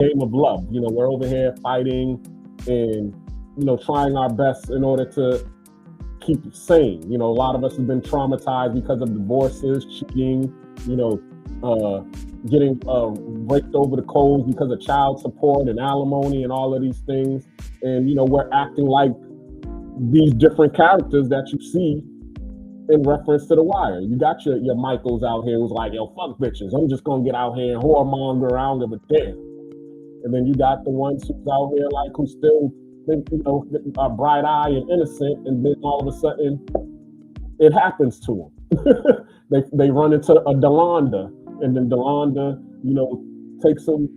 game of love. You know, we're over here fighting and, you know, trying our best in order to keep it sane. You know, a lot of us have been traumatized because of divorces, cheating, you know, getting raked over the coals because of child support and alimony and all of these things. And, you know, we're acting like these different characters that you see in reference to The Wire. You got your Michaels out here who's like, yo, fuck bitches. I'm just gonna get out here and whoremonger around give a damn. And then you got the ones who's out here like who still think, you know, are bright eyed and innocent, and then all of a sudden it happens to them. they run into a Delonda, and then Delonda, you know, takes them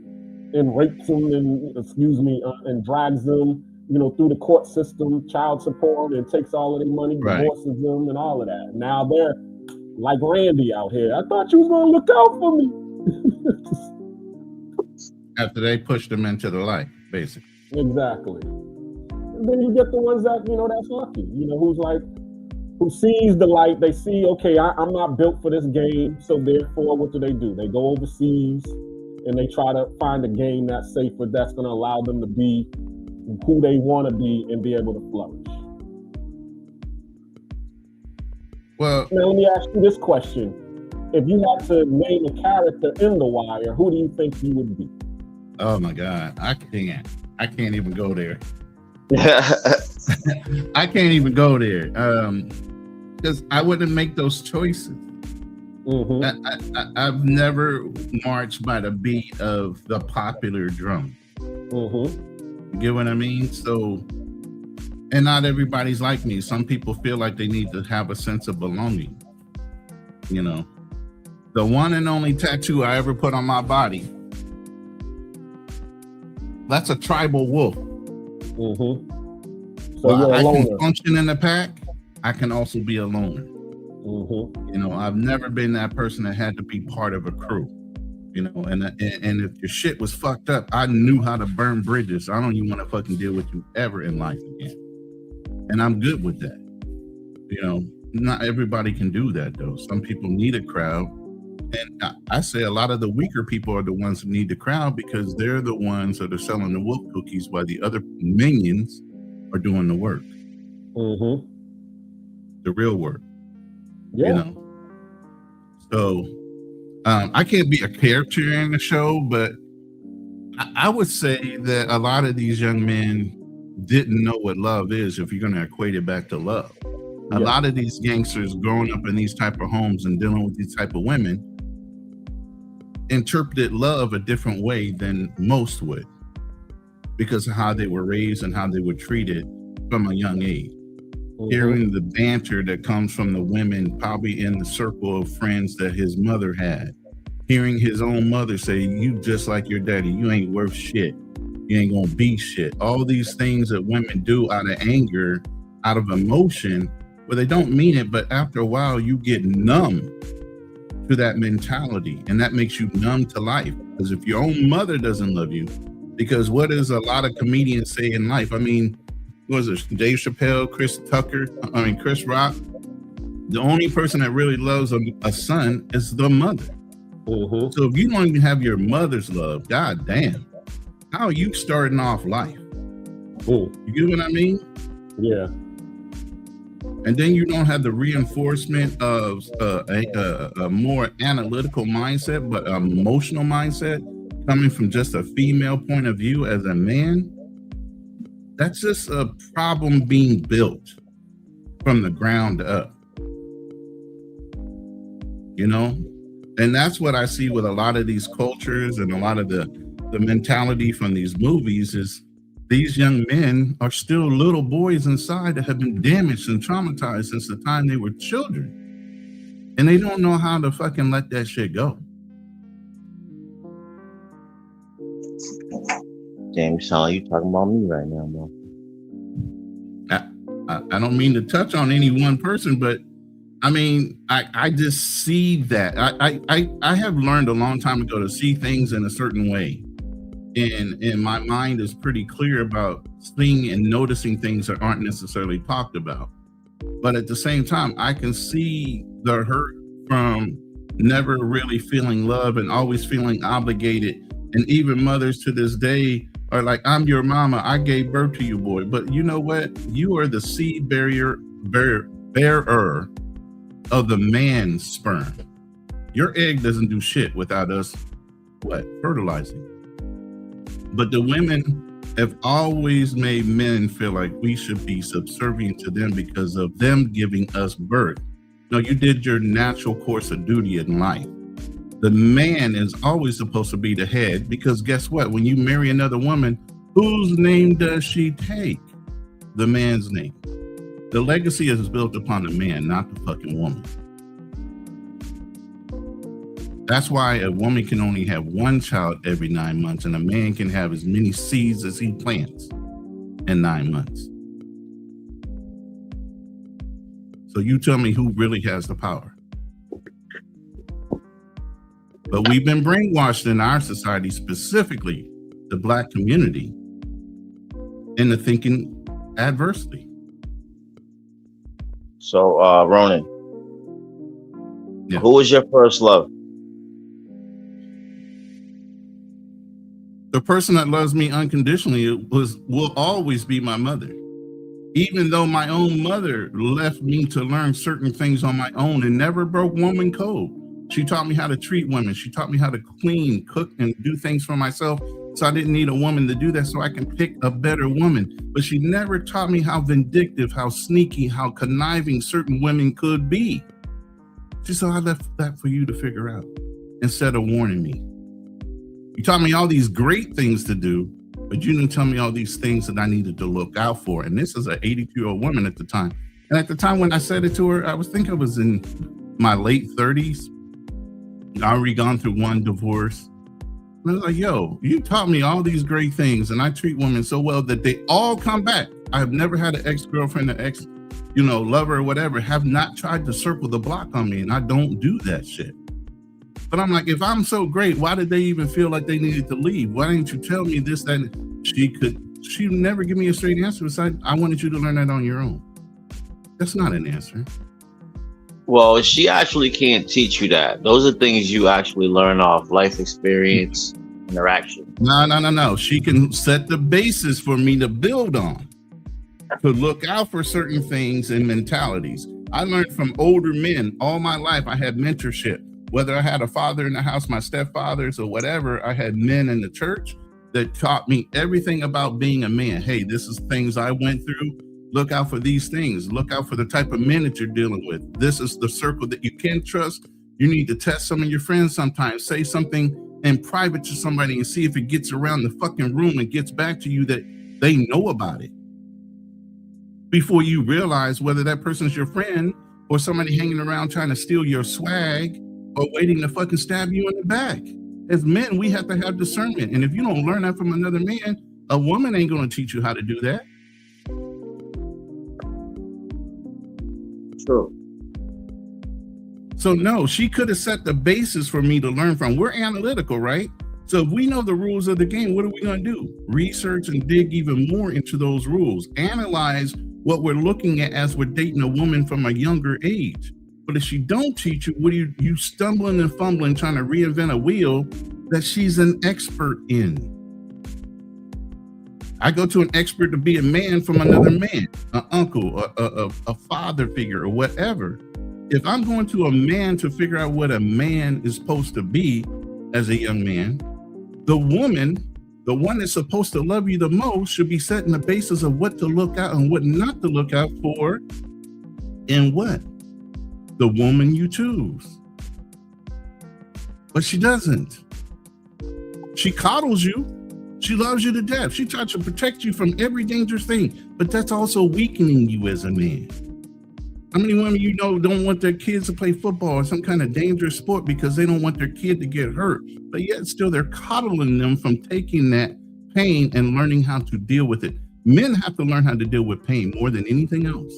and rapes them and drags them, you know, through the court system, child support, and takes all of their money, divorces them, and all of that. Now they're like Randy out here. I thought you was gonna look out for me. After they pushed them into the light, basically. Exactly. And then you get the ones that, you know, that's lucky, you know, who sees the light. They see, okay, I'm not built for this game, so therefore, what do? They go overseas and they try to find a game that's safer, that's going to allow them to be who they want to be and be able to flourish. Well, now let me ask you this question. If you had to name a character in The Wire, who do you think you would be? Oh my God, I can't even go there. I can't even go there because I wouldn't make those choices. Mm-hmm. I've never marched by the beat of the popular drum. Mm-hmm. You get what I mean? So, and not everybody's like me. Some people feel like they need to have a sense of belonging. You know, the one and only tattoo I ever put on my body, that's a tribal wolf. Mm-hmm. So well, you're a I loner. can function in the pack. I can also be a loner. Mm-hmm. You know, I've never been that person that had to be part of a crew. You know, and if your shit was fucked up, I knew how to burn bridges. I don't even want to fucking deal with you ever in life again. And I'm good with that. You know, not everybody can do that though. Some people need a crowd. And I say a lot of the weaker people are the ones who need the crowd because they're the ones that are selling the wolf cookies while the other minions are doing the work. Mm-hmm. The real work. Yeah. You know? So I can't be a character in the show, but I would say that a lot of these young men didn't know what love is if you're going to equate it back to love. A lot of these gangsters growing up in these type of homes and dealing with these type of women interpreted love a different way than most would because of how they were raised and how they were treated from a young age. Mm-hmm. Hearing the banter that comes from the women probably in the circle of friends that his mother had. Hearing his own mother say, you just like your daddy, you ain't worth shit. You ain't gonna be shit. All these things that women do out of anger, out of emotion, well, they don't mean it, but after a while you get numb to that mentality and that makes you numb to life. Because if your own mother doesn't love you, because what does a lot of comedians say in life? I mean, what was it, Dave Chappelle, Chris Rock? The only person that really loves a son is the mother. Mm-hmm. So if you don't even have your mother's love, god damn, how are you starting off life? Ooh. You get what I mean? Yeah. And then you don't have the reinforcement of a more analytical mindset, but an emotional mindset coming from just a female point of view as a man. That's just a problem being built from the ground up. You know? And that's what I see with a lot of these cultures and a lot of the mentality from these movies is these young men are still little boys inside that have been damaged and traumatized since the time they were children. And they don't know how to fucking let that shit go. Damn, Sean, you talking about me right now, man. I don't mean to touch on any one person, but I mean, I just see that. I have learned a long time ago to see things in a certain way. And my mind is pretty clear about seeing and noticing things that aren't necessarily talked about. But at the same time, I can see the hurt from never really feeling love and always feeling obligated And even mothers to this day are like, I'm your mama. I gave birth to you, boy. But you know what? You are the seed bearer of the man's sperm. Your egg doesn't do shit without us, fertilizing. But the women have always made men feel like we should be subservient to them because of them giving us birth. No, you did your natural course of duty in life. The man is always supposed to be the head because guess what? When you marry another woman, whose name does she take? The man's name. The legacy is built upon the man, not the fucking woman. That's why a woman can only have one child every 9 months and a man can have as many seeds as he plants in 9 months. So you tell me who really has the power. But we've been brainwashed in our society, specifically the Black community, into thinking adversely. So, Ronan, Yeah. who was your first love? The person that loves me unconditionally will always be my mother. Even though my own mother left me to learn certain things on my own and never broke woman code. She taught me how to treat women. She taught me how to clean, cook, and do things for myself. So I didn't need a woman to do that so I can pick a better woman. But she never taught me how vindictive, how sneaky, how conniving certain women could be. She said, I left that for you to figure out instead of warning me. You taught me all these great things to do, but you didn't tell me all these things that I needed to look out for. And this is an 82-year-old woman at the time. And at the time when I said it to her, I was in my late 30s. I already gone through one divorce. And I was like, yo, you taught me all these great things and I treat women so well that they all come back. I have never had an ex-girlfriend, an ex, lover or whatever, have not tried to circle the block on me. And I don't do that shit. But I'm like, if I'm so great, why did they even feel like they needed to leave? Why didn't you tell me this, that? She never give me a straight answer besides, I wanted you to learn that on your own. That's not an answer. Well, she actually can't teach you that. Those are things you actually learn off life experience, interaction. No. She can set the basis for me to build on, to look out for certain things and mentalities. I learned from older men all my life. I had mentorship. Whether I had a father in the house, my stepfathers or whatever, I had men in the church that taught me everything about being a man. Hey, this is things I went through. Look out for these things. Look out for the type of men that you're dealing with. This is the circle that you can trust. You need to test some of your friends sometimes. Say something in private to somebody and see if it gets around the fucking room and gets back to you that they know about it. Before you realize whether that person's your friend or somebody hanging around trying to steal your swag or waiting to fucking stab you in the back. As men, we have to have discernment. And if you don't learn that from another man, a woman ain't going to teach you how to do that. True. So no, she could have set the basis for me to learn from. We're analytical, right? So if we know the rules of the game, what are we going to do? Research and dig even more into those rules. Analyze what we're looking at as we're dating a woman from a younger age. But if she don't teach you, what are you stumbling and fumbling trying to reinvent a wheel that she's an expert in? I go to an expert to be a man from another man, an uncle, a father figure or whatever. If I'm going to a man to figure out what a man is supposed to be as a young man, the woman, the one that's supposed to love you the most, should be setting the basis of what to look out and what not to look out for and what? The woman you choose. But she doesn't. She coddles you. She loves you to death. She tries to protect you from every dangerous thing, but that's also weakening you as a man. How many women you know don't want their kids to play football or some kind of dangerous sport because they don't want their kid to get hurt, but yet still they're coddling them from taking that pain and learning how to deal with it. Men have to learn how to deal with pain more than anything else.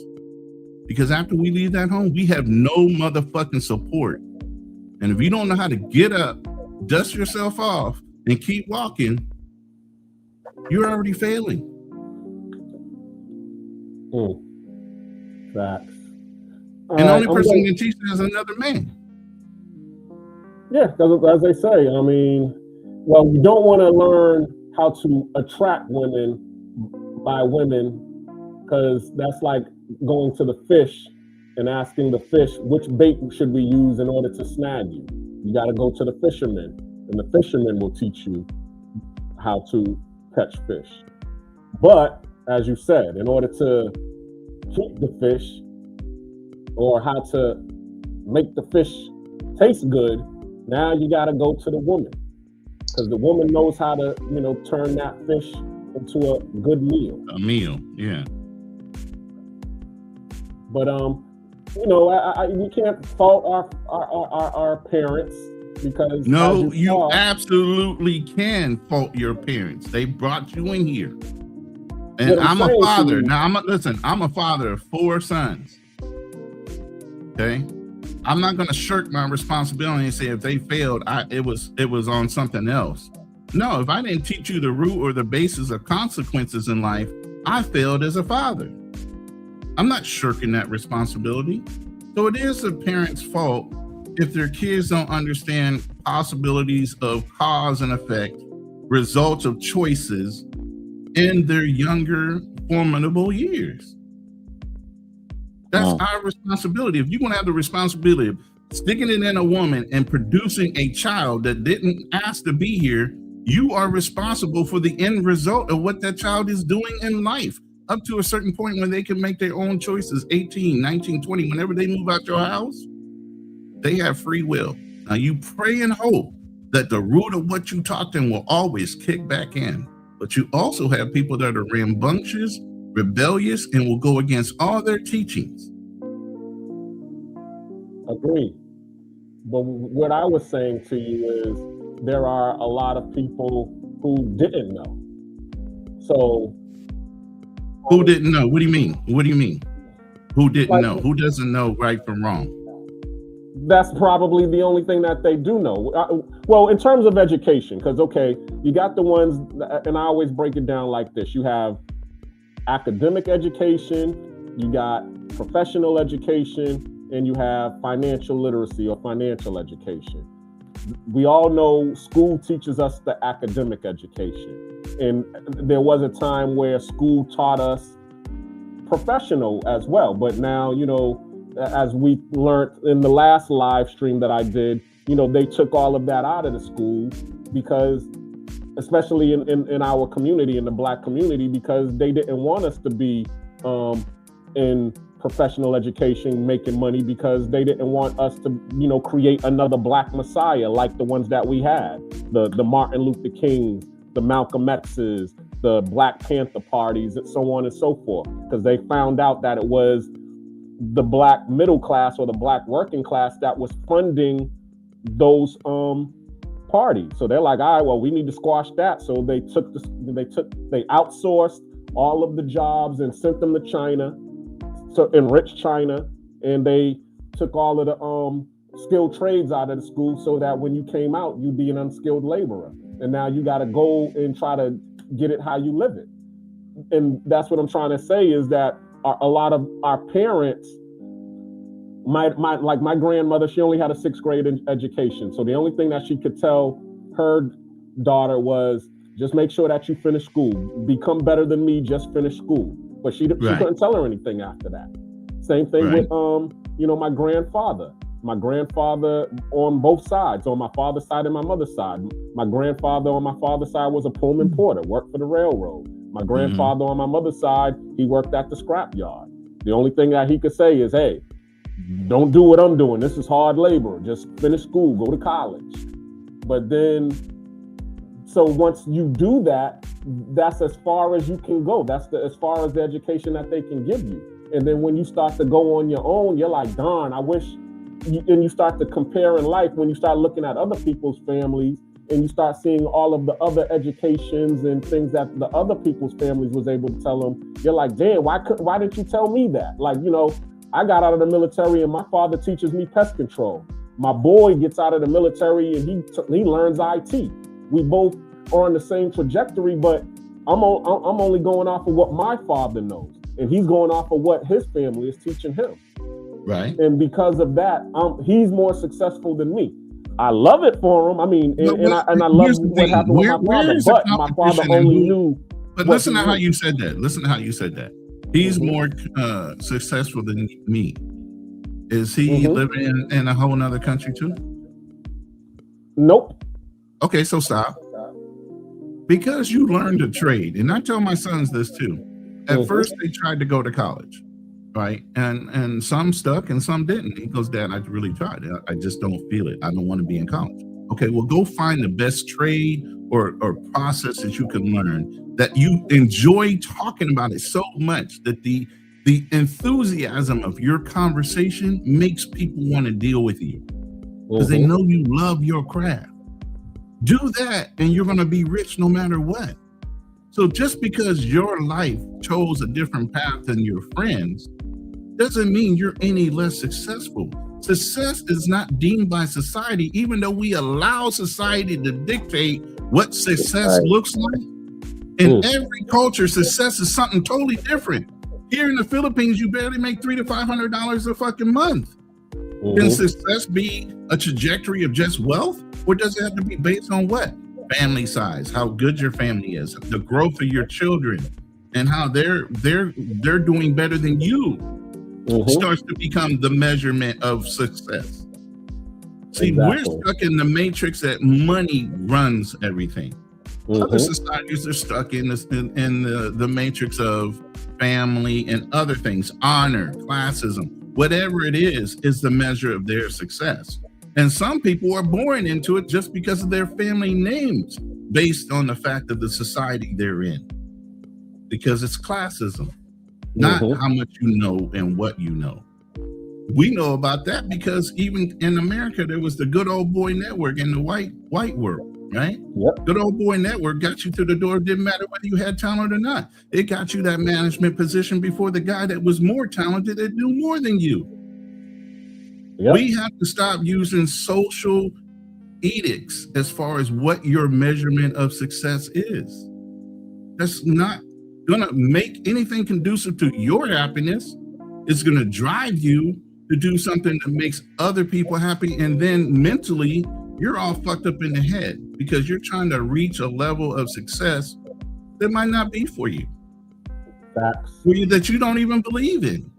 Because after we leave that home, we have no motherfucking support. And if you don't know how to get up, dust yourself off, and keep walking, you're already failing. Facts. And the only person who can teach that is another man. Yeah, because as they say, I mean, Well, we don't want to learn how to attract women by women, because that's like going to the fish and asking the fish which bait should we use in order to snag you. You got to go to the fisherman, and the fisherman will teach you how to catch fish. But as you said, in order to keep the fish, or how to make the fish taste good, now you got to go to the woman, because the woman knows how to, turn that fish into a good meal. A meal, yeah. But we can't fault our parents, because no, you absolutely can fault your parents. They brought you in here, and I'm a father. Now, I'm a father of 4 sons. Okay, I'm not going to shirk my responsibility and say if they failed, it was on something else. No, if I didn't teach you the root or the basis of consequences in life, I failed as a father. I'm not shirking that responsibility. So it is a parent's fault if their kids don't understand possibilities of cause and effect, results of choices in their younger formidable years. That's our responsibility. If you're going to have the responsibility of sticking it in a woman and producing a child that didn't ask to be here, you are responsible for the end result of what that child is doing in life up to a certain point when they can make their own choices, 18, 19, 20, whenever they move out your house, they have free will. Now you pray and hope that the root of what you taught them will always kick back in. But you also have people that are rambunctious, rebellious, and will go against all their teachings. Agreed. But what I was saying to you is there are a lot of people who didn't know. So who didn't know? What do you mean? What do you mean? Who didn't know? Who doesn't know right from wrong? That's probably the only thing that they do know. Well, in terms of education, because, okay, you got the ones, and I always break it down like this. You have academic education, you got professional education, and you have financial literacy or financial education. We all know school teaches us the academic education. And there was a time where school taught us professional as well. But now, as we learned in the last live stream that I did, they took all of that out of the school, because especially in our community, in the Black community, because they didn't want us to be in professional education making money, because they didn't want us to, create another Black Messiah like the ones that we had, the Martin Luther Kings, the Malcolm X's, the Black Panther parties, and so on and so forth, because they found out that it was the Black middle class or the Black working class that was funding those parties. So they're like, all right, well, we need to squash that. So they outsourced all of the jobs and sent them to China, to enrich China, and they took all of the skilled trades out of the school, so that when you came out, you'd be an unskilled laborer. And now you got to go and try to get it how you live it. And that's what I'm trying to say, is that a lot of our parents, like my grandmother, she only had a 6th grade education. So the only thing that she could tell her daughter was, just make sure that you finish school. Become better than me, just finish school. But she couldn't tell her anything after that. Same thing with, my grandfather. My grandfather on both sides, on my father's side and my mother's side. My grandfather on my father's side was a Pullman porter, worked for the railroad. My grandfather on my mother's side, he worked at the scrap yard. The only thing that he could say is, hey, don't do what I'm doing. This is hard labor. Just finish school, go to college. But then, so once you do that, that's as far as you can go. That's as far as the education that they can give you. And then when you start to go on your own, you're like, darn, I wish. And you start to compare in life, when you start looking at other people's families, and you start seeing all of the other educations and things that the other people's families was able to tell them, you're like, damn, why didn't you tell me that? Like, I got out of the military and my father teaches me pest control. My boy gets out of the military and he learns IT. We both are on the same trajectory, but I'm only going off of what my father knows, and he's going off of what his family is teaching him. Right. And because of that, he's more successful than me. I love it for him. I mean, and I love what happened with my father. But my father only knew. But listen to how you said that. Listen to how you said that. He's more successful than me. Is he living in a whole nother country too? Nope. Okay, so stop. Because you learned a trade, and I tell my sons this too. At first, they tried to go to college, right? And some stuck and some didn't. He goes, Dad, I really tried. I just don't feel it. I don't want to be in college. Okay, well, go find the best trade or process that you can learn that you enjoy talking about it so much that the enthusiasm of your conversation makes people want to deal with you because they know you love your craft. Do that and you're going to be rich no matter what. So just because your life chose a different path than your friends doesn't mean you're any less successful. Success is not deemed by society, even though we allow society to dictate what success looks like. In every culture, success is something totally different. Here in the Philippines, you barely make $300 to $500 a fucking month. Can success be a trajectory of just wealth, or does it have to be based on what? Family size, how good your family is, the growth of your children, and how they're doing better than you. Starts to become the measurement of success. See, we're stuck in the matrix that money runs everything. Other societies are stuck in the matrix of family and other things, honor, classism, whatever it is the measure of their success. And some people are born into it just because of their family names, based on the fact of the society they're in, because it's classism, not how much you know and what you know. We know about that because even in America, there was the good old boy network in the white world, right? Good old boy network got you to the door. Didn't matter whether you had talent or not. It got you that management position before the guy that was more talented that knew more than you. We have to stop using social edicts as far as what your measurement of success is. That's not gonna make anything conducive to your happiness. It's gonna drive you to do something that makes other people happy, and then mentally you're all fucked up in the head because you're trying to reach a level of success that might not be for you. Facts. That you don't even believe in.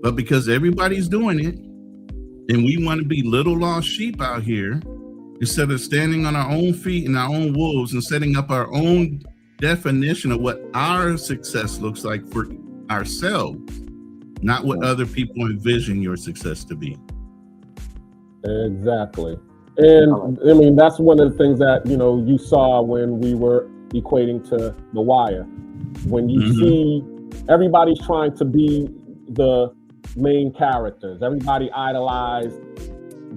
But because everybody's doing it, and we want to be little lost sheep out here, instead of standing on our own feet and our own wolves and setting up our own definition of what our success looks like for ourselves, not what other people envision your success to be. Exactly. And I mean, that's one of the things that, you saw when we were equating to The Wire. When you see everybody's trying to be the main characters, everybody idolized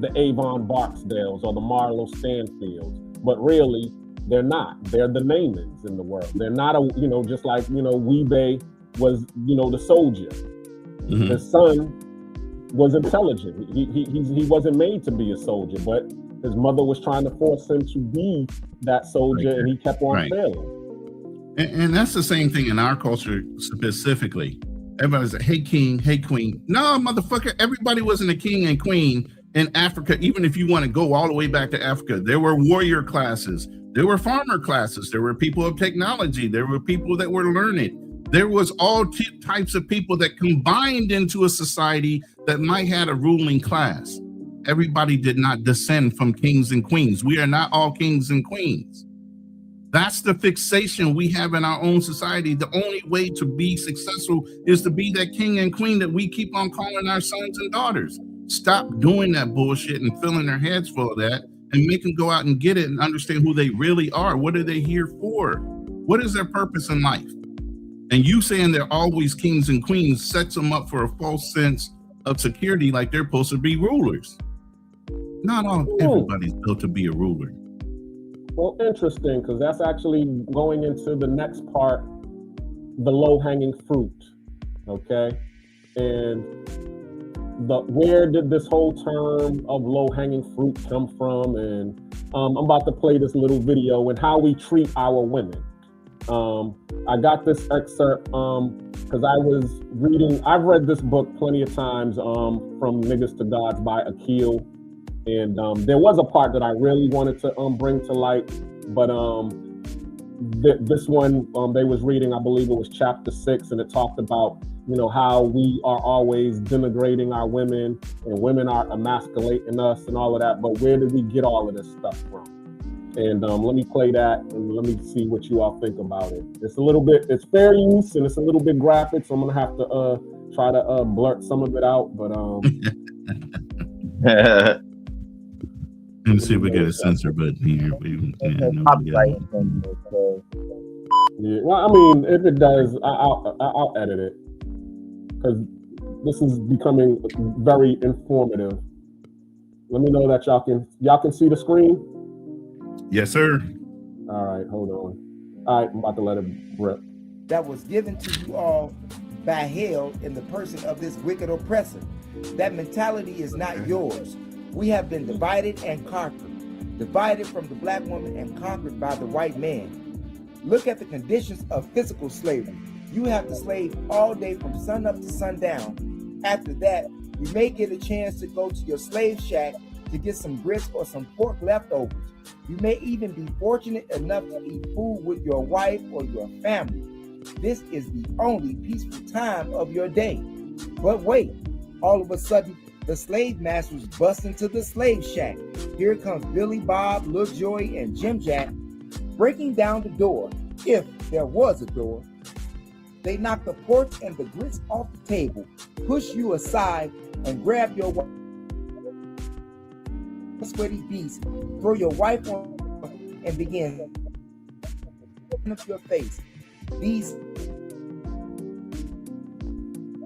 the Avon Barksdales or the Marlo Stanfields, but really they're not. They're the Naymans in the world. They're not just like, Weebay was, the soldier. His son was intelligent. He wasn't made to be a soldier, but his mother was trying to force him to be that soldier, and he kept on failing. And that's the same thing in our culture specifically. Everybody's like, hey, king, hey, queen. No, motherfucker, everybody wasn't a king and queen in Africa. Even if you want to go all the way back to Africa, there were warrior classes. There were farmer classes. There were people of technology. There were people that were learned. There was all types of people that combined into a society that might have a ruling class. Everybody did not descend from kings and queens. We are not all kings and queens. That's the fixation we have in our own society. The only way to be successful is to be that king and queen that we keep on calling our sons and daughters. Stop doing that bullshit and filling their heads full of that and make them go out and get it and understand who they really are. What are they here for? What is their purpose in life? And you saying they're always kings and queens sets them up for a false sense of security, like they're supposed to be rulers. Not everybody's built to be a ruler. Well, interesting, because that's actually going into the next part, the low-hanging fruit, okay? And where did this whole term of low-hanging fruit come from? And I'm about to play this little video and how we treat our women. I got this excerpt because I've read this book plenty of times, From Niggas to Gods by Akil. And there was a part that I really wanted to bring to light, but this one they was reading, I believe it was chapter 6, and it talked about how we are always denigrating our women and women are emasculating us and all of that. But where did we get all of this stuff from? And let me play that and let me see what you all think about it. It's fair use and it's a little bit graphic, so I'm gonna have to try to blurt some of it out. But let me see if we get a censor button here. Yeah, well, I mean, if it does, I'll edit it because this is becoming very informative. Let me know that y'all can see the screen. Yes, sir. All right, hold on. All right, I'm about to let it rip. That was given to you all by hell in the person of this wicked oppressor. That mentality is not yours. We have been divided and conquered. Divided from the black woman and conquered by the white man. Look at the conditions of physical slavery. You have to slave all day from sun up to sundown. After that, you may get a chance to go to your slave shack to get some grits or some pork leftovers. You may even be fortunate enough to eat food with your wife or your family. This is the only peaceful time of your day. But wait, all of a sudden, the slave masters bust into the slave shack. Here comes Billy Bob, Lil Joy, and Jim Jack breaking down the door, if there was a door. They knock the pork and the grits off the table, push you aside, and grab your wife. Sweaty beast, throw your wife on and begin up your face. These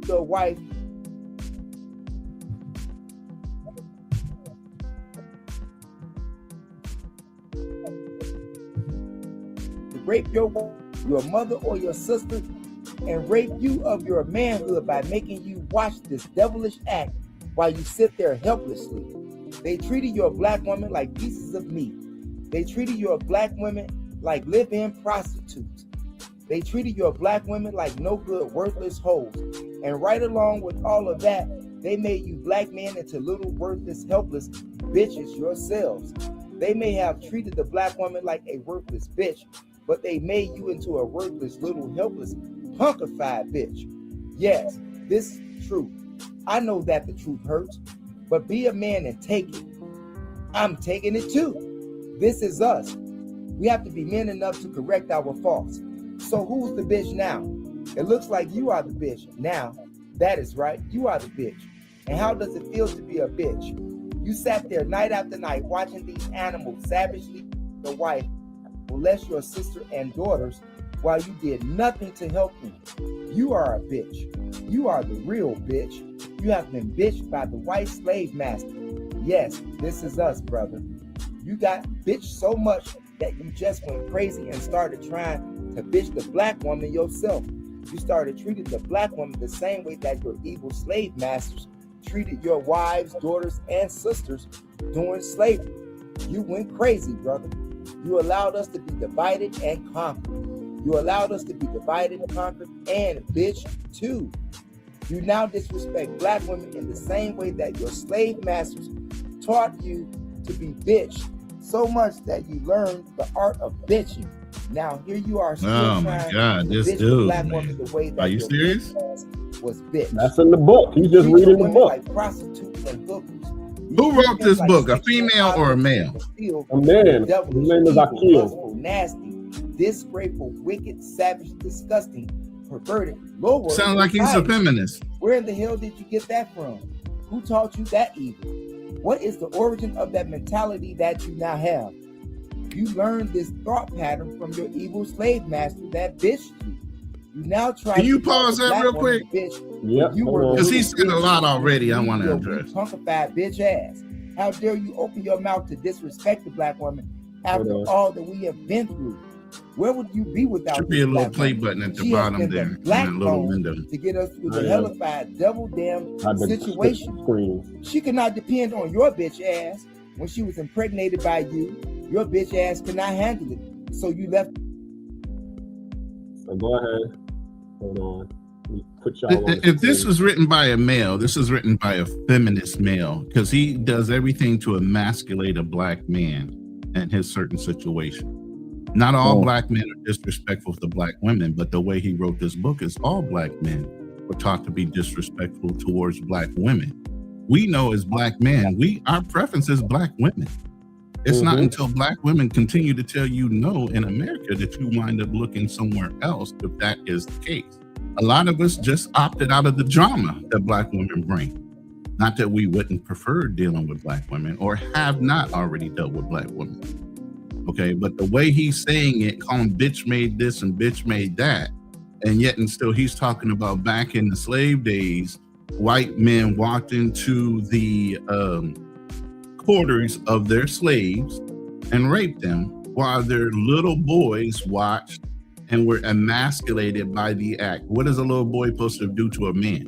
your wife to rape your mother or your sister and rape you of your manhood by making you watch this devilish act while you sit there helplessly. They treated your black women like pieces of meat. They treated your black women like live-in prostitutes. They treated your black women like no good, worthless hoes. And right along with all of that, they made you black men into little worthless, helpless bitches yourselves. They may have treated the black woman like a worthless bitch, but they made you into a worthless, little, helpless, punkified bitch. Yes, this is true. I know that the truth hurts, but be a man and take it. I'm taking it too. This is us. We have to be men enough to correct our faults. So who's the bitch now? It looks like you are the bitch now. That is right. You are the bitch. And how does it feel to be a bitch? You sat there night after night watching these animals savagely the wife molest your sister and daughters while you did nothing to help them. You are a bitch. You are the real bitch. You have been bitched by the white slave master. Yes, this is us, brother. You got bitched so much that you just went crazy and started trying to bitch the black woman yourself. You started treating the black woman the same way that your evil slave masters treated your wives, daughters, and sisters during slavery. You went crazy, brother. You allowed us to be divided and conquered. You allowed us to be divided, conquered, and bitched too. You now disrespect black women in the same way that your slave masters taught you to be bitched, so much that you learned the art of bitching. Now here you are still trying to bitch the black woman the way that are you serious? Was bitch. That's in the book. He's just reading the book. Like prostitutes and hookers. Who wrote this book? A female or a male? A man. His name is Akil. Nasty, disgraceful, wicked, savage, disgusting, perverted, lower. Sounds like he's a feminist. Where in the hell did you get that from? Who taught you that evil? What is the origin of that mentality that you now have? You learned this thought pattern from your evil slave master that bitched you. You now try. Can you pause that real quick? Yeah, because he said a lot already. I want to address. Punkified bitch ass. How dare you open your mouth to disrespect the black woman after all that we have been through? Where would you be without? Should be a little play button at the bottom there, in that little window, to get us through the hellified, double damn situation. She could not depend on your bitch ass when she was impregnated by you. Your bitch ass could not handle it, so you left. So go ahead. Hold on. Put y'all on. If this was written by a male, this is written by a feminist male, because he does everything to emasculate a black man and his certain situation. Not all black men are disrespectful to black women, but the way he wrote this book is all black men were taught to be disrespectful towards black women. We know as black men, our preference is black women. It's not until black women continue to tell you no in America that you wind up looking somewhere else, if that is the case. A lot of us just opted out of the drama that black women bring. Not that we wouldn't prefer dealing with black women or have not already dealt with black women. Okay, but the way he's saying it, calling bitch made this and bitch made that, and yet and still he's talking about back in the slave days, white men walked into the quarters of their slaves and raped them while their little boys watched and were emasculated by the act. What is a little boy supposed to do to a man?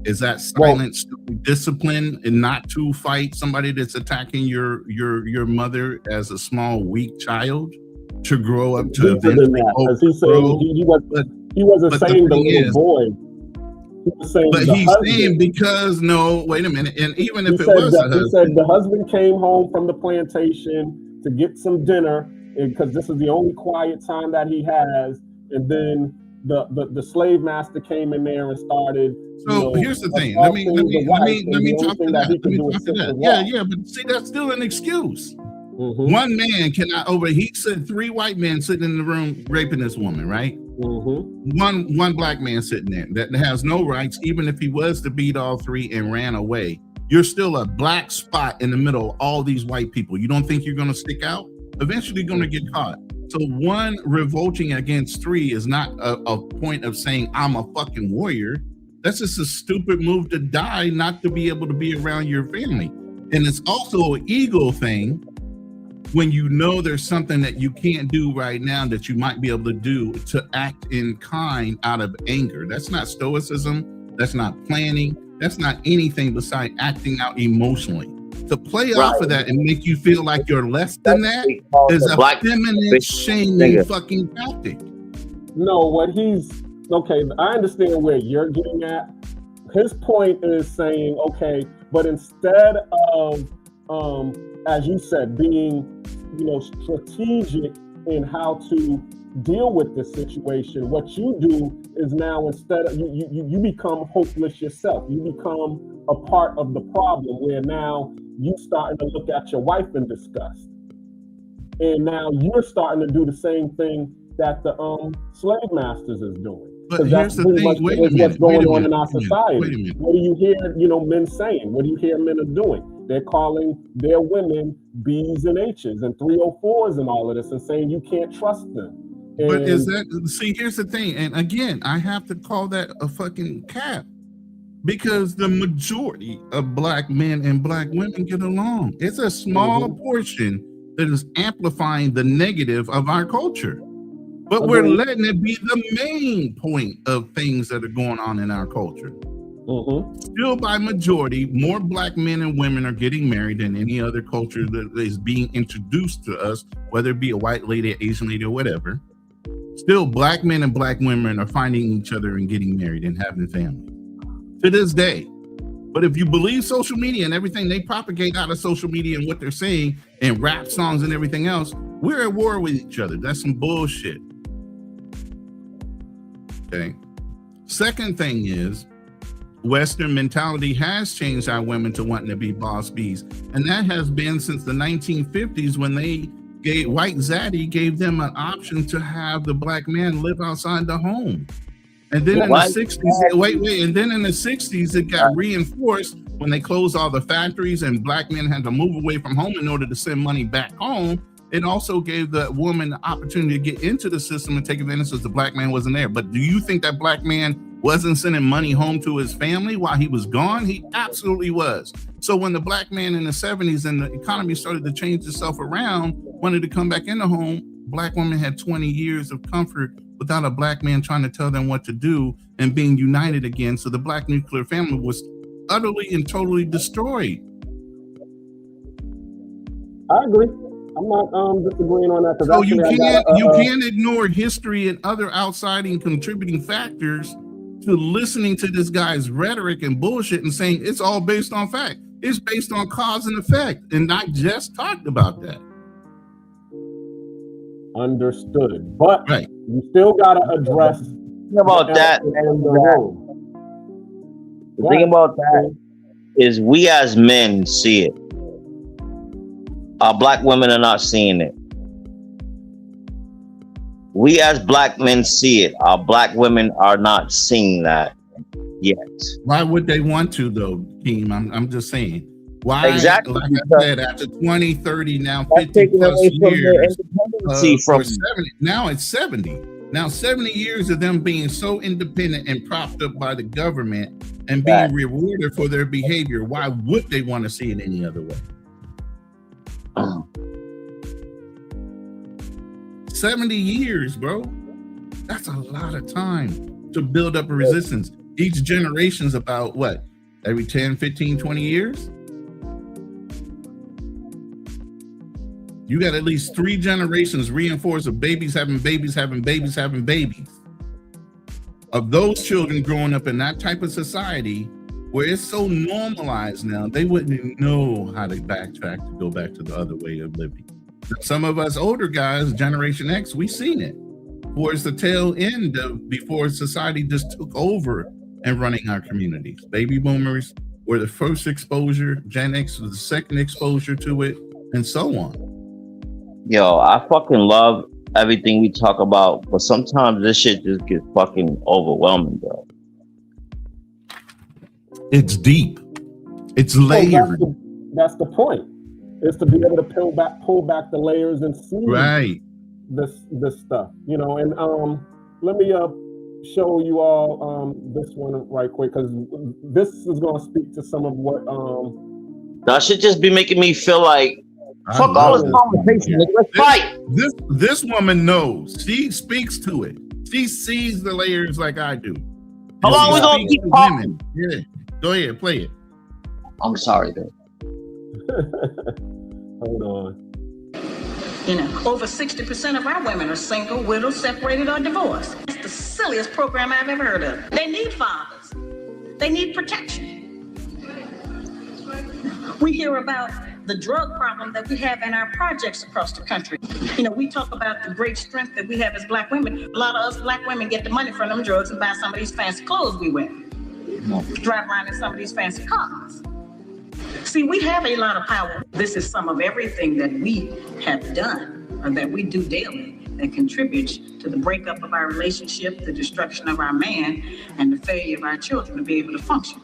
Is that silence, discipline, and not to fight somebody that's attacking your mother as a small, weak child to grow up to eventually he wasn't saying the little boy. He was saying but he's husband. Saying because wait a minute, and even if it was a husband, he said the husband came home from the plantation to get some dinner because this is the only quiet time that he has, and then the slave master came in there and started. So here's the thing. Let me talk to that. Yeah, but see, that's still an excuse. One man cannot he said 3 white men sitting in the room raping this woman, right? One black man sitting there that has no rights, even if he was to beat all 3 and ran away. You're still a black spot in the middle of all these white people. You don't think you're going to stick out? Eventually you're going to get caught. So one revolting against 3 is not a point of saying I'm a fucking warrior. That's just a stupid move to die, not to be able to be around your family. And it's also an ego thing when you know there's something that you can't do right now that you might be able to do to act in kind out of anger. That's not stoicism. That's not planning. That's not anything besides acting out emotionally. To play off of that and make you feel like you're less than that is a feminine shaming fucking tactic. No, okay, I understand where you're getting at. His point is saying, okay, but instead of, as you said, being, strategic in how to deal with this situation, what you do is now instead of you become hopeless yourself. You become a part of the problem where now you starting to look at your wife in disgust, and now you're starting to do the same thing that the slave masters is doing. But here's the thing. What's going on in our society? What do you hear? Men saying. What do you hear men are doing? They're calling their women B's and H's and 304s and all of this, and saying you can't trust them. And but here's the thing. And again, I have to call that a fucking cap. Because the majority of black men and black women get along. It's a small portion that is amplifying the negative of our culture. But we're letting it be the main point of things that are going on in our culture. Still by majority, more black men and women are getting married than any other culture that is being introduced to us, whether it be a white lady, Asian lady, or whatever. Still, black men and black women are finding each other and getting married and having families. To this day. But if you believe social media and everything they propagate out of social media and what they're saying and rap songs and everything else, we're at war with each other. That's some bullshit. Okay. Second thing is, Western mentality has changed our women to wanting to be boss bees. And that has been since the 1950s when White Zaddy gave them an option to have the black man live outside the home. And then in the 60s, and then in the 60s, it got reinforced when they closed all the factories and black men had to move away from home in order to send money back home. It also gave the woman the opportunity to get into the system and take advantage of the black man wasn't there. But do you think that black man wasn't sending money home to his family while he was gone? He absolutely was. So when the black man in the 70s and the economy started to change itself around, wanted to come back in the home, black women had 20 years of comfort without a black man trying to tell them what to do and being united again. So the black nuclear family was utterly and totally destroyed. I agree. I'm not disagreeing on that. So you can't ignore history and other outside and contributing factors to listening to this guy's rhetoric and bullshit and saying it's all based on fact. It's based on cause and effect. And I just talked about that. Understood. But right. You still got to address about that. The thing about that is we as men see it. Our black women are not seeing it. We as black men see it. Our black women are not seeing that yet. Why would they want to, though, Keem? I'm just saying. Why? Exactly. Like I said, after 20, 30, now 50 plus years, from 70, now it's 70. Now 70 years of them being so independent and propped up by the government and being rewarded for their behavior. Why would they want to see it any other way? 70 years, bro. That's a lot of time to build up a resistance. Each generation's about what? Every 10, 15, 20 years? You got at least 3 generations reinforced of babies having babies, having babies, having babies. Of those children growing up in that type of society where it's so normalized now, they wouldn't even know how to backtrack to go back to the other way of living. Some of us older guys, Generation X, we seen it. Towards the tail end of before society just took over and running our communities. Baby boomers were the first exposure, Gen X was the second exposure to it, and so on. Yo, I fucking love everything we talk about, but sometimes this shit just gets fucking overwhelming, bro. It's deep. It's layered. That's the point. Is to be able to pull back the layers and see this stuff, you know. And let me show you all this one right quick, because this is going to speak to some of what that should just be making me feel like fuck all this conversation. Let's fight. This woman knows. She speaks to it. She sees the layers like I do. How long we gonna keep talking? Yeah, go ahead, play it. I'm sorry, dude. Hold on. You know, over 60% of our women are single, widowed, separated, or divorced. It's the silliest program I've ever heard of. They need fathers. They need protection. We hear about the drug problem that we have in our projects across the country. You know, we talk about the great strength that we have as black women. A lot of us black women get the money from them drugs and buy some of these fancy clothes we wear. Drive around in some of these fancy cars. See, we have a lot of power. This is some of everything that we have done or that we do daily that contributes to the breakup of our relationship, the destruction of our man, and the failure of our children to be able to function.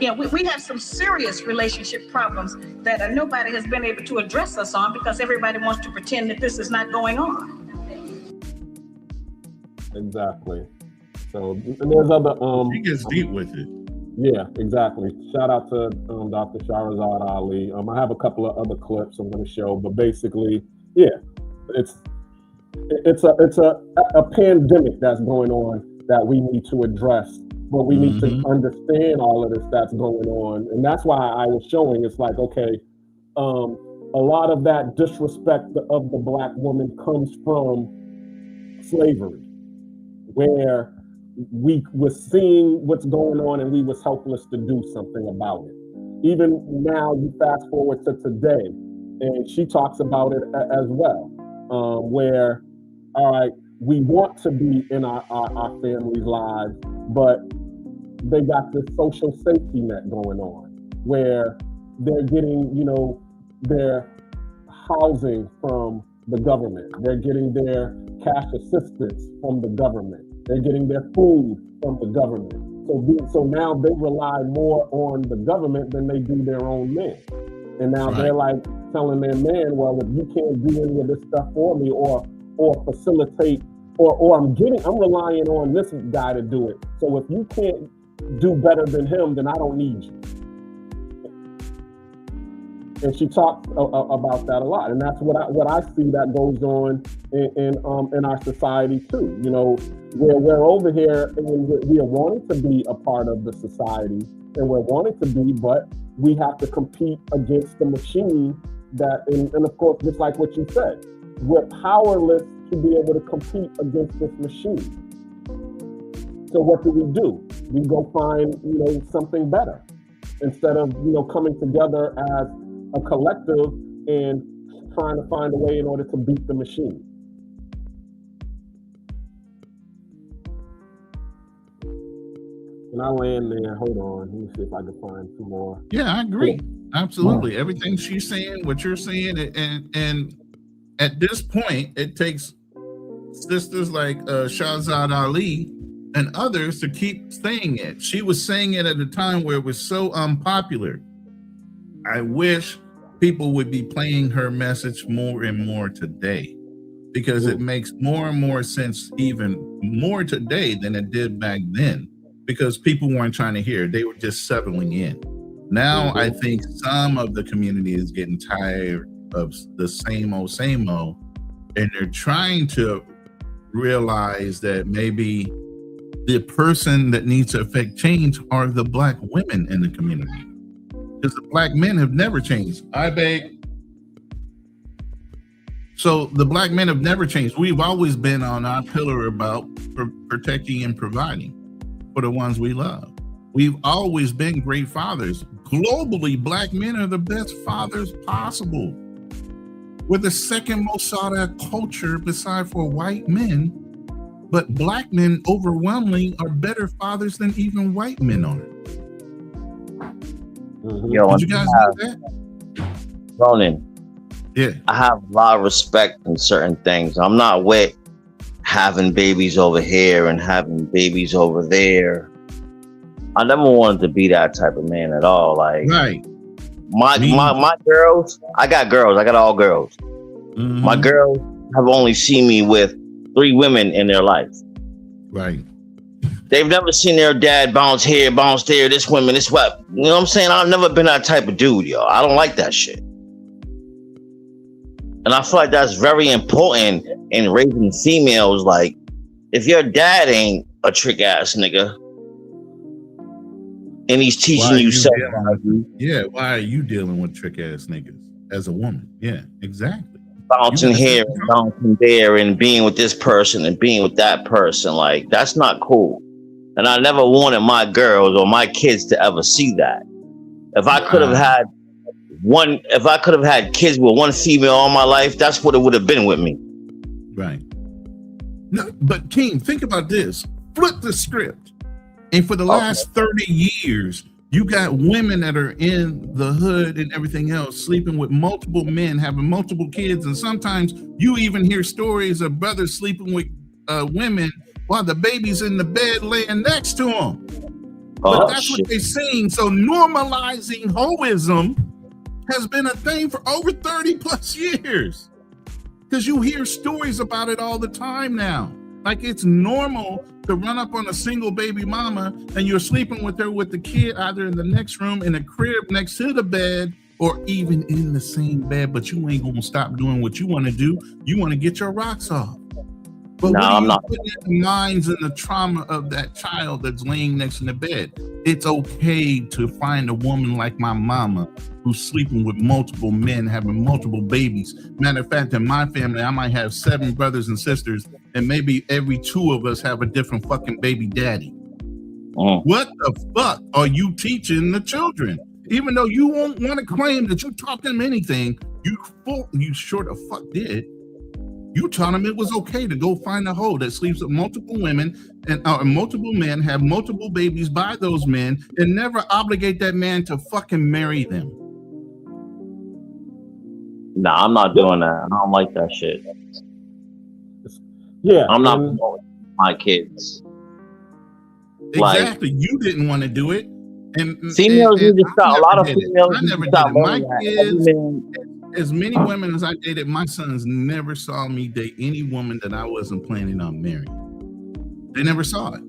Yeah, we have some serious relationship problems that nobody has been able to address us on because everybody wants to pretend that this is not going on. Exactly. So, and there's other he gets deep with it. Yeah, exactly. Shout out to Dr. Shahrazad Ali. I have a couple of other clips I'm going to show, but basically, yeah, it's a pandemic that's going on that we need to address, but we need to understand all of this that's going on, and that's why I was showing. It's like, okay, a lot of that disrespect of the black woman comes from slavery, where we was seeing what's going on and we was helpless to do something about it. Even now, you fast forward to today, and she talks about it as well, where, all right, we want to be in our families' lives, but they got this social safety net going on where they're getting, you know, their housing from the government. They're getting their cash assistance from the government. They're getting their food from the government. So now they rely more on the government than they do their own men. And now they're like telling their man, well, if you can't do any of this stuff for me or facilitate, or I'm relying on this guy to do it. So if you can't do better than him, then I don't need you. And she talks about that a lot, and that's what I see that goes on in our society too. You know, where we're over here and we are wanting to be a part of the society, and we're wanting to be, but we have to compete against the machine that, and of course, just like what you said, we're powerless to be able to compete against this machine. So what do? We go find, something better instead of, coming together as a collective and trying to find a way in order to beat the machine. And I land there. Hold on. Let me see if I can find some more. Yeah, I agree. Absolutely. Everything she's saying, what you're saying, and at this point, it takes sisters like Shahzad Ali and others to keep saying it. She was saying it at a time where it was so unpopular. I wish people would be playing her message more and more today, because it makes more and more sense, even more today than it did back then, because people weren't trying to hear it. They were just settling in. Now I think some of the community is getting tired of the same old, and they're trying to realize that maybe the person that needs to affect change are the Black women in the community, because the Black men have never changed. I beg. So the Black men have never changed. We've always been on our pillar about protecting and providing for the ones we love. We've always been great fathers. Globally, Black men are the best fathers possible. We're the second most sought out culture beside for white men, but Black men overwhelmingly are better fathers than even white men are. Yo, did you guys know that? Ronan, yeah, I have a lot of respect in certain things. I'm not with having babies over here and having babies over there. I never wanted to be that type of man at all. Like, right. My girls, I got all girls. My girls have only seen me with 3 women in their life. Right. They've never seen their dad bounce here, bounce there, this woman, this what. You know what I'm saying? I've never been that type of dude, yo. I don't like that shit. And I feel like that's very important in raising females. Like, if your dad ain't a trick ass nigga, and he's teaching you something. Yeah, why are you dealing with trick ass niggas as a woman? Yeah, exactly. Bouncing here and bouncing there and being with this person and being with that person. Like, that's not cool. And I never wanted my girls or my kids to ever see that. If I could have had kids with one female all my life, that's what it would have been with me. Right. No, but King, think about this. Flip the script. And for the last 30 years, you got women that are in the hood and everything else, sleeping with multiple men, having multiple kids. And sometimes you even hear stories of brothers sleeping with women while the baby's in the bed laying next to them. But that's what they're saying. So normalizing hoism has been a thing for over 30 plus years, because you hear stories about it all the time now. Like, it's normal to run up on a single baby mama and you're sleeping with her with the kid either in the next room, in a crib next to the bed, or even in the same bed, but you ain't gonna stop doing what you want to do. You want to get your rocks off. But I'm not putting in the minds and the trauma of that child that's laying next in the bed. It's okay to find a woman like my mama who's sleeping with multiple men, having multiple babies. Matter of fact, in my family, I might have 7 brothers and sisters, and maybe every 2 of us have a different fucking baby daddy. What the fuck are you teaching the children? Even though you won't want to claim that you taught them anything, you sure the fuck did. You taught them it was okay to go find a hoe that sleeps with multiple women and multiple men, have multiple babies by those men, and never obligate that man to fucking marry them. Nah, I'm not doing that. I don't like that shit. Yeah, I'm not promoting my kids. Exactly, you didn't want to do it. And females need to stop. A lot of females. I never did it. My kids. As many women as I dated, my sons never saw me date any woman that I wasn't planning on marrying. They never saw it.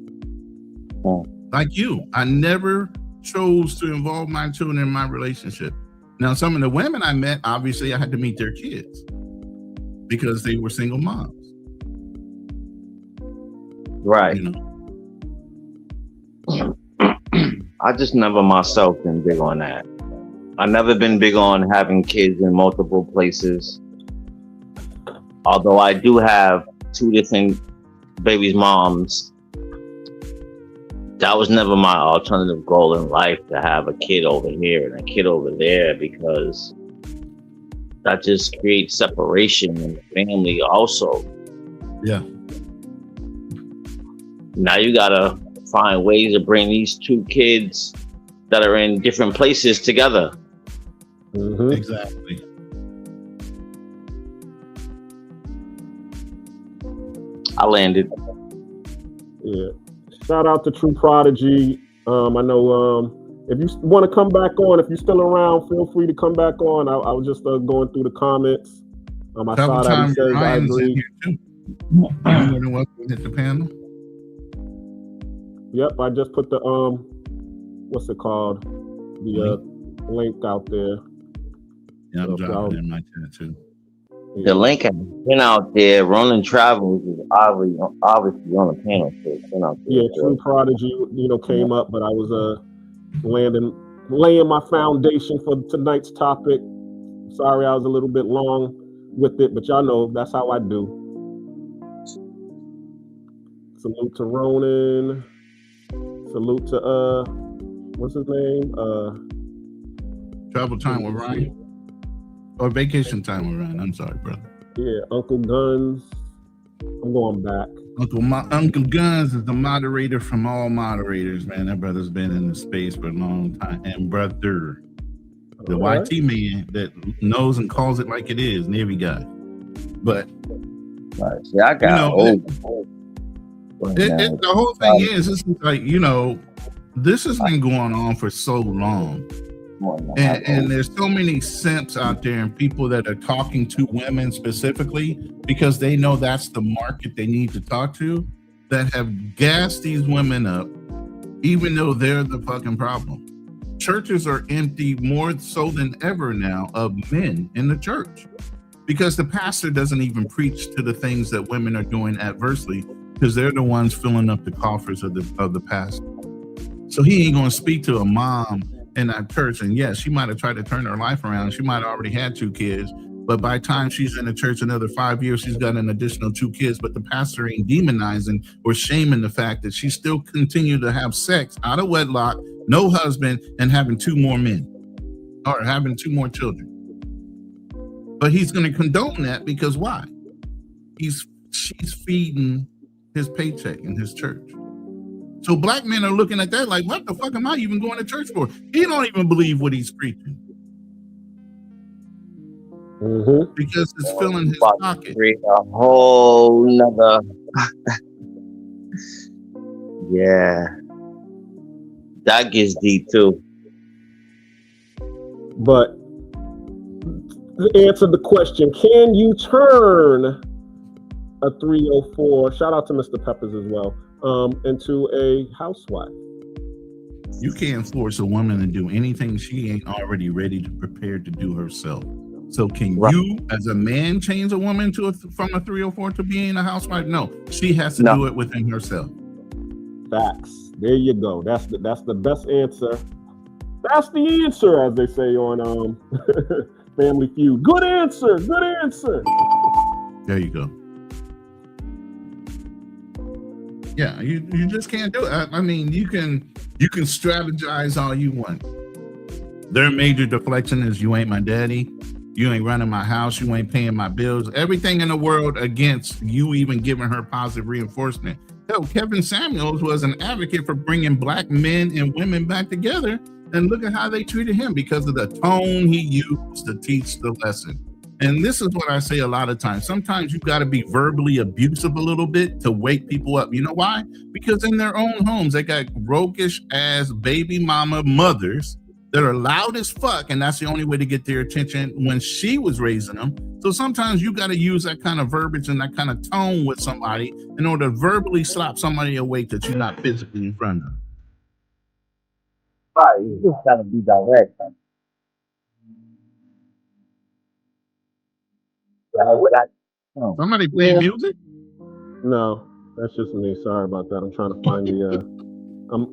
Like you, I never chose to involve my children in my relationship. Now, some of the women I met, obviously I had to meet their kids because they were single moms. Right. You know? I just never myself been big on that. I've never been big on having kids in multiple places. Although I do have 2 different babies' moms. that was never my alternative goal in life, to have a kid over here and a kid over there, because that just creates separation in the family also. Yeah. Now you gotta find ways to bring these two kids that are in different places together. Mm-hmm. Exactly. I landed. Yeah. Shout out to True Prodigy. I know if you want to come back on, if you're still around, feel free to come back on. I was just going through the comments. I saw that he says I agree. Here too. You're more than welcome to hit the panel. Yep, I just put the what's it called? The link out there. Yeah, I'm So, dropping in my chat too. Yeah. The link has been out there. Ronan Travels is obviously on the panel. So it's been out there. Yeah, True Prodigy, came up, but I was laying my foundation for tonight's topic. Sorry, I was a little bit long with it, but y'all know that's how I do. Salute to Ronan. Salute to what's his name? Travel Time with Ryan. Or Vacation Time with Ryan. I'm sorry, brother. Yeah, Uncle Guns. I'm going back. Uncle Guns is the moderator from all moderators, man. That brother's been in the space for a long time. And brother, the YT man that knows and calls it like it is, Navy guy. But yeah, I got the whole thing is, this is like, this has been going on for so long. And there's so many simps out there and people that are talking to women specifically because they know that's the market they need to talk to, that have gassed these women up, even though they're the fucking problem. Churches are empty more so than ever now of men in the church because the pastor doesn't even preach to the things that women are doing adversely because they're the ones filling up the coffers of the pastor. So he ain't going to speak to a mom in that church, and yes, she might have tried to turn her life around. She might have already had 2 kids, but by the time she's in the church another 5 years, she's got an additional 2 kids. But the pastor ain't demonizing or shaming the fact that she still continued to have sex out of wedlock, no husband, and having 2 more men or having 2 more children. But he's going to condone that because why? She's feeding his paycheck in his church. So black men are looking at that like, what the fuck am I even going to church for? He don't even believe what he's preaching. Mm-hmm. Because it's filling his pocket. A whole nother. Yeah. That gets deep too. But to answer the question, can you turn a 304, shout out to Mr. Peppers as well, into a housewife? You can't force a woman to do anything she ain't already ready to prepare to do herself. So can you, as a man, change a woman from a 304 to being a housewife? No, she has to do it within herself. Facts. There you go. That's the best answer. That's the answer, as they say on Family Feud. Good answer. Good answer. There you go. Yeah, you just can't do it. I mean, you can strategize all you want. Their major deflection is you ain't my daddy, you ain't running my house, you ain't paying my bills. Everything in the world against you even giving her positive reinforcement. Hell, Kevin Samuels was an advocate for bringing black men and women back together, and look at how they treated him because of the tone he used to teach the lesson. And this is what I say a lot of times. Sometimes you got to be verbally abusive a little bit to wake people up. You know why? Because in their own homes, they got roguish ass baby mama mothers that are loud as fuck. And that's the only way to get their attention when she was raising them. So sometimes you got to use that kind of verbiage and that kind of tone with somebody in order to verbally slap somebody awake that you're not physically in front of. Right, you just got to be direct. Somebody playing music? No, that's just me. Sorry about that. I'm trying to find the. I'm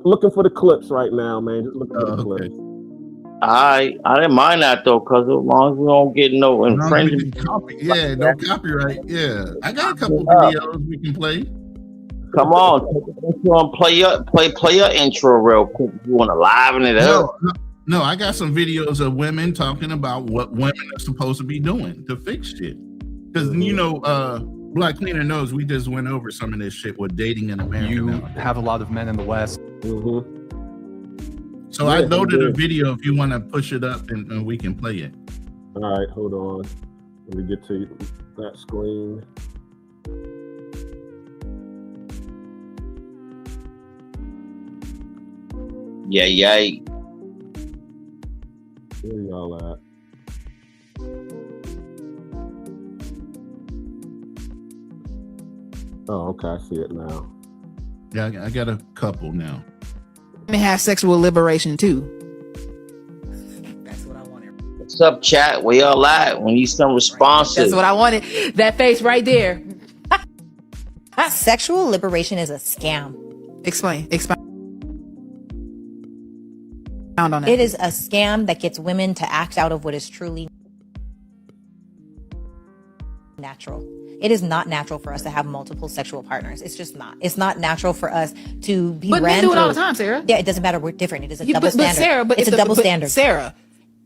looking for the clips right now, man. Just looking for the clips. I didn't mind that though, because as long as we don't get no infringement. No copyright. Yeah, I got a couple videos we can play. Come on, take the intro and play your intro real quick. If you want to liven it up. No, I got some videos of women talking about what women are supposed to be doing to fix shit. Because Black Cleaner knows we just went over some of this shit with dating in America. You now. have a lot of men in the West. So I loaded a video if you want to push it up and we can play it. All right, hold on. Let me get to that screen. Yeah. Where y'all at? Oh, okay, I see it now. Yeah, I got a couple now. Women have sexual liberation too. That's what I wanted. What's up, chat? Where y'all at? We need some responses. That's what I wanted. That face right there. Sexual liberation is a scam. Explain on that. It is a scam that gets women to act out of what is truly natural. It is not natural for us to have multiple sexual partners. It's just not. It's not natural for us to be. But men do it all the time, Sarah. Yeah, it doesn't matter. We're different. It is a double standard. Sarah, it's a double standard. Sarah,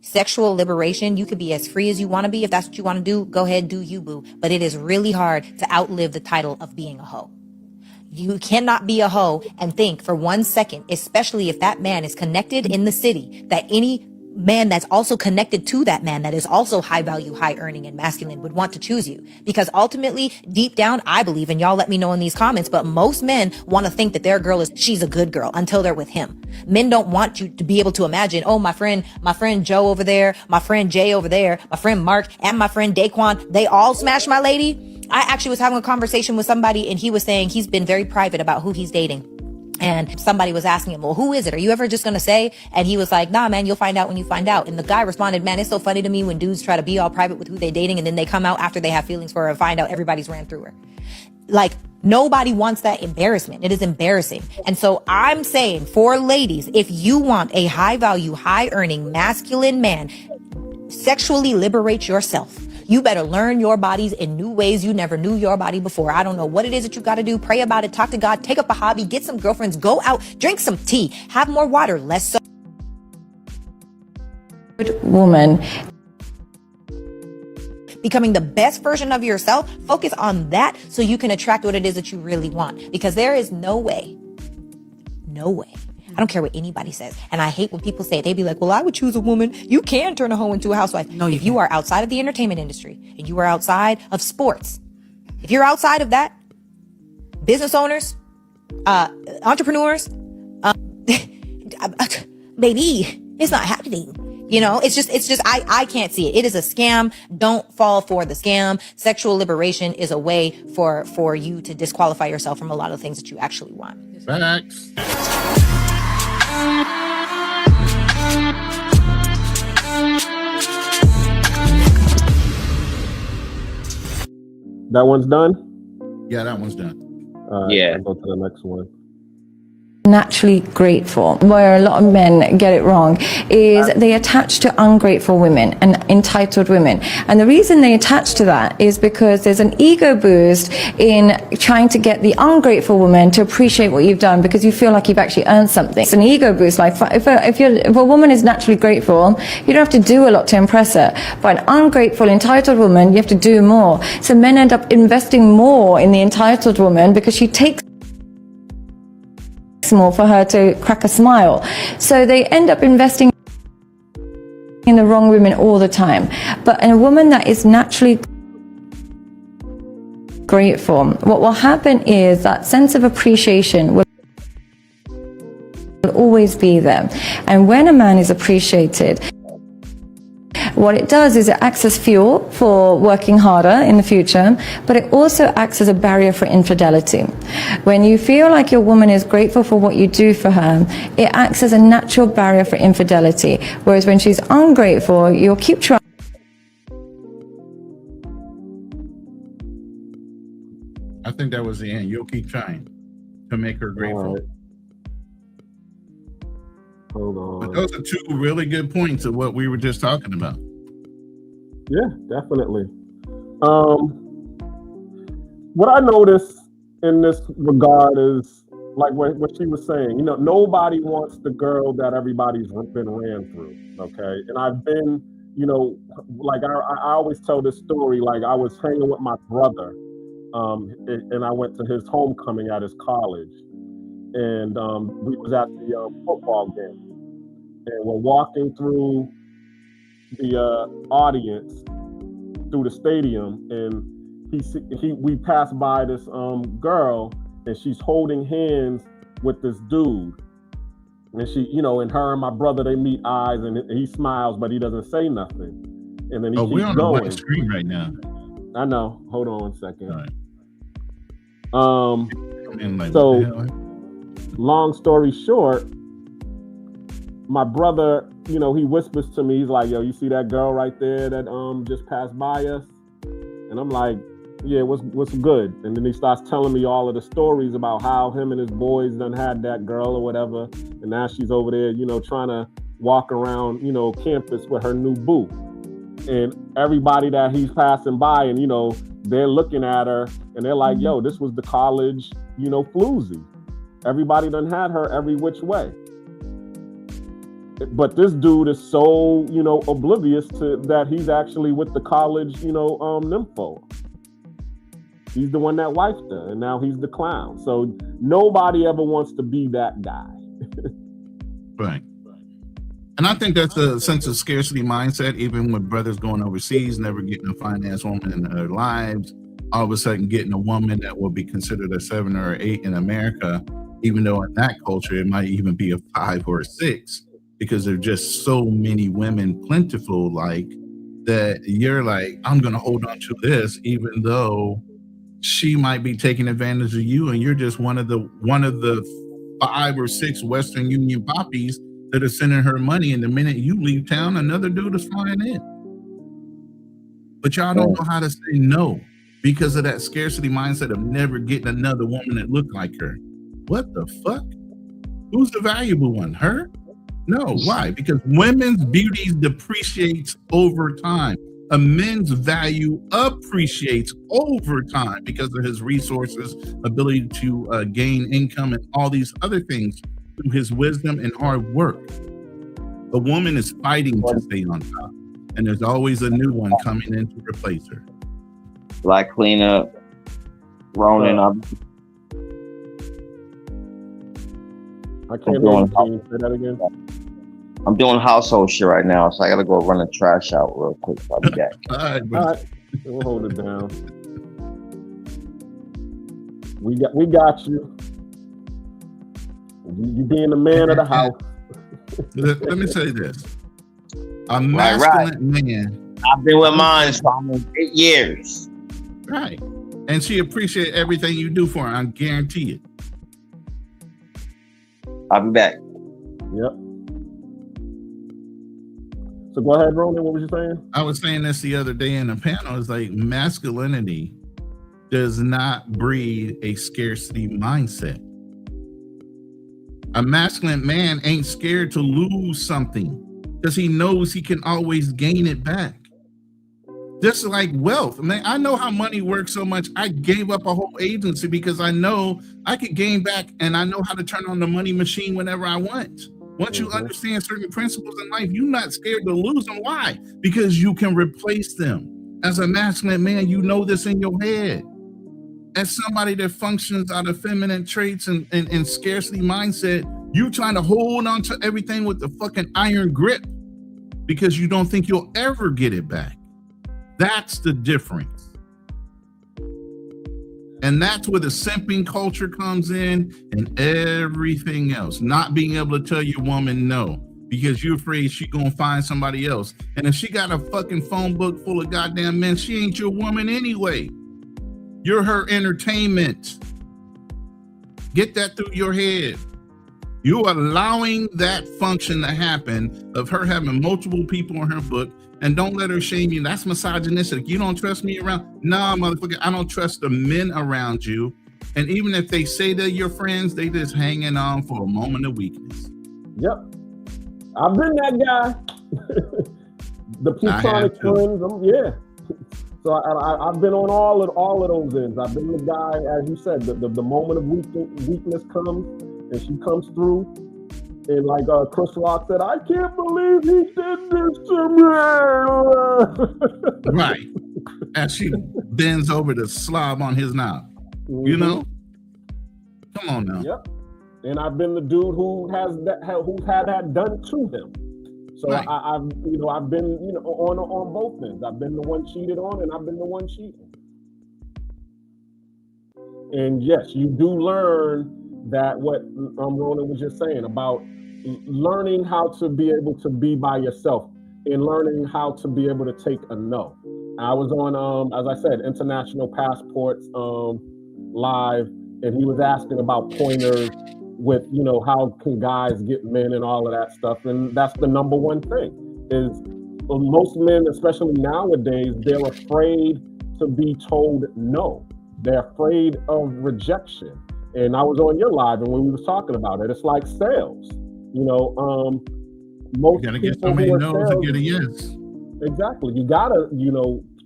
sexual liberation, you could be as free as you want to be. If that's what you want to do, go ahead, do you, boo. But it is really hard to outlive the title of being a hoe. You cannot be a hoe and think for 1 second, especially if that man is connected in the city, that any man that's also connected to that man that is also high value, high earning and masculine would want to choose you. Because ultimately, deep down, I believe, and y'all let me know in these comments, but most men want to think that their girl she's a good girl until they're with him. Men don't want you to be able to imagine, oh, my friend Joe over there, my friend Jay over there, my friend Mark, and my friend Daquan, they all smashed my lady. I actually was having a conversation with somebody and he was saying he's been very private about who he's dating. And somebody was asking him, well, who is it? Are you ever just going to say? And he was like, nah, man, you'll find out when you find out. And the guy responded, man, it's so funny to me when dudes try to be all private with who they dating and then they come out after they have feelings for her and find out everybody's ran through her. Like, nobody wants that embarrassment. It is embarrassing. And so I'm saying for ladies, if you want a high value, high earning, masculine man, sexually liberate yourself. You better learn your bodies in new ways you never knew your body before. I don't know what it is that you got to do. Pray about it. Talk to God. Take up a hobby. Get some girlfriends. Go out. Drink some tea. Have more water. Less so. Woman. Becoming the best version of yourself. Focus on that so you can attract what it is that you really want. Because there is no way. I don't care what anybody says. And I hate when people say it. They be like, well, I would choose a woman. You can turn a hoe into a housewife. No, if you are outside of the entertainment industry and you are outside of sports, if you're outside of that, business owners, entrepreneurs, baby, it's not happening. You know, it's just, I can't see it. It is a scam. Don't fall for the scam. Sexual liberation is a way for you to disqualify yourself from a lot of things that you actually want. Facts. That one's done? Yeah, that one's done. Yeah. I'll go to the next one. Naturally grateful. Where a lot of men get it wrong is they attach to ungrateful women and entitled women. And the reason they attach to that is because there's an ego boost in trying to get the ungrateful woman to appreciate what you've done because you feel like you've actually earned something. It's an ego boost. Like if a woman is naturally grateful, you don't have to do a lot to impress her. But an ungrateful, entitled woman, you have to do more. So men end up investing more in the entitled woman because she takes more for her to crack a smile. So they end up investing in the wrong women all the time. But in a woman that is naturally grateful, what will happen is that sense of appreciation will always be there. And when a man is appreciated, what it does is it acts as fuel for working harder in the future, but it also acts as a barrier for infidelity. When you feel like your woman is grateful for what you do for her, it acts as a natural barrier for infidelity. Whereas when she's ungrateful, you'll keep trying. I think that was the end. You'll keep trying to make her grateful. Right. Hold on. But those are two really good points of what we were just talking about. Yeah, definitely. What I noticed in this regard is like what she was saying. You know, nobody wants the girl that everybody's been ran through. Okay, and I've been, you know, like I always tell this story. Like I was hanging with my brother, and I went to his homecoming at his college, and we was at the football game, and we're walking through the audience through the stadium, and we passed by this girl, and she's holding hands with this dude, and she, you know, and her and my brother, they meet eyes, and he smiles, but he doesn't say nothing, and then he keeps we're on going. the white screen right now. I know. Hold on one second. All right. So long story short, my brother, you know, he whispers to me, he's like, yo, you see that girl right there that just passed by us? And I'm like, yeah, what's good? And then he starts telling me all of the stories about how him and his boys done had that girl or whatever, and now she's over there, you know, trying to walk around, you know, campus with her new boo. And everybody that he's passing by, and, you know, they're looking at her and they're like, yo, this was the college, you know, floozy. Everybody done had her every which way. But this dude is so, you know, oblivious to that he's actually with the college, you know, nympho. He's the one that wifed her, and now he's the clown. So nobody ever wants to be that guy. Right. And I think that's a sense of scarcity mindset, even with brothers going overseas, never getting a finance woman in their lives, all of a sudden getting a woman that will be considered a 7 or 8 in America, even though in that culture it might even be a 5 or a 6, because there are just so many women plentiful, like that you're like, I'm going to hold on to this, even though she might be taking advantage of you, and you're just one of the 5 or 6 Western Union poppies that are sending her money, and the minute you leave town, another dude is flying in. But y'all don't know how to say no because of that scarcity mindset of never getting another woman that looked like her. What the fuck? Who's the valuable one? Her? No. Why? Because women's beauty depreciates over time. A man's value appreciates over time because of his resources, ability to gain income, and all these other things through his wisdom and hard work. A woman is fighting to stay on top, and there's always a new one coming in to replace her. Black cleanup, Ronan. I can't say that again. I'm doing household shit right now, so I gotta go run the trash out real quick. I'll be back. All right. We'll hold it down. We got you. You being the man of the house. Let me say this. A masculine man. I've been with mine for almost 8 years. Right. And she appreciates everything you do for her. I guarantee it. I'll be back. Yep. So go ahead, Ronan. What was you saying? I was saying this the other day in a panel. It's like masculinity does not breed a scarcity mindset. A masculine man ain't scared to lose something because he knows he can always gain it back. Just like wealth. Man, I know how money works so much. I gave up a whole agency because I know I could gain back, and I know how to turn on the money machine whenever I want. Once you understand certain principles in life, you're not scared to lose them. Why? Because you can replace them. As a masculine man, you know this in your head. As somebody that functions out of feminine traits and scarcity mindset, you trying to hold on to everything with the fucking iron grip because you don't think you'll ever get it back. That's the difference. And that's where the simping culture comes in and everything else. Not being able to tell your woman no because you're afraid she's going to find somebody else. And if she got a fucking phone book full of goddamn men, she ain't your woman anyway. You're her entertainment. Get that through your head. You're allowing that function to happen of her having multiple people in her book, and don't let her shame you. That's misogynistic. You don't trust me around? Nah, motherfucker, I don't trust the men around you. And even if they say they're your friends, they just hanging on for a moment of weakness. Yep. I've been that guy. The platonic friends, yeah. So I've been on all of those ends. I've been the guy, as you said, the moment of weakness comes, and she comes through, and like Chris Rock said, I can't believe he did this to me. Right. As she bends over to slob on his knob. Mm-hmm. You know? Come on now. Yep. And I've been the dude who's had that done to him. So right. I've been on both ends. I've been the one cheated on, and I've been the one cheating. And yes, you do learn that what Ronan was just saying about learning how to be able to be by yourself and learning how to be able to take a no. I was on, as I said, International Passports live, and he was asking about pointers with, how can guys get men and all of that stuff. And that's the number one thing is most men, especially nowadays, they're afraid to be told no. They're afraid of rejection. And I was on your live, and when we was talking about it, it's like sales. Most you gotta get so many no's to get a yes. Exactly. You gotta,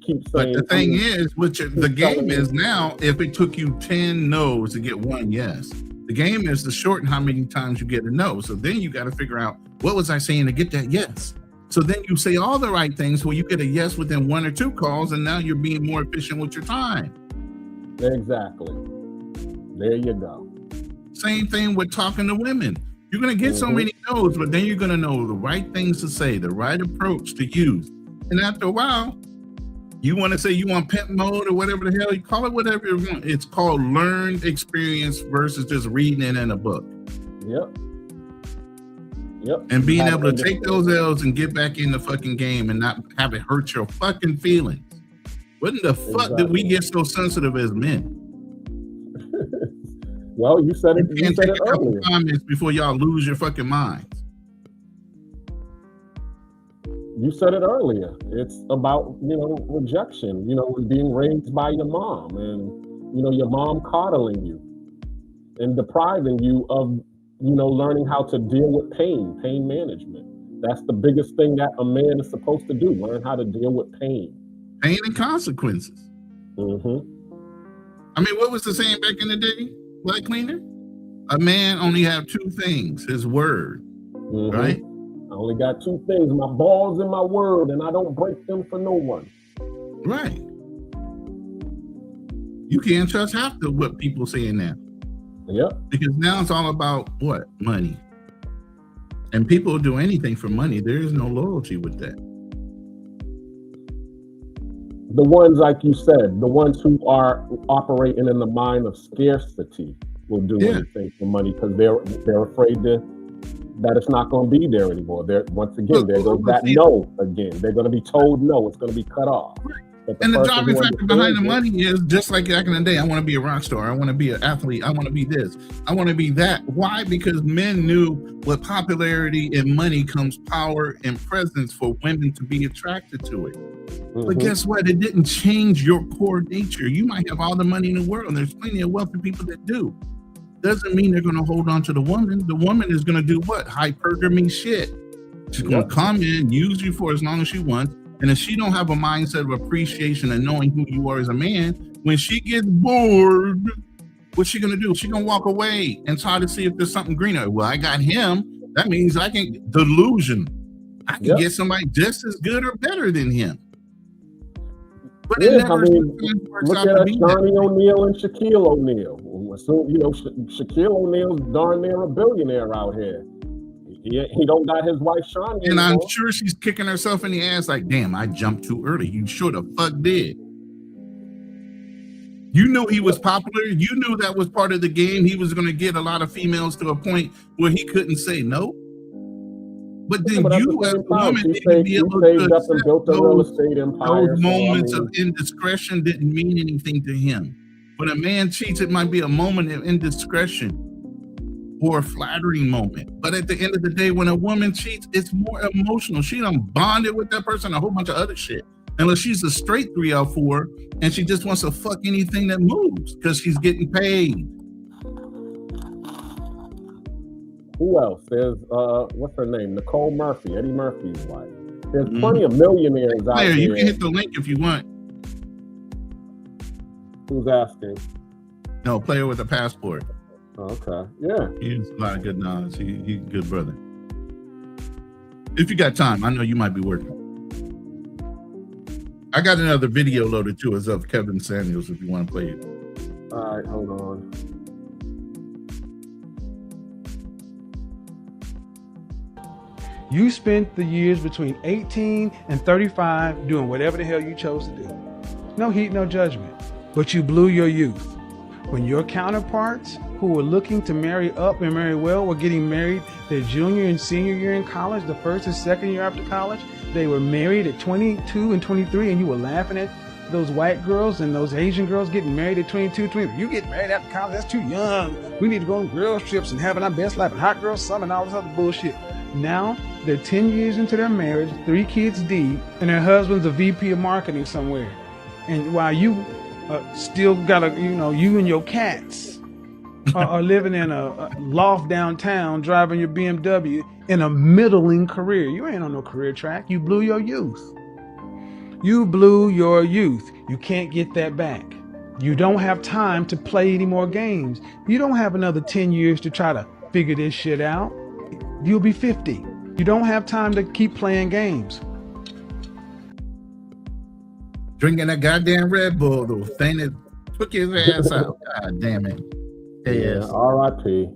keep saying. But the thing is, the game is now, if it took you 10 no's to get one yes, the game is to shorten how many times you get a no. So then you got to figure out, what was I saying to get that yes? So then you say all the right things where you get a yes within 1 or 2 calls, and now you're being more efficient with your time. Exactly. There you go. Same thing with talking to women. You're going to get so many no's, but then you're going to know the right things to say, the right approach to use. And after a while, you want to say you want pimp mode or whatever the hell, you call it whatever you want. It's called learned experience versus just reading it in a book. Yep. And being able to take those L's and get back in the fucking game and not have it hurt your fucking feelings. What in the fuck did we get so sensitive as men? Well, you said it. You can't take a couple comments before y'all lose your fucking minds. You said it earlier. It's about, rejection, being raised by your mom and, your mom coddling you and depriving you of, learning how to deal with pain management. That's the biggest thing that a man is supposed to do, learn how to deal with pain. Pain and consequences. Mm-hmm. I mean, what was the saying back in the day, Black Cleaner? A man only have 2 things, his word, right? I only got 2 things, my balls and my word, and I don't break them for no one. Right. You can't trust half of what people saying now. Yep. Because now it's all about what? Money. And people will do anything for money. There is no loyalty with that. The ones, like you said, the ones who are operating in the mind of scarcity will do anything for money because they're afraid that it's not going to be there anymore. There goes that no again. They're going to be told no. It's going to be cut off. And the driving factor behind the money is just like back in the day. I want to be a rock star. I want to be an athlete. I want to be this. I want to be that. Why? Because men knew with popularity and money comes power and presence for women to be attracted to it. But guess what? It didn't change your core nature. You might have all the money in the world. There's plenty of wealthy people that do. Doesn't mean they're going to hold on to the woman. The woman is going to do what? Hypergamy shit. She's going to come in, use you for as long as she wants. And if she don't have a mindset of appreciation and knowing who you are as a man, when she gets bored, what's she going to do? She's going to walk away and try to see if there's something greener. Well, I got him. That means I can delusion. I can get somebody just as good or better than him. But look at Johnny O'Neal and Shaquille O'Neal. So, Shaquille O'Neal's darn near a billionaire out here. He don't got his wife Shawnee. And I'm sure she's kicking herself in the ass like, damn, I jumped too early. You sure the fuck did. You knew he was popular. You knew that was part of the game. He was going to get a lot of females to a point where he couldn't say no. But then you as a woman didn't be able to accept those moments of indiscretion didn't mean anything to him. When a man cheats, it might be a moment of indiscretion or a flattering moment. But at the end of the day, when a woman cheats, it's more emotional. She done bonded with that person, a whole bunch of other shit. Unless she's a straight 3L4 and she just wants to fuck anything that moves because she's getting paid. Who else? There's what's her name? Nicole Murphy, Eddie Murphy's wife. There's plenty of millionaires out there. You can hit the link if you want. Who's asking? No, player with a passport. Okay. Yeah. He's a lot of good knowledge. He's a good brother. If you got time, I know you might be working. I got another video loaded too. It's of Kevin Samuels if you want to play it. All right, hold on. You spent the years between 18 and 35 doing whatever the hell you chose to do. No heat, no judgment. But you blew your youth. When your counterparts who were looking to marry up and marry well were getting married their junior and senior year in college, the first and second year after college, they were married at 22 and 23, and you were laughing at those white girls and those Asian girls getting married at 22, 23. You get married after college, that's too young. We need to go on girl trips and having our best life and hot girl summer and all this other bullshit. Now, they're 10 years into their marriage, 3 kids deep, and their husband's a VP of marketing somewhere. And while you still got you and your cats are living in a loft downtown, driving your BMW in a middling career. You ain't on no career track. You blew your youth. You blew your youth. You can't get that back. You don't have time to play any more games. You don't have another 10 years to try to figure this shit out. You'll be 50. You don't have time to keep playing games. Drinking that goddamn Red Bull, the thing that took his ass out. God damn it. Yeah, R.I.P.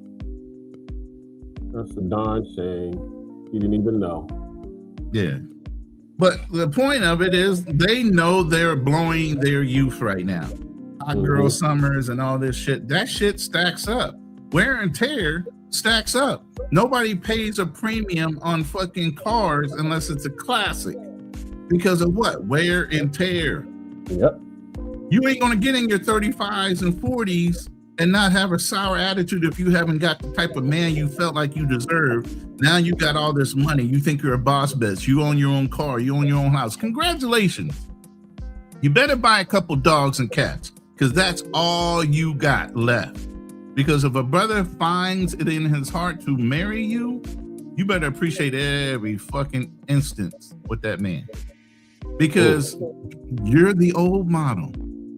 That's a darn shame. He didn't even know. Yeah. But the point of it is they know they're blowing their youth right now. Hot girl summers and all this shit. That shit stacks up. Wear and tear stacks up. Nobody pays a premium on fucking cars unless it's a classic. Because of what? Wear and tear. Yep. You ain't gonna get in your 35s and 40s and not have a sour attitude if you haven't got the type of man you felt like you deserved. Now you got all this money. You think you're a boss bitch. You own your own car. You own your own house. Congratulations. You better buy a couple dogs and cats because that's all you got left. Because if a brother finds it in his heart to marry you, you better appreciate every fucking instance with that man. Because you're the old model.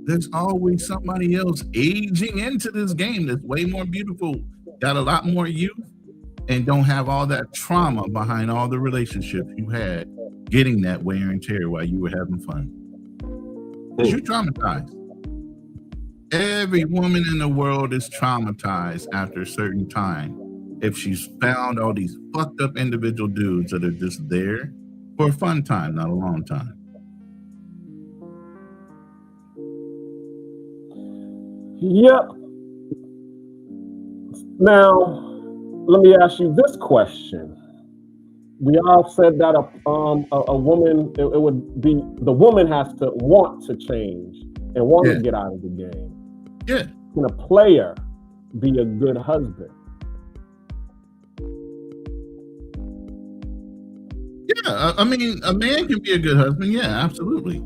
There's always somebody else aging into this game that's way more beautiful, got a lot more youth, and don't have all that trauma behind all the relationships you had getting that wear and tear while you were having fun. Because you're traumatized. Every woman in the world is traumatized after a certain time if she's found all these fucked up individual dudes that are just there for a fun time, not a long time. Yep. Now, let me ask you this question. We all said that a woman, it would be, the woman has to want to change and want to get out of the game. Yeah. Can a player be a good husband? Yeah, I mean, a man can be a good husband. Yeah, absolutely.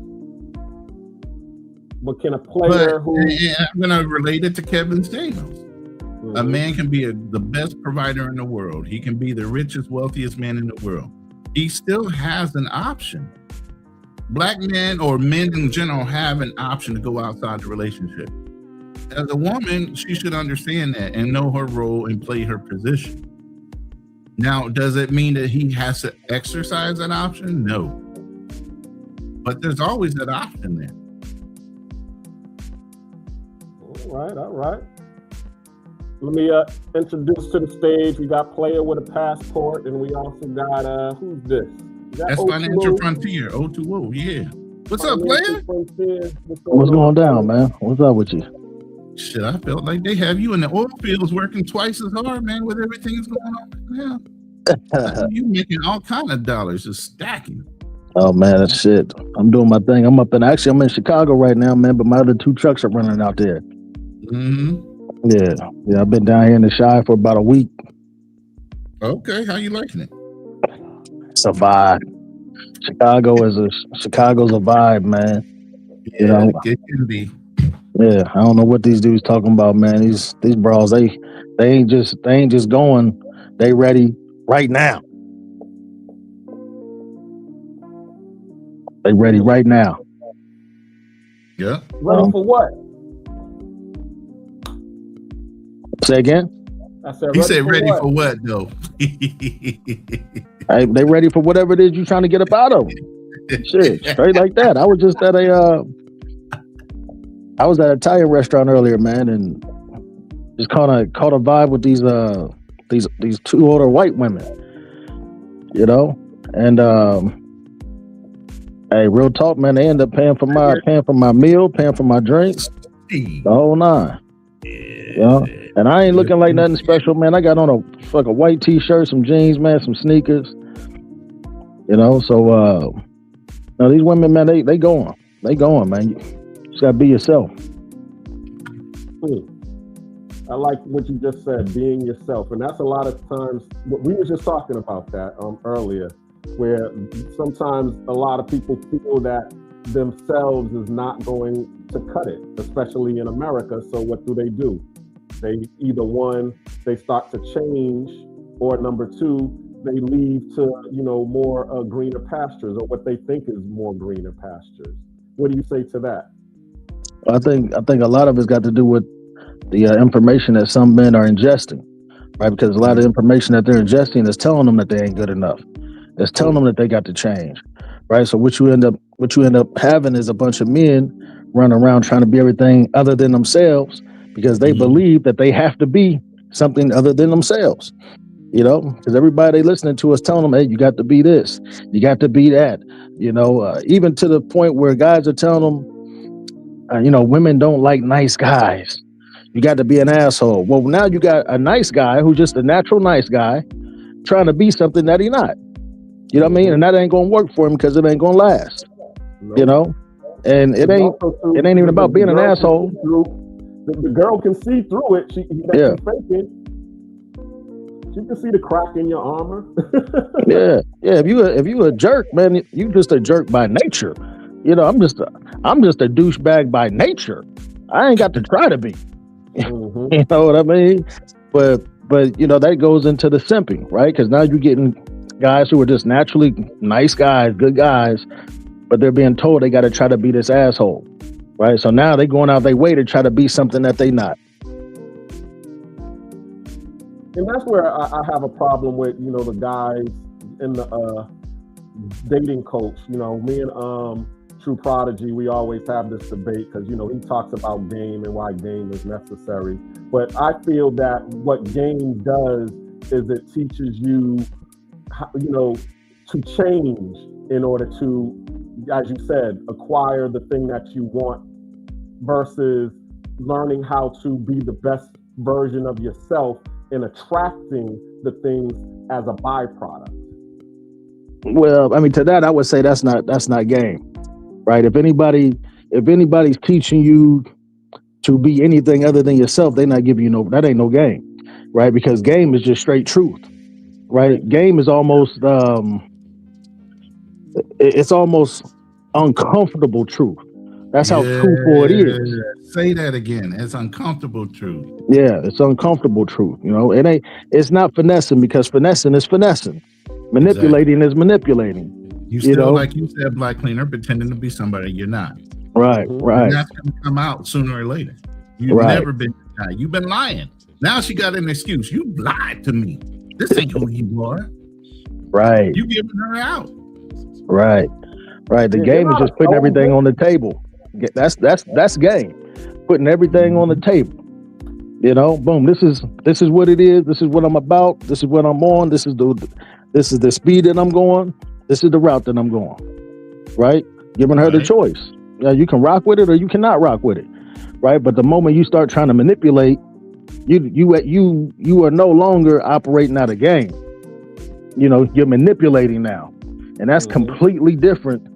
But can a player I'm going to relate it to Kevin Samuels. A man can be the best provider in the world. He can be the richest, wealthiest man in the world. He still has an option. Black men or men in general have an option to go outside the relationship. As a woman, she should understand that and know her role and play her position. Now, does it mean that he has to exercise that option? No. But there's always that option there. All right. Let me introduce to the stage. We got player with a passport, and we also got who's this? That's Financial Frontier, O2O, yeah. What's up, player? What's going down, man? What's up with you? Shit, I felt like they have you in the oil fields working twice as hard, man, with everything that's going on right now. You making all kind of dollars, just stacking. Oh man, that's shit. I'm doing my thing. I'm in Chicago right now, man, but my other 2 trucks are running out there. Mm-hmm. Yeah, I've been down here in the Shire for about a week. Okay, how you liking it? It's a vibe. Chicago's a vibe, man. Yeah, you know? It can be. Yeah, I don't know what these dudes talking about, man. These bras, they ain't just going. They ready right now. They ready right now. Yeah. Ready for what? Say again? I said, He said, ready what? for what, though? Hey, they ready for whatever it is you're trying to get up out of them. Shit, straight like that. I was just at I was at an Italian restaurant earlier, man, and just caught a vibe with these two older white women, you know, and hey, real talk, man, they end up paying for my meal, paying for my drinks, the whole nine. You know? And I ain't looking like nothing special, man. I got on a fucking white t-shirt, some jeans, man, some sneakers. You know, so no, these women, man, they going, man. You just gotta be yourself. I like what you just said, being yourself, and that's a lot of times. We were just talking about that earlier, where sometimes a lot of people feel that themselves is not going to cut it, especially in America. So what do? They either one, they start to change, or number two, they leave to, you know, more greener pastures, or what they think is more greener pastures. What do you say to that? I think a lot of it's got to do with the information that some men are ingesting, right? Because a lot of information that they're ingesting is telling them that they ain't good enough. It's telling them that they got to change, right? So what you end up having is a bunch of men running around trying to be everything other than themselves, because they believe that they have to be something other than themselves, you know, because everybody listening to us telling them, hey, you got to be this, you got to be that, you know, even to the point where guys are telling them, you know, women don't like nice guys. You got to be an asshole. Well, now you got a nice guy who's just a natural nice guy trying to be something that he's not. You know what I mean? And that ain't going to work for him because it ain't going to last, you know? And it ain't even about being an asshole. The girl can see through it. She faking. She can see the crack in your armor. yeah. If you a jerk, man, you just a jerk by nature. You know, I'm just a douchebag by nature. I ain't got to try to be. You know what I mean? But you know, that goes into the simping, right? Because now you're getting guys who are just naturally nice guys, good guys, but they're being told they got to try to be this asshole. Right, so now they're going out their way to try to be something that they not. And that's where I have a problem with, you know, the guys in the dating coach. You know, me and True Prodigy, we always have this debate because, you know, he talks about game and why game is necessary. But I feel that what game does is it teaches you, you know, to change in order to, as you said, acquire the thing that you want, versus learning how to be the best version of yourself and attracting the things as a byproduct. Well, I mean, to that, I would say that's not game, right? If anybody's teaching you to be anything other than yourself, they're not giving you that ain't no game, right? Because game is just straight truth, right? Game is almost, it's almost uncomfortable truth. That's how truthful it is. Say that again. It's uncomfortable truth. Yeah, it's uncomfortable truth. You know, it's not finessing, because finessing is finessing. Manipulating is manipulating. You still, like you said, Black Cleaner, pretending to be somebody you're not. Right. And that's going to come out sooner or later. You've never been that guy. You've been lying. Now she got an excuse. You lied to me. This ain't who you are. Right. You giving her out. Right. The game is just putting everything on the table. That's game. Putting everything on the table. You know, boom. This is what it is. This is what I'm about. This is what I'm on. This is the speed that I'm going. This is the route that I'm going. Right? Giving her the choice. Yeah, you can rock with it or you cannot rock with it. Right? But the moment you start trying to manipulate, you are no longer operating out of game. You know, you're manipulating now. And that's completely different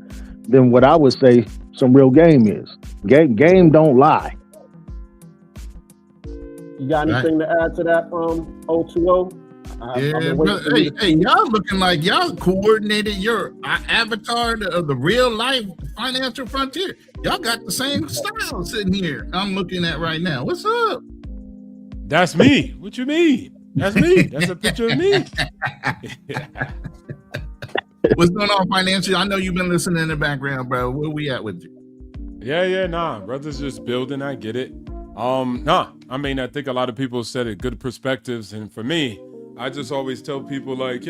than what I would say some real game is. Game don't lie. You got anything to add to that, 020? Hey, y'all looking like y'all coordinated your avatar of the real life financial frontier. Y'all got the same style sitting here. I'm looking at right now. What's up? That's me. What you mean? That's me. That's a picture of me. What's going on financially? I know you've been listening in the background, bro. Where we at with you? Yeah, nah. Brothers just building. I get it. Nah, I mean, I think a lot of people said it, good perspectives. And for me, I just always tell people, like,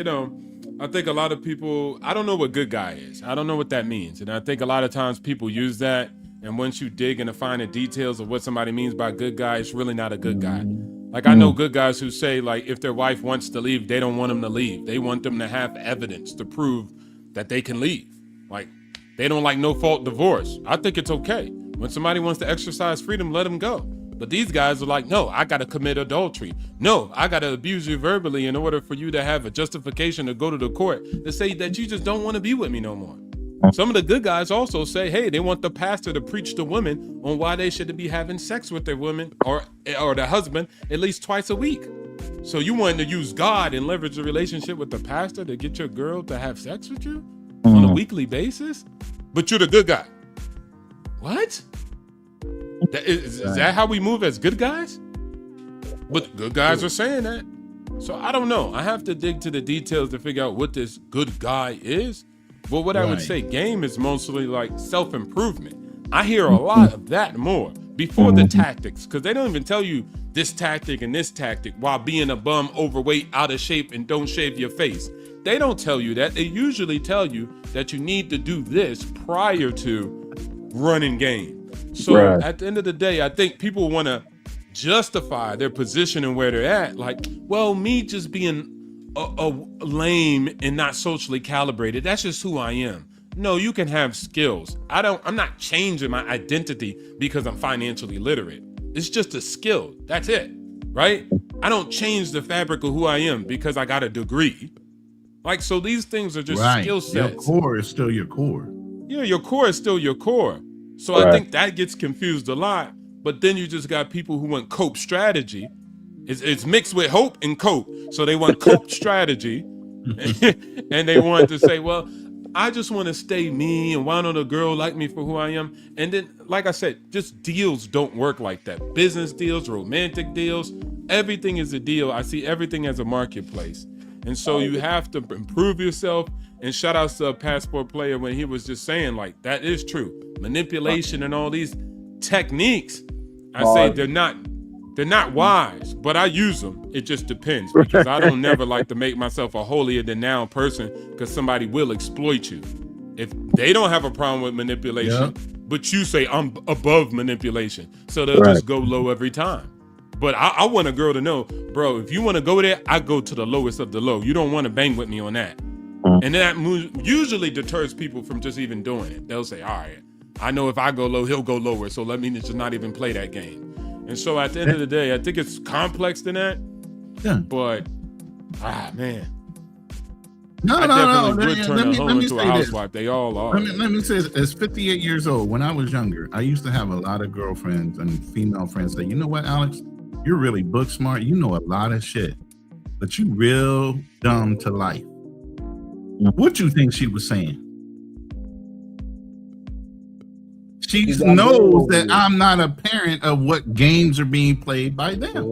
I think a lot of people, I don't know what good guy is. I don't know what that means. And I think a lot of times people use that. And once you dig into finding details of what somebody means by good guy, it's really not a good guy. Like, I know good guys who say, like, if their wife wants to leave, they don't want them to leave. They want them to have evidence to prove that they can leave. Like, they don't like no-fault divorce. I think it's okay. When somebody wants to exercise freedom, let them go. But these guys are like, no, I got to commit adultery. No, I got to abuse you verbally in order for you to have a justification to go to the court to say that you just don't want to be with me no more. Some of the good guys also say, hey, they want the pastor to preach to women on why they should be having sex with their women or their husband at least twice a week. So you want to use God and leverage a relationship with the pastor to get your girl to have sex with you on a weekly basis? But you're the good guy. What? Is that how we move as good guys? But good guys are saying that. So I don't know. I have to dig to the details to figure out what this good guy is. But what I would say game is mostly like self-improvement. I hear a lot of that more before the tactics, because they don't even tell you this tactic and this tactic while being a bum, overweight, out of shape, and don't shave your face. They don't tell you that. They usually tell you that you need to do this prior to running game. So at the end of the day, I think people want to justify their position and where they're at. Like, well, me just being a lame and not socially calibrated, that's just who I am. No, you can have skills. I'm not changing my identity because I'm financially literate. It's just a skill. That's it, right? I don't change the fabric of who I am because I got a degree. Like, so these things are just skill sets. Your core is still your core. Yeah, your core is still your core. So I think that gets confused a lot. But then you just got people who want cope strategy. It's mixed with hope and cope. So they want cope strategy. And they want to say, well, I just want to stay me, and why don't a girl like me for who I am? And then, like I said, just deals don't work like that. Business deals, romantic deals, everything is a deal. I see everything as a marketplace. And so you have to improve yourself. And shout out to a Passport Player when he was just saying, like, that is true. Manipulation and all these techniques, I say they're not wise, but I use them. It just depends, because I don't never like to make myself a holier than thou person, because somebody will exploit you. If they don't have a problem with manipulation, but you say I'm above manipulation, so they'll just go low every time. But I want a girl to know, bro, if you want to go there, I go to the lowest of the low. You don't want to bang with me on that. And that usually deters people from just even doing it. They'll say, all right, I know if I go low, he'll go lower, so let me just not even play that game. And so at the end of the day, I think it's complex than that. Yeah. But, man. No. Would turn a hoe into a housewife. They all are. Let me say this. As 58 years old, when I was younger, I used to have a lot of girlfriends and female friends say, you know what, Alex? You're really book smart. You know a lot of shit, but you real dumb to life. What you think she was saying? She knows that I'm not a parent of what games are being played by them.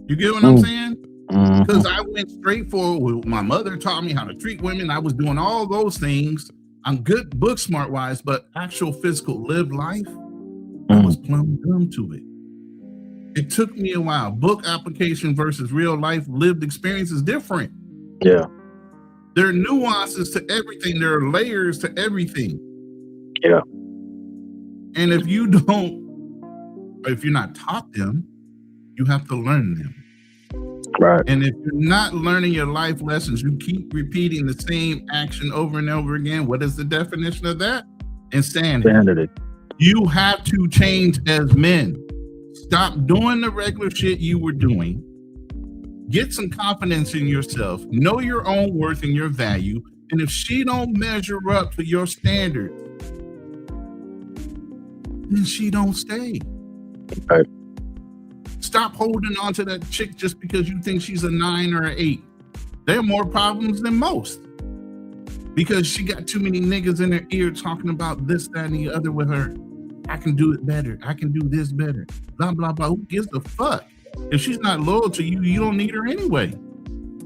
You get what I'm saying? Because I went straight forward. My mother taught me how to treat women. I was doing all those things. I'm good book smart wise, but actual physical lived life, I was plumb dumb to it. It took me a while. Book application versus real life lived experience is different. Yeah. There are nuances to everything. There are layers to everything. Yeah. And if you're not taught them, you have to learn them. Right. And if you're not learning your life lessons, you keep repeating the same action over and over again. What is the definition of that? Insanity. You have to change as men. Stop doing the regular shit you were doing. Get some confidence in yourself. Know your own worth and your value. And if she don't measure up to your standards, then she don't stay. Right. Stop holding on to that chick just because you think she's a 9 or an 8. There are more problems than most. Because she got too many niggas in her ear talking about this, that, and the other with her. I can do it better. I can do this better. Blah, blah, blah. Who gives a fuck? If she's not loyal to you, you don't need her anyway.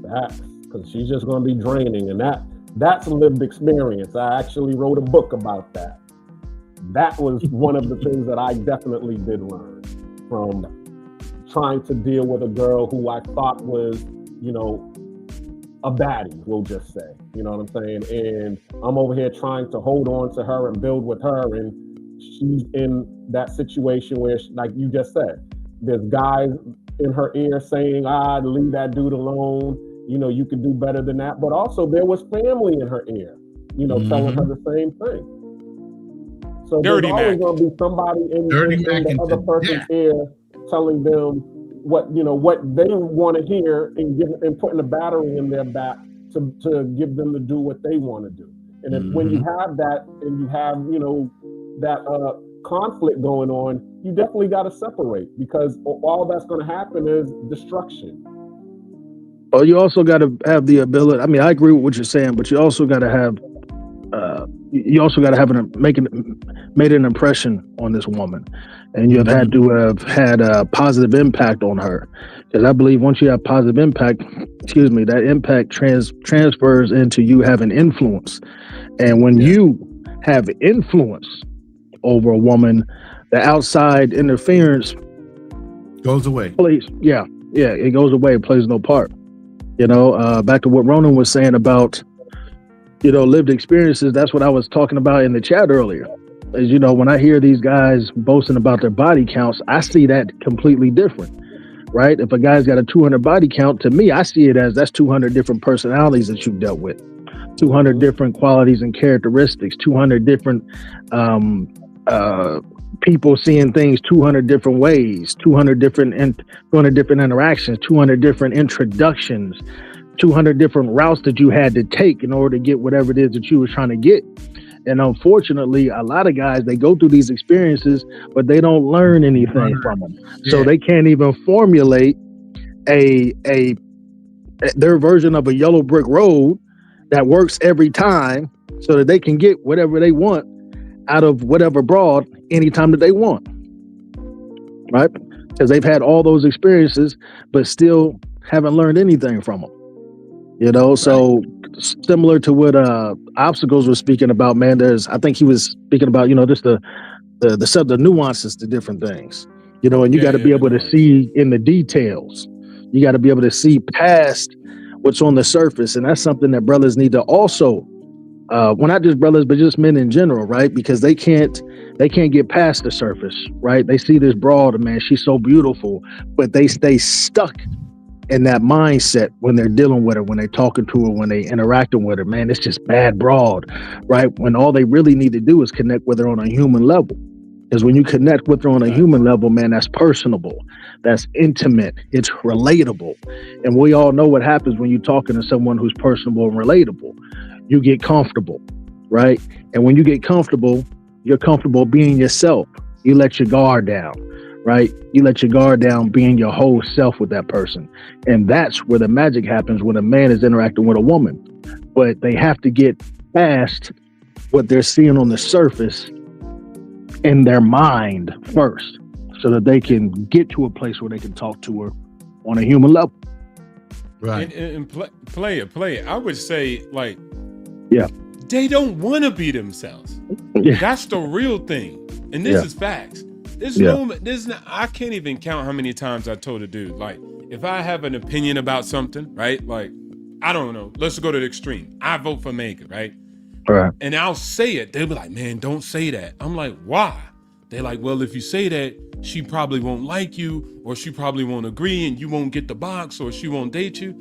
That's because she's just going to be draining. And that's lived experience. I actually wrote a book about that. that was one of the things that I definitely did learn from trying to deal with a girl who I thought was, a baddie, we'll just say. You know what I'm saying? And I'm over here trying to hold on to her and build with her, and she's in that situation where, like you just said, there's guys in her ear saying, leave that dude alone. You could do better than that. But also there was family in her ear, telling her the same thing. So there's always going to be somebody in the other person's ear telling them what they want to hear, and putting a battery in their back to give them to do what they want to do. And if when you have that, and you have that conflict going on, you definitely got to separate, because all that's going to happen is destruction. Well, you also got to have the ability. I mean, I agree with what you're saying, but you also got to have made an impression on this woman, and you have had to have had a positive impact on her. Because I believe once you have positive impact, that impact transfers into you having influence. And when you have influence over a woman, the outside interference goes away. It goes away. It plays no part. Back to what Ronan was saying about, lived experiences. That's what I was talking about in the chat earlier. As when I hear these guys boasting about their body counts, I see that completely different, right? If a guy's got a 200 body count, to me, I see it as that's 200 different personalities that you've dealt with, 200 different qualities and characteristics, 200 different people seeing things 200 different ways, 200 different interactions, 200 different introductions, 200 different routes that you had to take in order to get whatever it is that you were trying to get. And unfortunately, a lot of guys, they go through these experiences, but they don't learn anything from them. So they can't even formulate their version of a yellow brick road that works every time, so that they can get whatever they want out of whatever broad anytime that they want, right? Because they've had all those experiences, but still haven't learned anything from them. So similar to what Obstacles was speaking about, man. I think he was speaking about, just the nuances to different things, and you got to be able to see in the details. You got to be able to see past what's on the surface, and that's something that brothers need to also. Well, not just brothers, but just men in general, right? Because they can't get past the surface, right? They see this broad, man, she's so beautiful, but they stay stuck in that mindset when they're dealing with her, when they're talking to her, when they interacting with her. Man, it's just bad broad, right? When all they really need to do is connect with her on a human level. Because when you connect with her on a human level, man, that's personable, that's intimate, it's relatable. And we all know what happens when you're talking to someone who's personable and relatable. You get comfortable, right? And when you get comfortable, you're comfortable being yourself. You let your guard down, right? You let your guard down being your whole self with that person. And that's where the magic happens when a man is interacting with a woman. But they have to get past what they're seeing on the surface in their mind first, so that they can get to a place where they can talk to her on a human level. Right. And play it. I would say, like, yeah, they don't want to be themselves. Yeah. That's the real thing. And this is facts. I can't even count how many times I told a dude, like, if I have an opinion about something, right? Like, I don't know. Let's go to the extreme. I vote for Megan, right? Right. And I'll say it. They'll be like, man, don't say that. I'm like, why? They're like, well, if you say that, she probably won't like you, or she probably won't agree, and you won't get the box, or she won't date you.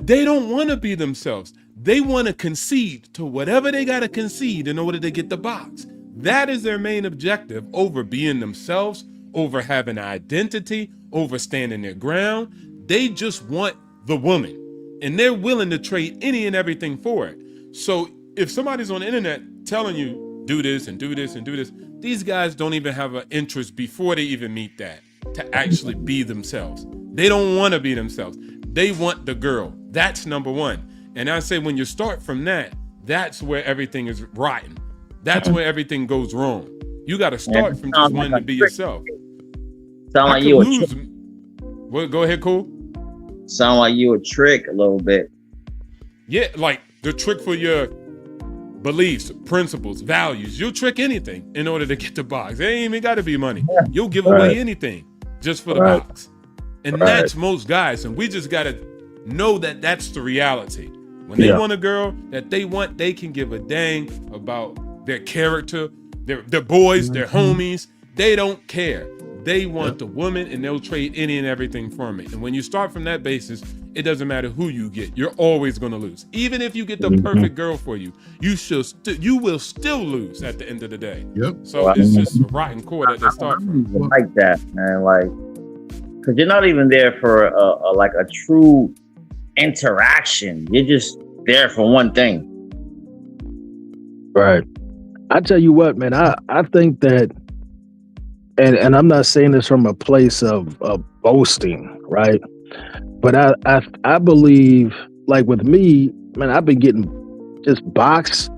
They don't want to be themselves. They want to concede to whatever they got to concede in order to get the box. That is their main objective over being themselves, over having an identity, over standing their ground. They just want the woman, and they're willing to trade any and everything for it. So if somebody's on the internet telling you do this and do this and do this, these guys don't even have an interest before they even meet that to actually be themselves. They don't want to be themselves. They want the girl. That's number one. And I say when you start from that, that's where everything is rotten. That's where everything goes wrong. You got to start from just wanting to be yourself. Sound like you a trick. Well, go ahead, Cool. Sound like you a trick a little bit. Yeah, like the trick for your beliefs, principles, values. You'll trick anything in order to get the box. It ain't even got to be money. You'll give away anything just for the box. And that's most guys. And we just got to know that that's the reality. When they want a girl that they want, they can give a dang about their character, their boys, their homies. They don't care. They want the woman, and they'll trade any and everything for it. And when you start from that basis, it doesn't matter who you get. You're always going to lose. Even if you get the perfect girl for you, you will still lose at the end of the day. So it's just a rotten core that they start from. I like that, man. Like, because you're not even there for a true interaction. You're just there for one thing. Right. I tell you what, man, I think that, and I'm not saying this from a place of boasting, right? But I believe, like with me, man, I've been getting just boxed.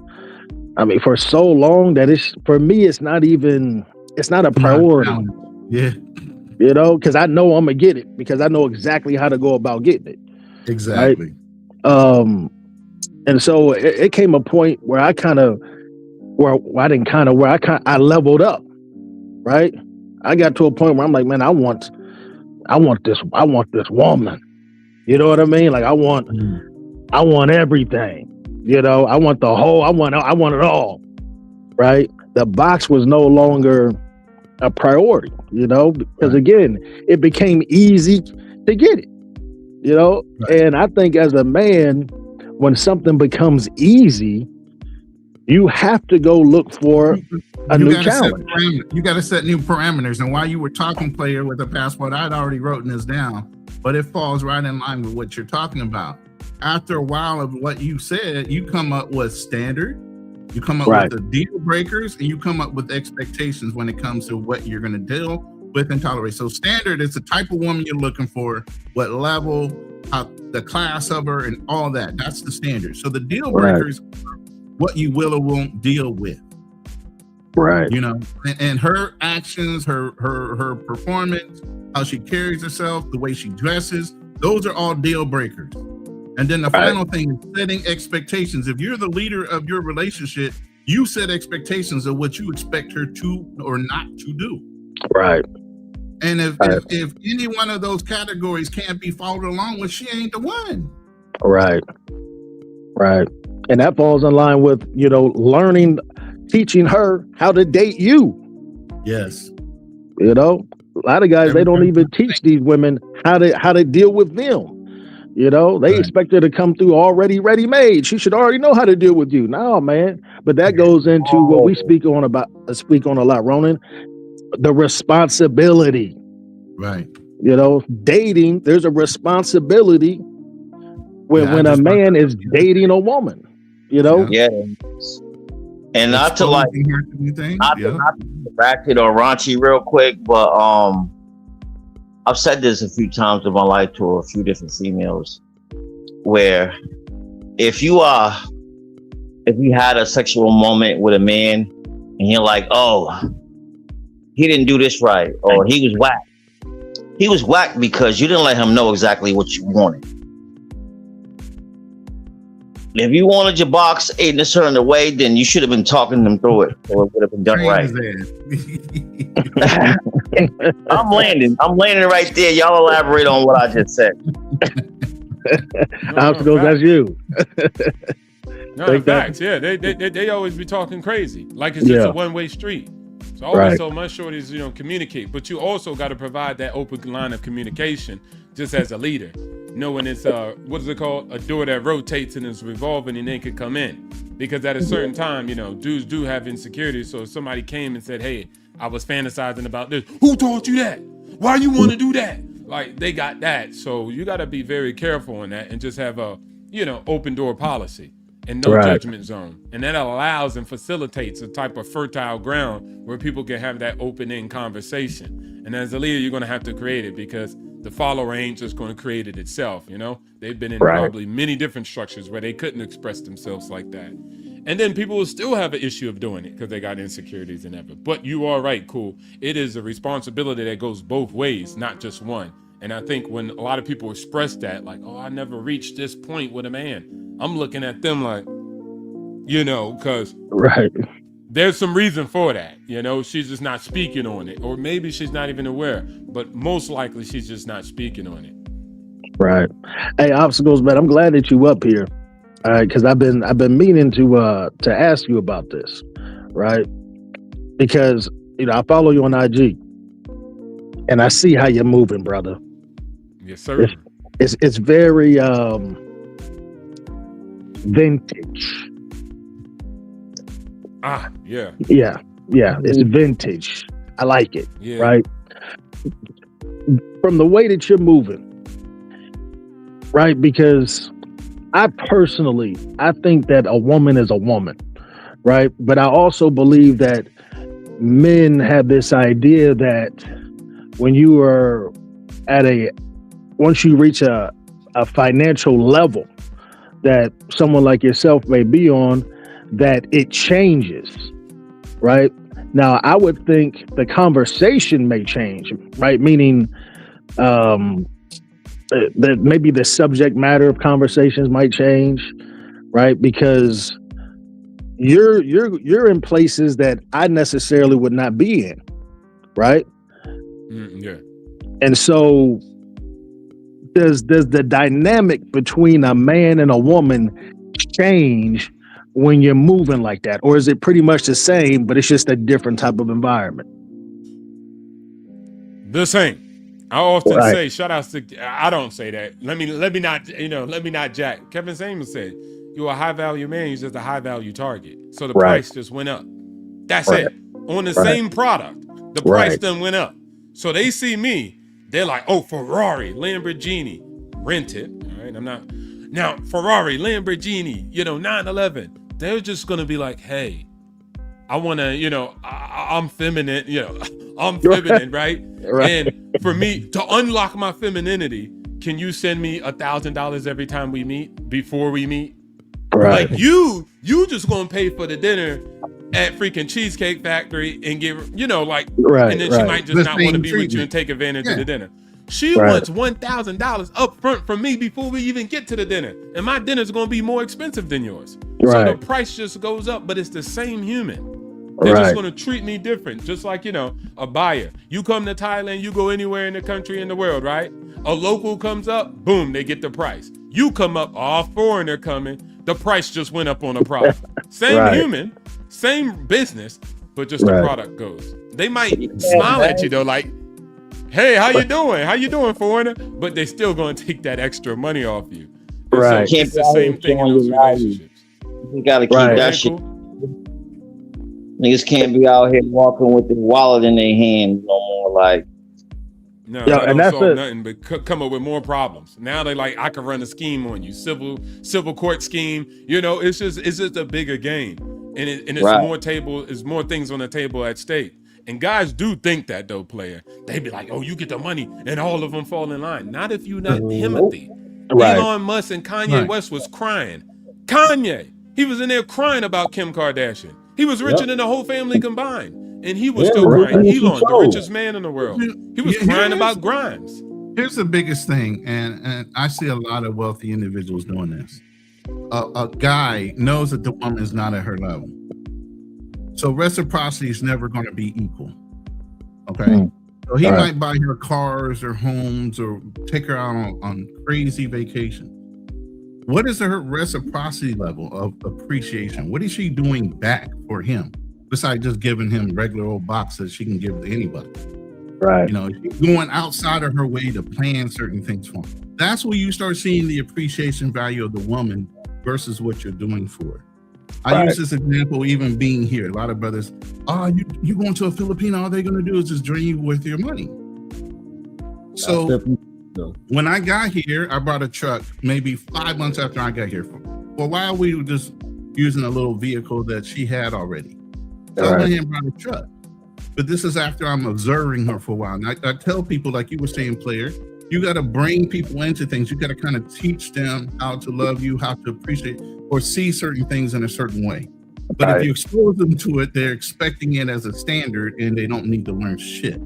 I mean, for so long that for me, it's not a priority. Yeah. You know, because I know I'm gonna get it because I know exactly how to go about getting it. Exactly. Right? And so it came a point where I leveled up, right? I got to a point where I'm like, man, I want this woman. You know what I mean? Like I want everything. You know, I want it all. Right? The box was no longer a priority, you know, because again, it became easy to get it. You know, and I think as a man, when something becomes easy, you have to go look for a new challenge. You got to set new parameters. And while you were talking, player, with a passport, I'd already written this down, but it falls right in line with what you're talking about. After a while of what you said, you come up with standard, you come up with the deal breakers, and you come up with expectations when it comes to what you're going to deal with and tolerate. So standard is the type of woman you're looking for, what level, the class of her, and all that. That's the standard. So the deal breakers, what you will or won't deal with. Right. You know, and her actions, her performance, how she carries herself, the way she dresses, those are all deal breakers. And then the final thing is setting expectations. If you're the leader of your relationship, you set expectations of what you expect her to or not to do. Right. And if any one of those categories can't be followed along with, she ain't the one. Right. And that falls in line with, you know, teaching her how to date you. Yes. You know, a lot of guys, they don't even teach these women how to deal with them. You know, they expect her to come through already ready-made. She should already know how to deal with you. No, man. But that goes into what we speak on a lot, Ronan, the responsibility. Right. You know, dating, there's a responsibility when a man is dating a woman, you know? Yeah. And not to bracket or raunchy real quick, but I've said this a few times in my life to a few different females, where if you had a sexual moment with a man and you're like, oh, he didn't do this right, or he was whack. He was whack because you didn't let him know exactly what you wanted. If you wanted your box in a certain way, then you should have been talking them through it, so it would have been done right. I'm landing right there. Y'all elaborate on what I just said. That's you. No, facts. Yeah, they always be talking crazy, like it's just a one-way street. So I always tell my shorties, you know, communicate, but you also got to provide that open line of communication, just as a leader, knowing it's what is it called, a door that rotates and is revolving, and then could come in, because at a certain time, you know, dudes do have insecurities. So if somebody came and said, hey, I was fantasizing about this, who taught you that? Why you want to do that? Like, they got that. So you got to be very careful in that and just have a, you know, open door policy and no judgment zone. And that allows and facilitates a type of fertile ground where people can have that open-end conversation. And as a leader, you're going to have to create it, because the follower ain't just going to create it itself. You know, they've been in probably many different structures where they couldn't express themselves like that. And then people will still have an issue of doing it because they got insecurities and everything. But you are right, cool. It is a responsibility that goes both ways, not just one. And I think when a lot of people express that, like, oh, I never reached this point with a man, I'm looking at them like, you know, because Right. there's some reason for that. You know, she's just not speaking on it, or maybe she's not even aware, but most likely she's just not speaking on it. Right. Hey, Obstacles, man, I'm glad that you up here. All right, because I've been meaning to ask you about this, right? Because I follow you on IG, and I see how you're moving, brother. Yes, sir. It's very vintage. Yeah. Yeah, it's vintage. I like it. Yeah. Right. From the way that you're moving, right? Because I think that a woman is a woman, right? But I also believe that men have this idea that when you are once you reach a financial level that someone like yourself may be on, that it changes, right? Now, I would think the conversation may change, right? Meaning, that maybe the subject matter of conversations might change, right? Because you're in places that I necessarily would not be in, right? Yeah. And so does the dynamic between a man and a woman change when you're moving like that, or is it pretty much the same, but it's just a different type of environment? The same. I often say, shout outs to, I don't say that. Let me not jack. Kevin Samuels said, you're a high value man, you're just a high value target. So the price just went up. That's it. On the same product, the price done went up. So they see me, they're like, oh, Ferrari, Lamborghini, rent it. All right, I'm not. Now, Ferrari, Lamborghini, 911. They're just going to be like, hey, I want to, I'm feminine, I'm feminine, right? And for me to unlock my femininity, can you send me $1,000 every time we meet, before we meet? Right. Like you just gonna pay for the dinner at freaking Cheesecake Factory and give, and then she might just not want to be with you and take advantage of the dinner. She wants $1,000 up front from me before we even get to the dinner. And my dinner's gonna be more expensive than yours. So the price just goes up, but it's the same human. They're just going to treat me different. Just like, a buyer. You come to Thailand, you go anywhere in the country, in the world, right? A local comes up, boom, they get the price. You come up, foreigner coming, the price just went up on a product. Same human, same business, but just the product goes. They might smile at you though, like, hey, how you doing? How you doing, foreigner? But they still going to take that extra money off you. And so it's the same thing in those relationships. You got to keep that shit. Cool? Niggas can't be out here walking with the wallet in their hand no more. Like, no, I don't solve nothing but come up with more problems. Now they like, I can run a scheme on you, civil court scheme. It's just a bigger game, and it's more things on the table at stake. And guys do think that though, player. They be like, oh, you get the money, and all of them fall in line. Not if you're not Timothy. Elon Musk and Kanye West was crying. Kanye, he was in there crying about Kim Kardashian. He was richer than the whole family combined. And he was still crying. Elon, the richest man in the world. He was crying about Grimes. Here's the biggest thing, and I see a lot of wealthy individuals doing this. A guy knows that the woman is not at her level. So reciprocity is never going to be equal. Okay? So he might buy her cars or homes or take her out on crazy vacation. What is her reciprocity level of appreciation? What is she doing back for him besides just giving him regular old boxes she can give to anybody? Right. She's going outside of her way to plan certain things for him. That's where you start seeing the appreciation value of the woman versus what you're doing for her. I use this example even being here. A lot of brothers, you going to a Filipino, all they're going to do is just drain you with your money. So when I got here, I brought a truck maybe 5 months after I got here. For a while, we were just using a little vehicle that she had already. So I went ahead and brought a truck. But this is after I'm observing her for a while. And I tell people, like you were saying, player, you got to bring people into things. You got to kind of teach them how to love you, how to appreciate or see certain things in a certain way. But if you expose them to it, they're expecting it as a standard and they don't need to learn shit.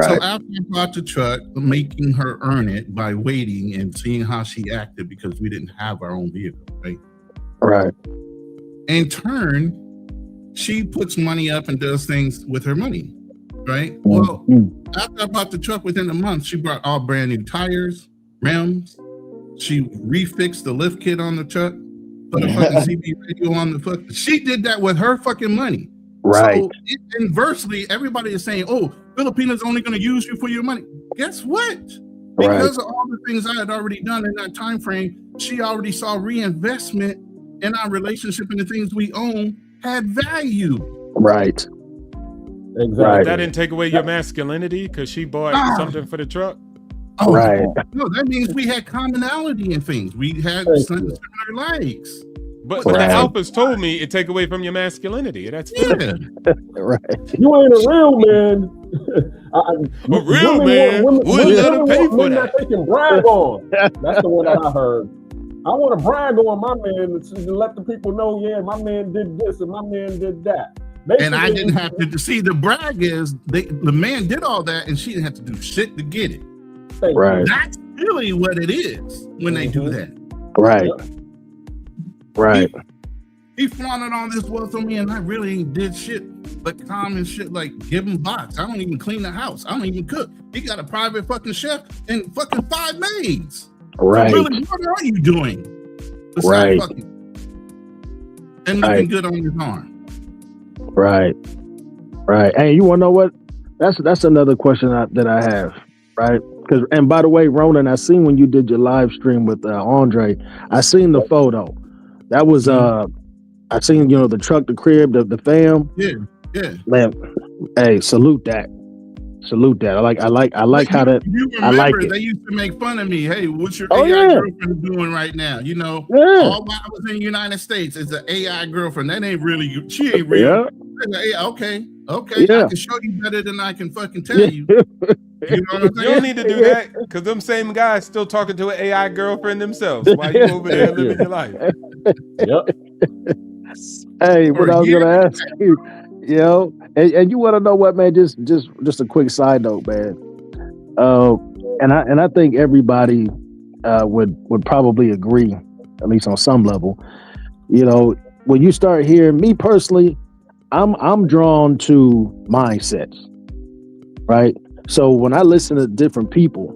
So after I bought the truck, making her earn it by waiting and seeing how she acted because we didn't have our own vehicle, right? Right. In turn, she puts money up and does things with her money, right? Well, after I bought the truck, within a month, she brought all brand new tires, rims. She refixed the lift kit on the truck, put a fucking CB radio on the fuck. She did that with her fucking money. Right. So inversely, everybody is saying, "Oh, Filipinos only going to use you for your money." Guess what? Because of all the things I had already done in that time frame, she already saw reinvestment in our relationship and the things we own had value. Right. Exactly. But that didn't take away your masculinity because she bought something for the truck. Oh, Right. No, that means we had commonality in things. We had similar likes. But the alphas told me it take away from your masculinity. That's fine. Right. You ain't a real man. A real man wouldn't let him pay for that. They can brag on. That's the one that I heard. I want to brag on my man to let the people know, yeah, my man did this and my man did that. And I didn't have to see the brag is the man did all that and she didn't have to do shit to get it. Right. That's really what it is when they do that. Right. Right. He flaunted all this wealth on me and I really ain't did shit but common shit like give him box. I don't even clean the house. I don't even cook. He got a private fucking chef and fucking 5 maids. Right. So really, what are you doing? Besides fucking and looking good on your arm. Right. Right. Hey, you want to know what? That's another question that I have. Right. Because, and by the way, Ronan, I seen when you did your live stream with Andre, I seen the photo. That was I seen, the truck, the crib, the fam. Yeah. Man, hey, salute that. I like how that. You remember I like it. They used to make fun of me. Hey, what's your Oh, AI yeah. girlfriend doing right now? All while I was in the United States, it's an AI girlfriend. That ain't really you. She ain't real. Yeah. Okay. Yeah. I can show you better than I can fucking tell you. You know what I'm You saying? don't need to do that because them same guys still talking to an AI girlfriend themselves while you over there living your life. Yep. Hey, what I was gonna ask you, and you want to know what, man? Just a quick side note, man. And I think everybody would probably agree, at least on some level. When you start hearing me personally, I'm drawn to mindsets, right? So when I listen to different people,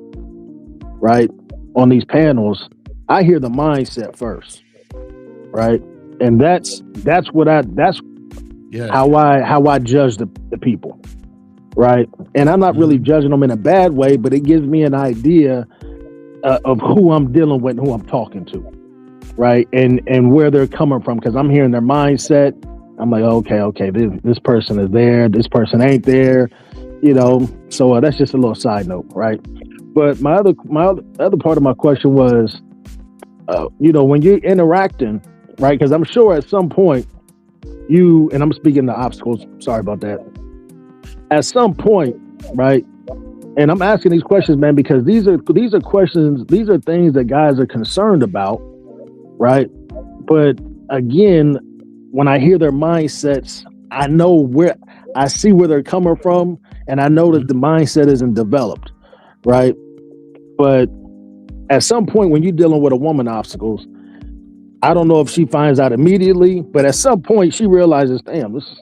right, on these panels, I hear the mindset first, right? And that's how I judge the people, right? And I'm not really judging them in a bad way, but it gives me an idea of who I'm dealing with and who I'm talking to, right? And where they're coming from, because I'm hearing their mindset. I'm like, okay, this person is there, this person ain't there, So that's just a little side note, right? But my other part of my question was, when you're interacting, right? Because I'm sure at some point and I'm speaking to obstacles. Sorry about that. At some point, right? And I'm asking these questions, man, because these are questions. These are things that guys are concerned about, right? But again, when I hear their mindsets, I see where they're coming from, and I know that the mindset isn't developed, right? But at some point when you're dealing with a woman obstacles, I don't know if she finds out immediately, but at some point she realizes, damn, this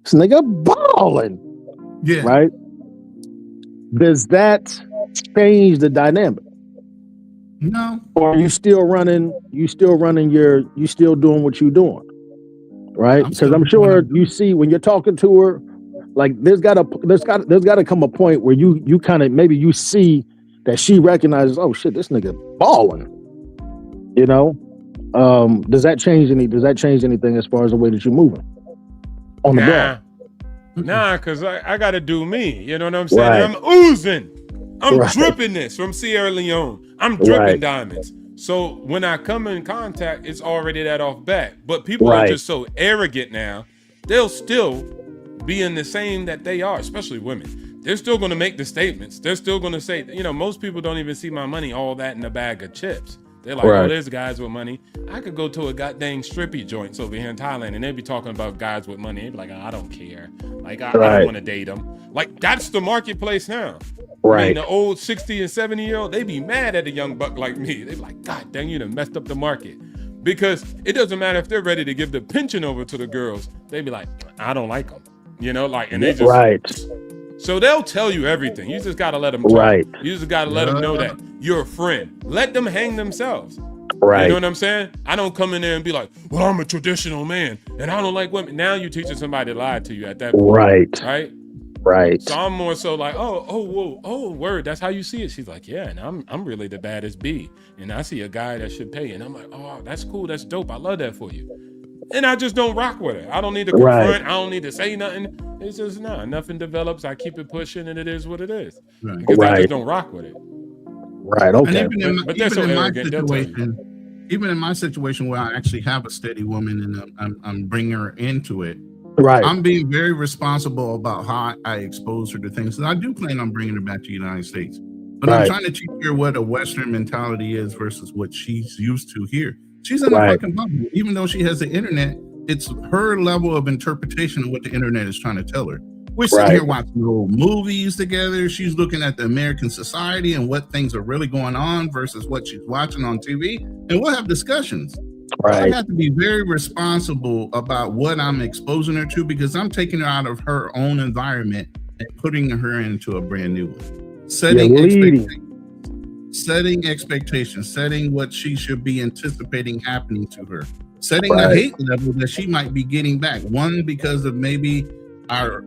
nigga balling. Yeah. Right? Does that change the dynamic? No. Or you still doing what you're doing? Right? Because I'm sure you see when you're talking to her, like there's gotta come a point where you kind of maybe you see that she recognizes, oh shit, this nigga balling. Does that change anything as far as the way that you're moving on the ball? Nah, because I gotta do me. You know what I'm saying? Right. I'm oozing. I'm dripping this from Sierra Leone. I'm dripping diamonds. So when I come in contact, it's already that off back. But people are just so arrogant now. They'll still be in the same that they are, especially women. They're still going to make the statements. They're still going to say, most people don't even see my money, all that in a bag of chips. They're like, oh, there's guys with money. I could go to a goddamn strippy joints over here in Thailand and they'd be talking about guys with money. They'd be like, oh, I don't care. Like, I don't want to date them. Like, that's the marketplace now. Right. I mean, the old 60 and 70-year-old, they be mad at a young buck like me. They be like, God dang, you done messed up the market. Because it doesn't matter if they're ready to give the pension over to the girls. They be like, I don't like them. You know, like, and they just Right. So they'll tell you everything. You just gotta let them talk. Right. You just gotta let them know that you're a friend. Let them hang themselves. Right. You know what I'm saying? I don't come in there and be like, well, I'm a traditional man and I don't like women. Now you're teaching somebody to lie to you at that point. Right. Right. Right. So I'm more so like, whoa, word. That's how you see it. She's like, yeah, and I'm really the baddest bee, and I see a guy that should pay, and I'm like, oh, that's cool, that's dope. I love that for you, and I just don't rock with it. I don't need to confront. Right. I don't need to say nothing. It's just nothing develops. I keep it pushing, and it is what it is. Right. Because I Right. just don't rock with it. Right. Okay. And But they're so in my arrogant, they'll tell you. situation, even in my situation where I actually have a steady woman and I'm bringing her into it, Right. I'm being very responsible about how I expose her to things. And I do plan on bringing her back to the United States, but I'm Right. trying to teach her what a Western mentality is versus what she's used to here. She's in a Right. fucking bubble. Even though she has the internet, it's her level of interpretation of what the internet is trying to tell her. We're sitting Right. here watching old movies together. She's looking at the American society and what things are really going on versus what she's watching on TV. And we'll have discussions. Right. I have to be very responsible about what I'm exposing her to because I'm taking her out of her own environment and putting her into a brand new one. Setting expectations, setting what she should be anticipating happening to her, setting the Right. hate level that she might be getting back. One, because of maybe our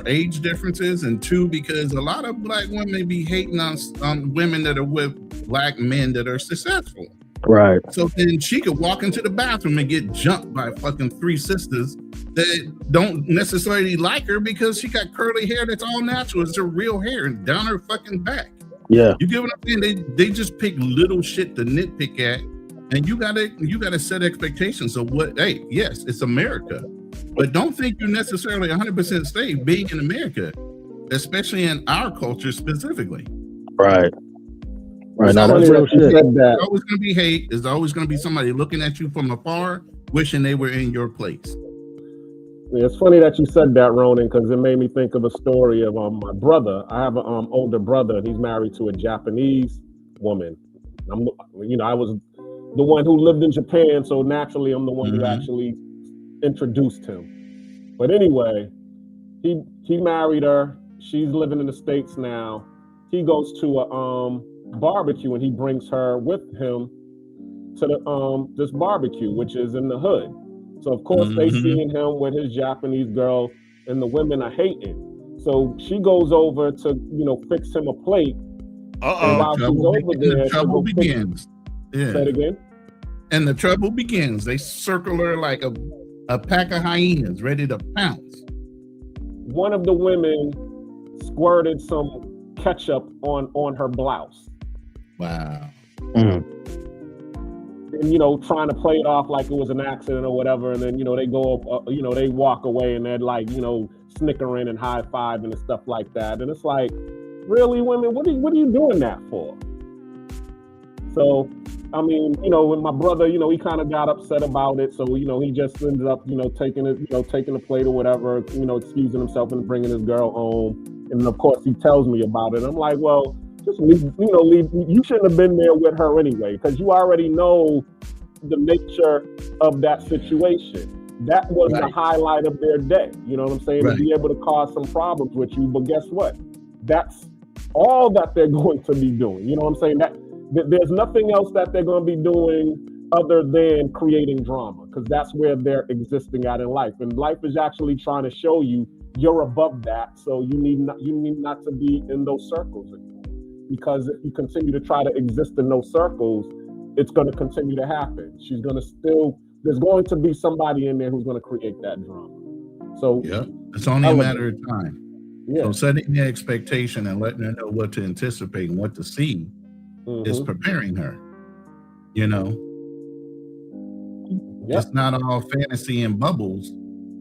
age differences, and two, because a lot of black women be hating on women that are with black men that are successful. Right. So then she could walk into the bathroom and get jumped by fucking three sisters that don't necessarily like her because she got curly hair that's all natural. It's her real hair and down her fucking back. Yeah. You get what I'm saying? They just pick little shit to nitpick at, and you gotta set expectations of what. Hey, yes, it's America, but don't think you're necessarily 100% safe being in America, especially in our culture specifically. Right. Right. It's Now always, that's real shit. there's always going to be hate. There's always going to be somebody looking at you from afar, wishing they were in your place. Yeah, it's funny that you said that, Ronan, because it made me think of a story of my brother. I have an older brother, and he's married to a Japanese woman. I was the one who lived in Japan, so naturally, I'm the one who actually introduced him. But anyway, he married her. She's living in the States now. He goes to a barbecue, and he brings her with him to the this barbecue, which is in the hood. So of course they seeing him with his Japanese girl, and the women are hating. So she goes over to fix him a plate. And while she's over there, the trouble begins. Yeah. Say it again. And the trouble begins. They circle her like a pack of hyenas ready to pounce. One of the women squirted some ketchup on her blouse. Wow. And trying to play it off like it was an accident or whatever, and then they go up, they walk away, and they're like snickering and high-fiving and stuff like that, and it's like, really, women, what are you doing that for? So I mean, when my brother, he kind of got upset about it, so he just ended up taking the plate or whatever, excusing himself and bringing his girl home, and of course he tells me about it. I'm like, well, just leave. You shouldn't have been there with her anyway, because you already know the nature of that situation. That was the highlight of their day. You know what I'm saying? To be able to cause some problems with you. But guess what? That's all that they're going to be doing. You know what I'm saying? That there's nothing else that they're going to be doing other than creating drama, because that's where they're existing at in life. And life is actually trying to show you you're above that. So you need not to be in those circles anymore. Because if you continue to try to exist in those circles, it's going to continue to happen. There's going to be somebody in there who's going to create that drama. So yeah, it's only a matter of time. Yeah. So setting the expectation and letting her know what to anticipate and what to see is preparing her. It's not all fantasy and bubbles,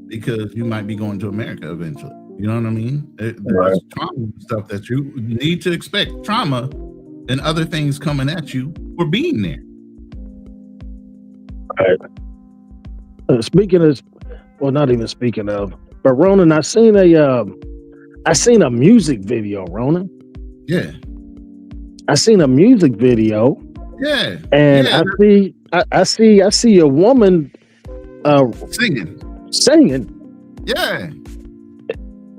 because you might be going to America eventually. You know what I mean? There's trauma and stuff that you need to expect. Trauma and other things coming at you for being there. Speaking of, well, not even speaking of, but Ronan, I seen a music video, Ronan. Yeah. I seen a music video. Yeah. And yeah. I see a woman singing. Yeah.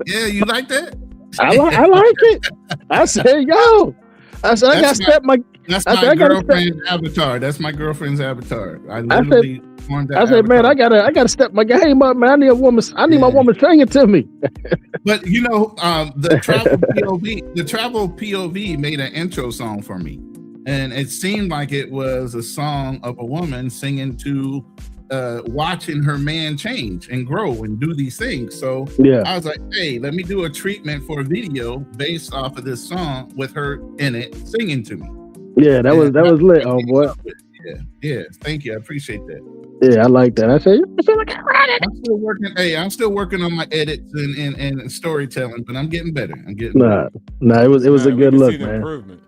Yeah, you like that? I like it. I said, yo. I said, I got to step my. That's my girlfriend's avatar. That's my girlfriend's avatar. I literally formed that. I said, man, I gotta step my game up, man. I need a woman. I need my woman singing to me. But you know, the travel POV made an intro song for me, and it seemed like it was a song of a woman singing to, watching her man change and grow and do these things. So I was like, hey, let me do a treatment for a video based off of this song with her in it singing to me. Yeah, that was lit, oh boy. Yeah. Thank you. I appreciate that. Yeah, I like that. I feel like I'm still working on my edits and storytelling, but I'm getting better. It was a good look, man. Improvement.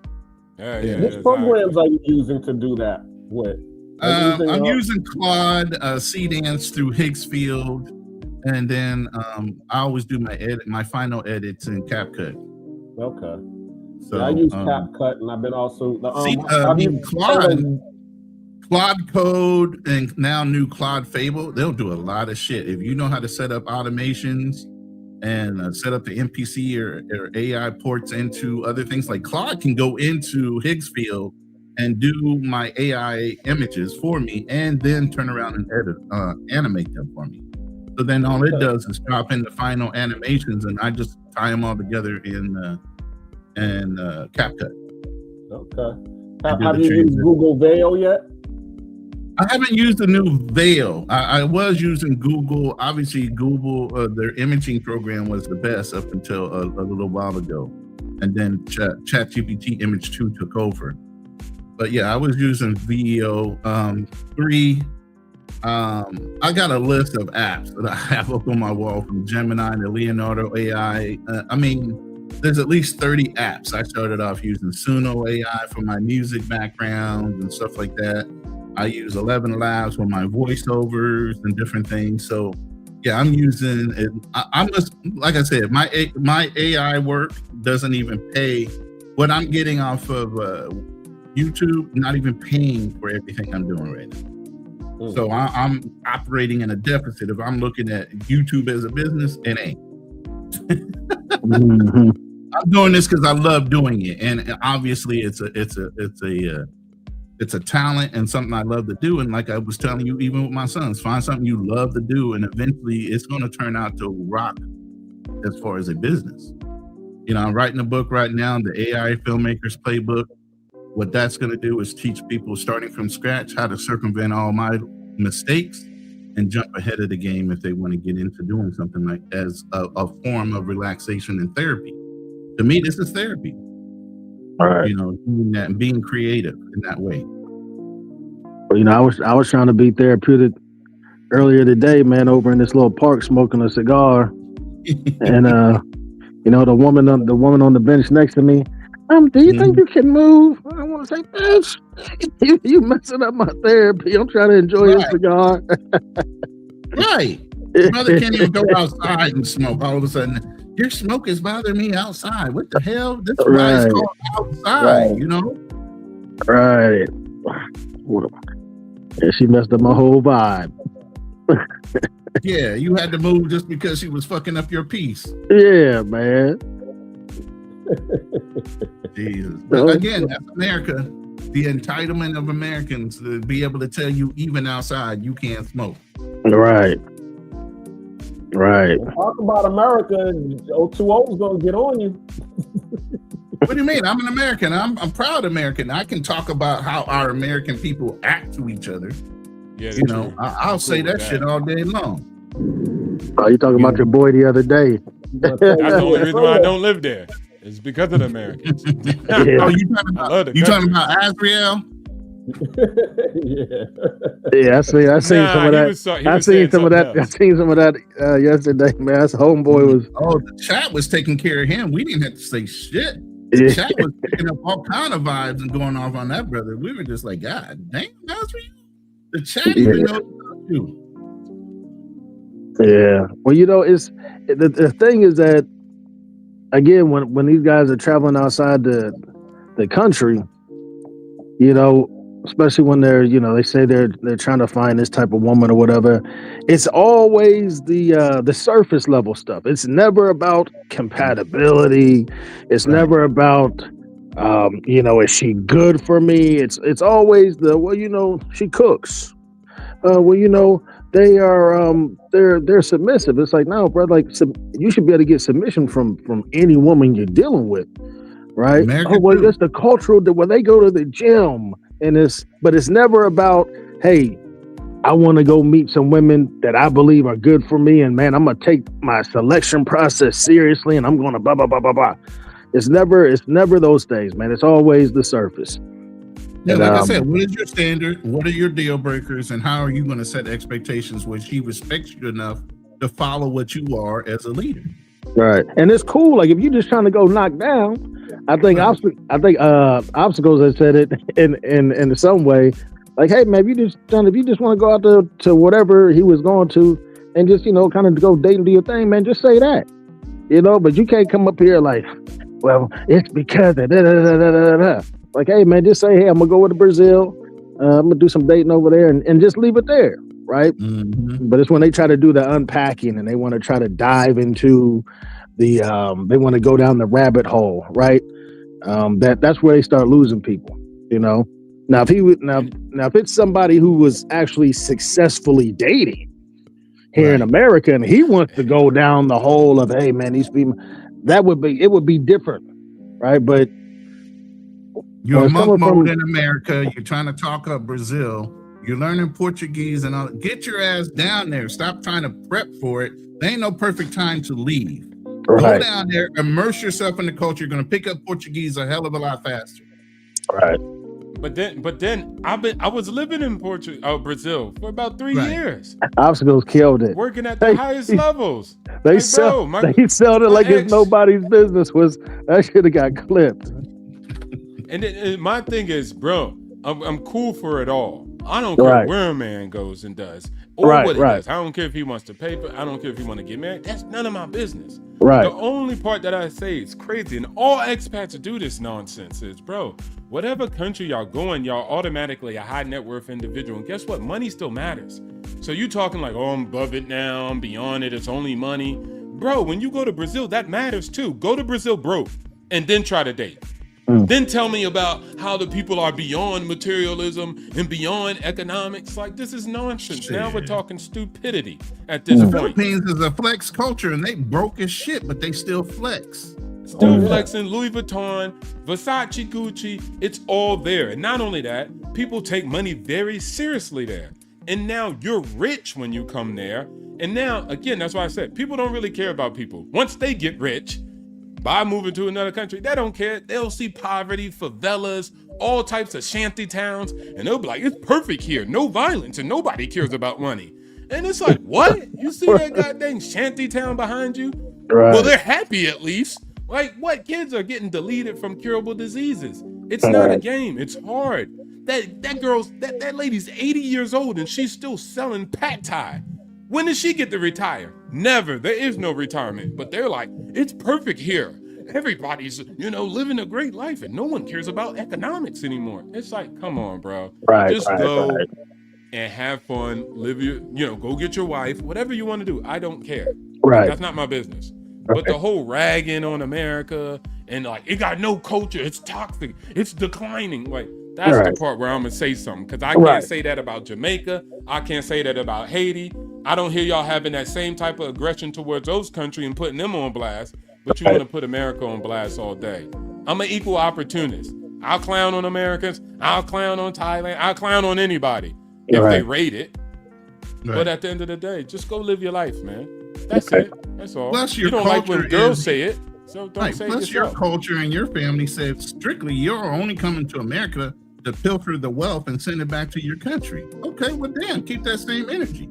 Which programs are you using to do that with? I'm using Claude, C-Dance through Higgsfield, and then I always do my final edits in CapCut. Okay. So I use CapCut, and I've been also Claude Code and now new Claude Fable. They'll do a lot of shit if you know how to set up automations and set up the NPC or AI ports into other things. Like Claude can go into Higgsfield and do my AI images for me, and then turn around and animate them for me. So then all it does is drop in the final animations, and I just tie them all together in CapCut. Okay. Have you used Google Veil yet? I haven't used the new Veil. I was using Google. Obviously, Google, their imaging program was the best up until a little while ago. And then ChatGPT Image 2 took over. But yeah, I was using VEO 3. I got a list of apps that I have up on my wall, from Gemini to Leonardo AI. There's at least 30 apps. I started off using Suno AI for my music background and stuff like that. I use 11 Labs for my voiceovers and different things. So yeah, I'm using it. I'm just, like I said, my AI work doesn't even pay what I'm getting off of YouTube, not even paying for everything I'm doing right now. So I'm operating in a deficit. If I'm looking at YouTube as a business, it ain't. I'm doing this because I love doing it, and obviously it's a talent and something I love to do. And like I was telling you, even with my sons, find something you love to do, and eventually it's going to turn out to rock as far as a business. You know, I'm writing a book right now, the AI Filmmakers Playbook. What that's going to do is teach people starting from scratch how to circumvent all my mistakes and jump ahead of the game if they want to get into doing something like as a form of relaxation and therapy. To me, this is therapy. All right. You know, doing that and being creative in that way. Well, you know, I was trying to be therapeutic earlier today, man, over in this little park smoking a cigar. And you know, the woman on the bench next to me, do you think you can move? I want to say, bitch, you messing up my therapy. I'm trying to enjoy a cigar. Right. Brother can't even go outside and smoke. All of a sudden, your smoke is bothering me outside. What the hell? This is why it's called outside, you know? Right. Yeah, she messed up my whole vibe. Yeah, you had to move just because she was fucking up your peace. Yeah, man. Jesus. But again, that's America. The entitlement of Americans to be able to tell you even outside you can't smoke. Right. Talk about America, 020's gonna get on you. What do you mean? I'm an American. I'm proud American. I can talk about how our American people act to each other. Yeah, you know, I'll say that shit all day long. Oh, you talking about your boy the other day? That's the only reason why I don't live there. It's because of the Americans. Oh, you talking about Azriel? Yeah, I seen some of that. I seen some of that yesterday, man. That's homeboy was. Oh, the chat was taking care of him. We didn't have to say shit. The chat was picking up all kind of vibes and going off on that brother. We were just like, God damn, Azriel. The chat even knows about you. Yeah. Well, you know, it's the thing is that, again, when these guys are traveling outside the country, you know, especially when they're, they say they're trying to find this type of woman or whatever. It's always the surface level stuff. It's never about compatibility. It's never about is she good for me? It's always she cooks. They are they're submissive. It's like, no, bro, like you should be able to get submission from any woman you're dealing with, right? That's the cultural that when they go to the gym but it's never about, hey, I want to go meet some women that I believe are good for me, and man, I'm gonna take my selection process seriously, and I'm gonna blah blah blah blah blah. It's never those things, man. It's always the surface. Yeah, like I said, what is your standard? What are your deal breakers? And how are you going to set expectations where she respects you enough to follow what you are as a leader? Right. And it's cool. Like if you're just trying to go knock down, I think Obstacles has said it in some way. Like, hey man, if you just want to go out to whatever he was going to and just, kind of go date and do your thing, man, just say that. But you can't come up here like, well, it's because of da da da da da da. Like, hey, man, just say, hey, I'm going to go to Brazil. I'm going to do some dating over there and just leave it there, right? Mm-hmm. But it's when they try to do the unpacking and they want to try to dive into they want to go down the rabbit hole, right? That's where they start losing people, Now, if it's somebody who was actually successfully dating here in America and he wants to go down the hole of, hey, man, these people, it would be different, right? But you're a monk mode in America. You're trying to talk up Brazil. You're learning Portuguese and all. Get your ass down there. Stop trying to prep for it. There ain't no perfect time to leave. Go down there, immerse yourself in the culture. You're going to pick up Portuguese a hell of a lot faster. Right. But then I was living in Brazil for about 3 years. Obstacles killed it. Working at the highest levels. They sold it like it's nobody's business. That should have got clipped. And my thing is, bro, I'm cool for it all. I don't care where a man goes and does or what he does. I don't care if he wants to pay for it. I don't care if he want to get married. That's none of my business. Right. The only part that I say is crazy, and all expats do this nonsense, is, bro, whatever country y'all going, y'all automatically a high net worth individual. And guess what? Money still matters. So you talking like, oh, I'm above it now, I'm beyond it, it's only money. Bro, when you go to Brazil, that matters too. Go to Brazil broke and then try to date. Then tell me about how the people are beyond materialism and beyond economics. Like, this is nonsense. Now we're talking stupidity at this point. Philippines is a flex culture and they broke as shit, but they still flex. Still flexing, Louis Vuitton, Versace, Gucci, it's all there. And not only that, people take money very seriously there. And now you're rich when you come there. And now, again, that's why I said, people don't really care about people. Once they get rich, by moving to another country, they don't care. They'll see poverty, favelas, all types of shanty towns, and they'll be like, it's perfect here, no violence, and nobody cares about money. And it's like, what? You see that goddamn shanty town behind you? Right. Well, they're happy at least. Like, what? Kids are getting deleted from curable diseases. It's not a game. It's hard. That lady's 80 years old, and she's still selling pad thai. When does she get to retire? Never. There is no retirement. But they're like, it's perfect here. Everybody's, living a great life, and no one cares about economics anymore. It's like, come on, bro. Just go and have fun. Live your, go get your wife. Whatever you want to do. I don't care. Right. That's not my business. But the whole ragging on America and like, it got no culture. It's toxic. It's declining. Like, that's the part where I'm going to say something. Because I can't say that about Jamaica. I can't say that about Haiti. I don't hear y'all having that same type of aggression towards those countries and putting them on blast, but you want to put America on blast all day. I'm an equal opportunist. I'll clown on Americans. I'll clown on Thailand. I'll clown on anybody if they rate it. Right. But at the end of the day, just go live your life, man. That's it. That's all. Plus, you don't like when girls say it, so don't say it yourself. Plus, your culture and your family said strictly you're only coming to America to pilfer the wealth and send it back to your country. Okay, well, damn, keep that same energy.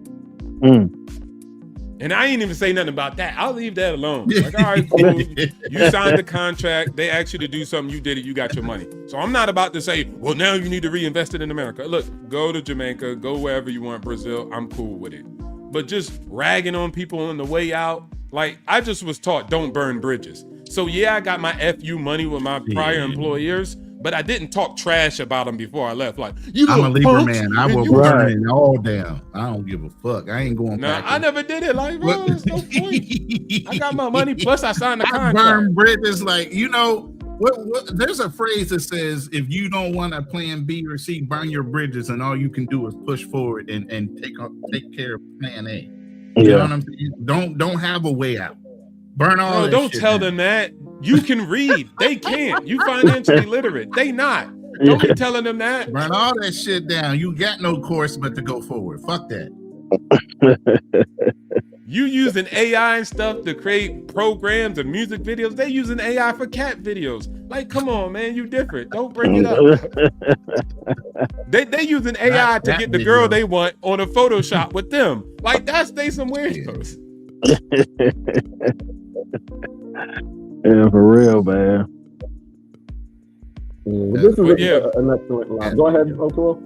And I ain't even say nothing about that. I'll leave that alone. Like, all right, cool. You signed the contract. They asked you to do something. You did it. You got your money. So I'm not about to say, well, now you need to reinvest it in America. Look, go to Jamaica. Go wherever you want. Brazil. I'm cool with it. But just ragging on people on the way out. Like, I just was taught don't burn bridges. So, yeah, I got my FU money with my prior employers. but I didn't talk trash about them before I left. Like, you I'm a Libra punks, man. I and will you burn it all down. I don't give a fuck. I ain't going Nah, back. I never did it. Like, bro, there's no point. I got my money. Plus, I signed the I contract. burn bridges. Like, you know, what? There's a phrase that says, if you don't want a plan B or C, burn your bridges, and all you can do is push forward and take care of plan A. You know what I'm saying? Don't have a way out. Burn all. Bro, that don't shit tell down. them that. You can read. They can't. You financially literate. They not. Don't be telling them that. Burn all that shit down. You got no course but to go forward. Fuck that. You using AI and stuff to create programs and music videos. They using AI for cat videos. Like, come on, man, you different. Don't bring it up. They using AI to get the girl they want on a Photoshop with them. Like, they some weirdos. Yeah, for real, man. This is an excellent line. Go ahead, Otto.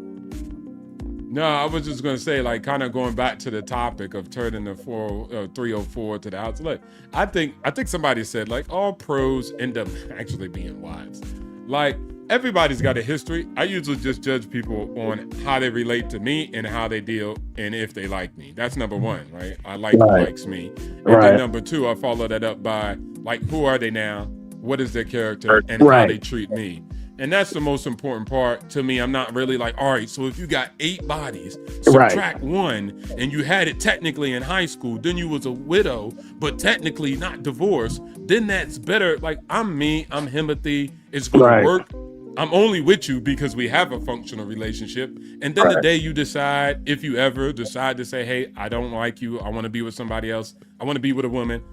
No, I was just gonna say, like, kind of going back to the topic of turning the 304 to the house. Look, I think somebody said, like, all pros end up actually being wives. Like, everybody's got a history. I usually just judge people on how they relate to me and how they deal and if they like me. That's number one, right? I like who likes me. And then number two, I follow that up by, like, who are they now? What is their character and how they treat me? And that's the most important part to me. I'm not really like, all right, so if you got 8 bodies, subtract 1, and you had it technically in high school, then you was a widow, but technically not divorced, then that's better. Like, I'm me, I'm Himothy, it's gonna work. I'm only with you because we have a functional relationship. And then the day you decide, if you ever decide to say, hey, I don't like you, I wanna be with somebody else, I wanna be with a woman,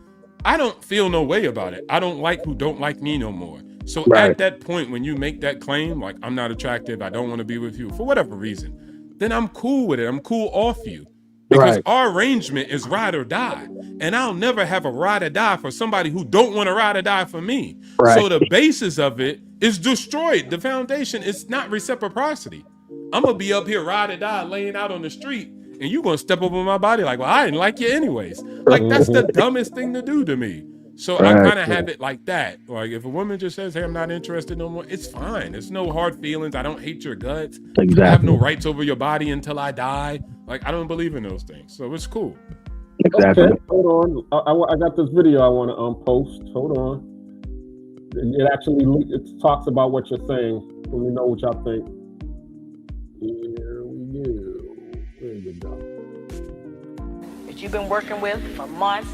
I don't feel no way about it. I don't like who don't like me no more. So at that point, when you make that claim, like, I'm not attractive, I don't want to be with you for whatever reason, then I'm cool with it. I'm cool off you. Because our arrangement is ride or die. And I'll never have a ride or die for somebody who don't want to ride or die for me. So the basis of it is destroyed. The foundation is not reciprocity. I'm going to be up here ride or die laying out on the street, and you going to step over my body like, well, I didn't like you anyways. Like, that's the dumbest thing to do to me. So I kind of have it like that. Like, if a woman just says, hey, I'm not interested no more, it's fine. It's no hard feelings. I don't hate your guts. I have no rights over your body until I die. Like, I don't believe in those things. So it's cool. Okay, hold on. I got this video I want to post. Hold on. It talks about what you're saying. Let me know what y'all think. Here we go. There you go. That you've been working with for months.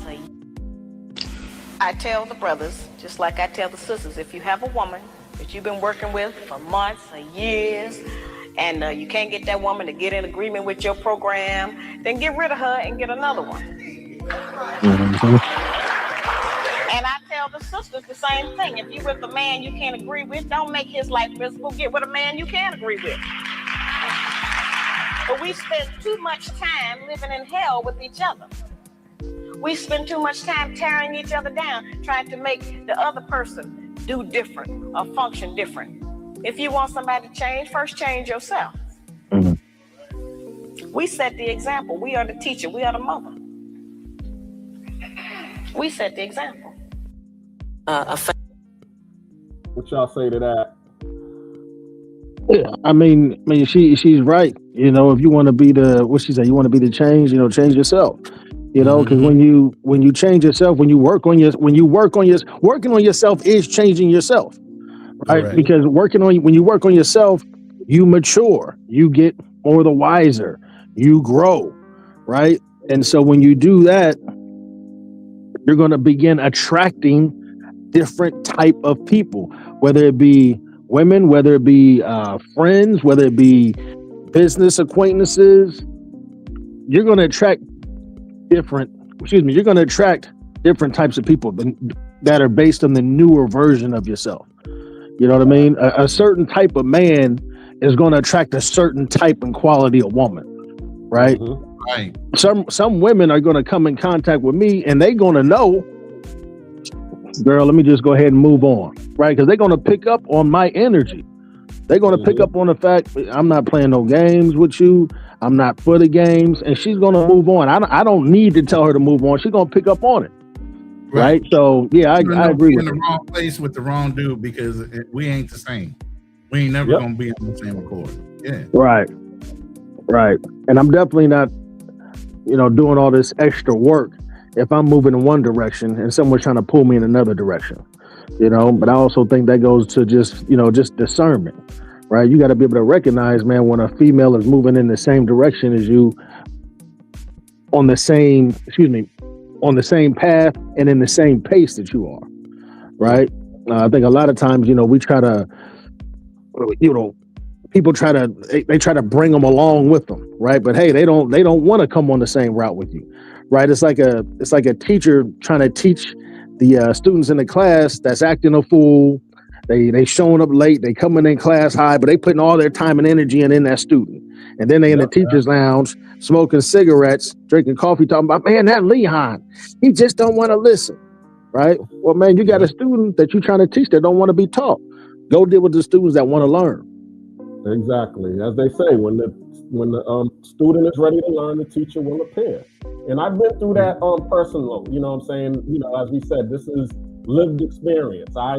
I tell the brothers, just like I tell the sisters, if you have a woman that you've been working with for months or years, and you can't get that woman to get in agreement with your program, then get rid of her and get another one. And I tell the sisters the same thing. If you're with a man you can't agree with, don't make his life miserable. Get with a man you can agree with. But we spend too much time living in hell with each other. We spend too much time tearing each other down, trying to make the other person do different or function different. If you want somebody to change, first change yourself. We set the example. We are the teacher. We are the mother. We set the example. What y'all say to that? Yeah, I mean, she's right. You know, if you want to be what she said, you want to be the change. You know, change yourself. You know, because when you change yourself, working on yourself is changing yourself, right? Because when you work on yourself, you mature, you get more the wiser, you grow, right? And so when you do that, you're going to begin attracting different type of people, whether it be women, whether it be friends, whether it be business acquaintances. You're going to attract different types of people that are based on the newer version of yourself. You know what I mean? A certain type of man is going to attract a certain type and quality of woman, right? Right. Some women are going to come in contact with me and they're going to know, girl, let me just go ahead and move on, right? Because they're going to pick up on my energy. They're going to pick up on the fact I'm not playing no games with you. I'm not for the games, and she's going to move on. I don't need to tell her to move on. She's going to pick up on it. Right? So, yeah, I agree with you. In the wrong place with the wrong dude because we ain't the same. We ain't never gonna be on the same accord. Yeah. Right. And I'm definitely not, doing all this extra work if I'm moving in one direction and someone's trying to pull me in another direction. But I also think that goes to just discernment, right? You got to be able to recognize, man, when a female is moving in the same direction as you, on the same path and in the same pace that you are, right? I think a lot of times, we try to, people try to bring them along with them, right? But hey, they don't want to come on the same route with you, right? It's like a teacher trying to teach the students in the class that's acting a fool. They showing up late, they coming in class high, but they putting all their time and energy in that student. And then they in the teacher's lounge, smoking cigarettes, drinking coffee, talking about, man, that Leon, he just don't want to listen, right? Well, man, you got a student that you're trying to teach that don't want to be taught. Go deal with the students that want to learn. Exactly. As they say, when the student is ready to learn, the teacher will appear. And I've been through that personally. You know what I'm saying? As we said, this is lived experience. I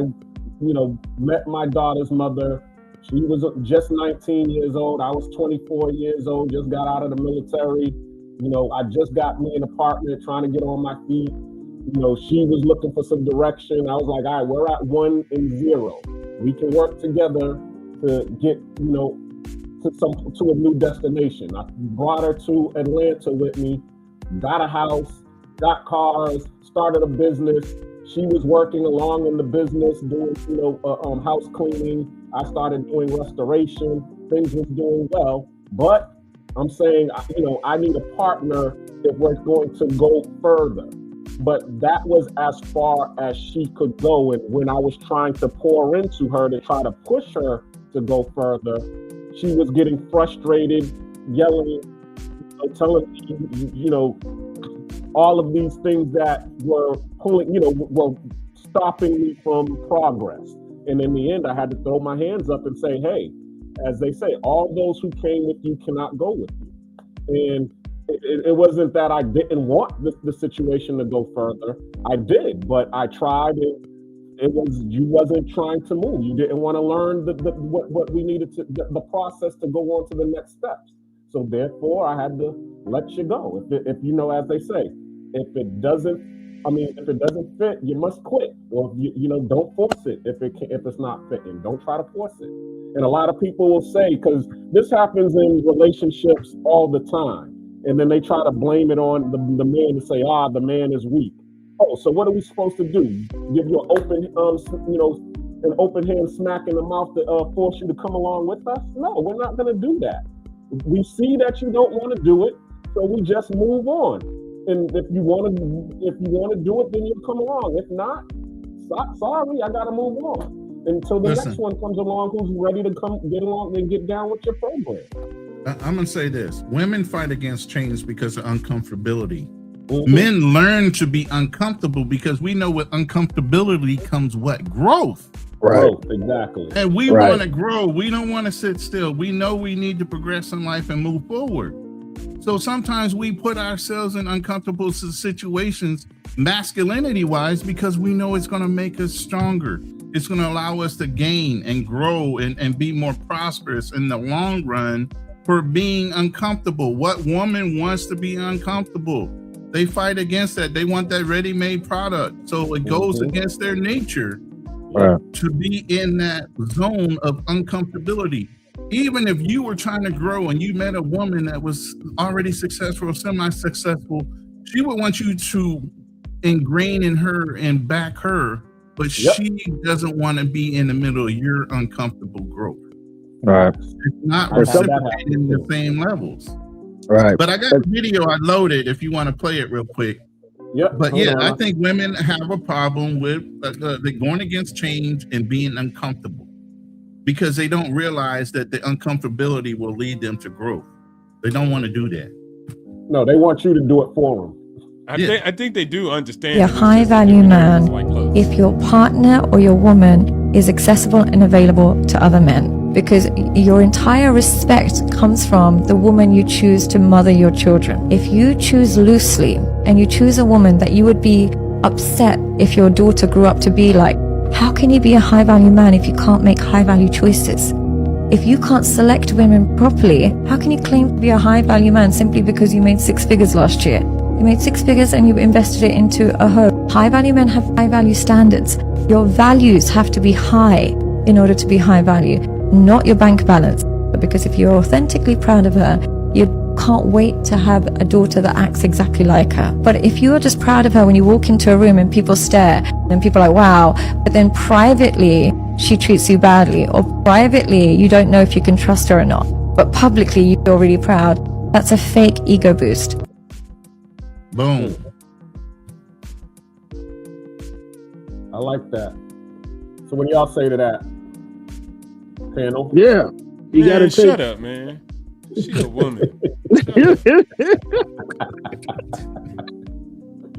met my daughter's mother. She was just 19 years old. I was 24 years old, just got out of the military. I just got me an apartment, trying to get on my feet. She was looking for some direction. I was like, all right, we're at 1 and 0. We can work together to get, to a new destination. I brought her to Atlanta with me, got a house, got cars, started a business. She was working along in the business, doing, house cleaning. I started doing restoration. Things was doing well, but I'm saying, I need a partner if we're going to go further. But that was as far as she could go. And when I was trying to pour into her to try to push her to go further, she was getting frustrated, yelling, telling me, all of these things that were pulling, were stopping me from progress. And in the end, I had to throw my hands up and say, hey, as they say, all those who came with you cannot go with you. And it wasn't that I didn't want the situation to go further. I did, but I tried, and you wasn't trying to move. You didn't want to learn what we needed to, the process to go on to the next steps. So therefore, I had to let you go. If as they say, if it doesn't fit, you must quit. Or don't force it if it's not fitting. Don't try to force it. And a lot of people will say, because this happens in relationships all the time, and then they try to blame it on the man to say, the man is weak. Oh, so what are we supposed to do? Give you an open hand smack in the mouth to force you to come along with us? No, we're not going to do that. We see that you don't want to do it, so we just move on. And if you want to do it, then you come along. If not, sorry, I got to move on until the next one comes along who's ready to come get along and get down with your program. I'm going to say this. Women fight against change because of uncomfortability. Mm-hmm. Men learn to be uncomfortable because we know with uncomfortability comes what? Growth. Right. Growth, exactly. And we want to grow. We don't want to sit still. We know we need to progress in life and move forward. So sometimes we put ourselves in uncomfortable situations, masculinity-wise, because we know it's going to make us stronger. It's going to allow us to gain and grow and be more prosperous in the long run for being uncomfortable. What woman wants to be uncomfortable? They fight against that. They want that ready-made product. So it goes against their nature to be in that zone of uncomfortability. Even if you were trying to grow and you met a woman that was already successful or semi-successful, she would want you to ingrain in her and back her, but she doesn't want to be in the middle of your uncomfortable growth. Right. It's not reciprocating the same levels. Right. But I got a video I loaded if you want to play it real quick. Yep. But I think women have a problem with they're going against change and being uncomfortable because they don't realize that the uncomfortability will lead them to growth. They don't want to do that. No, they want you to do it for them. I think they do understand. You're a high value man if your partner or your woman is accessible and available to other men, because your entire respect comes from the woman you choose to mother your children. If you choose loosely and you choose a woman that you would be upset if your daughter grew up to be like, how can you be a high value man if you can't make high value choices? If you can't select women properly, how can you claim to be a high value man simply because you made 6 figures last year? You made 6 figures and you invested it into a home. High value men have high value standards. Your values have to be high in order to be high value, not your bank balance. Because if you're authentically proud of her, you can't wait to have a daughter that acts exactly like her. But if you are just proud of her when you walk into a room and people stare, and people are like, wow, but then privately she treats you badly, or privately you don't know if you can trust her or not, but publicly you feel really proud, that's a fake ego boost. Boom. I like that. So what do y'all say to that, panel? Yeah. You gotta take... Shut up, man. She's a woman.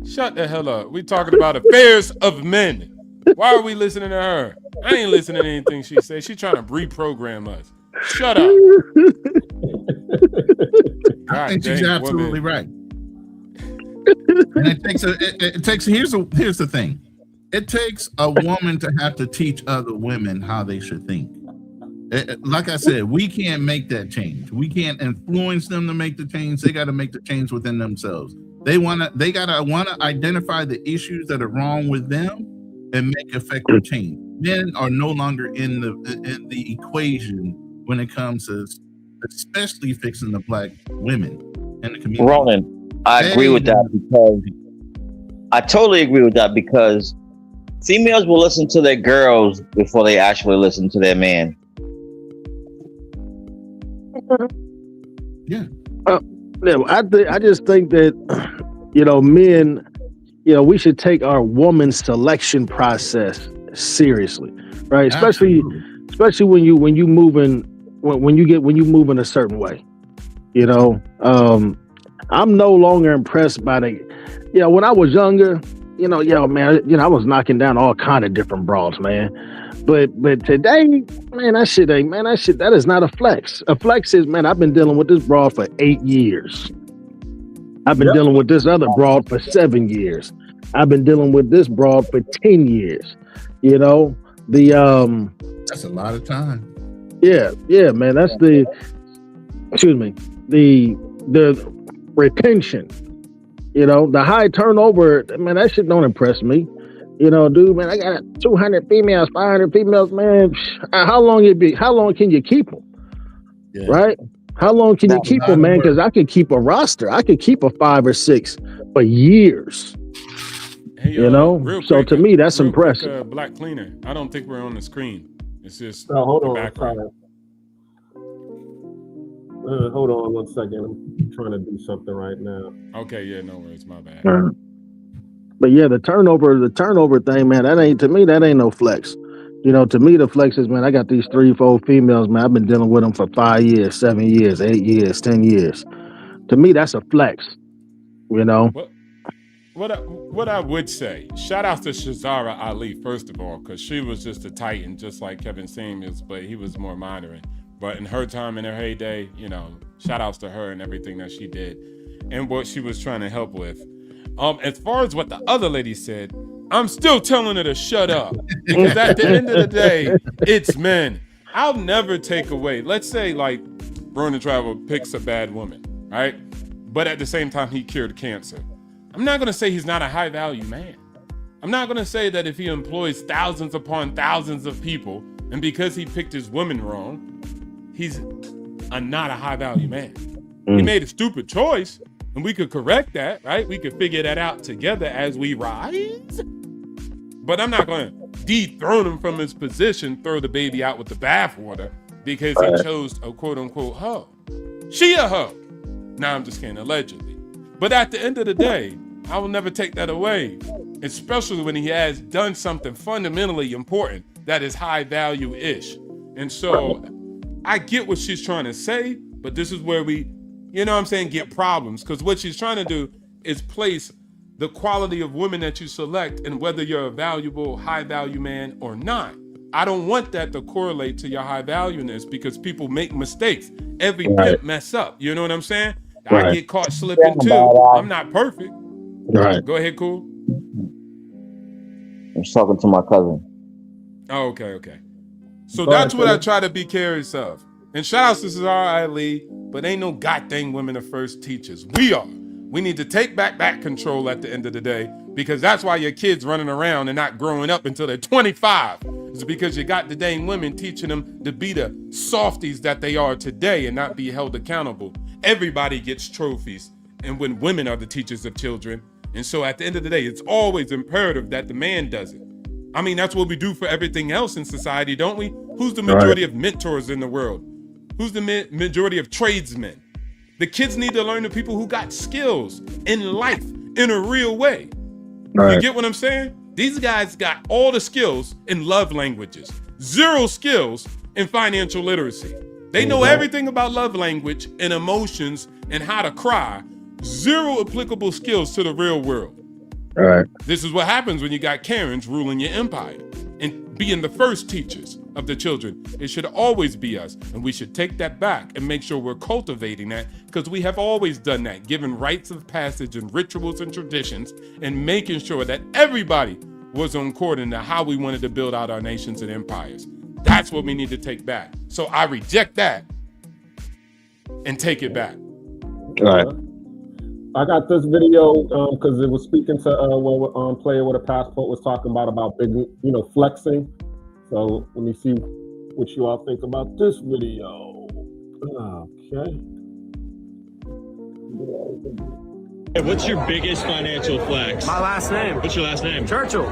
Shut the hell up. We talking about affairs of men. Why are we listening to her? I ain't listening to anything she says. She trying to reprogram us. Shut up. I think she's absolutely right. And it takes here's the thing. It takes a woman to have to teach other women how they should think. Like I said, we can't make that change. We can't influence them to make the change. They got to make the change within themselves. They gotta identify the issues that are wrong with them and make effective change. Men are no longer in the equation when it comes to especially fixing the black women in the community. Roland, I agree with that because I totally agree with that because females will listen to their girls before they actually listen to their man. Yeah. I just think that, men, we should take our woman selection process seriously, right? Especially when you moving a certain way. I'm no longer impressed by when I was younger, I was knocking down all kind of different broads, man. But today, that is not a flex. A flex is, man, I've been dealing with this broad for 8 years. I've been dealing with this other broad for 7 years. I've been dealing with this broad for 10 years. That's a lot of time. Yeah, man. That's the retention. The high turnover, man, that shit don't impress me. Dude, man, I got 200 females, 500 females, man. How long can you keep them? Yeah. Right? How long can you keep them, man? Because I could keep a roster. I could keep a 5 or 6 for years. Hey, so to me, that's impressive. Quick, Black Cleaner. I don't think we're on the screen. It's just hold on. background. Hold on 1 second. I'm trying to do something right now. Okay, yeah, no worries. My bad. But yeah, the turnover thing, man, that ain't no flex. To me, the flex is, man, I got these 3-4 females, man. I've been dealing with them for 5 years, 7 years, 8 years, 10 years. To me, that's a flex. What I would say, shout out to Shazara Ali, first of all, because she was just a titan, just like Kevin Samuels, but he was more modern. But in her time, in her heyday, shout outs to her and everything that she did and what she was trying to help with. As far as what the other lady said, I'm still telling her to shut up because at the end of the day, it's men. I'll never take away. Let's say like Burn and Travel picks a bad woman, right? But at the same time, he cured cancer. I'm not going to say he's not a high value man. I'm not going to say that if he employs thousands upon thousands of people and because he picked his woman wrong, he's not a high value man. He made a stupid choice. And we could correct that, right? We could figure that out together as we rise. But I'm not going to dethrone him from his position, throw the baby out with the bathwater because he chose a quote unquote hoe. She a hoe. Now I'm just kidding, allegedly. But at the end of the day, I will never take that away, especially when he has done something fundamentally important that is high value-ish. And so I get what she's trying to say, but this is where we, get problems. Because what she's trying to do is place the quality of women that you select and whether you're a valuable, high value man or not. I don't want that to correlate to your high valueness because people make mistakes. Every pimp mess up. You know what I'm saying? Right. I get caught slipping too. I'm not perfect. Right. Go ahead, Cool. I was talking to my cousin. Oh, okay. So Go that's ahead, what I Taylor. try to be curious of. And shout outs to Cesar Ali, but ain't no goddamn women the first teachers. We are. We need to take back that control at the end of the day, because that's why your kids running around and not growing up until they're 25. It's because you got the dang women teaching them to be the softies that they are today and not be held accountable. Everybody gets trophies, and when women are the teachers of children. And so at the end of the day, it's always imperative that the man does it. I mean, that's what we do for everything else in society, don't we? Who's the majority of mentors in the world? Who's the majority of tradesmen? The kids need to learn the people who got skills in life in a real way. Right. You get what I'm saying? These guys got all the skills in love languages, zero skills in financial literacy. They know everything about love language and emotions and how to cry, zero applicable skills to the real world. All right. This is what happens when you got Karens ruling your empire and being the first teachers of the children. It should always be us, and we should take that back and make sure we're cultivating that, because we have always done that, giving rites of passage and rituals and traditions, and making sure that everybody was on court into how we wanted to build out our nations and empires. That's what we need to take back. So I reject that and take it back. All right. I got this video because it was speaking to what Player with a Passport was talking about big, flexing. So let me see what you all think about this video. Okay. Hey, what's your biggest financial flex? My last name. What's your last name? Churchill.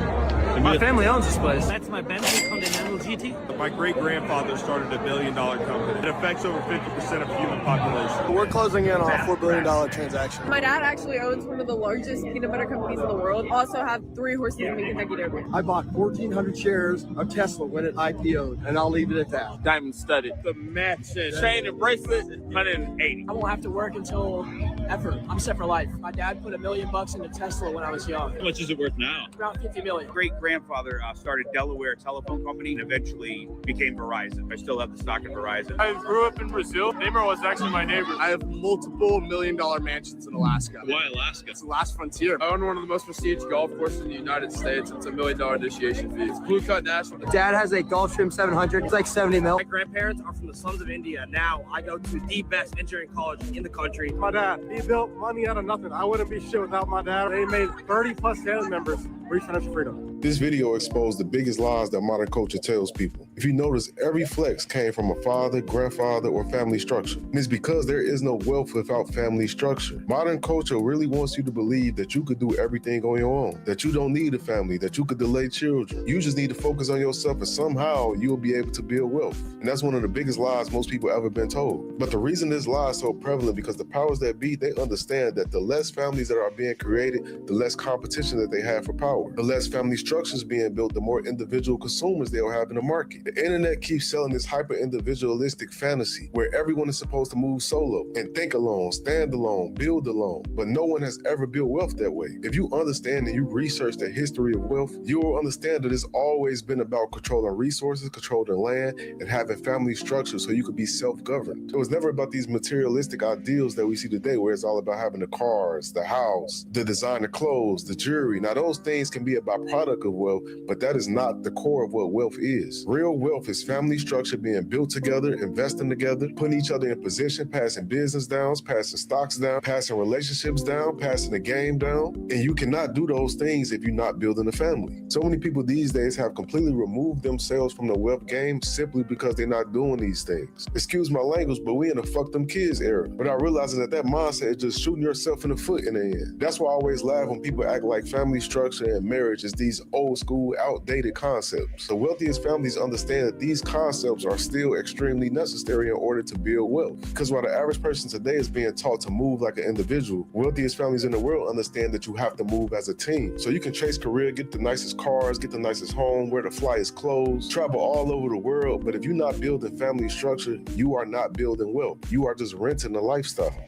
My family owns this place. That's my Bentley Continental GT. My great-grandfather started $1 billion company. It affects over 50% of the human population. We're closing in on a $4 billion transaction. My dad actually owns one of the largest peanut butter companies in the world. Also have 3 horses in the Kentucky Derby. I bought 1,400 shares of Tesla when it IPO'd, and I'll leave it at that. Diamond studded. The match chain and bracelet, 180. I won't have to work until ever. I'm set for life. My dad put $1 million into Tesla when I was young. How much is it worth now? About $50 million. Great-grandfather started Delaware Telephone Company and eventually became Verizon. I still have the stock in Verizon. I grew up in Brazil. Neymar was actually my neighbor. I have multiple $1 million mansions in Alaska. Why Alaska? It's the last frontier. I own one of the most prestigious golf courses in the United States. It's $1 million initiation fee. It's Blue Cut National. Dad has a Gulfstream 700. It's like 70 mil. My grandparents are from the Sons of India. Now I go to the best engineering college in the country. My dad, he built money out of nothing. I wouldn't be shit without my dad. They made 30 plus family members reach financial freedom. This video exposed the biggest lies that modern culture tells people. If you notice, every flex came from a father, grandfather, or family structure. And it's because there is no wealth without family structure. Modern culture really wants you to believe that you could do everything on your own, that you don't need a family, that you could delay children. You just need to focus on yourself and somehow you'll be able to build wealth. And that's one of the biggest lies most people ever been told. But the reason this lie is so prevalent because the powers that be, they understand that the less families that are being created, the less competition that they have for power. The less family structures being built, the more individual consumers they'll have in the market. The internet keeps selling this hyper-individualistic fantasy where everyone is supposed to move solo and think alone, stand alone, build alone. But no one has ever built wealth that way. If you understand and you research the history of wealth, you will understand that it's always been about controlling resources, controlling land, and having family structures so you could be self-governed. It was never about these materialistic ideals that we see today where it's all about having the cars, the house, the designer clothes, the jewelry. Now those things can be a byproduct of wealth, but that is not the core of what wealth is. Real wealth is family structure being built together, investing together, putting each other in position, passing business down, passing stocks down, passing relationships down, passing the game down. And you cannot do those things if you're not building a family. So many people these days have completely removed themselves from the wealth game simply because they're not doing these things. Excuse my language, but we in a fuck them kids era. Without realizing that mindset is just shooting yourself in the foot in the end. That's why I always laugh when people act like family structure and marriage is these old school, outdated concepts. The wealthiest families understand that these concepts are still extremely necessary in order to build wealth. Because while the average person today is being taught to move like an individual, wealthiest families in the world understand that you have to move as a team. So you can chase career, get the nicest cars, get the nicest home, wear the flyest clothes, travel all over the world, but if you're not building family structure, you are not building wealth. You are just renting a lifestyle.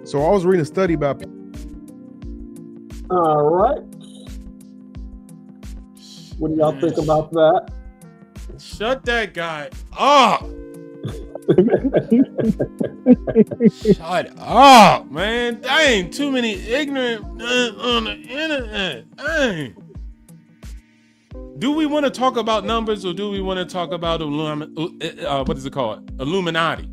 So I was reading a study about. All right. What do y'all think about that? Shut that guy up. Shut up, man. Dang, too many ignorant on the internet. Dang. Do we want to talk about numbers, or do we want to talk about what is it called? Illuminati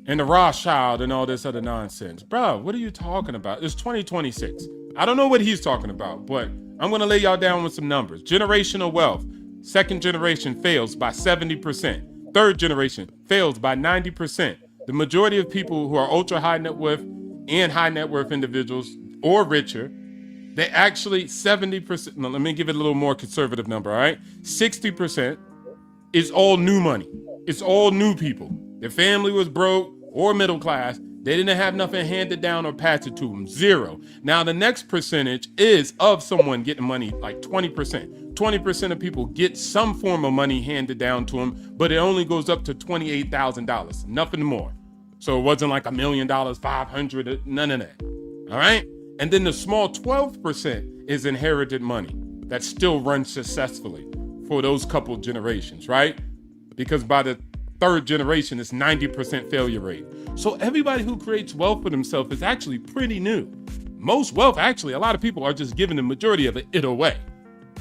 and the Rothschild and all this other nonsense? Bro, what are you talking about? It's 2026. I don't know what he's talking about, but I'm going to lay y'all down with some numbers. Generational wealth. Second generation fails by 70%. Third generation fails by 90%. The majority of people who are ultra high net worth and high net worth individuals or richer, they actually 70%. Now, let me give it a little more conservative number, all right? 60% is all new money. It's all new people. Their family was broke or middle class. They didn't have nothing handed down or passed it to them. 0. Now, the next percentage is of someone getting money, like 20%. 20% of people get some form of money handed down to them, but it only goes up to $28,000, nothing more. So it wasn't like $1 million, 500, none of that. All right? And then the small 12% is inherited money that still runs successfully for those couple generations, right? Because by the third generation, it's 90% failure rate. So everybody who creates wealth for themselves is actually pretty new. Most wealth, actually, a lot of people are just giving the majority of it away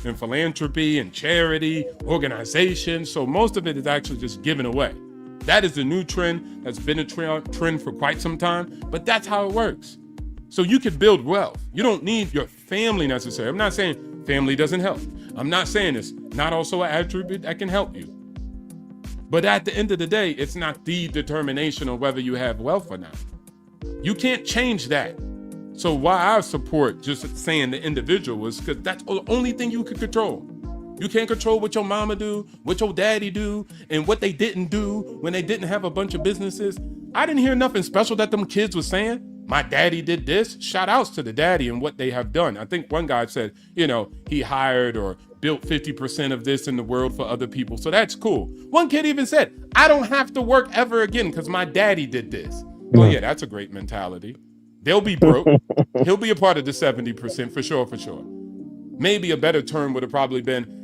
in philanthropy and charity, organization. So most of it is actually just given away. That is the new trend. That's been a trend for quite some time, but that's how it works. So you can build wealth. You don't need your family necessarily. I'm not saying family doesn't help. I'm not saying it's not also an attribute that can help you. But at the end of the day, it's not the determination of whether you have wealth or not. You can't change that. So why I support just saying the individual is because that's the only thing you can control. You can't control what your mama do, what your daddy do, and what they didn't do when they didn't have a bunch of businesses. I didn't hear nothing special that them kids was saying. My daddy did this. Shout outs to the daddy and what they have done. I think one guy said, he hired or built 50% of this in the world for other people. So that's cool. One kid even said, I don't have to work ever again because my daddy did this. Oh yeah, that's a great mentality. They'll be broke. He'll be a part of the 70% for sure. Maybe a better term would have probably been,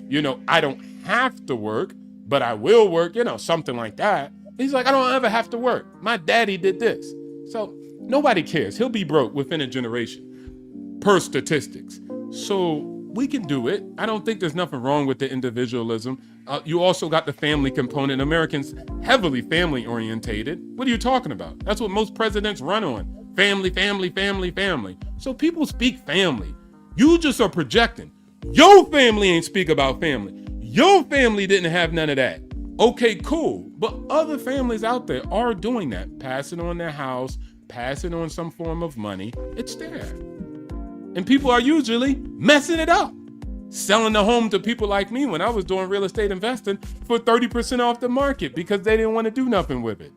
I don't have to work, but I will work, something like that. He's like, I don't ever have to work. My daddy did this. So nobody cares. He'll be broke within a generation, per statistics. So we can do it. I don't think there's nothing wrong with the individualism. You also got the family component. Americans heavily family orientated. What are you talking about? That's what most presidents run on. Family, family, family, family. So people speak family. You just are projecting. Your family ain't speak about family. Your family didn't have none of that. Okay, cool. But other families out there are doing that, passing on their house, passing on some form of money. It's there. And people are usually messing it up. Selling the home to people like me when I was doing real estate investing for 30% off the market because they didn't want to do nothing with it.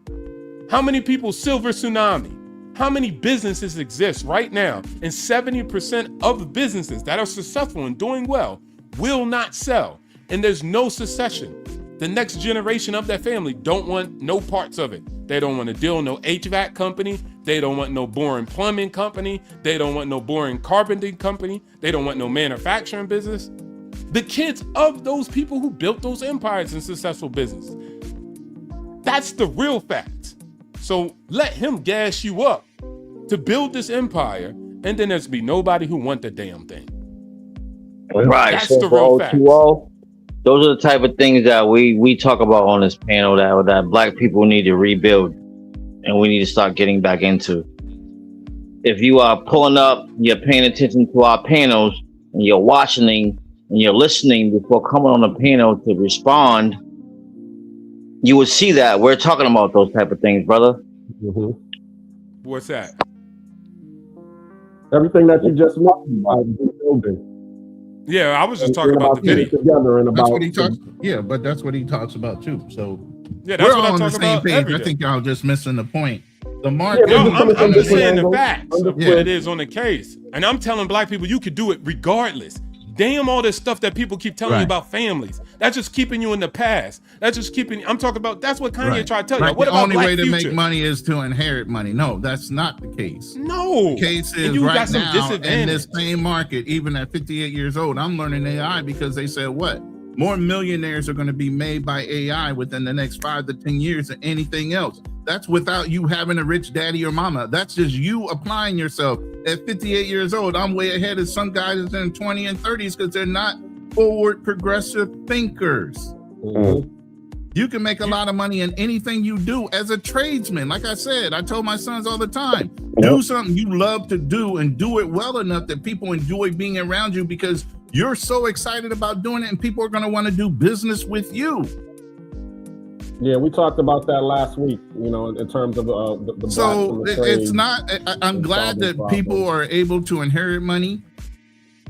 How many people silver tsunami? How many businesses exist right now? And 70% of the businesses that are successful and doing well will not sell. And there's no succession. The next generation of that family don't want no parts of it. They don't want to deal with no HVAC company. They don't want no boring plumbing company. They don't want no boring carpentering company. They don't want no manufacturing business. The kids of those people who built those empires and successful business. That's the real fact. So let him gas you up to build this empire, and then there's be nobody who want the damn thing. Right. That's so the real fact. Those are the type of things that we talk about on this panel that Black people need to rebuild, and we need to start getting back into. If you are pulling up, you're paying attention to our panels, and you're watching and you're listening before coming on the panel to respond, you would see that we're talking about those type of things, brother. Mm-hmm. What's that? Everything that you just mentioned about building. Yeah, I was just talking about the video. Together and That's about what he talks. Yeah, but that's what he talks about too. So yeah, that's we're what all I on the talk same about page. every I day. think y'all just missing the point. The market. No, I'm just saying the facts of Yeah. what it is on the case. And I'm telling Black people you could do it regardless. Damn all this stuff that people keep telling you about families. That's just keeping you in the past. That's just keeping, I'm talking about, that's what Kanye tried to tell you. What the about only Black way to Future? make money is to inherit money. No, that's not the case. No. The case And is you right got some now disadvantage. in this same market, even at 58 years old, I'm learning AI because they said what? More millionaires are going to be made by AI within the next 5 to 10 years than anything else. That's without you having a rich daddy or mama. That's just you applying yourself. At 58 years old, I'm way ahead of some guys in 20 and 30s because they're not forward, progressive thinkers. You can make a lot of money in anything you do as a tradesman. Like I said, I told my sons all the time, do something you love to do and do it well enough that people enjoy being around you because you're so excited about doing it and people are going to want to do business with you. Yeah, we talked about that last week, you know, in terms of the so the it's not, I'm glad that people are able to inherit money.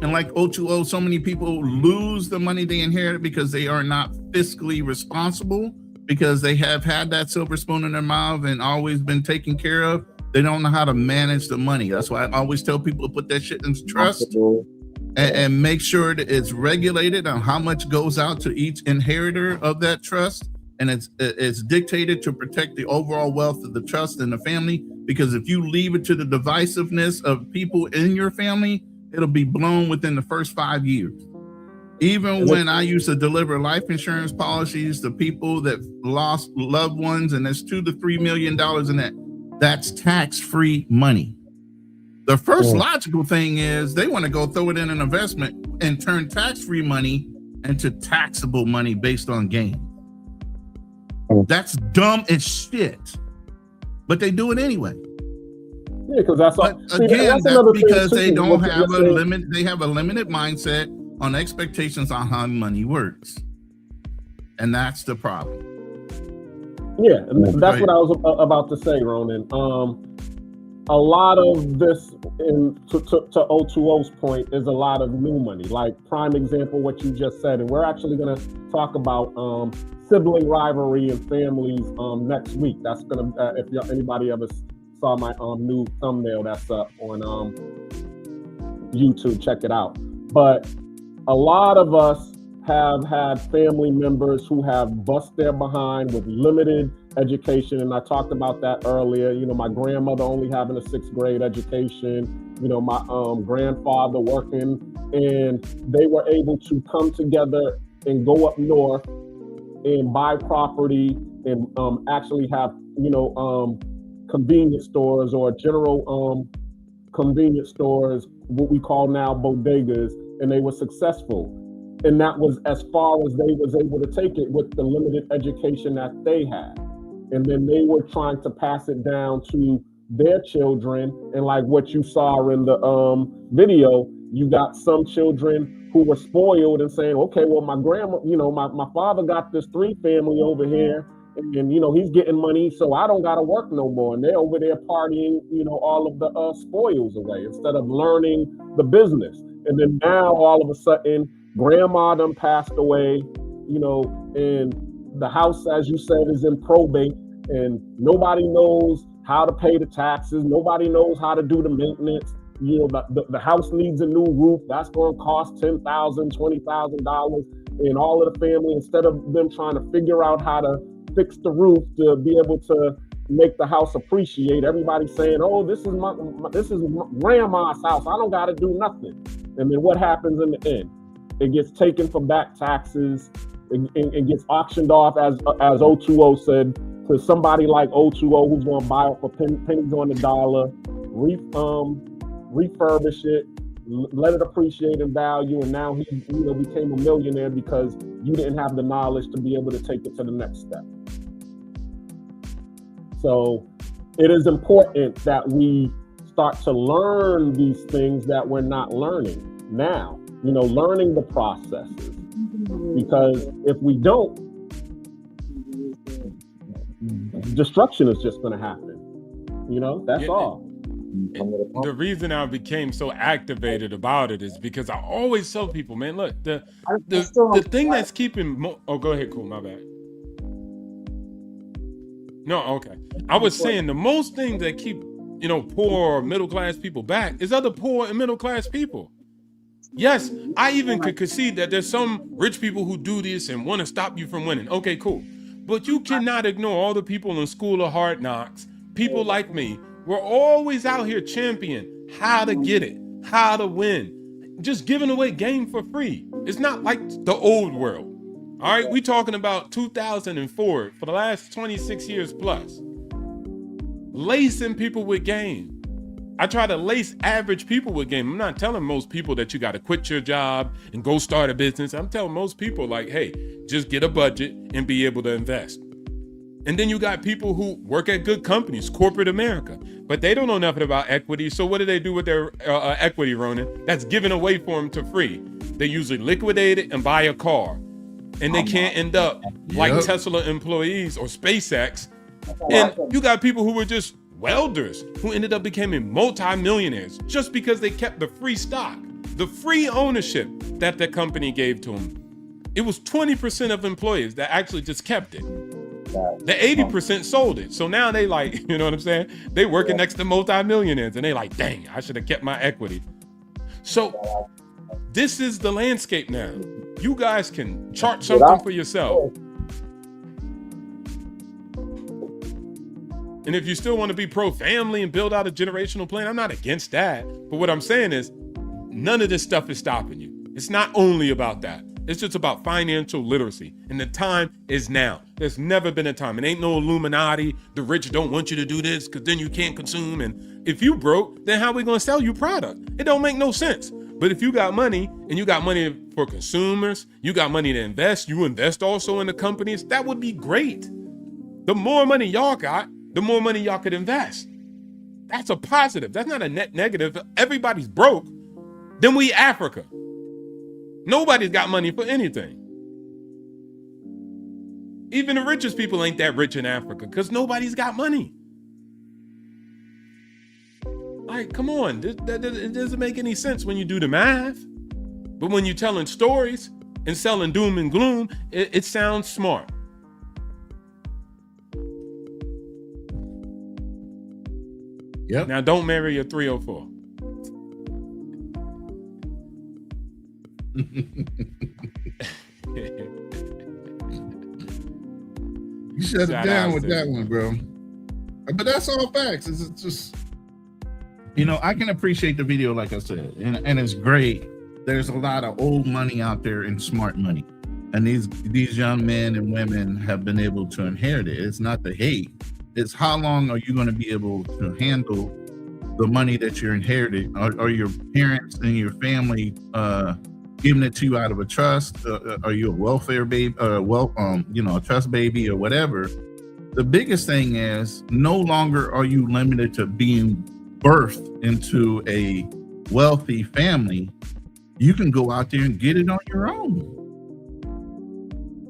And like O2O, so many people lose the money they inherit because they are not fiscally responsible, because they have had that silver spoon in their mouth and always been taken care of. They don't know how to manage the money. That's why I always tell people to put that shit into trust and make sure that it's regulated on how much goes out to each inheritor of that trust. And it's dictated to protect the overall wealth of the trust and the family. Because if you leave it to the divisiveness of people in your family, it'll be blown within the first 5 years. Even when I used to deliver life insurance policies to people that lost loved ones, and there's $2 to $3 million in that, that's tax-free money. The first logical thing is they want to go throw it in an investment and turn tax-free money into taxable money based on gain. That's dumb as shit, but they do it anyway. Yeah, because that's all. Again, that's because they don't have a limit. They have a limited mindset on expectations on how money works, and that's the problem. Yeah, and that's what I was about to say, Ronan. A lot of this, to O2O's point, is a lot of new money. Like prime example, what you just said, and we're actually going to talk about sibling rivalry in families next week. That's going to, if anybody ever saw my new thumbnail that's up on YouTube, check it out. But a lot of us have had family members who have bust their behind with limited education, and I talked about that earlier. You know, my grandmother only having a 6th grade education, you know, my grandfather working, and they were able to come together and go up north and buy property and actually have, you know, convenience stores or general convenience stores, what we call now bodegas, and they were successful. And that was as far as they was able to take it with the limited education that they had. And then they were trying to pass it down to their children. And like what you saw in the video, you got some children who were spoiled and saying, okay, well, my grandma, you know, my father got this 3 family over here, and you know, he's getting money, so I don't got to work no more. And they're over there partying, you know, all of the spoils away instead of learning the business. And then now all of a sudden, grandma done passed away, you know, and the house, as you said, is in probate, and nobody knows how to pay the taxes. Nobody knows how to do the maintenance. You know, the house needs a new roof. That's going to cost $10,000, $20,000. And all of the family, instead of them trying to figure out how to fix the roof to be able to make the house appreciate, everybody's saying, oh, this is my grandma's house. I don't got to do nothing. And then what happens in the end? It gets taken for back taxes. It gets auctioned off, as O2O said, to somebody like O2O who's going to buy it for pennies on the dollar, refurbish it, let it appreciate in value, and now he, you know, became a millionaire because you didn't have the knowledge to be able to take it to the next step. So it is important that we start to learn these things that we're not learning now. You know, learning the processes, because if we don't, destruction is just going to happen. You know, that's all. The reason I became so activated about it is because I always tell people, man, look, the thing that's keeping oh, go ahead, cool, my bad. No, okay. I was saying the most things that keep, you know, poor or middle class people back is other poor and middle class people. Yes, I even could concede that there's some rich people who do this and want to stop you from winning. Okay, cool. But you cannot ignore all the people in School of Hard Knocks, people like me. We're always out here championing how to get it, how to win, just giving away game for free. It's not like the old world. All right, we talking about 2004 for the last 26 years plus. Lacing people with game. I try to lace average people with game. I'm not telling most people that you got to quit your job and go start a business. I'm telling most people like, hey, just get a budget and be able to invest. And then you got people who work at good companies, corporate America, but they don't know nothing about equity. So what do they do with their equity, Ronan? That's given away for them to free. They usually liquidate it and buy a car. And they can't end up like Tesla employees or SpaceX. And you got people who were just welders who ended up becoming multi-millionaires just because they kept the free stock, the free ownership that the company gave to them. It was 20% of employees that actually just kept it. The 80% sold it. So now they like, you know what I'm saying? They working next to multi-millionaires and they like, dang, I should have kept my equity. So this is the landscape now. You guys can chart something for yourself. And if you still want to be pro-family and build out a generational plan, I'm not against that. But what I'm saying is none of this stuff is stopping you. It's not only about that. It's just about financial literacy. And the time is now. There's never been a time. It ain't no Illuminati. The rich don't want you to do this because then you can't consume. And if you broke, then how are we going to sell you product? It don't make no sense. But if you got money and you got money for consumers, you got money to invest, you invest also in the companies, that would be great. The more money y'all got, the more money y'all could invest. That's a positive. That's not a net negative. Everybody's broke. Then we Africa. Nobody's got money for anything. Even the richest people ain't that rich in Africa because nobody's got money. Like, come on. It doesn't make any sense when you do the math. But when you're telling stories and selling doom and gloom, it sounds smart. Yep. Now, don't marry a 304. You shut it down with that one, bro. But that's all facts. It's just, you know, I can appreciate the video, like I said, and it's great. There's a lot of old money out there and smart money. And these young men and women have been able to inherit it. It's not the hate. It's how long are you going to be able to handle the money that you're inherited? Are your parents and your family giving it to you out of a trust? Are you a welfare baby, a trust baby or whatever? The biggest thing is no longer are you limited to being birthed into a wealthy family. You can go out there and get it on your own.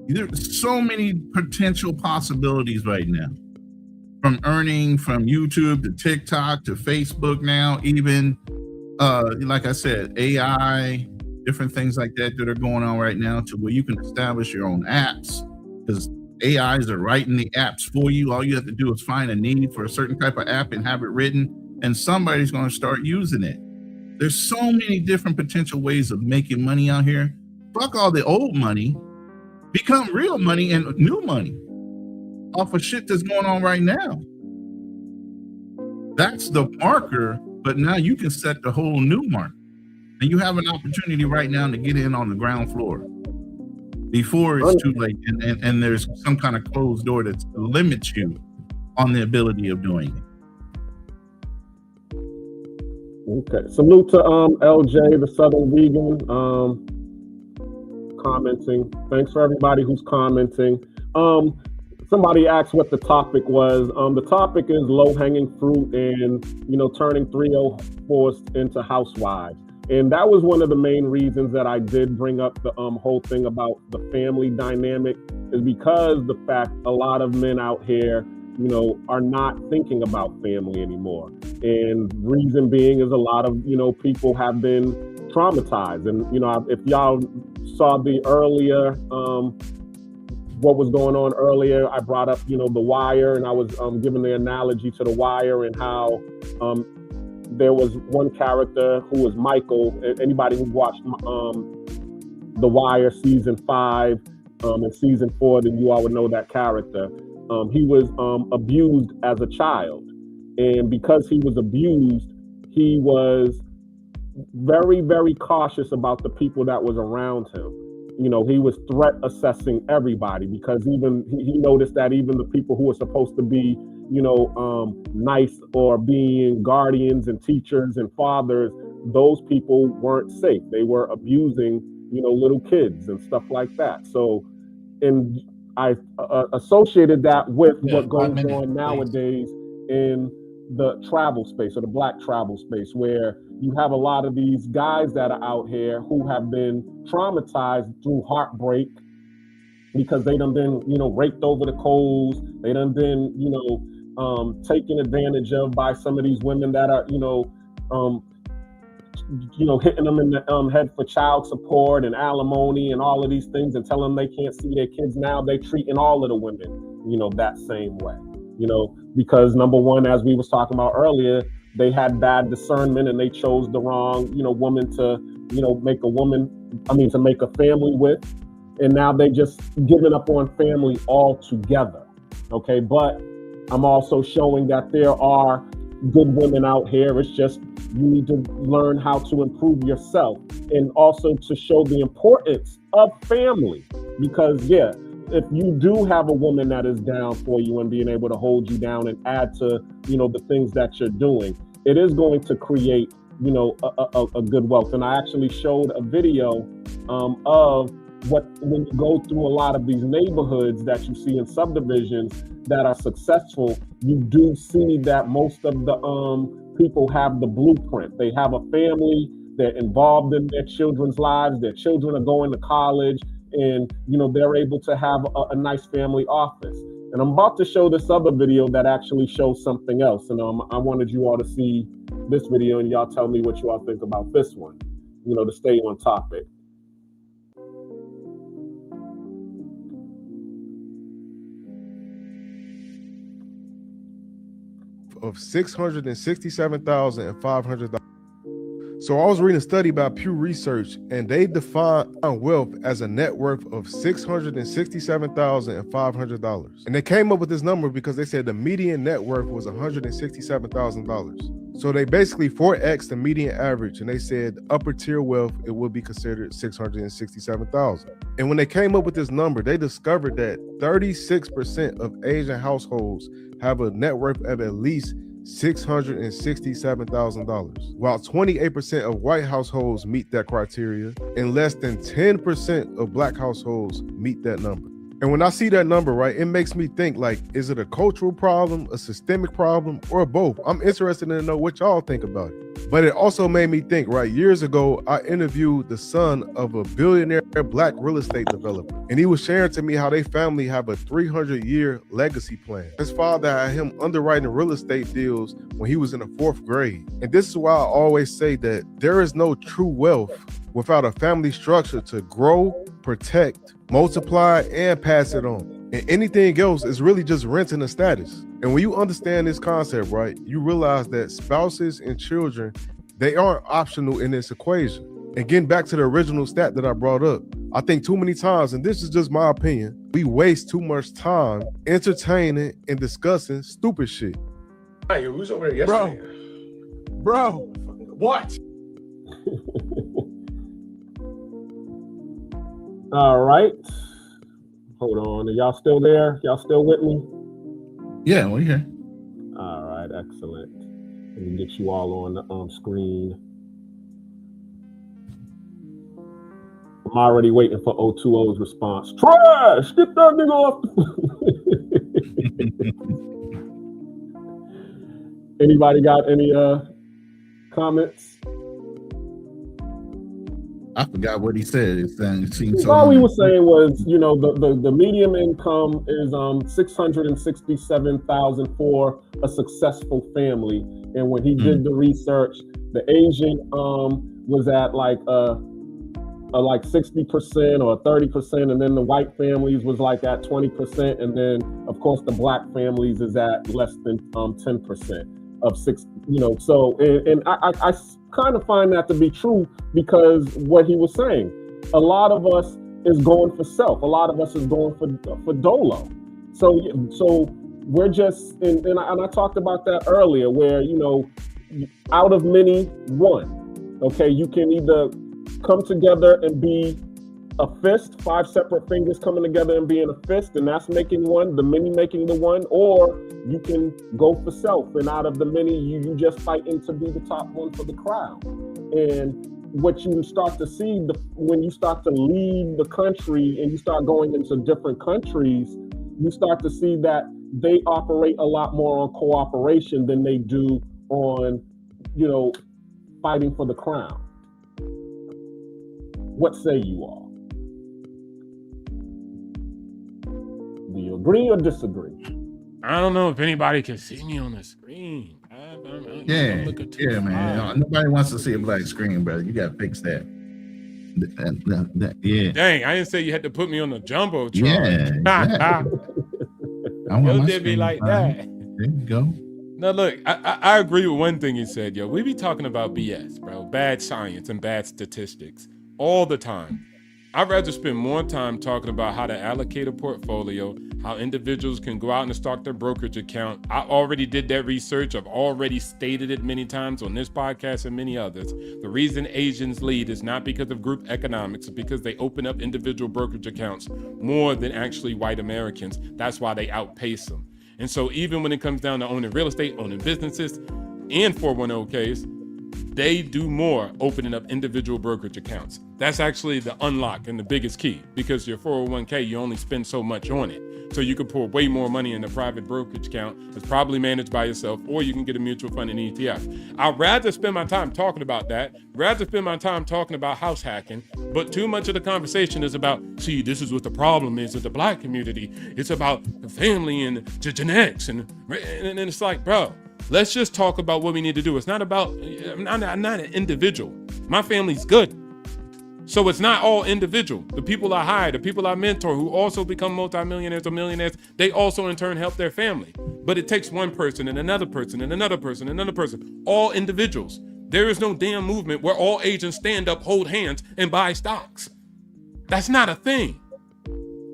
There's so many potential possibilities right now. From earning from YouTube to TikTok to Facebook now, even like I said, AI, different things like that are going on right now to where you can establish your own apps because AIs are writing the apps for you. All you have to do is find a need for a certain type of app and have it written, and somebody's going to start using it. There's so many different potential ways of making money out here. Fuck all the old money. Become real money and new money off of shit that's going on right now. That's the marker, but now you can set the whole new mark. And you have an opportunity right now to get in on the ground floor before it's too late. And there's some kind of closed door that limits you on the ability of doing it. Okay. Salute to LJ, the Southern Vegan, commenting. Thanks for everybody who's commenting. Somebody asked what the topic was. The topic is low-hanging fruit and, turning 304s into housewives. And that was one of the main reasons that I did bring up the whole thing about the family dynamic, is because the fact a lot of men out here, are not thinking about family anymore. And reason being is a lot of, people have been traumatized. And, if y'all saw the earlier, what was going on earlier, I brought up, The Wire, and I was giving the analogy to The Wire and how there was one character who was Michael. Anybody who watched The Wire season 5 and season 4, then you all would know that character. He was abused as a child. And because he was abused, he was very, very cautious about the people that was around him. He was threat assessing everybody because even he noticed that even the people who were supposed to be nice or being guardians and teachers and fathers, those people weren't safe. They were abusing, little kids and stuff like that. So, and I associated that with what goes on nowadays in the travel space or the Black travel space, where you have a lot of these guys that are out here who have been traumatized through heartbreak because they done been, raked over the coals. They done been, taken advantage of by some of these women that are, hitting them in the head for child support and alimony and all of these things and telling them they can't see their kids now. They treating all of the women, that same way, because number one, as we was talking about earlier, they had bad discernment and they chose the wrong, woman to, to make a family with. And now they just giving up on family altogether. Okay. But I'm also showing that there are good women out here. It's just, you need to learn how to improve yourself and also to show the importance of family. Because if you do have a woman that is down for you and being able to hold you down and add to, the things that you're doing, it is going to create, a good wealth. And I actually showed a video of when you go through a lot of these neighborhoods that you see in subdivisions that are successful, you do see that most of the people have the blueprint. They have a family, they're involved in their children's lives, their children are going to college, and they're able to have a nice family office. And I'm about to show this other video that actually shows something else. And I wanted you all to see this video and y'all tell me what you all think about this one, to stay on topic. Of $667,500. So I was reading a study about Pew Research, and they define wealth as a net worth of $667,500. And they came up with this number because they said the median net worth was $167,000. So they basically 4x the median average, and they said upper tier wealth, it would be considered $667,000. And when they came up with this number, they discovered that 36% of Asian households have a net worth of at least $667,000, while 28% of white households meet that criteria, and less than 10% of Black households meet that number. And when I see that number, right, it makes me think, like, is it a cultural problem, a systemic problem, or both? I'm interested to know what y'all think about it. But it also made me think, right, years ago, I interviewed the son of a billionaire Black real estate developer, and he was sharing to me how they family have a 300-year legacy plan. His father had him underwriting real estate deals when he was in the 4th grade. And this is why I always say that there is no true wealth without a family structure to grow, protect, multiply, and pass it on. And anything else is really just renting a status. And when you understand this concept, right, you realize that spouses and children, they aren't optional in this equation. And getting back to the original stat that I brought up, I think too many times, and this is just my opinion, we waste too much time entertaining and discussing stupid shit. Hey, who's over there yesterday? Bro, what? All right. Hold on. Are y'all still there? Y'all still with me? Yeah, we're here. All right, excellent. Let me get you all on the screen. I'm already waiting for 020's response. Trash! Get that nigga off. Anybody got any comments? I forgot what he said. It seemed so. All he was saying was, the median income is $667,000 for a successful family. And when he did the research, the Asian was at like 60% or 30%, and then the white families was like at 20%, and then of course the Black families is at less than 10% of six. So and I kind of find that to be true, because what he was saying, a lot of us is going for self, a lot of us is going for dolo. So we're just, and I talked about that earlier, where out of many, one. Okay, you can either come together and be a fist, 5 separate fingers coming together and being a fist, and that's making one, the many making the one, or you can go for self, and out of the many, you just fighting to be the top one for the crowd. And what you start to see when you start to leave the country and you start going into different countries, you start to see that they operate a lot more on cooperation than they do on, fighting for the crown. What say you all? Do you agree or disagree? I don't know if anybody can see me on the screen. Yeah, man. Nobody wants to see a black screen, brother. You got to fix that. Yeah. Dang, I didn't say you had to put me on the jumbotron. Yeah. Yo did me like that. There you go. No, look, I agree with one thing you said, yo. We be talking about BS, bro. Bad science and bad statistics all the time. I'd rather spend more time talking about how to allocate a portfolio, how individuals can go out and start their brokerage account. I already did that research. I've already stated it many times on this podcast and many others. The reason Asians lead is not because of group economics, it's because they open up individual brokerage accounts more than actually white Americans. That's why they outpace them. And so even when it comes down to owning real estate, owning businesses, and 401ks, they do more opening up individual brokerage accounts. That's actually the unlock and the biggest key, because your 401k, you only spend so much on it. So you can pour way more money in a private brokerage account that's probably managed by yourself, or you can get a mutual fund and ETF. I'd rather spend my time talking about that, rather spend my time talking about house hacking, but too much of the conversation is about, see, this is what the problem is with the black community. It's about the family and the genetics. And it's like, bro, let's just talk about what we need to do. It's not about, I'm not an individual. My family's good. So it's not all individual. The people I hire, the people I mentor who also become multimillionaires or millionaires, they also in turn help their family. But it takes one person and another person and another person and another person, all individuals. There is no damn movement where all agents stand up, hold hands, and buy stocks. That's not a thing.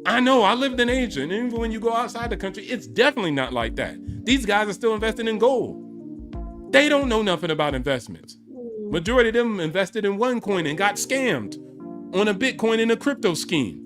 I know, I lived in Asia, and even when you go outside the country, it's definitely not like that. These guys are still investing in gold. They don't know nothing about investments. Majority of them invested in OneCoin and got scammed on a Bitcoin and a crypto scheme.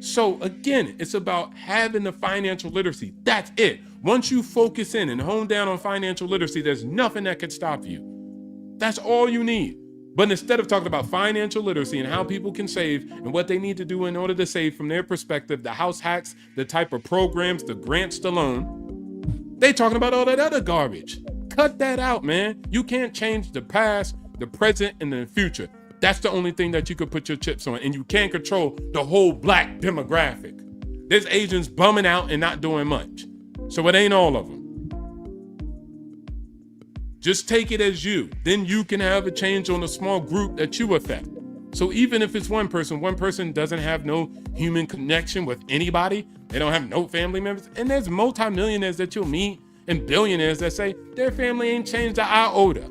So again, it's about having the financial literacy. That's it. Once you focus in and hone down on financial literacy, there's nothing that can stop you. That's all you need. But instead of talking about financial literacy and how people can save and what they need to do in order to save from their perspective, the house hacks, the type of programs, the grants, the loan, they talking about all that other garbage. Cut that out, man. You can't change the past, the present, and the future. That's the only thing that you could put your chips on. And you can't control the whole black demographic. There's Asians bumming out and not doing much. So it ain't all of them. Just take it as you. Then you can have a change on a small group that you affect. So even if it's one person doesn't have no human connection with anybody. They don't have no family members. And there's multimillionaires that you'll meet and billionaires that say their family ain't changed an iota.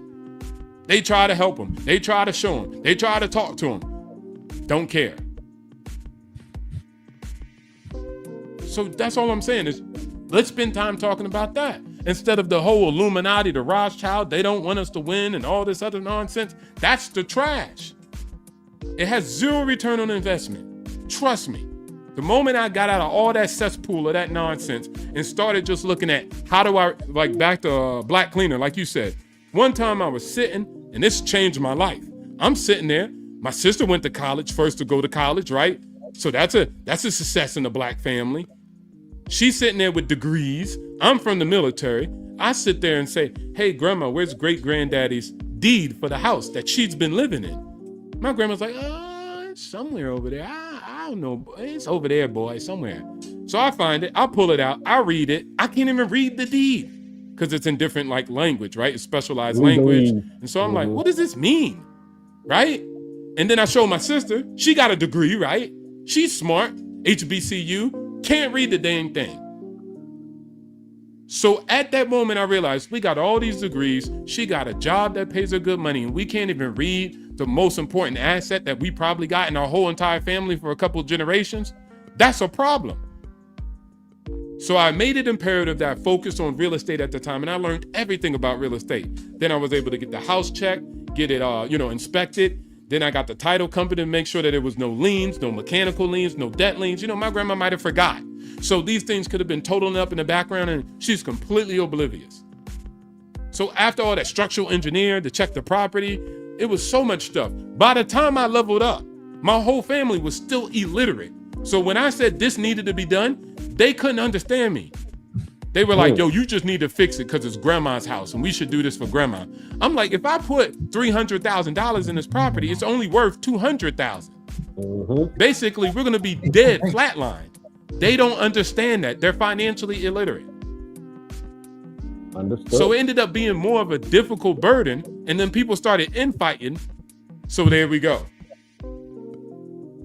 They try to help them. They try to show them. They try to talk to them. Don't care. So that's all I'm saying is let's spend time talking about that. Instead of the whole Illuminati, the Rothschild, they don't want us to win and all this other nonsense. That's the trash. It has zero return on investment. Trust me. The moment I got out of all that cesspool of that nonsense and started just looking at how do I, like back to Black Cleaner, like you said, one time I was sitting and this changed my life. I'm sitting there. My sister went to college, first to go to college, right? So that's a success in the black family. She's sitting there with degrees. I'm from the military. I sit there and say, hey, grandma, where's great granddaddy's deed for the house that she's been living in? My grandma's like, it's somewhere over there. I don't know. It's over there, boy, somewhere. So I find it. I pull it out. I read it. I can't even read the deed because it's in different like language, right? It's specialized language. And so I'm like, what does this mean? Right? And then I show my sister. She got a degree, right? She's smart. HBCU. Can't read the dang thing. So at that moment, I realized we got all these degrees. She got a job that pays her good money, and we can't even read the most important asset that we probably got in our whole entire family for a couple of generations. That's a problem. So I made it imperative that I focused on real estate at the time, and I learned everything about real estate. Then I was able to get the house checked, get it, inspected, Then I got the title company to make sure that there was no liens, no mechanical liens, no debt liens. You know, my grandma might have forgot. So these things could have been totaling up in the background, and she's completely oblivious. So after all that structural engineer to check the property, it was so much stuff. By the time I leveled up, my whole family was still illiterate. So when I said this needed to be done, they couldn't understand me. They were like, yo, you just need to fix it because it's grandma's house and we should do this for grandma. I'm like, if I put $300,000 in this property, it's only worth $200,000. Basically, we're going to be dead, flatlined. They don't understand that. They're financially illiterate. Understood. So it ended up being more of a difficult burden, and then people started infighting. So there we go.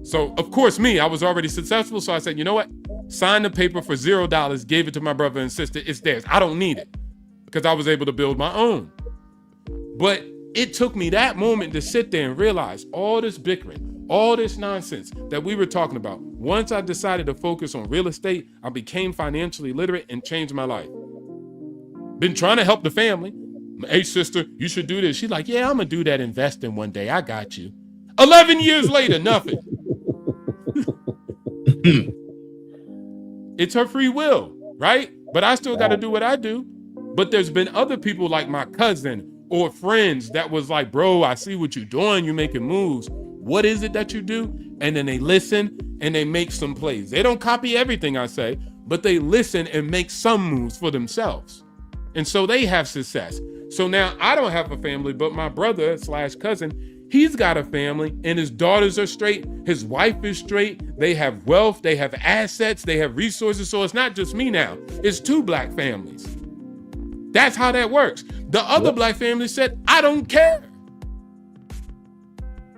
So, of course, I was already successful, so I said, you know what? Sign the paper for $0, gave it to my brother and sister. It's theirs. I don't need it because I was able to build my own. But it took me that moment to sit there and realize all this bickering, all this nonsense that we were talking about. Once I decided to focus on real estate, I became financially literate and changed my life. Been trying to help the family. Hey, sister, you should do this. She's like, yeah, I'm going to do that investing one day. I got you. 11 years later, nothing. It's her free will, right? But I still got to do what I do. But there's been other people like my cousin or friends that was like, bro, I see what you're doing. You're making moves. What is it that you do? And then they listen and they make some plays. They don't copy everything I say, but they listen and make some moves for themselves. And so they have success. So now I don't have a family, but my brother / cousin, he's got a family and his daughters are straight. His wife is straight. They have wealth. They have assets. They have resources. So it's not just me now. It's 2 black families. That's how that works. The other black family said, I don't care.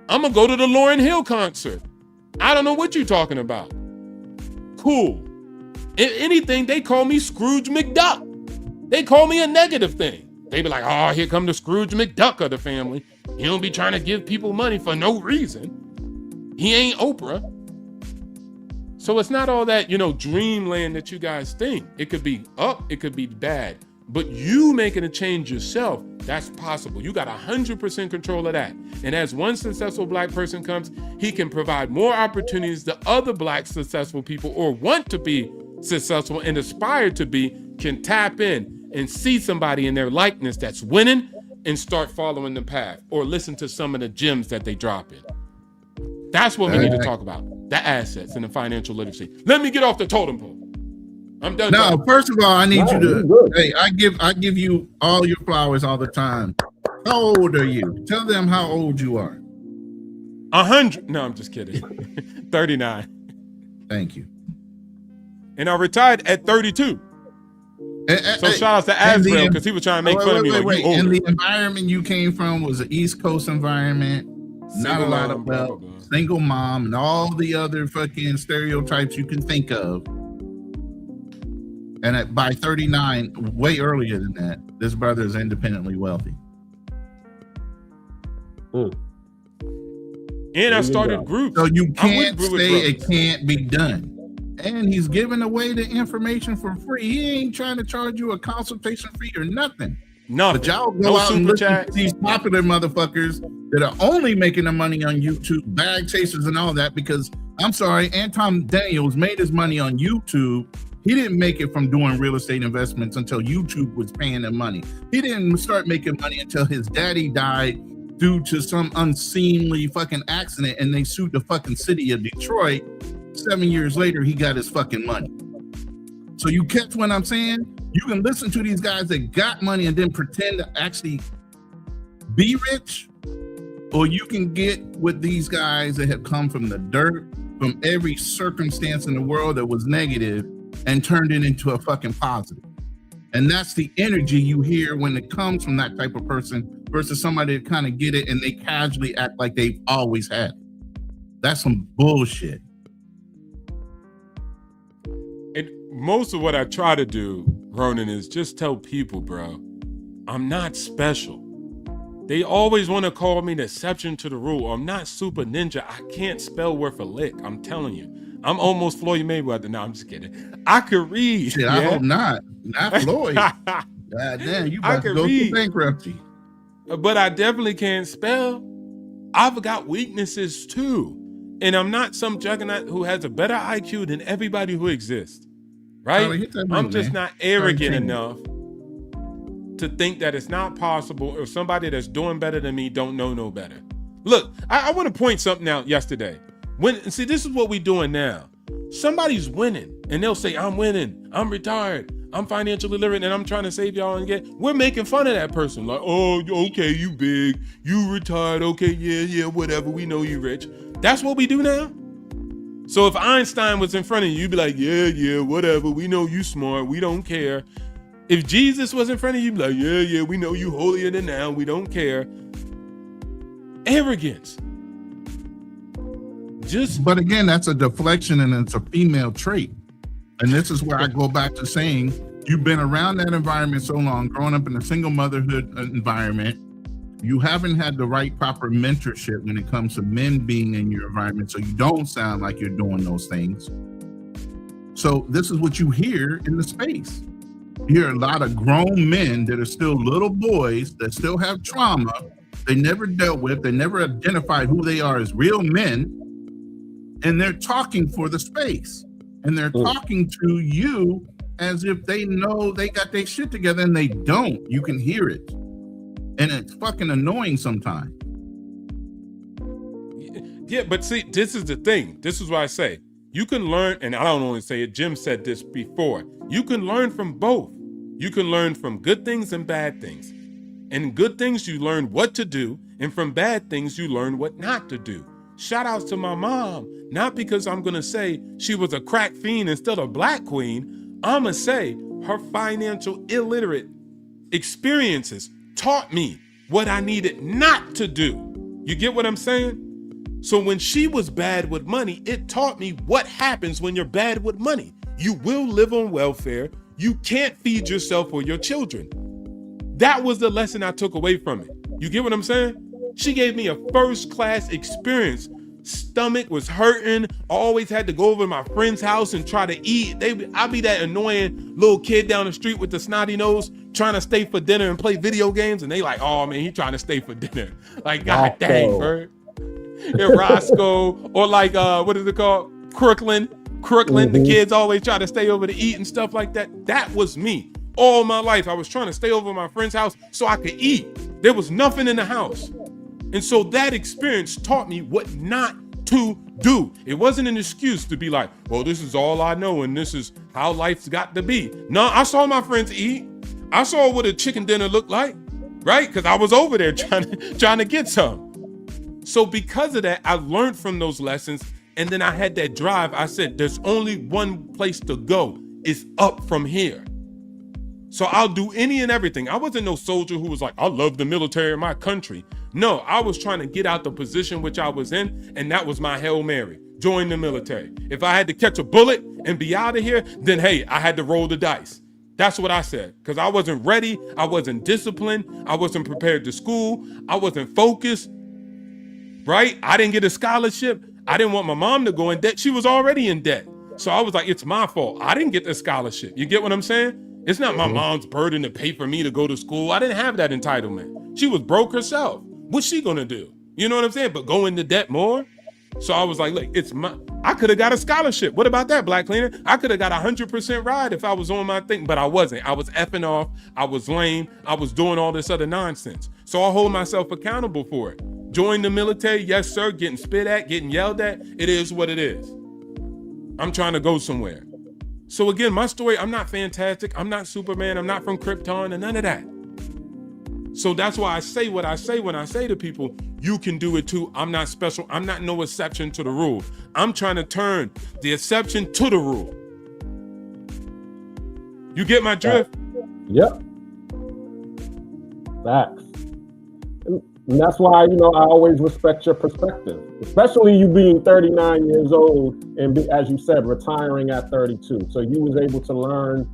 I'm going to go to the Lauryn Hill concert. I don't know what you're talking about. Cool. If anything, they call me Scrooge McDuck. They call me a negative thing. They be like, oh, here come the Scrooge McDuck of the family. He don't be trying to give people money for no reason. He ain't Oprah. So it's not all that, dreamland that you guys think. It could be up, it could be bad. But you making a change yourself, that's possible. You got 100% control of that. And as one successful black person comes, he can provide more opportunities to other black successful people or want to be successful and aspire to be, can tap in and see somebody in their likeness that's winning and start following the path or listen to some of the gems that they drop in. That's what we need to talk about, the assets and the financial literacy. Let me get off the totem pole. I'm done. No, first of all, I need you to, hey, I give you all your flowers all the time. How old are you? Tell them how old you are. 100. No, I'm just kidding. 39. Thank you. And I retired at 32. So shout out to Azrael because he was trying to make fun of me. And the environment you came from was an East Coast environment. Not a lot of wealth, single mom, and all the other fucking stereotypes you can think of. And by 39, way earlier than that, this brother is independently wealthy. And I started groups. So you can't say it can't be done. And he's giving away the information for free. He ain't trying to charge you a consultation fee or nothing. Nothing. But y'all go out and listen to these popular motherfuckers that are only making the money on YouTube, bag chasers and all that, because I'm sorry, Anton Daniels made his money on YouTube. He didn't make it from doing real estate investments until YouTube was paying him money. He didn't start making money until his daddy died due to some unseemly fucking accident and they sued the fucking city of Detroit. 7 years later, he got his fucking money. So you catch what I'm saying? You can listen to these guys that got money and then pretend to actually be rich, or you can get with these guys that have come from the dirt, from every circumstance in the world that was negative, and turned it into a fucking positive. And that's the energy you hear when it comes from that type of person versus somebody that kind of get it and they casually act like they've always had it. That's some bullshit. And most of what I try to do, Ronan, is just tell people, bro, I'm not special. They always want to call me the exception to the rule. I'm not super ninja. I can't spell worth a lick. I'm telling you. I'm almost Floyd Mayweather. No, I'm just kidding. I could read. Shit, I hope not. Not Floyd. God damn, you about to go through bankruptcy. But I definitely can't spell. I've got weaknesses too. And I'm not some juggernaut who has a better IQ than everybody who exists. Right? Charlie, hit that I'm mic, just man. not arrogant Charlie, enough to think that it's not possible, or somebody that's doing better than me don't know no better. Look, I want to point something out yesterday. See, this is what we doing now. Somebody's winning, and they'll say, I'm winning, I'm retired, I'm financially literate, and I'm trying to save y'all. And we're making fun of that person. Like, oh, okay, you big, you retired, okay, yeah, whatever, we know you rich. That's what we do now? So if Einstein was in front of you, you'd be like, yeah, whatever, we know you smart, we don't care. If Jesus was in front of you, you'd be like, yeah, we know you holier than thou, we don't care. Arrogance. But again, that's a deflection and it's a female trait. And this is where I go back to saying, you've been around that environment so long, growing up in a single motherhood environment, you haven't had the right proper mentorship when it comes to men being in your environment, so you don't sound like you're doing those things. So this is what you hear in the space. You hear a lot of grown men that are still little boys that still have trauma they never dealt with, they never identified who they are as real men, and they're talking for the space. And they're talking to you as if they know they got their shit together, and they don't. You can hear it. And it's fucking annoying sometimes. Yeah, but see, this is the thing. This is what I say. You can learn, and I don't only say it, Jim said this before. You can learn from both. You can learn from good things and bad things. And good things, you learn what to do. And from bad things, you learn what not to do. Shout outs to my mom. Not because I'm going to say she was a crack fiend instead of black queen. I'm going to say her financial illiterate experiences taught me what I needed not to do. You get what I'm saying? So when she was bad with money, it taught me what happens when you're bad with money. You will live on welfare. You can't feed yourself or your children. That was the lesson I took away from it. You get what I'm saying? She gave me a first-class experience. Stomach was hurting. Always had to go over to my friend's house and try to eat. I'd be that annoying little kid down the street with the snotty nose trying to stay for dinner and play video games. And they like, oh man, he trying to stay for dinner. Like, God dang, bro. Yeah, Roscoe. Or like, what is it called? Crooklyn. The kids always try to stay over to eat and stuff like that. That was me. All my life, I was trying to stay over at my friend's house so I could eat. There was nothing in the house. And so that experience taught me what not to do. It wasn't an excuse to be like, well, this is all I know and this is how life's got to be. No, I saw my friends eat. I saw what a chicken dinner looked like, right? Because I was over there trying to get some. So because of that, I learned from those lessons. And then I had that drive. I said, there's only one place to go. It's up from here. So I'll do any and everything. I wasn't no soldier who was like, I love the military in my country. No, I was trying to get out the position which I was in, and that was my Hail Mary, join the military. If I had to catch a bullet and be out of here, then hey, I had to roll the dice. That's what I said, because I wasn't ready, I wasn't disciplined, I wasn't prepared to school, I wasn't focused, right? I didn't get a scholarship. I didn't want my mom to go in debt. She was already in debt. So I was like, it's my fault. I didn't get the scholarship. You get what I'm saying? It's not my mom's burden to pay for me to go to school. I didn't have that entitlement. She was broke herself. What's she gonna do? You know what I'm saying? But go into debt more? So I was like, look, I could have got a scholarship. What about that, Black Cleaner? I could have got 100% ride if I was on my thing, but I wasn't. I was effing off. I was lame. I was doing all this other nonsense. So I hold myself accountable for it. Join the military, yes, sir, getting spit at, getting yelled at. It is what it is. I'm trying to go somewhere. So again, my story, I'm not fantastic. I'm not Superman. I'm not from Krypton and none of that. So that's why I say what I say when I say to people, you can do it too. I'm not special. I'm not no exception to the rule. I'm trying to turn the exception to the rule. You get my drift? Yep. Facts. And that's why, I always respect your perspective, especially you being 39 years old and, as you said, retiring at 32. So you was able to learn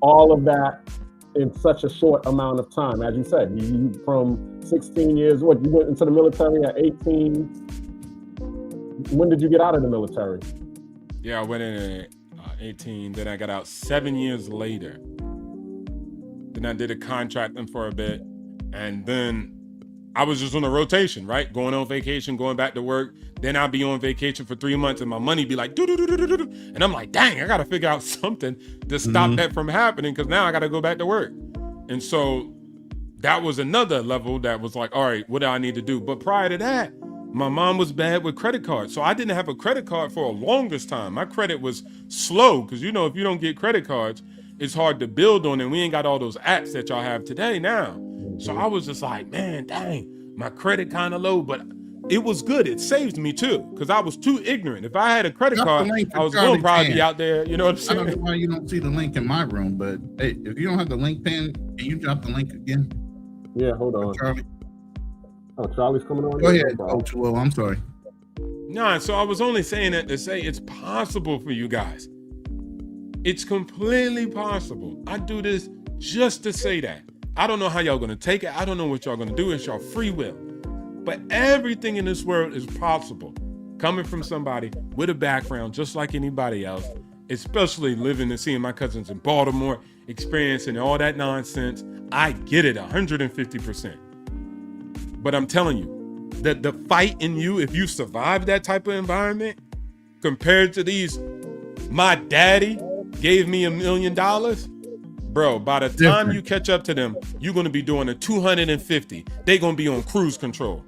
all of that in such a short amount of time. As you said, you from 16 years, you went into the military at 18. When did you get out of the military? Yeah, I went in at 18, then I got out 7 years later. Then I did a contracting for a bit, and then I was just on a rotation, right? Going on vacation, going back to work. Then I'll be on vacation for 3 months and my money be like, do-do-do-do-do-do. And I'm like, dang, I got to figure out something to stop that from happening because now I got to go back to work. And so that was another level that was like, all right, what do I need to do? But prior to that, my mom was bad with credit cards. So I didn't have a credit card for a longest time. My credit was slow because, you know, if you don't get credit cards, it's hard to build on, and we ain't got all those apps that y'all have today now. So I was just like, man, dang, my credit kind of low, but it was good. It saved me too, because I was too ignorant. If I had a credit card, I was going to probably be out there, you know what I'm saying? I don't know why you don't see the link in my room, but hey, if you don't have the link pin, can you drop the link again? Yeah, hold on. Charlie. Oh, Charlie's coming on. Go ahead. Oh, I'm sorry. Nah, so I was only saying that to say it's possible for you guys. It's completely possible. I do this just to say that. I don't know how y'all gonna take it. I don't know what y'all gonna do. It's y'all free will. But everything in this world is possible. Coming from somebody with a background just like anybody else, especially living and seeing my cousins in Baltimore, experiencing all that nonsense. I get it 150%. But I'm telling you, that the fight in you, if you survive that type of environment, compared to these, my daddy gave me $1 million, bro, by the time you catch up to them, you're going to be doing a 250. They're going to be on cruise control.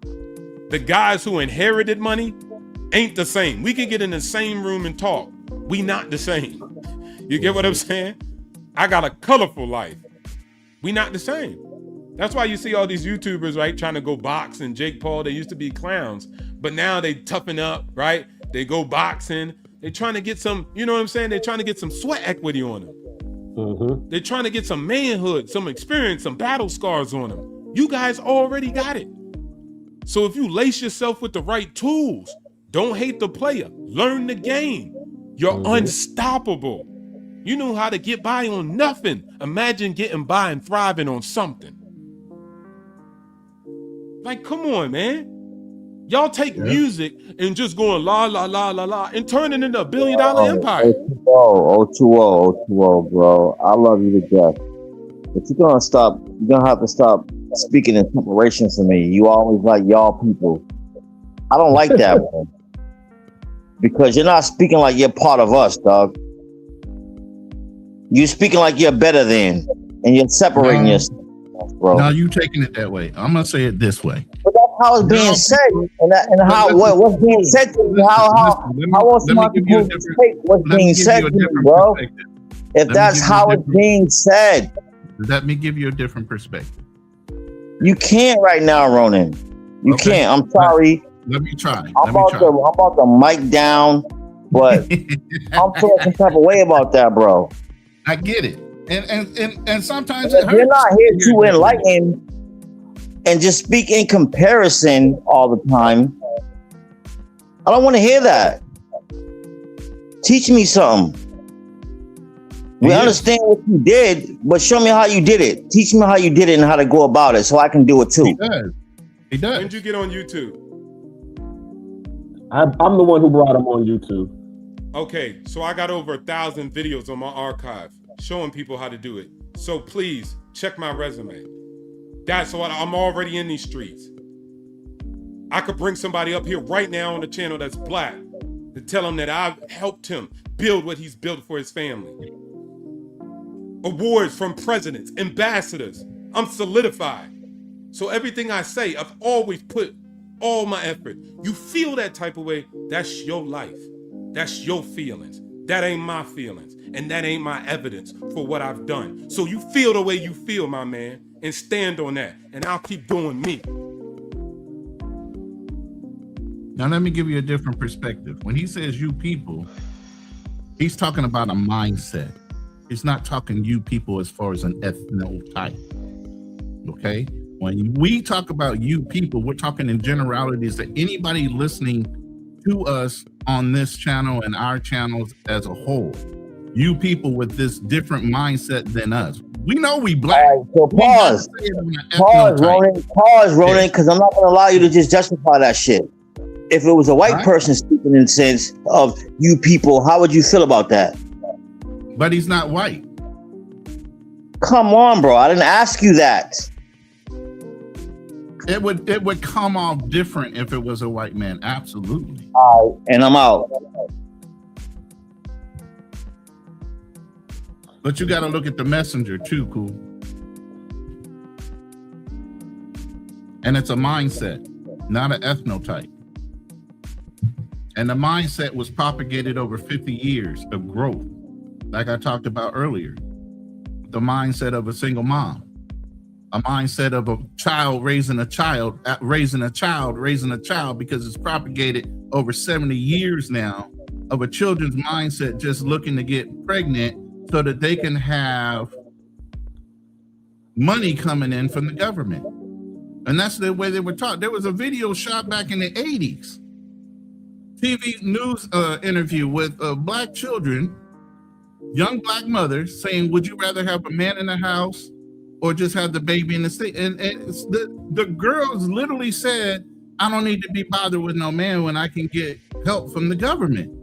The guys who inherited money ain't the same. We can get in the same room and talk. We not the same. You get what I'm saying? I got a colorful life. We not the same. That's why you see all these YouTubers, right, trying to go boxing. Jake Paul, they used to be clowns, but now they toughen up, right? They go boxing. They're trying to get some, you know what I'm saying? They're trying to get some sweat equity on them. Mm-hmm. They're trying to get some manhood, some experience, some battle scars on them. You guys already got it. So if you lace yourself with the right tools, don't hate the player, learn the game. You're unstoppable. You know how to get by on nothing. Imagine getting by and thriving on something. Like, come on, man. Y'all take music and just going la, la, la, la, la, and turn it into $1 billion empire. 020, bro. I love you to death. But you're gonna have to stop speaking in separation for me. You always like y'all people. I don't like that, man. Because you're not speaking like you're part of us, dog. You're speaking like you're better than, and you're separating yourself, bro. Now you taking it that way. I'm gonna say it this way. But that's how it's being said, and how what's being said to you. How else am I supposed to take what's being said to you, bro? If that's how it's being said, let me give you a different perspective. You can't right now, Ronan. You can't. I'm sorry. Let me try. I'm about to mic down, but I'm feeling some type of way about that, bro. I get it, and sometimes you're not here to enlighten and just speak in comparison all the time. I don't want to hear that. Teach me something. We understand what you did, but show me how you did it. Teach me how you did it and how to go about it so I can do it too. He does. When did you get on YouTube? I'm the one who brought him on YouTube. Okay, so I got over 1,000 videos on my archive showing people how to do it. So please check my resume. That's what I'm already in these streets. I could bring somebody up here right now on the channel that's black to tell him that I've helped him build what he's built for his family. Awards from presidents, ambassadors. I'm solidified. So everything I say, I've always put all my effort. You feel that type of way, that's your life. That's your feelings. That ain't my feelings. And that ain't my evidence for what I've done. So you feel the way you feel, my man, and stand on that. And I'll keep doing me. Now let me give you a different perspective. When he says you people, he's talking about a mindset. He's not talking you people as far as an ethnotype. Okay? When we talk about you people, we're talking in generalities that anybody listening to us on this channel and our channels as a whole. You people with this different mindset than us. We know we black. Right, so pause, Ronan, because I'm not going to allow you to just justify that shit. If it was a white person speaking in the sense of you people, how would you feel about that? But he's not white. Come on, bro. I didn't ask you that. It would come off different if it was a white man. Absolutely. And I'm out. But you got to look at the messenger too, cool. And it's a mindset, not an ethnotype. And the mindset was propagated over 50 years of growth, like I talked about earlier. The mindset of a single mom, a mindset of a child raising a child, because it's propagated over 70 years now of a children's mindset just looking to get pregnant so that they can have money coming in from the government. And that's the way they were taught. There was a video shot back in the 80s, TV news interview with black children, young black mothers saying, would you rather have a man in the house or just have the baby in the state? And the girls literally said, I don't need to be bothered with no man when I can get help from the government.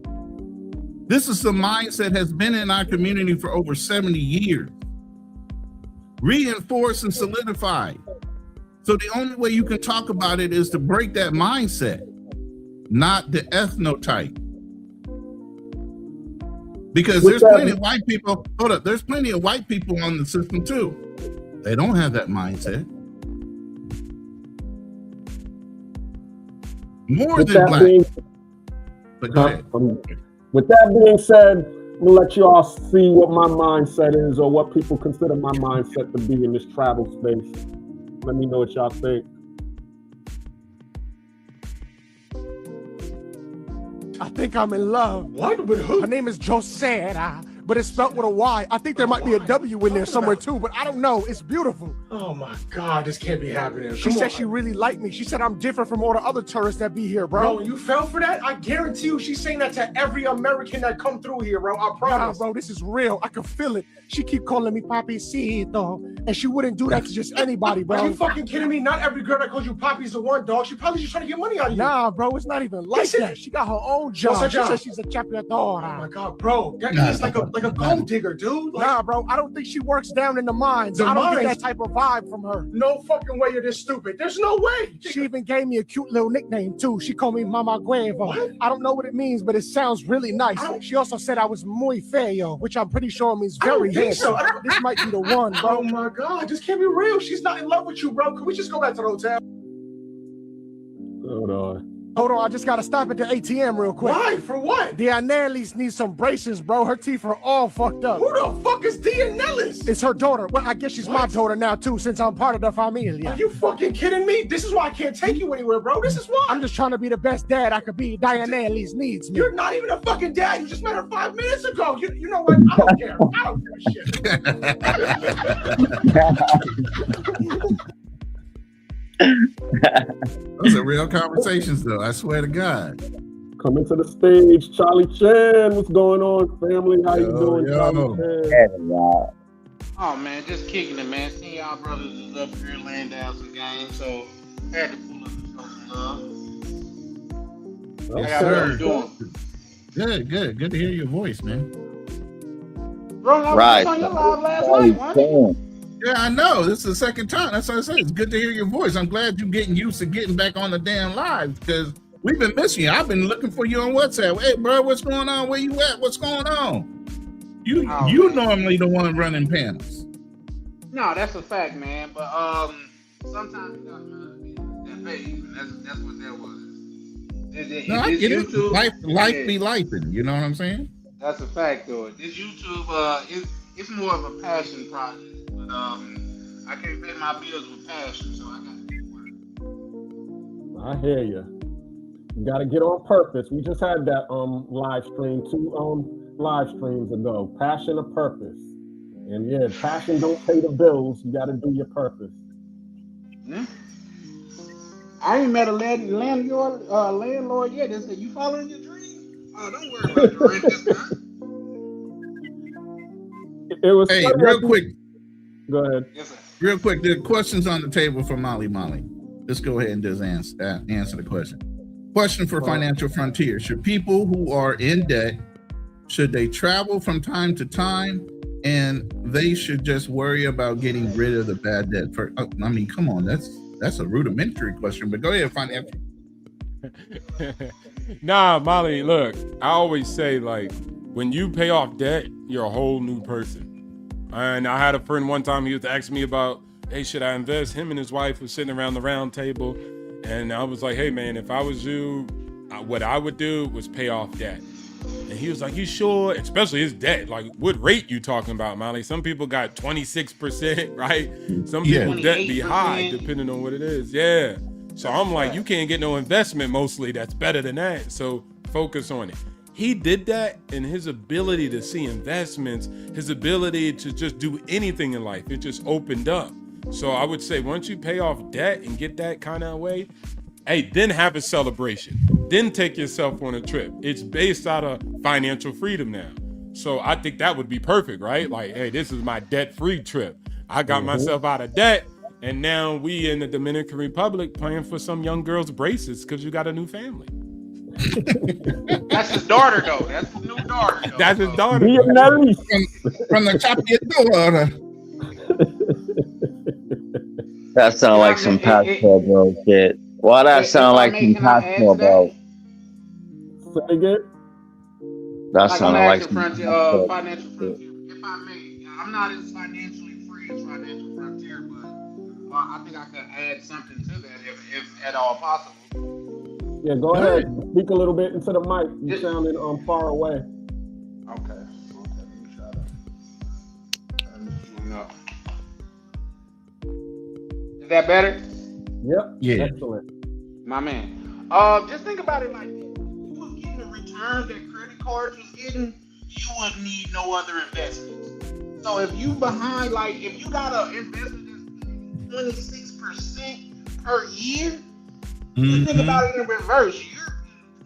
This is the mindset has been in our community for over 70 years, reinforced and solidified. So the only way you can talk about it is to break that mindset, not the ethnotype. Because there's plenty of white people, there's plenty of white people on the system too. They don't have that mindset. More than black. But go ahead. With that being said, I'm gonna let you all see what my mindset is, or what people consider my mindset to be in this travel space. Let me know what y'all think. I think I'm in love. What? With who? Her name is Josera, but it's spelled with a Y. I think there might be a W in there somewhere too, but I don't know. It's beautiful. Oh my God, this can't be happening. She said she really liked me. She said I'm different from all the other tourists that be here, bro. Bro, you fell for that? I guarantee you she's saying that to every American that come through here, bro. I promise. Nah, bro, this is real. I can feel it. She keep calling me Papicito, and she wouldn't do that to just anybody, bro. Are you fucking kidding me? Not every girl that calls you Poppy's the one, dog. She probably just trying to get money out of you. Nah, bro, it's not even like that. She got her own job. What's her job? She says she's a chapeadora. Oh my God, bro. That is like a gold digger, dude. Like, nah, bro, I don't think she works down in the mines. I don't get that type of vibe from her. No fucking way you're this stupid. There's no way. She even gave me a cute little nickname too. She called me Mama Gueva. What? I don't know what it means, but it sounds really nice. She also said I was muy feo, which I'm pretty sure means very handsome. This might be the one, bro. Oh my God, this can't be real. She's not in love with you, bro. Can we just go back to the hotel? Hold on, I just gotta stop at the ATM real quick. Why? For what? Dianellis needs some braces, bro. Her teeth are all fucked up. Who the fuck is Dianellis? It's her daughter. Well, I guess she's my daughter now too, since I'm part of the familia. Are you fucking kidding me? This is why I can't take you anywhere, bro. This is why. I'm just trying to be the best dad I could be. Dianellis needs me. You're not even a fucking dad. You just met her 5 minutes ago. You know what? I don't care. I don't give a shit. Those are real conversations, though. I swear to God. Coming to the stage, Charlie Chan. What's going on, family? How you doing, Charlie Chan? Oh man, just kicking it, man. Seeing y'all brothers is up here laying down some game, so I had to pull up and show some love. How y'all doing? Good to hear your voice, man. Bro, I was on your live last night, wasn't it? Yeah, I know. This is the second time. That's what I said. It's good to hear your voice. I'm glad you're getting used to getting back on the damn live because we've been missing you. I've been looking for you on WhatsApp. Hey, bro, what's going on? Where you at? What's going on? You normally the one running panels. No, that's a fact, man. But sometimes you gotta that page. That's what that was. No, I get YouTube, it. Life be lifing. You know what I'm saying? That's a fact, though. This YouTube, it's more of a passion project. But I can't pay my bills with passion, so I gotta keep working. I hear you. You gotta get on purpose. We just had that live stream 2 live streams ago. Passion or purpose. And yeah, passion don't pay the bills. You gotta do your purpose. Yeah. I ain't met a landlord yet that said, you following your dream? Oh, don't worry about the rent this time. It was real quick. Go ahead. Yes, sir. Real quick, the questions on the table for Molly. Let's go ahead and just answer the question. Question for Financial Frontier. Should people who are in debt, should they travel from time to time and they should just worry about getting rid of the bad debt? Come on, That's a rudimentary question, but go ahead, financial. Nah, Molly, look, I always say, like, when you pay off debt, you're a whole new person. And I had a friend one time, he was asking me about, hey, should I invest? Him and his wife was sitting around the round table. And I was like, hey, man, if I was you, what I would do was pay off debt. And he was like, you sure? Especially his debt. Like, what rate you talking about, Molly? Some people got 26%, right? Some people debt be high, depending on what it is. Yeah. So I'm like, you can't get no investment mostly that's better than that. So focus on it. He did that, and his ability to see investments, his ability to just do anything in life, it just opened up. So I would say once you pay off debt and get that kind of away, hey, then have a celebration. Then take yourself on a trip. It's based out of financial freedom now. So I think that would be perfect, right? Like, hey, this is my debt-free trip. I got myself out of debt, and now we in the Dominican Republic playing for some young girl's braces because you got a new family. That's his daughter, though. That's his new daughter, though. That's his daughter. From the top of your door. That sounds like some passport bro shit. Why that sound like some passport bro? Say again? That sound like some financial frontier. If I may, I'm not as financially free as financial frontier, but I think I could add something to that if at all possible. Yeah, go ahead. Speak a little bit into the mic. You sounded far away. Okay. Let me try to. Is that better? Yep. Yeah. Excellent. My man. Just think about it like this. If you was getting the returns that credit cards was getting, you wouldn't need no other investments. So if you behind, like, if you got an investment that's 26% per year, you think about it in reverse. You're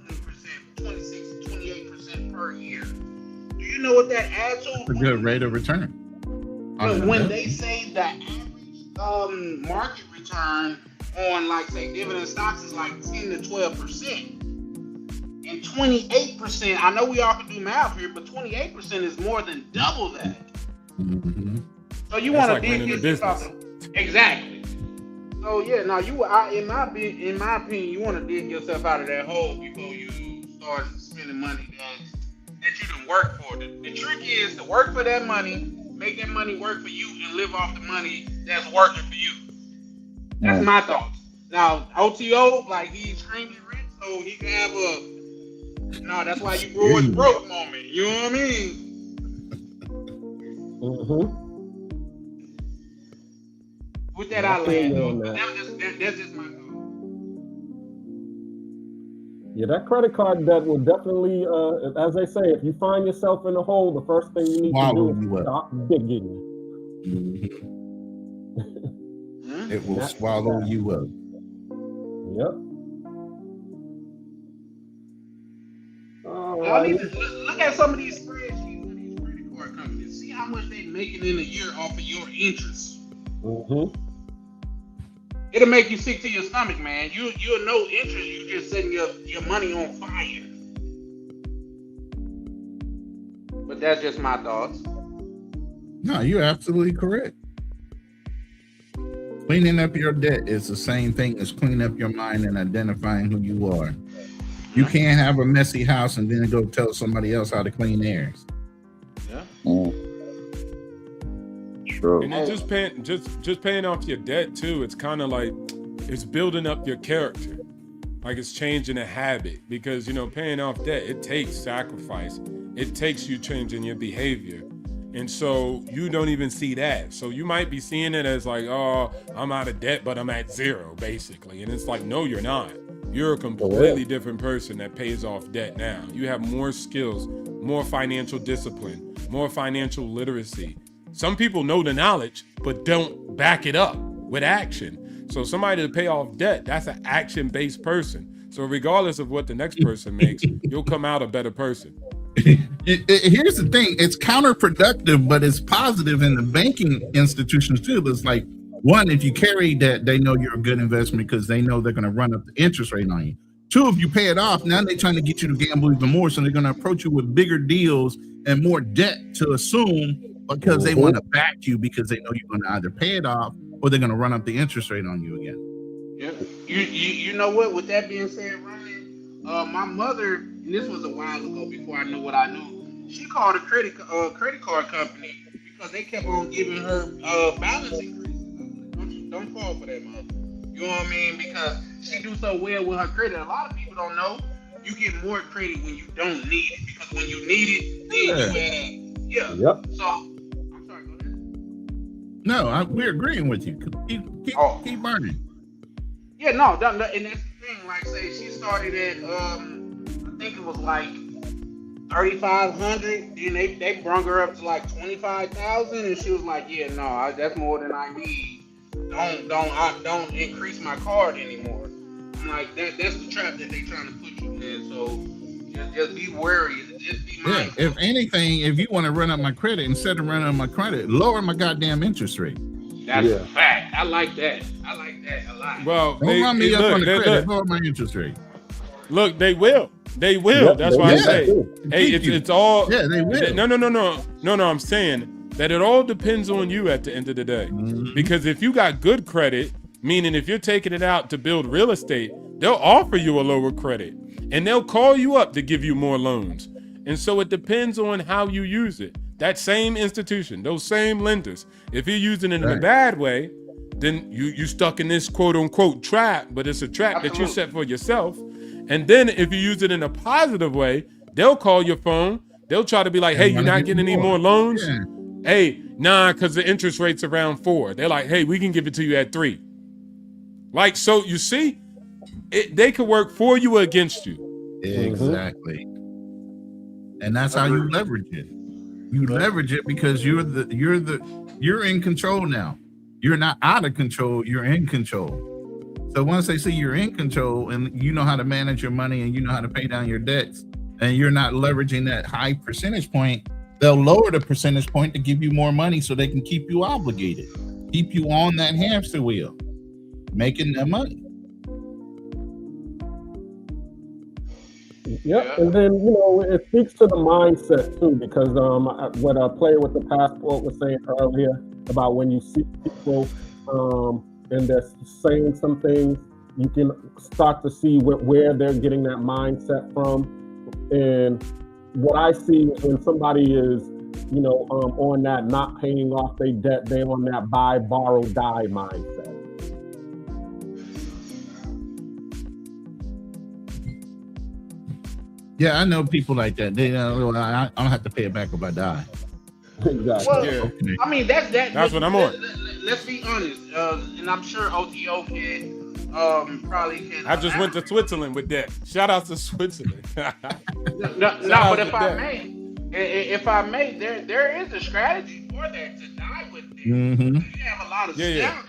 20%, 26, 28% per year. Do you know what that adds to? That's a good rate of return. When they say the average market return on, like, say, dividend stocks is like 10 to 12%. And 28%, I know we all can do math here, but 28% is more than double that. Mm-hmm. So you want to dig yourself. Exactly. So yeah, now in my opinion, you want to dig yourself out of that hole before you start spending money that you didn't work for. The trick is to work for that money, make that money work for you, and live off the money that's working for you. That's my thoughts. Now OTO, like, he's extremely rich, so he can have that's why you grew his broke moment. You know what I mean? Mm-hmm. With that, I land. That's just my thought. Yeah, that credit card debt will definitely, as they say, if you find yourself in a hole, the first thing you need to do is stop digging. Mm-hmm. It will swallow you up. Yep. Look at some of these spreadsheets of these credit card companies. See how much they're making in a year off of your interest. Mm-hmm. It'll make you sick to your stomach, man. You're no interest. You just setting your money on fire. But that's just my thoughts. No, you're absolutely correct. Cleaning up your debt is the same thing as cleaning up your mind and identifying who you are. You can't have a messy house and then go tell somebody else how to clean theirs. Yeah. True. And then just paying off your debt too. It's kind of like it's building up your character, like it's changing a habit. Because paying off debt, it takes sacrifice. It takes you changing your behavior, and so you don't even see that. So you might be seeing it as like, oh, I'm out of debt, but I'm at zero, basically. And it's like, no, you're not. You're a completely different person that pays off debt now. You have more skills, more financial discipline, more financial literacy. Some people know the knowledge, but don't back it up with action. So somebody to pay off debt, that's an action-based person. So regardless of what the next person makes, you'll come out a better person. Here's the thing. It's counterproductive, but it's positive in the banking institutions too. It's like, one, if you carry debt, they know you're a good investment because they know they're going to run up the interest rate on you. Two, if you pay it off, now they're trying to get you to gamble even more. So they're going to approach you with bigger deals and more debt to assume because they want to back you because they know you're going to either pay it off or they're going to run up the interest rate on you again. Yeah. You know what? With that being said, Ryan, my mother, and this was a while ago before I knew what I knew. She called a credit card company because they kept on giving her balance increases. Don't fall for that, mom. You know what I mean? Because she do so well with her credit. A lot of people don't know you get more credit when you don't need it, because when you need it, then you Yep. So I'm sorry. Go ahead. No, we're agreeing with you. Keep burning. Yeah, no, and that's the thing. Like, say she started at I think it was like 3,500. Then they brung her up to like 25,000, and she was like, "Yeah, no, that's more than I need. Don't increase my card anymore." I'm like, that's the trap that they trying to put you in. So just be wary. Just be mindful. If anything, if you want to run up my credit, instead of running up my credit, lower my goddamn interest rate. That's a fact. I like that a lot. Well, Don't run me up on the credit. look, Lower my interest rate. Look, they will. They will. Yep, That's they why I will. say, hey, Thank you. it's all. Yeah, they will. No. I'm saying that it all depends on you at the end of the day. Because if you got good credit, meaning if you're taking it out to build real estate, they'll offer you a lower credit, and they'll call you up to give you more loans. And so it depends on how you use it. That same institution, those same lenders, if you're using it in a bad way, then you stuck in this quote unquote trap, but it's a trap that you set for yourself. And then if you use it in a positive way, they'll call your phone. They'll try to be like, hey, you're not getting any more loans? Yeah. Hey, nah, because the interest rate's around 4. They're like, hey, we can give it to you at 3. Like, so you see, they could work for you or against you. Exactly. And that's how you leverage it. You leverage it because you're in control now. You're not out of control, you're in control. So once they see you're in control and you know how to manage your money and you know how to pay down your debts, and you're not leveraging that high percentage point, they'll lower the percentage point to give you more money so they can keep you obligated, keep you on that hamster wheel, making that money. Yep, and then it speaks to the mindset too, because what a player with the passport was saying earlier about when you see people and they're saying some things, you can start to see where they're getting that mindset from. And what I see is when somebody is, on that not paying off their debt, they're on that buy, borrow, die mindset. Yeah, I know people like that. They I don't have to pay it back if I die. Exactly. Well, Okay. I mean, that's what I'm on. Let's be honest, and I'm sure OTO probably can. I just went to Switzerland with that. Shout out to Switzerland. But if I may, there is a strategy for that, to die with it. Mm-hmm. You have a lot of stock,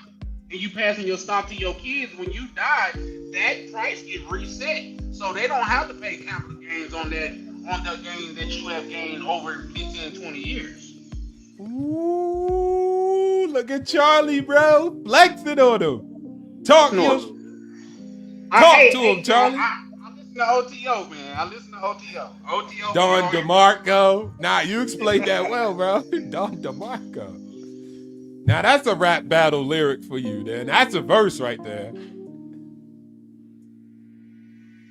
and you passing your stock to your kids. When you die, that price get reset, so they don't have to pay capital gains on the gain that you have gained over 15, 20 years. Ooh, look at Charlie, bro. Flexing on him. Talk to him, Charlie. I listen to OTO, man. I listen to OTO. Don DeMarco. Nah, you explained that well, bro. Don DeMarco. Now that's a rap battle lyric for you, then. That's a verse right there.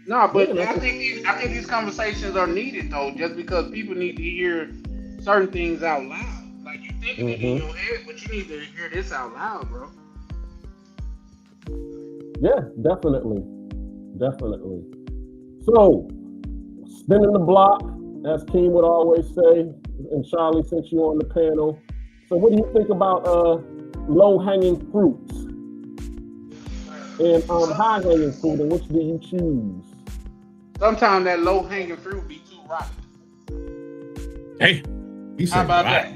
No, but I think these conversations are needed though, just because people need to hear certain things out loud. Like, you thinking it in your head, but you need to hear this out loud, bro. Yeah, definitely. So, spinning the block, as Keem would always say, and Charlie, since you're on the panel. So what do you think about low-hanging fruits and high-hanging fruit, and which do you choose? Sometimes that low-hanging fruit be too ripe. Hey, how about that?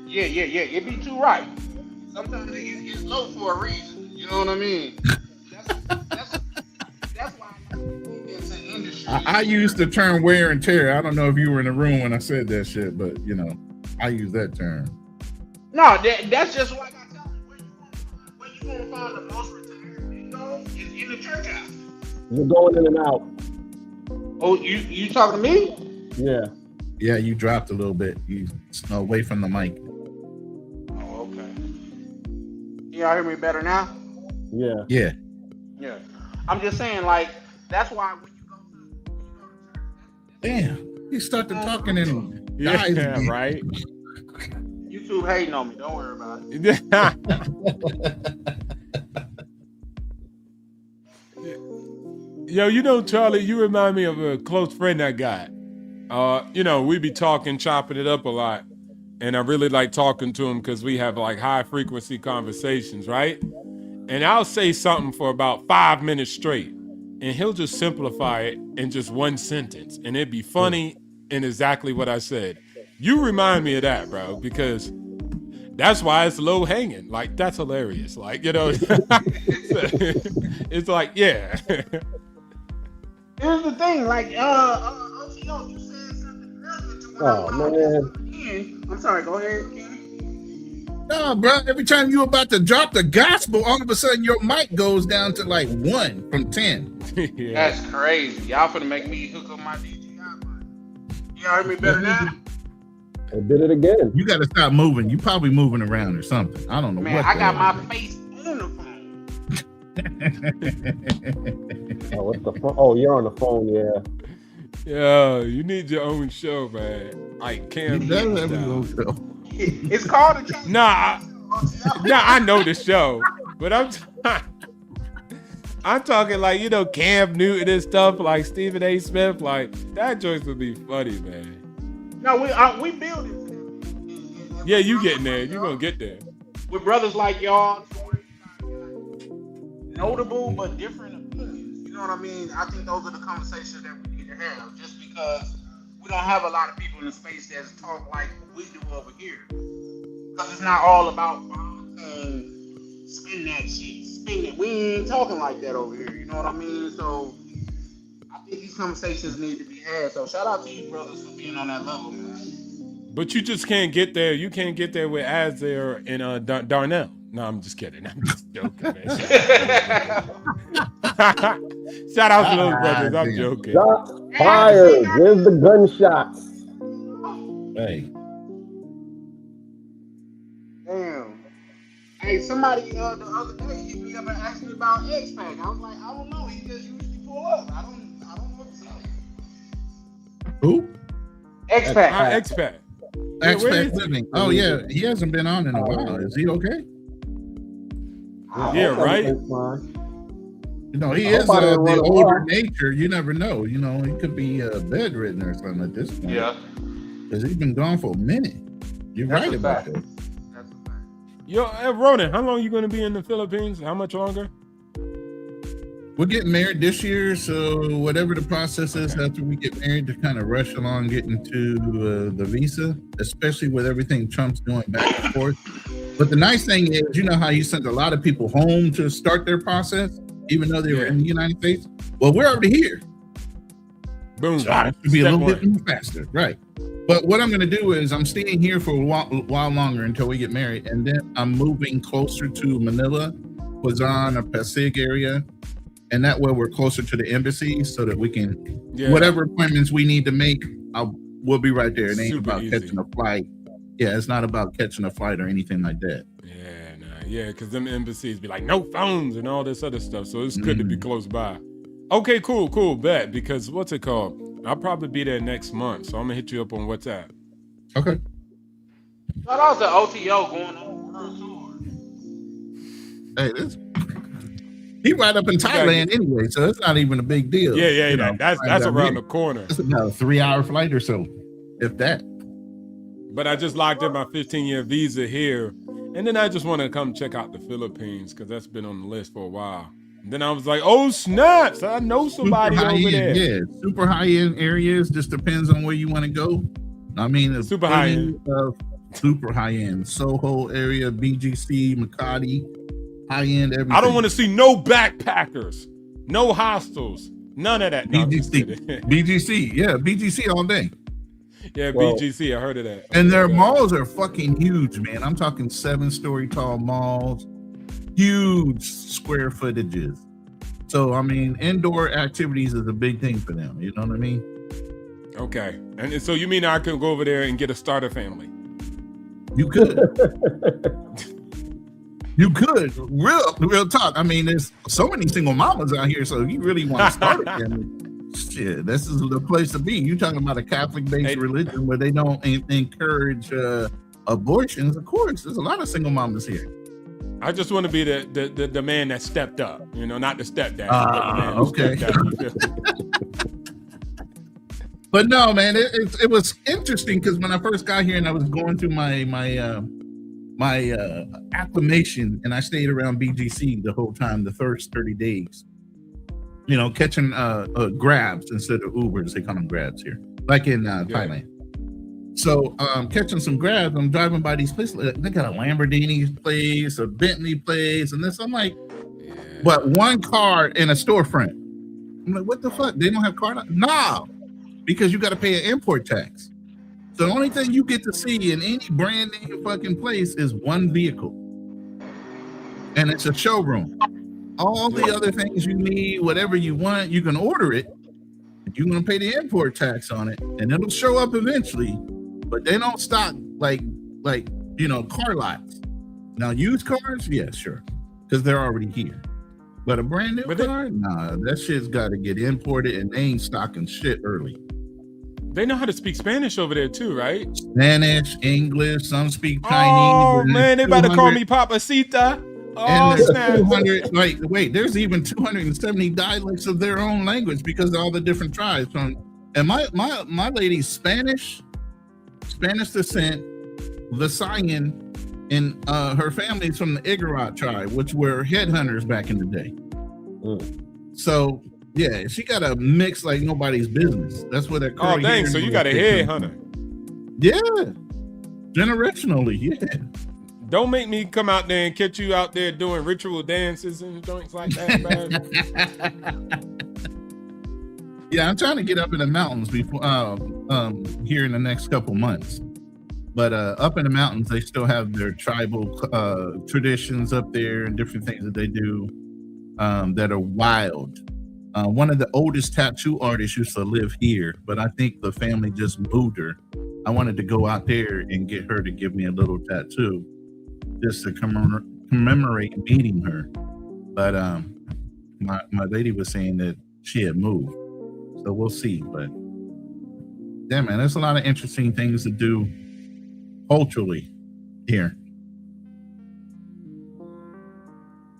Yeah, it be too ripe. Sometimes it's low for a reason. You know what I mean? That's why it's an industry. I used the term wear and tear. I don't know if you were in the room when I said that shit, but I use that term. No, that's just what I tell you. Where you gonna find the most retirement is in the church house. You're going in and out. Oh, you talking to me? Yeah. Yeah, you dropped a little bit. You away from the mic. Oh, okay. Y'all hear me better now? Yeah. Yeah. Yeah, I'm just saying, like, that's why when you go to Damn, he started talking in guys. Yeah, right. YouTube hating on me. Don't worry about it. Yo, Charlie, you remind me of a close friend I got. We be talking, chopping it up a lot. And I really like talking to him because we have like high frequency conversations, right? And I'll say something for about 5 minutes straight. And he'll just simplify it in just one sentence. And it'd be funny and exactly what I said. You remind me of that, bro, because that's why it's low hanging. Like, that's hilarious. Like, it's like, yeah. Here's the thing, like, OTO, you said something earlier to what man. I'm sorry, go ahead, Kenny. No, bro. Every time you about to drop the gospel, all of a sudden your mic goes down to like 1 from 10. Yeah. That's crazy. Y'all finna make me hook up my DJI mic. You heard me better now? I did it again. You got to stop moving. You probably moving around or something. I don't know. Man, what I got my face on the phone. Oh, what's the phone? Oh, you're on the phone, yeah. Yeah, you need your own show, man. Like Cam. It's called a Cam. Nah, I know the show, but I'm talking like, Cam Newton and stuff, like Stephen A. Smith. Like, that joint would be funny, man. No, we build it. Yeah, you getting there. You gonna get there. With brothers like y'all, notable but different opinions. You know what I mean? I think those are the conversations that we need to have, just because we don't have a lot of people in the space that talk like we do over here. Because it's not all about spin that shit, spin it. We ain't talking like that over here. You know what I mean? So I think these conversations need to be had. So shout out to you brothers for being on that level, man. But you just can't get there. You can't get there with Azar and Darnell. No, I'm just kidding. I'm just joking, man. Shout out to those brothers. I'm joking. Shots fired. Where's the gunshots? Hey. Damn. Hey, somebody the other day hit me up and asked me about X-Pac. I was like, I don't know. He just usually pull up. I don't know what to say. Who? X-Pac. X-Pac. X-Pac Living. Oh, yeah. He hasn't been on in a while. Is he okay? Yeah, right? He is the older nature. You never know. He could be bedridden or something at this point. Yeah. Because he's been gone for a minute. You're right about that. That's a fact. Yo, Ronan, how long are you going to be in the Philippines? How much longer? We're getting married this year, so whatever the process is after we get married to kind of rush along getting to the visa, especially with everything Trump's doing back and forth. But the nice thing is, how you sent a lot of people home to start their process, even though they were in the United States. Well, we're already here. Boom. So it should be a little bit faster, right? But what I'm going to do is I'm staying here for a while longer until we get married, and then I'm moving closer to Manila, Quezon, or Pasig area. And that way we're closer to the embassy so that we can, whatever appointments we need to make, we'll be right there. It ain't about catching a flight. Yeah, it's not about catching a flight or anything like that. Yeah, because them embassies be like, no phones and all this other stuff. So it's good to be close by. Okay, cool, bet. Because what's it called? I'll probably be there next month. So I'm going to hit you up on WhatsApp. Okay. Shout out to OTO going on world tour. Hey, he right up in Thailand anyway, so it's not even a big deal. Yeah, that's around the corner. It's about a 3-hour flight or so, if that. But I just locked in my 15-year visa here, and then I just want to come check out the Philippines because that's been on the list for a while. And then I was like, oh snaps! I know somebody over there. Yeah, super high-end areas. Just depends on where you want to go. I mean, super high-end. Super high-end. Soho area, BGC, Makati. High-end everything. I don't want to see no backpackers, no hostels, none of that. No, BGC, yeah, BGC all day. Yeah, BGC, I heard of that. And their malls are fucking huge, man. I'm talking 7-story tall malls, huge square footages. So, I mean, indoor activities is a big thing for them. You know what I mean? Okay. And so you mean I could go over there and get a starter family? You could. You could, real talk. I mean, there's so many single mamas out here, so if you really want to start a family, shit, this is the place to be. You're talking about a Catholic-based religion where they don't encourage abortions. Of course, there's a lot of single mamas here. I just want to be the man that stepped up, not the stepdad. But the man who Okay. stepped up. But no, man, it was interesting because when I first got here and I was going through my acclimation, and I stayed around BGC the whole time, the first 30 days, catching grabs instead of Ubers. They call them grabs here, like in Thailand. So catching some grabs, I'm driving by these places. They got a Lamborghini place, a Bentley place, and this. I'm like, but one car in a storefront. I'm like, what the fuck? They don't have car? Nah, because you got to pay an import tax. So the only thing you get to see in any brand name fucking place is one vehicle. And it's a showroom. All the other things you need, whatever you want, you can order it. You're going to pay the import tax on it, and it'll show up eventually. But they don't stock like car lots. Now, used cars, yeah, sure, because they're already here. But a brand new car, nah, that shit's got to get imported, and they ain't stocking shit early. They know how to speak Spanish over there too, right? Spanish, English, some speak Chinese. Oh man, they about to call me Papacita. Oh, snap. 200, wait, there's even 270 dialects of their own language because of all the different tribes. And my lady's Spanish descent, Visayan, and her family's from the Igorot tribe, which were headhunters back in the day. So yeah, she got a mix like nobody's business. That's what that. Oh dang! So you got a headhunter. Yeah, generationally, yeah. Don't make me come out there and catch you out there doing ritual dances and joints like that, man. Yeah, I'm trying to get up in the mountains before here in the next couple months. But up in the mountains, they still have their tribal traditions up there and different things that they do that are wild. One of the oldest tattoo artists used to live here, but I think the family just moved her. I wanted to go out there and get her to give me a little tattoo just to commemorate meeting her. But my lady was saying that she had moved. So we'll see. But yeah, man, there's a lot of interesting things to do culturally here.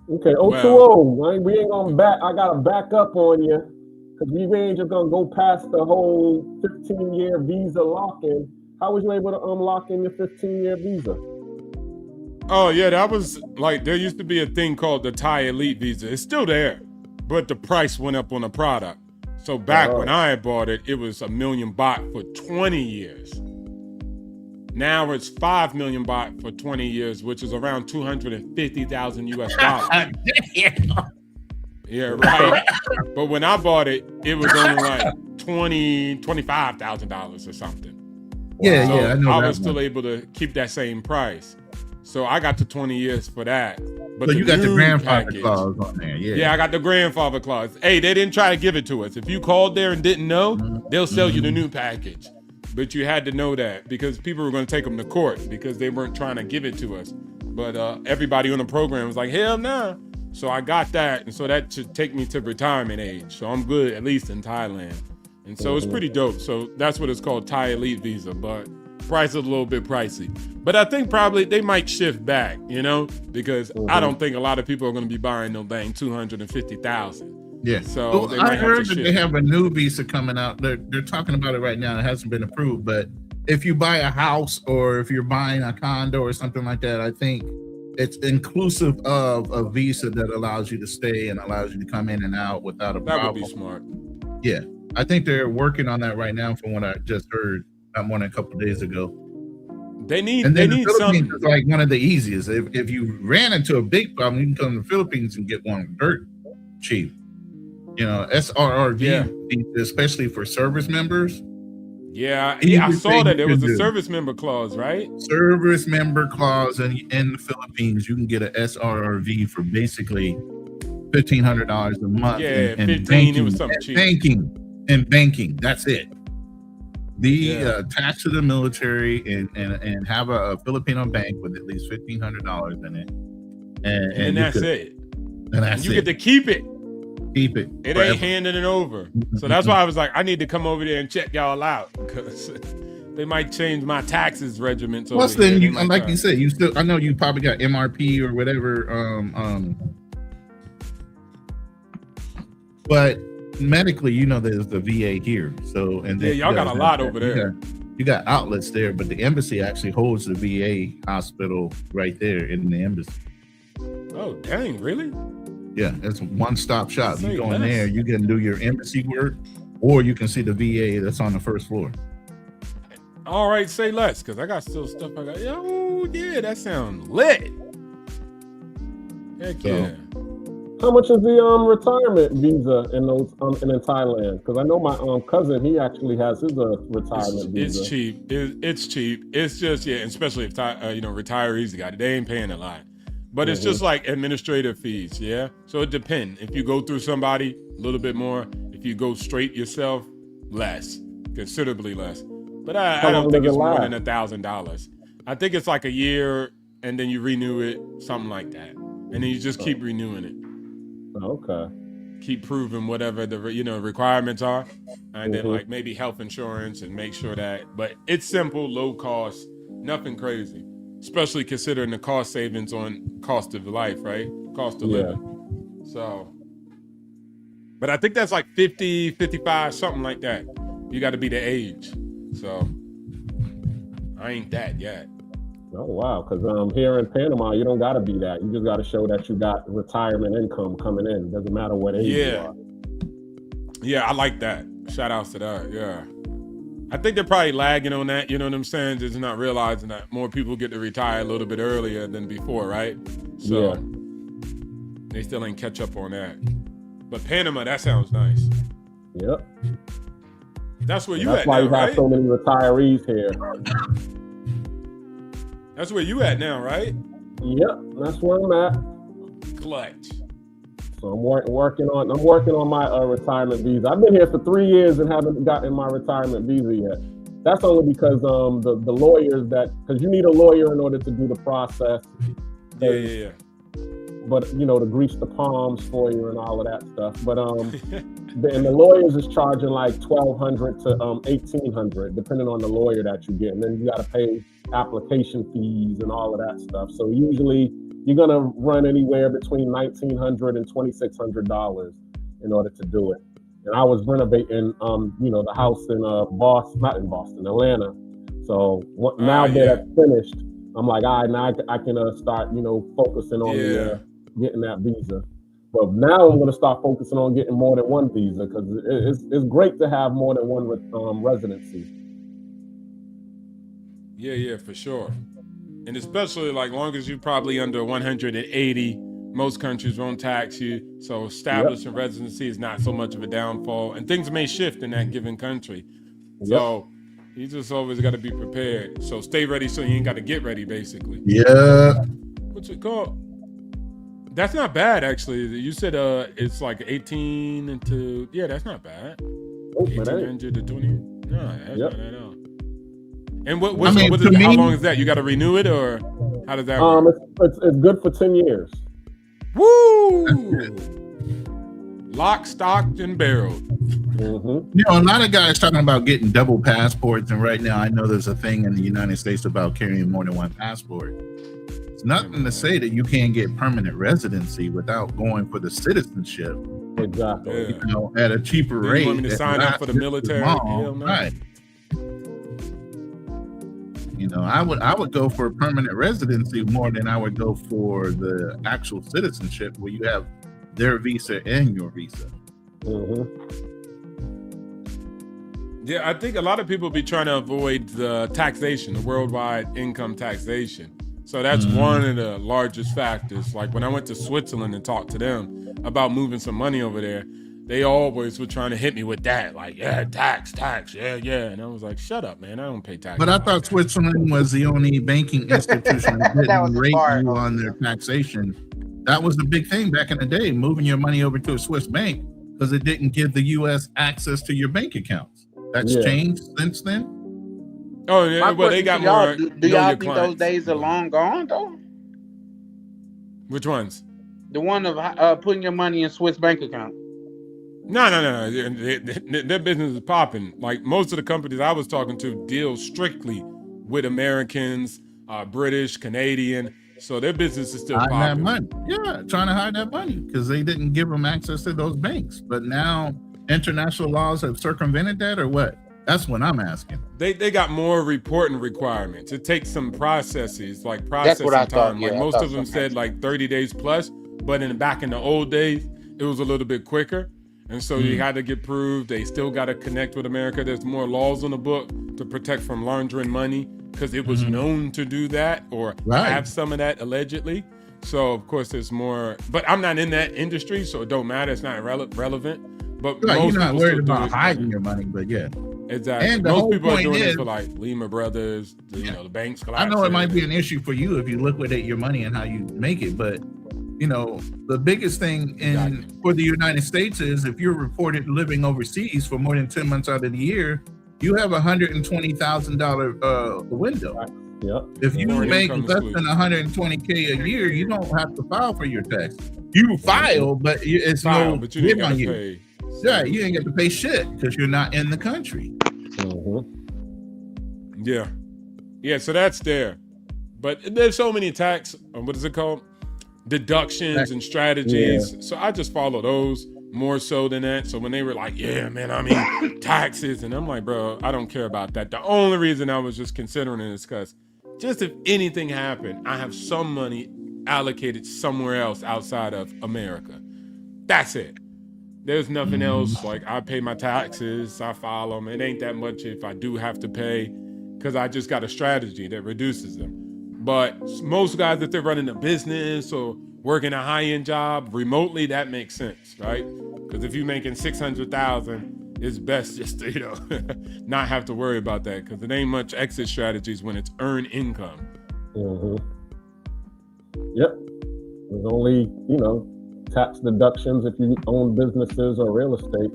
Okay, 020. We ain't gonna I gotta back up on you because we ain't just gonna go past the whole 15-year visa lock-in. How was you able to unlock in your 15-year visa? Oh yeah, that was like there used to be a thing called the Thai Elite Visa. It's still there, but the price went up on the product. So back when I had bought it, it was $1 million baht for 20 years. Now it's 5 million baht for 20 years, which is around 250,000 US dollars. Yeah, right. But when I bought it, it was only like $25,000 or something. Yeah, so yeah, I know. I was still able to keep that same price. So I got to 20 years for that. But so you got the grandfather package, clause on there, yeah. Yeah, I got the grandfather clause. Hey, they didn't try to give it to us. If you called there and didn't know, they'll sell you the new package. But you had to know that because people were going to take them to court because they weren't trying to give it to us. But everybody on the program was like, hell no. So I got that. And so that should take me to retirement age. So I'm good, at least in Thailand. And so it's pretty dope. So that's what it's called, Thai Elite Visa. But price is a little bit pricey. But I think probably they might shift back, because I don't think a lot of people are going to be buying no dang 250,000. Yeah. So I heard that they have a new visa coming out. They're talking about it right now. It hasn't been approved, but if you buy a house or if you're buying a condo or something like that, I think it's inclusive of a visa that allows you to stay and allows you to come in and out without a problem. That would be smart. Yeah. I think they're working on that right now from what I just heard one a couple of days ago. They need the something. Is like one of the easiest. If you ran into a big problem, you can come to the Philippines and get one dirt cheap. SRRV, especially for service members. Yeah, I saw that there was a service member clause, right? Service member clause in the Philippines, you can get an SRRV for basically $1,500 a month. Yeah, and 15. Banking, it was something cheap. Banking. That's it. Attached to the military and have a Filipino bank with at least $1,500 in it, and that's it. And that's you get to keep it. Keep it. It forever. ain't handing it over. So that's why I was like, I need to come over there and check y'all out because they might change my taxes regiment. Plus, then you, like you said, you still. I know you probably got MRP or whatever. But medically, you know, there's the VA here. So and then y'all got a lot over there. You got outlets there, but the embassy actually holds the VA hospital right there in the embassy. Oh, dang, really? Yeah, it's a one-stop shop. Say You go in less. there, you can do your embassy work, or you can see the VA that's on the first floor. All right, say less, because I got still stuff I got. Oh, yeah, that sounds lit. Heck yeah. How much is the retirement visa in those in Thailand? Because I know my cousin, he actually has his retirement visa. It's cheap. It's cheap. It's just, especially if retirees got it, they ain't paying a lot. But it's just like administrative fees, yeah? So it depends. If you go through somebody, a little bit more. If you go straight yourself, less. Considerably less. But I don't think it's more than $1,000. I think it's like a year, and then you renew it, something like that. And then you just keep renewing it. Okay. Keep proving whatever the requirements are. And then like maybe health insurance and make sure that. But it's simple, low cost, nothing crazy. Especially considering the cost savings on cost of life, right? Cost of living. So, but I think that's like 50, 55, something like that. You got to be the age. So, I ain't that yet. Oh, wow. Because here in Panama, you don't got to be that. You just got to show that you got retirement income coming in. Doesn't matter what age you are. Yeah, I like that. Shout outs to that. Yeah. I think they're probably lagging on that, you know what I'm saying? Just not realizing that more people get to retire a little bit earlier than before, right? So they still ain't catch up on that. But Panama, that sounds nice. Yep. That's where you That's at why now, you have right? so many retirees here. That's where you at now, right? Yep, that's where I'm at. Clutch. So I'm working on my retirement visa. I've been here for 3 years and haven't gotten my retirement visa yet. That's only because the lawyers because you need a lawyer in order to do the process. Yeah. But to grease the palms for you and all of that stuff. But and the lawyers is charging like $1,200 to $1,800, depending on the lawyer that you get. And then you got to pay application fees and all of that stuff. So usually you're gonna run anywhere between $1,900 and $2,600 in order to do it. And I was renovating, the house in Atlanta. So now that it's finished, I'm like, all right, now I can start, focusing on getting that visa. But now I'm going to start focusing on getting more than one visa because it's great to have more than one residency. Yeah, for sure. And especially like long as you're probably under 180, most countries won't tax you. So establishing residency is not so much of a downfall. And things may shift in that given country. So you just always got to be prepared. So stay ready so you ain't got to get ready, basically. Yeah. What's it called? That's not bad, actually. You said it's like 18 to... Yeah, that's not bad. 1800 to 20? No, that's not at all. And how long is that? You got to renew it, or how does that work? It's good for 10 years. Woo! Lock, stocked, and barreled. A lot of guys talking about getting double passports, and right now I know there's a thing in the United States about carrying more than one passport. It's nothing to say that you can't get permanent residency without going for the citizenship. Exactly. At a cheaper rate. You want me to sign up for the military? Right. I would go for a permanent residency more than I would go for the actual citizenship where you have their visa and your visa. Yeah, I think a lot of people be trying to avoid the taxation, the worldwide income taxation. So that's one of the largest factors. Like when I went to Switzerland and talked to them about moving some money over there, they always were trying to hit me with that. Like, tax, yeah. And I was like, shut up, man. I don't pay tax. But I thought Switzerland was the only banking institution that didn't rate you on their taxation. That was the big thing back in the day, moving your money over to a Swiss bank because it didn't give the U.S. access to your bank accounts. That's changed since then? Oh, yeah, well, they got more. Do y'all think those days are long gone, though? Which ones? The one of putting your money in Swiss bank account. No. Their business is popping. Like most of the companies I was talking to deal strictly with Americans, British, Canadian. So their business is still hiding that popping. money. Yeah, trying to hide that money because they didn't give them access to those banks. But now international laws have circumvented that, or what? That's what I'm asking. They got more reporting requirements. It takes some processes, like That's processing what I thought, time. yeah, Like I most thought of them so. said like 30 days plus, but back in the old days, it was a little bit quicker. And so you had to get proved. They still got to connect with America. There's more laws on the book to protect from laundering money because it was known to do that or have some of that allegedly. So of course there's more, but I'm not in that industry, so it don't matter. It's not relevant. But Right, most you're not people worried still do about it. hiding your money, but yeah. Exactly. And the Most whole people are point doing is, it for like Lehman Brothers, the banks I collapsing. know it might be an issue for you if you liquidate your money and how you make it, but the biggest thing for the United States is if you're reported living overseas for more than 10 months out of the year, you have a $120,000 window. Yep. If you More make income less exclusion. than $120K a year, you don't have to file for your tax. You file, but it's no but you ain't give on gotta you. pay. Yeah, you ain't got to pay shit because you're not in the country. Yeah, so that's there. But there's so many tax, what is it called? Deductions and strategies. Yeah. So I just follow those more so than that. So when they were like, yeah, man, I mean, taxes. And I'm like, bro, I don't care about that. The only reason I was just considering it is because just if anything happened, I have some money allocated somewhere else outside of America. That's it. There's nothing else. Like I pay my taxes, I file them. It ain't that much if I do have to pay because I just got a strategy that reduces them. But most guys, if they're running a business or working a high-end job remotely, that makes sense, right? Because if you're making $600,000, it's best just to, not have to worry about that because it ain't much exit strategies when it's earned income. Yep. There's only, tax deductions if you own businesses or real estate.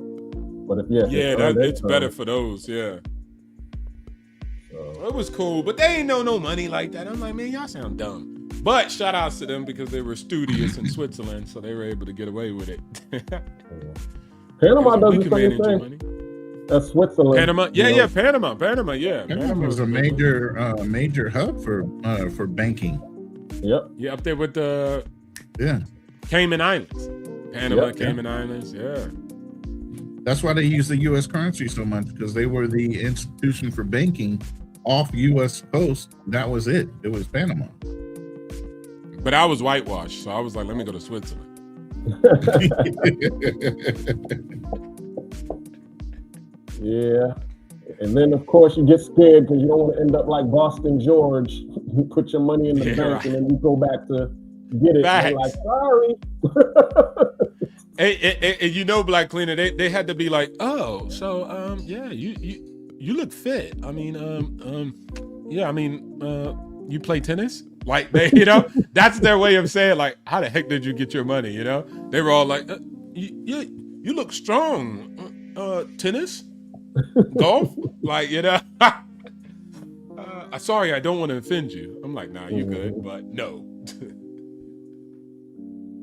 But if it's better for those, yeah. So. It was cool, but they ain't know no money like that. I'm like, man, y'all sound dumb. But shout outs to them because they were studious in Switzerland, so they were able to get away with it. Panama does the same thing. That's Switzerland. Panama, Panama, yeah. Panama was a major hub for banking. Yep. Yeah, up there with the Cayman Islands. Panama, Cayman Islands, yeah. That's why they use the U.S. currency so much because they were the institution for banking off U.S. coast. That was it. It was Panama. But I was whitewashed, so I was like, let me go to Switzerland. Yeah. And then, of course, you get scared because you don't want to end up like Boston George. You put your money in the bank and then you go back to get it. You're like, sorry. Hey, Black Cleaner, they had to be like, oh, so you look fit. I mean, you play tennis? Like they, that's their way of saying like, how the heck did you get your money? They were all like, you look strong. Tennis, golf, like sorry, I don't want to offend you. I'm like, nah, you good, but no.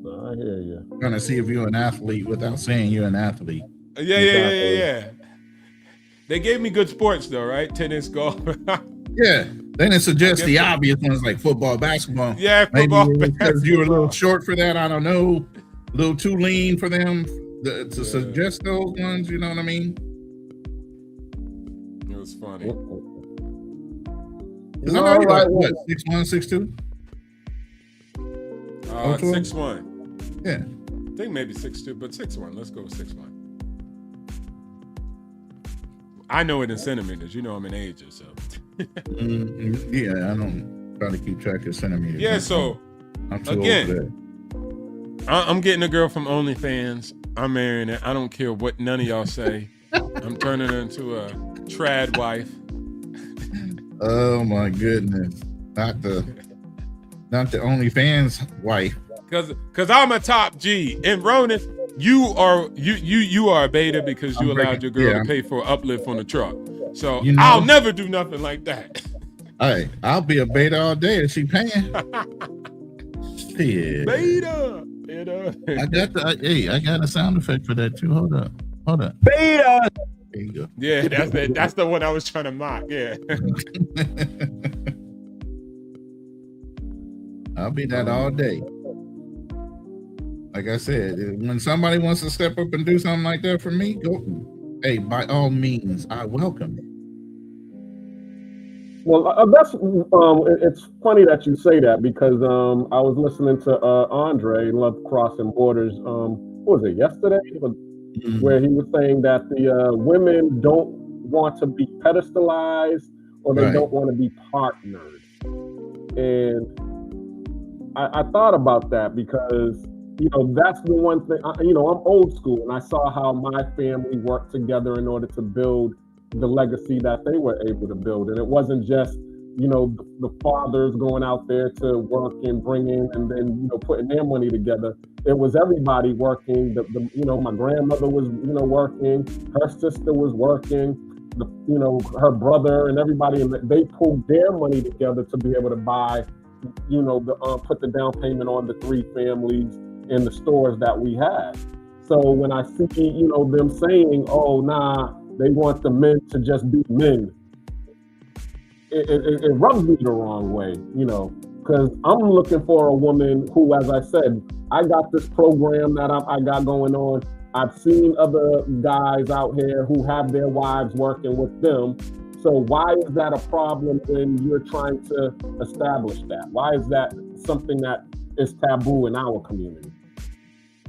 I hear you. Trying to see if you're an athlete without saying you're an athlete. Yeah. They gave me good sports though, right? Tennis, golf. Yeah. Then it suggests the obvious ones like football, basketball. Yeah, football, maybe because you were a little short for that. I don't know. A little too lean for them to suggest those ones. You know what I mean? It was funny. Because I know you like what, 6'1", 6'2"? 6'1". Yeah. I think maybe 6'2", but 6'1". Let's go with 6'1". I know it in centimeters. I'm an ager, so. Yeah, I don't try to keep track of centimeters. Yeah, so again, I'm getting a girl from OnlyFans. I'm marrying her. I don't care what none of y'all say. I'm turning her into a trad wife. Oh my goodness! Not the OnlyFans wife. Cause I'm a top G. And Ronan, you are a beta because you allowed your girl to pay for an uplift on the truck. So I'll never do nothing like that. Hey, I'll be a beta all day if she paying. Yeah. Beta. You know? I got a sound effect for that too. Hold up. Beta. There you go. Yeah, that's the one I was trying to mock. Yeah. I'll be that all day. Like I said, when somebody wants to step up and do something like that for me, go. Hey, by all means, I welcome it. Well, that's it's funny that you say that because I was listening to Andre Love Crossing Borders. What was it, yesterday? Where he was saying that the women don't want to be pedestalized or they don't want to be partnered. And I thought about that because, that's the one thing, I'm old school and I saw how my family worked together in order to build the legacy that they were able to build. And it wasn't just, the fathers going out there to work and bring in and then, putting their money together. It was everybody working. My grandmother was, working. Her sister was working. Her brother and everybody, and they pulled their money together to be able to buy, put the down payment on the 3 families in the stores that we had. So when I see, them saying, "Oh, nah, they want the men to just be men," it rubs me the wrong way, because I'm looking for a woman who, as I said, I got this program that I got going on. I've seen other guys out here who have their wives working with them. So why is that a problem when you're trying to establish that? Why is that something that is taboo in our community?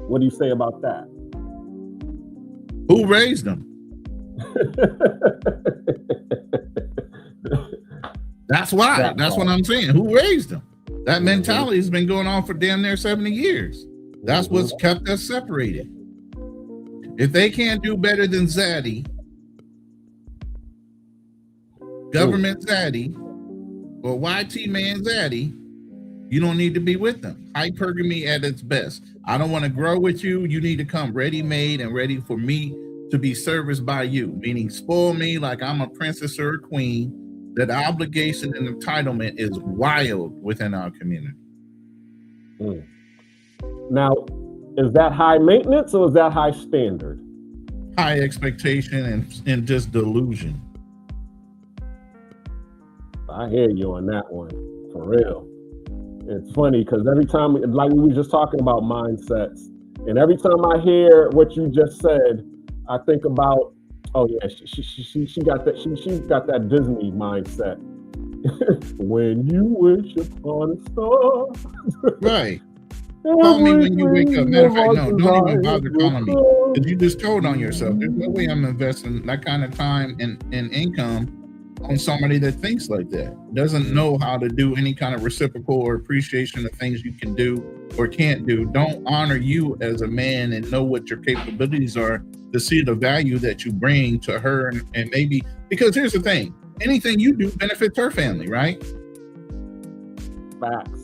What do you say about that? Who raised them? That's why. That's what I'm saying. Who raised them? That mentality has been going on for damn near 70 years. That's what's kept us separated. If they can't do better than Zaddy, government Zaddy, or YT man Zaddy, you don't need to be with them. Hypergamy at its best. I don't want to grow with you. You need to come ready-made and ready for me to be serviced by you, meaning spoil me like I'm a princess or a queen. That obligation and entitlement is wild within our community. Now, is that high maintenance or is that high standard? High expectation and just delusion. I hear you on that one, for real. It's funny because every time, like we were just talking about mindsets, and every time I hear what you just said, I think about, oh yeah, she got that. She's got that Disney mindset. When you wish upon a star, right? Call me when you wake up. Matter of fact, no, don't even bother calling me because you just told on yourself. There's no way I'm investing that kind of time and income on somebody that thinks like that, doesn't know how to do any kind of reciprocal or appreciation of things you can do or can't do. Don't honor you as a man and know what your capabilities are to see the value that you bring to her and maybe, because here's the thing, anything you do benefits her family, right? Facts.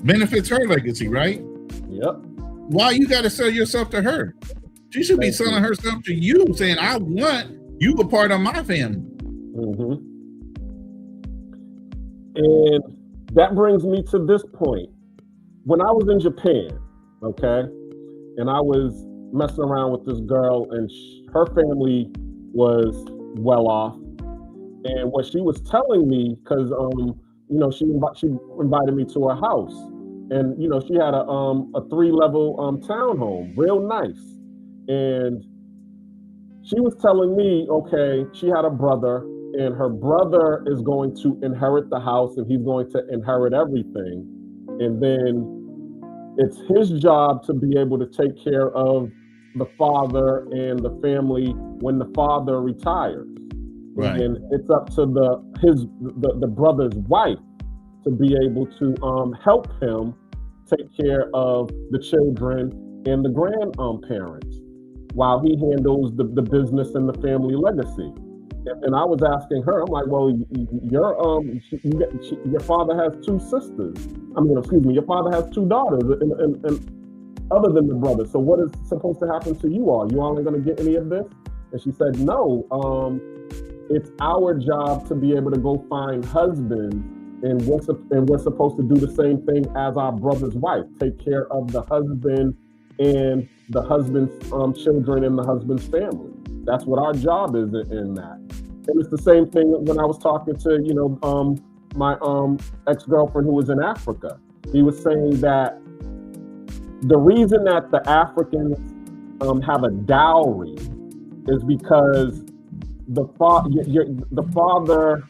Benefits her legacy, right? Yep. Why you got to sell yourself to her? She should be selling herself to you, saying, I want you a part of my family. Mm-hmm. And that brings me to this point. When I was in Japan, okay, and I was messing around with this girl, and her family was well off. And what she was telling me, because she invited me to her house, and she had a 3-level townhome, real nice. And she was telling me, okay, she had a brother, and her brother is going to inherit the house, and he's going to inherit everything. And then it's his job to be able to take care of the father and the family when the father retires. Right. And it's up to the brother's wife to be able to help him take care of the children and the grandparents while he handles the business and the family legacy. And I was asking her, I'm like, well, your father has 2 sisters. Your father has 2 daughters, and other than the brother. So what is supposed to happen to you all? You all aren't going to get any of this? And she said, no, it's our job to be able to go find husbands and we're supposed to do the same thing as our brother's wife, take care of the husband and the husband's children and the husband's family. That's what our job is in that. And it's the same thing when I was talking to, my ex-girlfriend who was in Africa. He was saying that the reason that the Africans have a dowry is because the father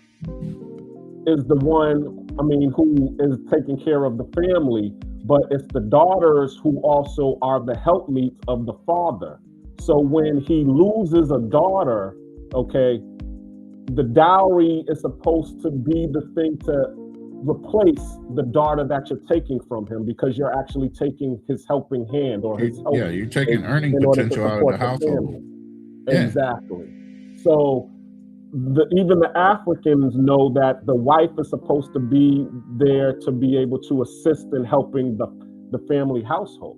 is the one, who is taking care of the family, but it's the daughters who also are the helpmeets of the father. So when he loses a daughter, okay, the dowry is supposed to be the thing to replace the daughter that you're taking from him, because you're actually taking his helping hand or his help. Yeah, you're taking earning potential out of the household. Yeah. Exactly. So even the Africans know that the wife is supposed to be there to be able to assist in helping the family household.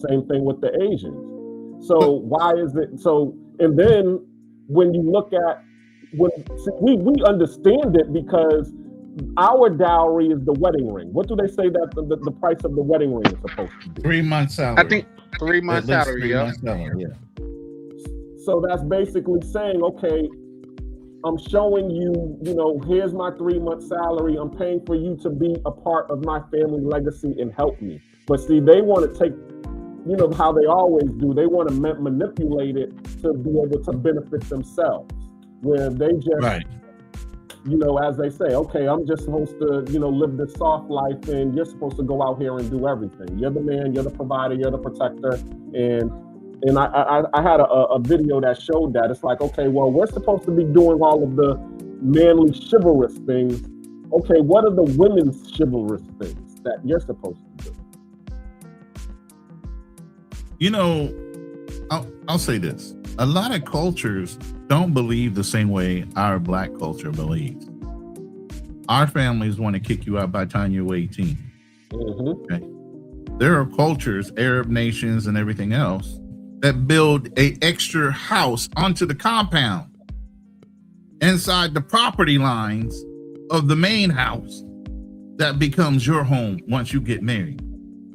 Same thing with the Asians. So why is it so? And then when you look at we understand it because our dowry is the wedding ring. What do they say that the price of the wedding ring is supposed to be? 3 months salary. I think 3 months salary. 3 months salary. Yeah. So that's basically saying, okay, I'm showing you, here's my 3 month salary. I'm paying for you to be a part of my family legacy and help me. But see, they want to take, how they always do. They want to manipulate it to be able to benefit themselves, where they just, as they say, okay, I'm just supposed to, live this soft life, and you're supposed to go out here and do everything. You're the man, you're the provider, you're the protector, and I had a video that showed that. It's like, okay, well, we're supposed to be doing all of the manly chivalrous things. Okay, what are the women's chivalrous things that you're supposed to do? I'll say this. A lot of cultures don't believe the same way our Black culture believes. Our families want to kick you out by the time you're 18. Mm-hmm. Okay. There are cultures, Arab nations and everything else, that build an extra house onto the compound inside the property lines of the main house that becomes your home once you get married.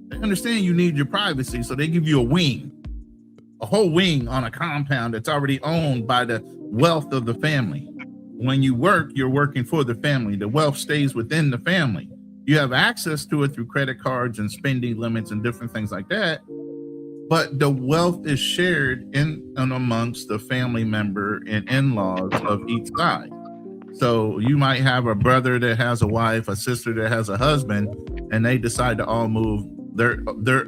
They understand you need your privacy, so they give you a whole wing on a compound that's already owned by the wealth of the family. When you work, you're working for the family. The wealth stays within the family. You have access to it through credit cards and spending limits and different things like that. But the wealth is shared in and amongst the family member and in-laws of each side. So you might have a brother that has a wife, a sister that has a husband, and they decide to all move. They're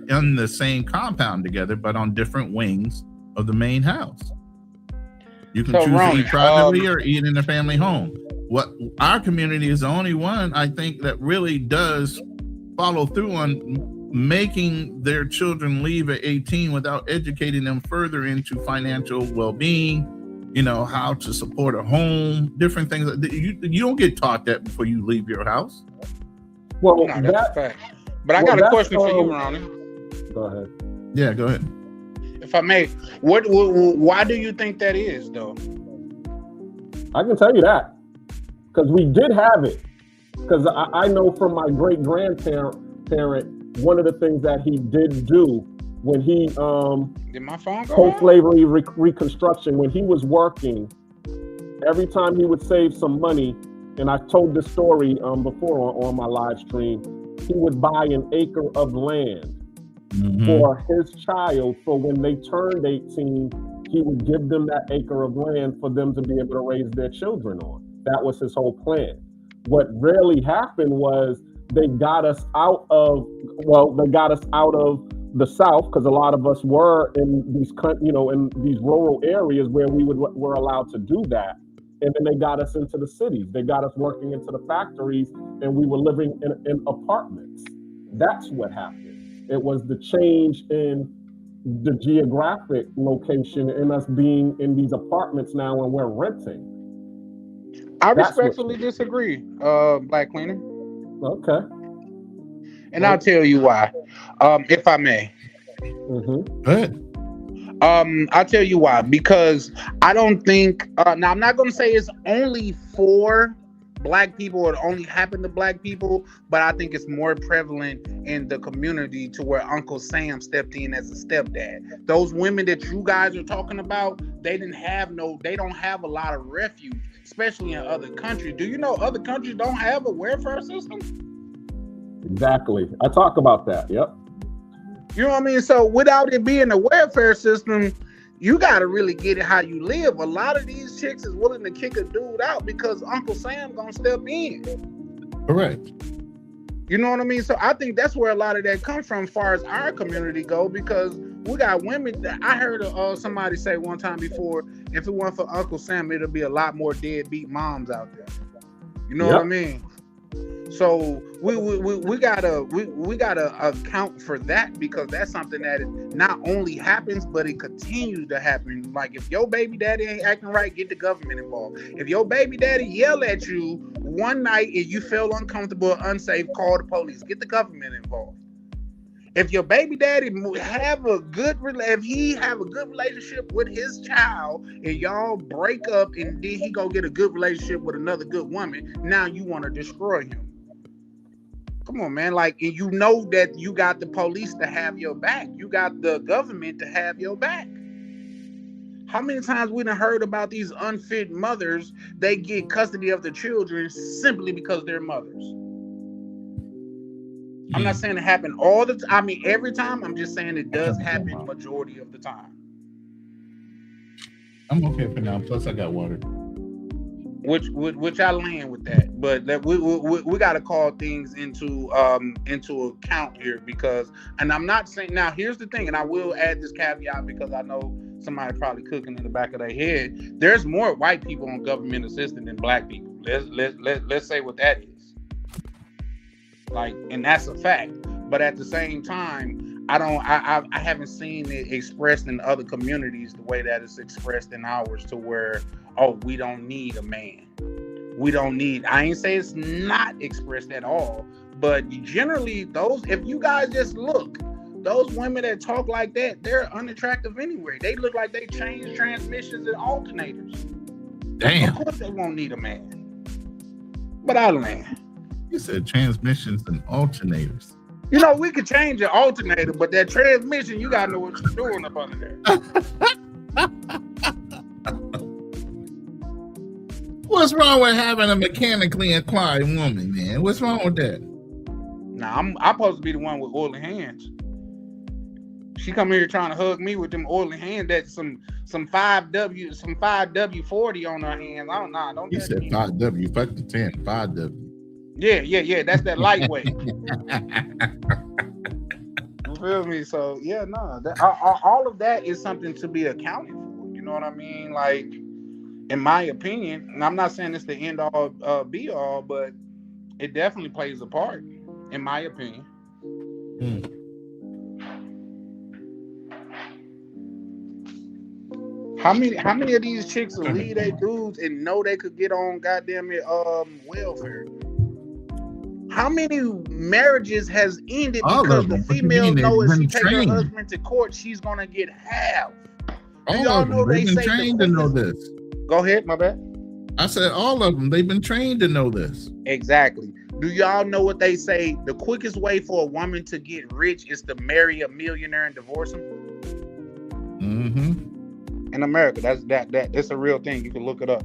in the same compound together, but on different wings of the main house. You can choose to eat privately or eat in the family home. What our community is the only one, I think, that really does follow through on making their children leave at 18 without educating them further into financial well-being, how to support a home, different things. You don't get taught that before you leave your house. Well, no, that's a fact. But I got a question for you, Ronnie. Go ahead. Yeah, go ahead. If I may, why do you think that is, though? I can tell you that. Because we did have it. Because I know from my great-grandparent, one of the things that he did do when he did my phone go post-slavery reconstruction, when he was working, every time he would save some money, and I told this story before on my live stream, he would buy an acre of land for his child, so when they turned 18, he would give them that acre of land for them to be able to raise their children on. That was his whole plan. What really happened was they got us out of the South, because a lot of us were in these, in these rural areas where we were allowed to do that. And then they got us into the cities. They got us working into the factories, and we were living in apartments. That's what happened. It was the change in the geographic location and us being in these apartments now, and we're renting. I respectfully disagree, Black Cleaner. Okay. And I'll tell you why, if I may. Good. I'll tell you why. Because I don't think, now I'm not going to say it's only for black people or only happen to black people, but I think it's more prevalent in the community to where Uncle Sam stepped in as a stepdad. Those women that you guys are talking about, they don't have a lot of refuge, especially in other countries. Do you know other countries don't have a welfare system? Exactly. I talk about that. Yep. You know what I mean? So without it being a welfare system, you got to really get it how you live. A lot of these chicks is willing to kick a dude out because Uncle Sam gonna step in. Correct. You know what I mean? So I think that's where a lot of that comes from as far as our community go, because we got women. I heard somebody say one time before, if it weren't for Uncle Sam, it'll be a lot more deadbeat moms out there. You know what I mean? So we gotta account for that, because that's something that not only happens, but it continues to happen. Like if your baby daddy ain't acting right, get the government involved. If your baby daddy yell at you one night and you feel uncomfortable or unsafe, call the police. Get the government involved. If your baby daddy have a good relationship with his child and y'all break up and then he go get a good relationship with another good woman, now you want to destroy him. Come on, man. Like, and you know that you got the police to have your back. You got the government to have your back. How many times we done heard about these unfit mothers, they get custody of the children simply because they're mothers? I'm not saying it happen all the time. I mean, every time. I'm just saying it does happen majority of the time. I'm okay for now. Plus, I got water. Which I land with that, but that we got to call things into account here, because, and I'm not saying, now here's the thing, and I will add this caveat because I know somebody probably cooking in the back of their head. There's more white people on government assistance than black people. Let's say what that is. Like, and that's a fact. But at the same time, I haven't seen it expressed in other communities the way that it's expressed in ours, to where, oh, we don't need a man. I ain't say it's not expressed at all, but generally if you guys just look, those women that talk like that, they're unattractive anyway. They look like they change transmissions and alternators. Damn. Of course they won't need a man. But I land. You said transmissions and alternators. You know, we could change the alternator, but that transmission, you gotta know what you're doing up under there. What's wrong with having a mechanically inclined woman, man? What's wrong with that? Nah, I'm supposed to be the one with oily hands. She come here trying to hug me with them oily hands. That's some 5W40 on her hands. I don't know. Don't you said 5W, fuck the 10, 5W. Yeah. That's that lightweight. You feel me? So yeah, no. All of that is something to be accounted for. You know what I mean? Like, in my opinion, and I'm not saying it's the end all be all, but it definitely plays a part, in my opinion. How many of these chicks will leave their dudes and know they could get on goddamn it welfare? How many marriages has ended because the female knows if she takes her husband to court, she's gonna get half? Do y'all know they say trained to know this? Go ahead, my bad. I said all of them. They've been trained to know this. Exactly. Do y'all know what they say? The quickest way for a woman to get rich is to marry a millionaire and divorce him. Mm-hmm. In America, that's a real thing. You can look it up.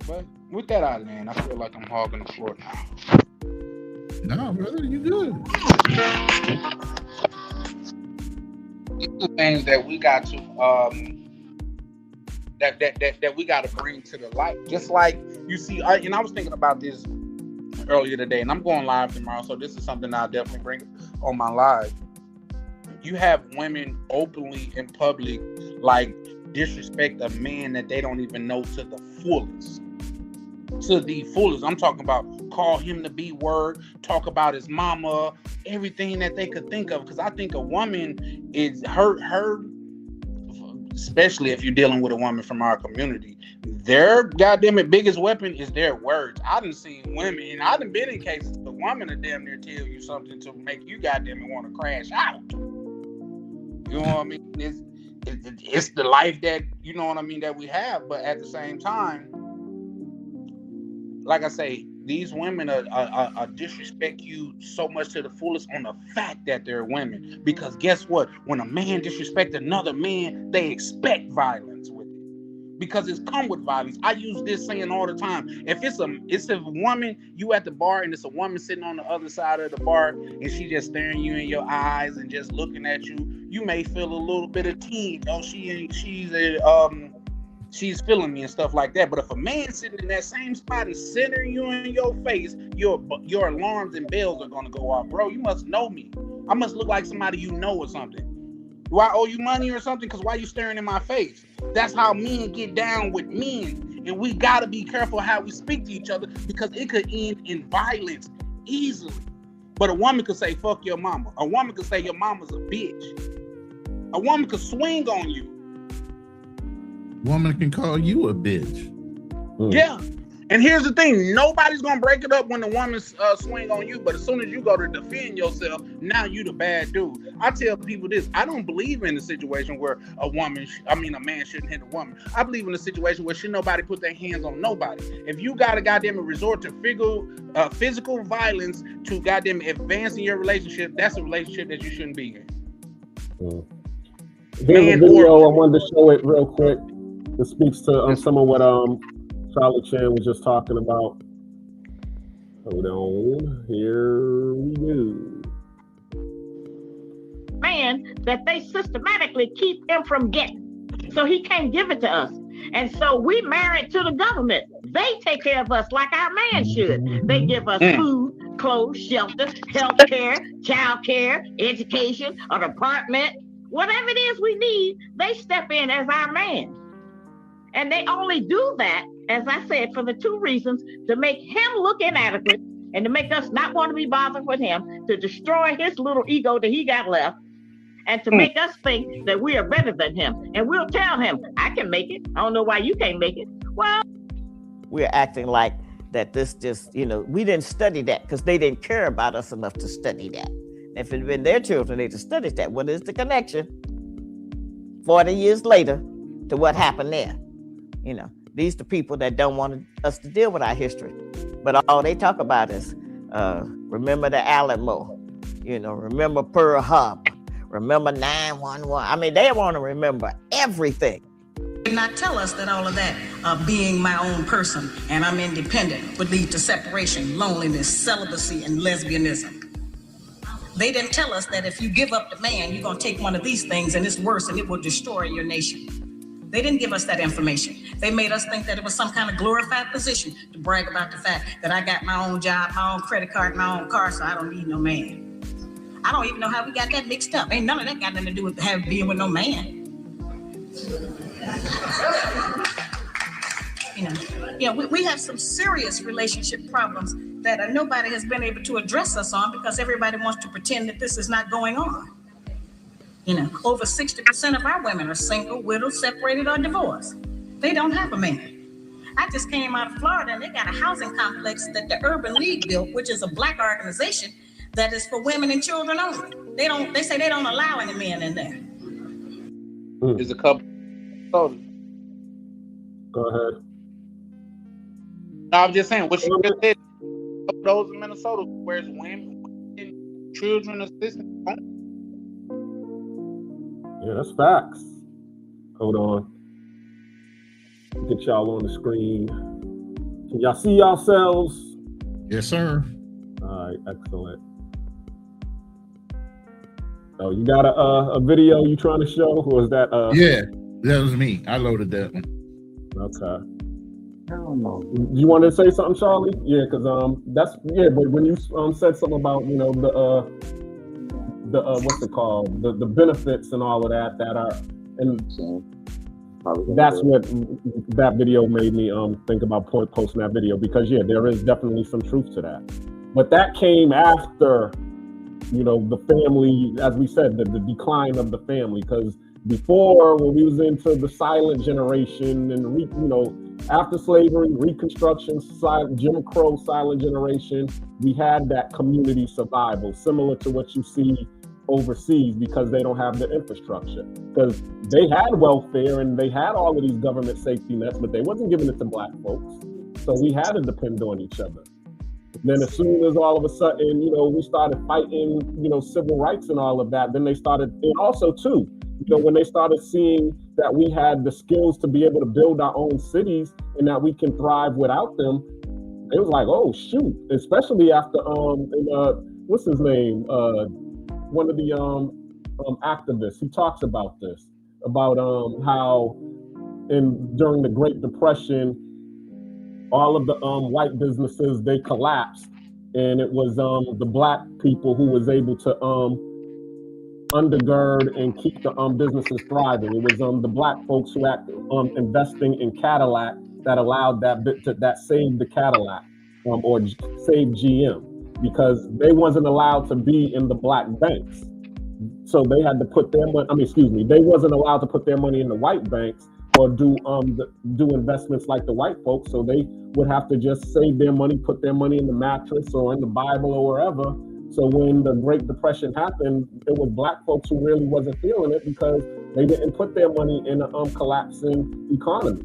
But with that out, man, I feel like I'm hogging the floor now. No, brother, you good. These are things that we got to that we got to bring to the light. Just like you see, and I was thinking about this earlier today, and I'm going live tomorrow, so this is something I'll definitely bring on my live. You have women openly in public like disrespect a man that they don't even know to the fullest. To the fullest. I'm talking about call him the B word, talk about his mama, everything that they could think of. Because I think a woman is her, especially if you're dealing with a woman from our community, their goddamn biggest weapon is their words. I done seen women, and I done been in cases the woman will damn near tell you something to make you goddamn want to crash out. You know what I mean? It's the life that, you know what I mean, that we have. But at the same time, like I say, these women are disrespect you so much to the fullest on the fact that they're women. Because guess what? When a man disrespects another man, they expect violence with it. Because it's come with violence. I use this saying all the time. If it's a woman, you at the bar and it's a woman sitting on the other side of the bar and she just staring you in your eyes and just looking at you, you may feel a little bit of teen. Oh, she's feeling me and stuff like that. But if a man sitting in that same spot and centering you in your face, your alarms and bells are gonna go off. Bro, you must know me. I must look like somebody you know or something. Do I owe you money or something? Because why you staring in my face? That's how men get down with men. And we gotta be careful how we speak to each other, because it could end in violence easily. But a woman could say, fuck your mama. A woman could say your mama's a bitch. A woman could swing on you. Woman can call you a bitch. Yeah. And here's the thing. Nobody's going to break it up when the woman swing on you. But as soon as you go to defend yourself, now you the bad dude. I tell people this. I don't believe in a situation where a man shouldn't hit a woman. I believe in a situation where should nobody put their hands on nobody. If you got to goddamn resort to physical violence to goddamn advancing your relationship, that's a relationship that you shouldn't be in. Here's a video. I wanted to show it real quick. It speaks to some of what Charlie Chan was just talking about. Hold on, here we go. Man, that they systematically keep him from getting, so he can't give it to us. And so we married to the government. They take care of us like our man should. They give us food, clothes, shelter, health care, child care, education, an apartment, whatever it is we need. They step in as our man. And they only do that, as I said, for the two reasons: to make him look inadequate and to make us not want to be bothered with him, to destroy his little ego that he got left, and to make us think that we are better than him. And we'll tell him, I can make it. I don't know why you can't make it. Well, we're acting like that this just, we didn't study that because they didn't care about us enough to study that. If it had been their children, they'd have studied that. What is the connection 40 years later to what happened there? These the people that don't want us to deal with our history. But all they talk about is, remember the Alamo, remember Pearl Harbor, remember 9/11. I mean, they want to remember everything. Did not tell us that all of that, being my own person and I'm independent, would lead to separation, loneliness, celibacy, and lesbianism. They didn't tell us that if you give up the man, you're going to take one of these things and it's worse and it will destroy your nation. They didn't give us that information. They made us think that it was some kind of glorified position to brag about the fact that I got my own job, my own credit card, my own car, so I don't need no man. I don't even know how we got that mixed up. Ain't none of that got nothing to do with being with no man. We have some serious relationship problems that nobody has been able to address us on because everybody wants to pretend that this is not going on. Over 60% of our women are single, widowed, separated, or divorced. They don't have a man. I just came out of Florida and they got a housing complex that the Urban League built, which is a Black organization that is for women and children only. They say they don't allow any men in there. There's a couple. Go ahead. No, I'm just saying, what you just said, those in Minnesota, where's women and children assistance only. Yeah, that's facts. Hold on. Get y'all on the screen. Can y'all see yourselves? Yes, sir. All right, excellent. Oh, you got a video you trying to show, or is that? Yeah, that was me. I loaded that one. Okay. You wanted to say something, Charlie? Yeah, because But when you said something about the what's it called, the benefits and all of that are, and that's what that video made me think about posting that video, because there is definitely some truth to that. But that came after the family, as we said, the decline of the family, because before, when we was into the silent generation and after slavery, Reconstruction, Jim Crow silent generation, we had that community survival, similar to what you see overseas, because they don't have the infrastructure. Because they had welfare and they had all of these government safety nets, but they wasn't giving it to Black folks. So we had to depend on each other. Then as soon as all of a sudden, we started fighting, civil rights and all of that, then they started, and also too, when they started seeing that we had the skills to be able to build our own cities and that we can thrive without them, it was like, oh shoot, especially after what's his name? One of the activists, he talks about this, about how during the Great Depression, all of the white businesses, they collapsed, and it was the black people who was able to undergird and keep the businesses thriving. It was the black folks who acted investing in Cadillac that allowed that saved the Cadillac or saved GM, because they wasn't allowed to be in the black banks, so they had to put their money. They wasn't allowed to put their money in the white banks or do investments like the white folks, so they would have to just save their money, put their money in the mattress or in the Bible or wherever. So when the Great Depression happened, it was black folks who really wasn't feeling it because they didn't put their money in a collapsing economy.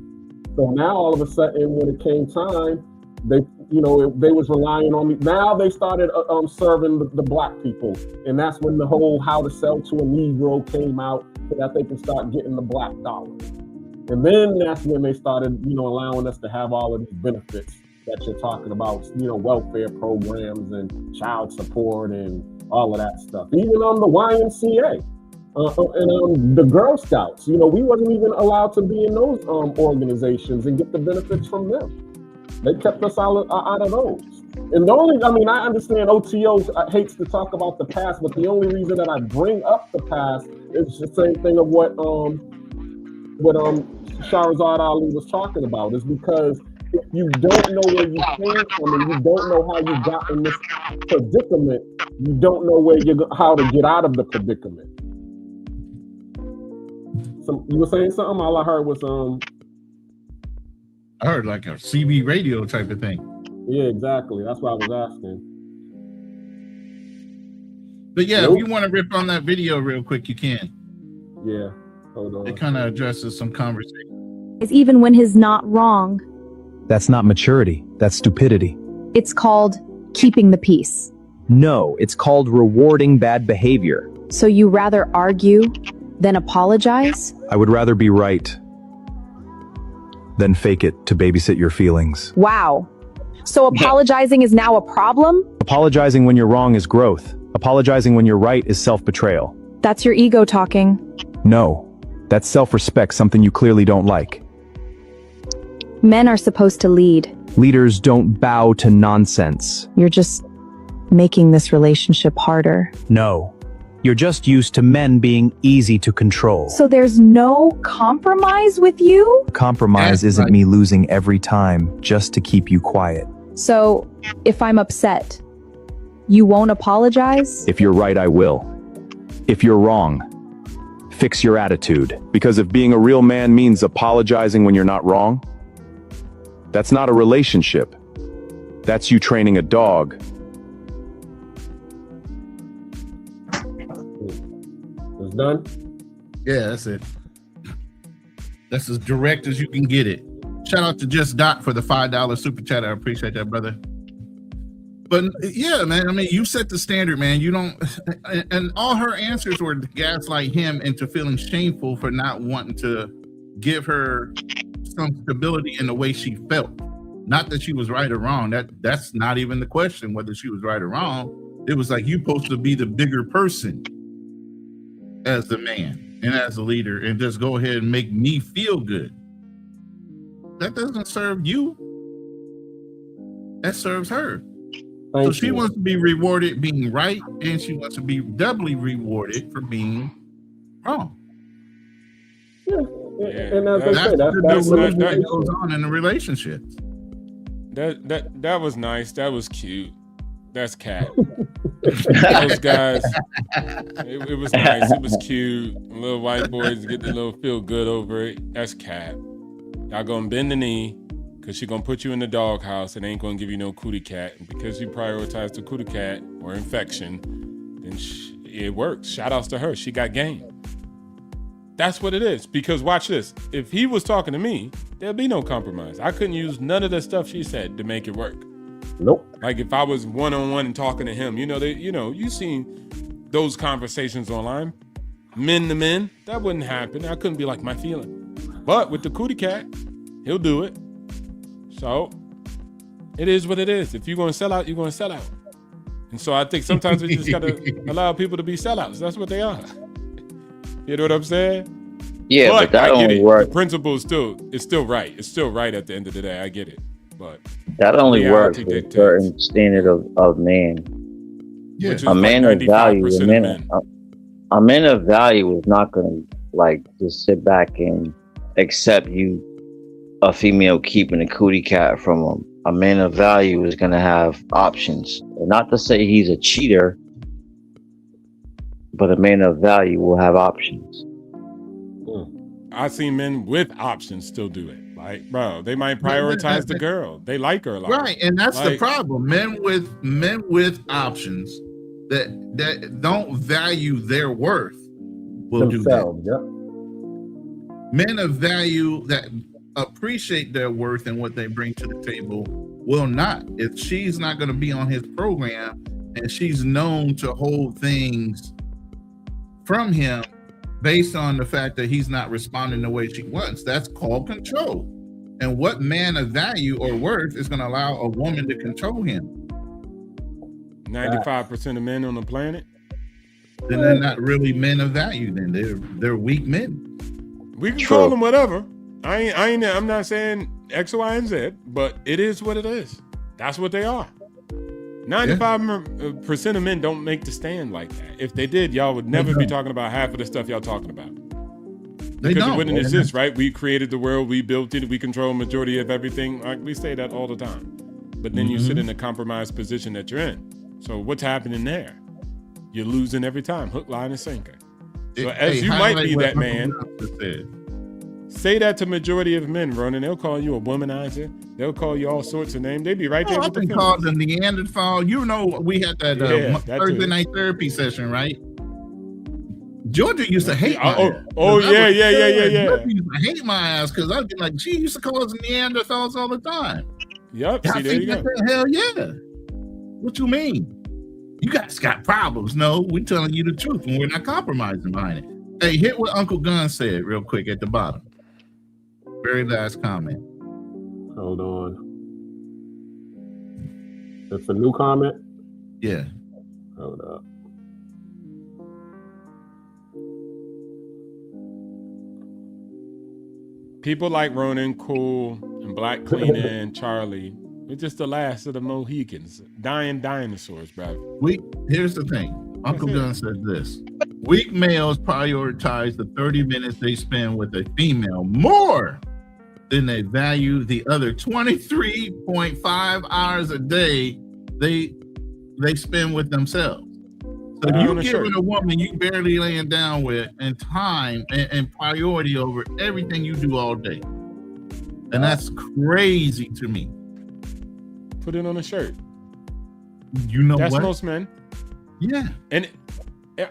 So now all of a sudden, when it came time, they was relying on me. Now they started serving the black people, and that's when the whole How to Sell to a Negro came out, so that they can start getting the black dollar. And then that's when they started, allowing us to have all of these benefits that you're talking about, welfare programs and child support and all of that stuff. Even on the YMCA and the Girl Scouts, we wasn't even allowed to be in those organizations and get the benefits from them. They kept us out of those. And the only, I understand OTO hates to talk about the past, but the only reason that I bring up the past is the same thing of what Shahrazad Ali was talking about, is because if you don't know where you came from and you don't know how you got in this predicament, you don't know how to get out of the predicament. So you were saying something? All I heard was I heard like a CB radio type of thing. Yeah, exactly. That's what I was asking. But yeah, if you want to rip on that video real quick, you can. Yeah, hold on. It kind of addresses some conversation. Even when he's not wrong. That's not maturity. That's stupidity. It's called keeping the peace. No, it's called rewarding bad behavior. So you rather argue than apologize? I would rather be right than fake it to babysit your feelings. Wow. So apologizing is now a problem? Apologizing when you're wrong is growth. Apologizing when you're right is self-betrayal. That's your ego talking. No, that's self-respect, something you clearly don't like. Men are supposed to lead. Leaders don't bow to nonsense. You're just making this relationship harder. No, you're just used to men being easy to control. So there's no compromise with you? Compromise isn't me losing every time just to keep you quiet. So if I'm upset, you won't apologize? If you're right, I will. If you're wrong, fix your attitude. Because if being a real man means apologizing when you're not wrong, that's not a relationship. That's you training a dog. It's done? Yeah, that's it. That's as direct as you can get it. Shout out to Just Dot for the $5 super chat. I appreciate that, brother. But yeah, man, you set the standard, man. You don't, and all her answers were to gaslight him into feeling shameful for not wanting to give her some stability in the way she felt. Not that she was right or wrong. That's not even the question, whether she was right or wrong. It was like, you're supposed to be the bigger person as the man and as a leader and just go ahead and make me feel good. That doesn't serve you. That serves her. So she wants to be rewarded being right, and she wants to be doubly rewarded for being wrong. Yeah. And as I say, that's what goes on in the relationships. That was nice. That was cute. That's cat. Those guys, it was nice. It was cute. Little white boys get the little feel good over it. That's cat. Y'all gonna bend the knee because she gonna put you in the doghouse and ain't gonna give you no cootie cat. And because you prioritize the cootie cat or infection, then it works. Shout outs to her. She got game. That's what it is. Because watch this. If he was talking to me, there'll be no compromise. I couldn't use none of the stuff she said to make it work. Nope. Like if I was one-on-one and talking to him, you've seen those conversations online, men to men, that wouldn't happen. I couldn't be like, my feeling. But with the cootie cat, he'll do it. So it is what it is. If you're going to sell out, you're going to sell out. And so I think sometimes we just got to allow people to be sellouts. That's what they are. You know what I'm saying? Yeah, but that only works. The principle is still right. It's still right at the end of the day. I get it. But that only works with a certain standard of man. Yeah. A man of value, a man of value is not going to like just sit back and accept you, a female keeping a cootie cat from him. A man of value is going to have options. And not to say he's a cheater, but a man of value will have options. I've seen men with options still do it. Like, bro, they might prioritize the girl. They like her a lot. Right, and that's the problem. Men with options that don't value their worth will themselves, do that. Yep. Men of value that appreciate their worth and what they bring to the table will not. If she's not going to be on his program and she's known to hold things from him based on the fact that he's not responding the way she wants, that's called control. And what man of value or worth is going to allow a woman to control him? 95% of men on the planet. Then they're not really men of value. Then they're weak men. We can call them whatever. I'm not saying X, Y, and Z, but it is what it is. That's what they are. 95% of men don't make the stand like that. If they did, y'all would never be talking about half of the stuff y'all talking about. Because it wouldn't exist, right? We created the world, we built it, we control majority of everything. Like we say that all the time. But then you sit in the compromised position that you're in. So what's happening there? You're losing every time, hook, line, and sinker. So as you might be that man, say that to majority of men, Ronan. They'll call you a womanizer. They'll call you all sorts of names. They'd be right there. I've been called a Neanderthal. You know, we had that Thursday night therapy session, right? Georgia used to hate my ass. Yeah. Georgia used to hate my ass because I'd be like, she used to call us Neanderthals all the time. Yep. I think hell yeah. What you mean? You guys got problems. No, we're telling you the truth and we're not compromising behind it. Hey, hit what Uncle Gunn said real quick at the bottom. Very last comment. Hold on. It's a new comment? Yeah. Hold up. People like Ronan, Cool, and Black Cleaner and Charlie, we're just the last of the Mohicans. Dying dinosaurs, bro. Here's the thing. Uncle Gunn said this. Weak males prioritize the 30 minutes they spend with a female more than they value the other 23.5 hours a day they spend with themselves. So you giving a woman you barely laying down with and time and priority over everything you do all day. And that's crazy to me. Put it on a shirt. You know that's what? Most men. Yeah. And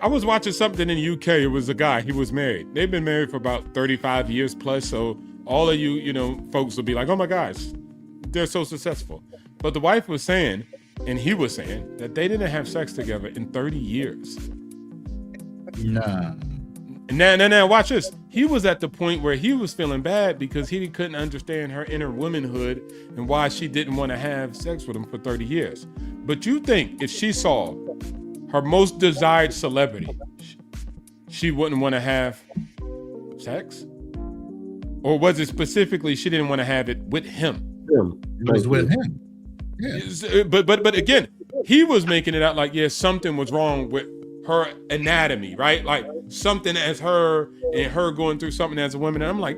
I was watching something in the UK. It was a guy. He was married. They've been married for about 35 years plus. So all of you folks will be like, oh my gosh, they're so successful. But the wife was saying, and he was saying, that they didn't have sex together in 30 years. Nah. Now, watch this. He was at the point where he was feeling bad because he couldn't understand her inner womanhood and why she didn't want to have sex with him for 30 years. But you think if she saw her most desired celebrity, she wouldn't want to have sex? Or was it specifically she didn't want to have it with him? It was with him. Yeah. But again, he was making it out like, something was wrong with her anatomy, right? Like something as her and her going through something as a woman. And I'm like,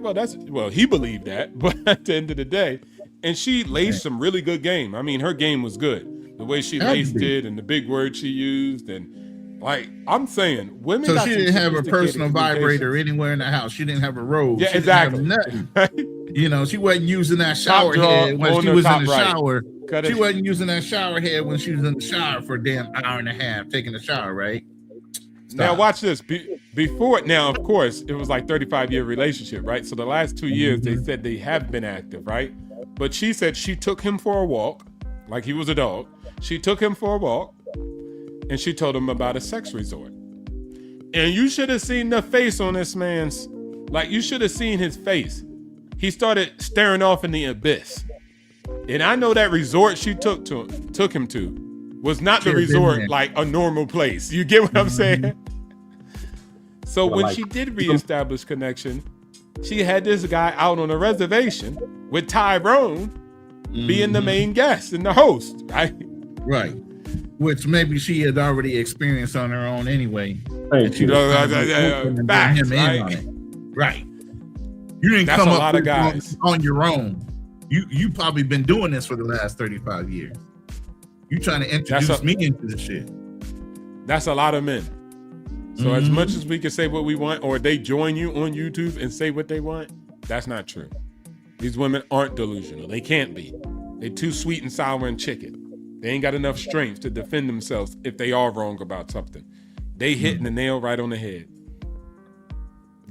he believed that, but at the end of the day, and she laced some really good game. I mean, her game was good. The way she laced it and the big words she used, and like I'm saying, women. So she didn't have a personal vibrator anywhere in the house. She didn't have a robe. Yeah, she exactly. Didn't have nothing. She wasn't using that shower head when she was in the shower. She wasn't using that shower head when she was in the shower for a damn hour and a half taking a shower, right? Now watch this. Before, now of course, it was like 35-year relationship, right? So the last 2 years, they said they have been active, right? But she said she took him for a walk, like he was a dog. She took him for a walk, and she told him about a sex resort. And you should have seen the face on this man's, like you should have seen his face. He started staring off in the abyss. And I know that resort she took him to was not the resort like a normal place. You get what I'm saying? So when she did reestablish connection, she had this guy out on a reservation with Tyrone being the main guest and the host, right? Right. Which maybe she had already experienced on her own anyway. Thank you. Facts, right? Right. You didn't That's come a up lot with of guys on your own. You probably been doing this for the last 35 years. You trying to introduce me into the shit. That's a lot of men. So as much as we can say what we want, or they join you on YouTube and say what they want, that's not true. These women aren't delusional. They can't be. They're too sweet and sour and chicken. They ain't got enough strength to defend themselves if they are wrong about something. They hitting the nail right on the head.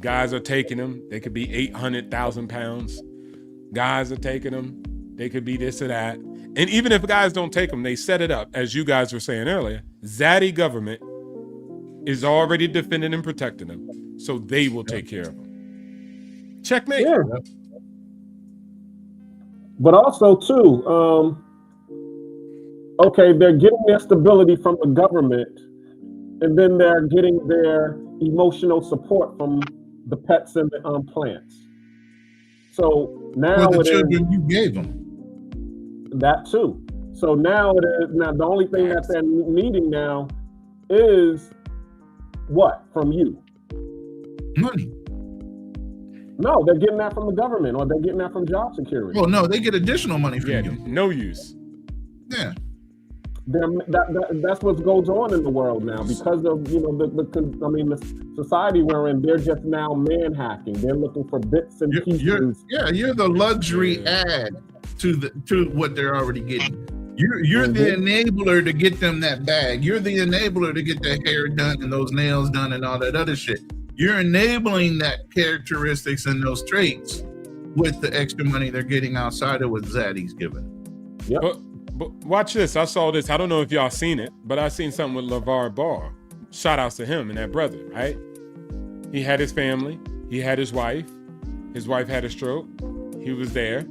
Guys are taking them. They could be 800,000 pounds. Guys are taking them. They could be this or that. And even if guys don't take them, they set it up, as you guys were saying earlier. Zaddy government is already defending and protecting them, so they will take care of them. Checkmate. Yeah. But also too, okay, they're getting their stability from the government, and then they're getting their emotional support from the pets and the plants. So now the children you gave them. That too. So now it is. Now the only thing that they're needing now is what from you? Money. No, they're getting that from the government, or they're getting that from job security. Well, no, they get additional money from you. No use. Yeah. That's what goes on in the world now because of the society we're in. They're just now man hacking. They're looking for bits and pieces. You're the luxury add to what they're already getting. You're the enabler to get them that bag. You're the enabler to get their hair done and those nails done and all that other shit. You're enabling that characteristics and those traits with the extra money they're getting outside of what Zaddy's giving. Yep. But watch this. I saw this. I don't know if y'all seen it, but I seen something with LeVar Ball. Shout outs to him and that brother, right? He had his family. He had his wife. His wife had a stroke. He was there.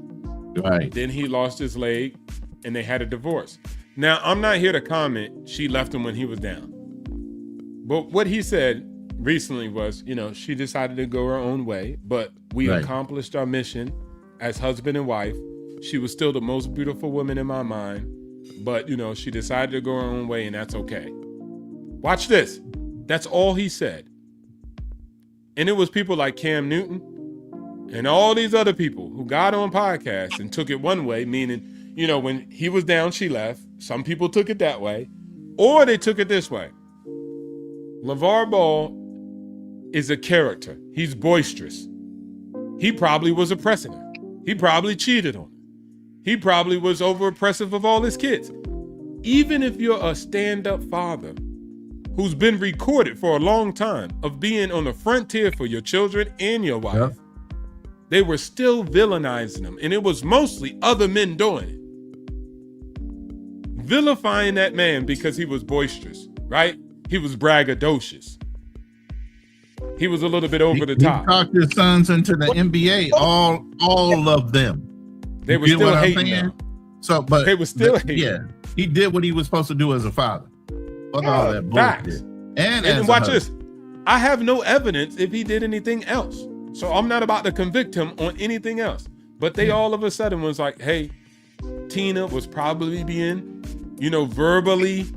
Right. Then he lost his leg and they had a divorce. Now, I'm not here to comment. She left him when he was down. But what he said recently was, she decided to go her own way, but we accomplished our mission as husband and wife. She was still the most beautiful woman in my mind, but she decided to go her own way, and that's okay. Watch this. That's all he said. And it was people like Cam Newton and all these other people who got on podcasts and took it one way, meaning, when he was down, she left. Some people took it that way, or they took it this way. LeVar Ball is a character. He's boisterous. He probably was oppressing her. He probably cheated on her. He probably was over oppressive of all his kids. Even if you're a stand-up father who's been recorded for a long time of being on the frontier for your children and your wife, they were still villainizing him. And it was mostly other men doing it. Vilifying that man because he was boisterous, right? He was braggadocious. He was a little bit over the top. He talked his sons into the NBA, all of them. They were still hating though. So, but they were still hating. Yeah, he did what he was supposed to do as a father. Fuck all that bullshit. And watch this. I have no evidence if he did anything else. So I'm not about to convict him on anything else. But they all of a sudden was like, hey, Tina was probably being, verbally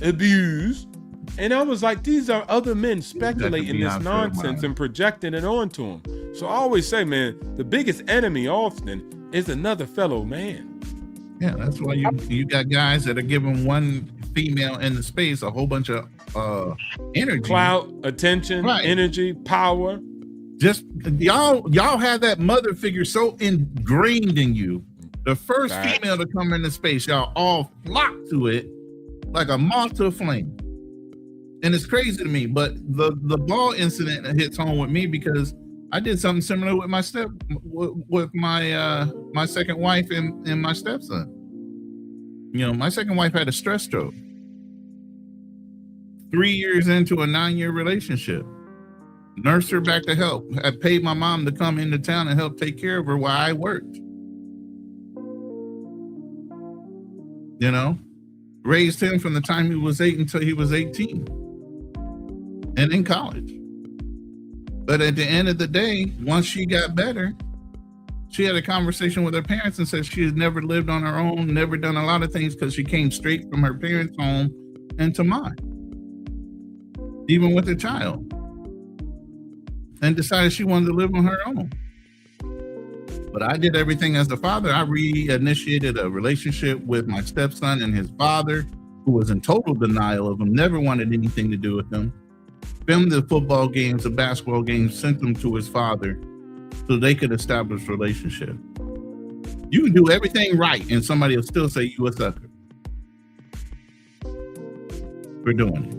abused. And I was like, these are other men speculating this nonsense and projecting it onto him. So I always say, man, the biggest enemy often is another fellow man. Yeah, that's why you got guys that are giving one female in the space a whole bunch of energy. Clout, attention, energy, power. Just y'all have that mother figure so ingrained in you. The first female to come into space, y'all all flock to it like a moth to a flame. And it's crazy to me, but the ball incident hits home with me because I did something similar with my my second wife and my stepson. You know, my second wife had a stress stroke. 3 years into a 9-year relationship. Nursed her back to health. I paid my mom to come into town and help take care of her while I worked. You know, raised him from the time he was 8 until he was 18 and in college. But at the end of the day, once she got better, she had a conversation with her parents and said she had never lived on her own, never done a lot of things because she came straight from her parents' home into mine, even with a child, and decided she wanted to live on her own. But I did everything as a father. I reinitiated a relationship with my stepson and his father, who was in total denial of him, never wanted anything to do with him. Filmed the football games, the basketball games, sent them to his father so they could establish a relationship. You can do everything right and somebody will still say you a sucker for doing it.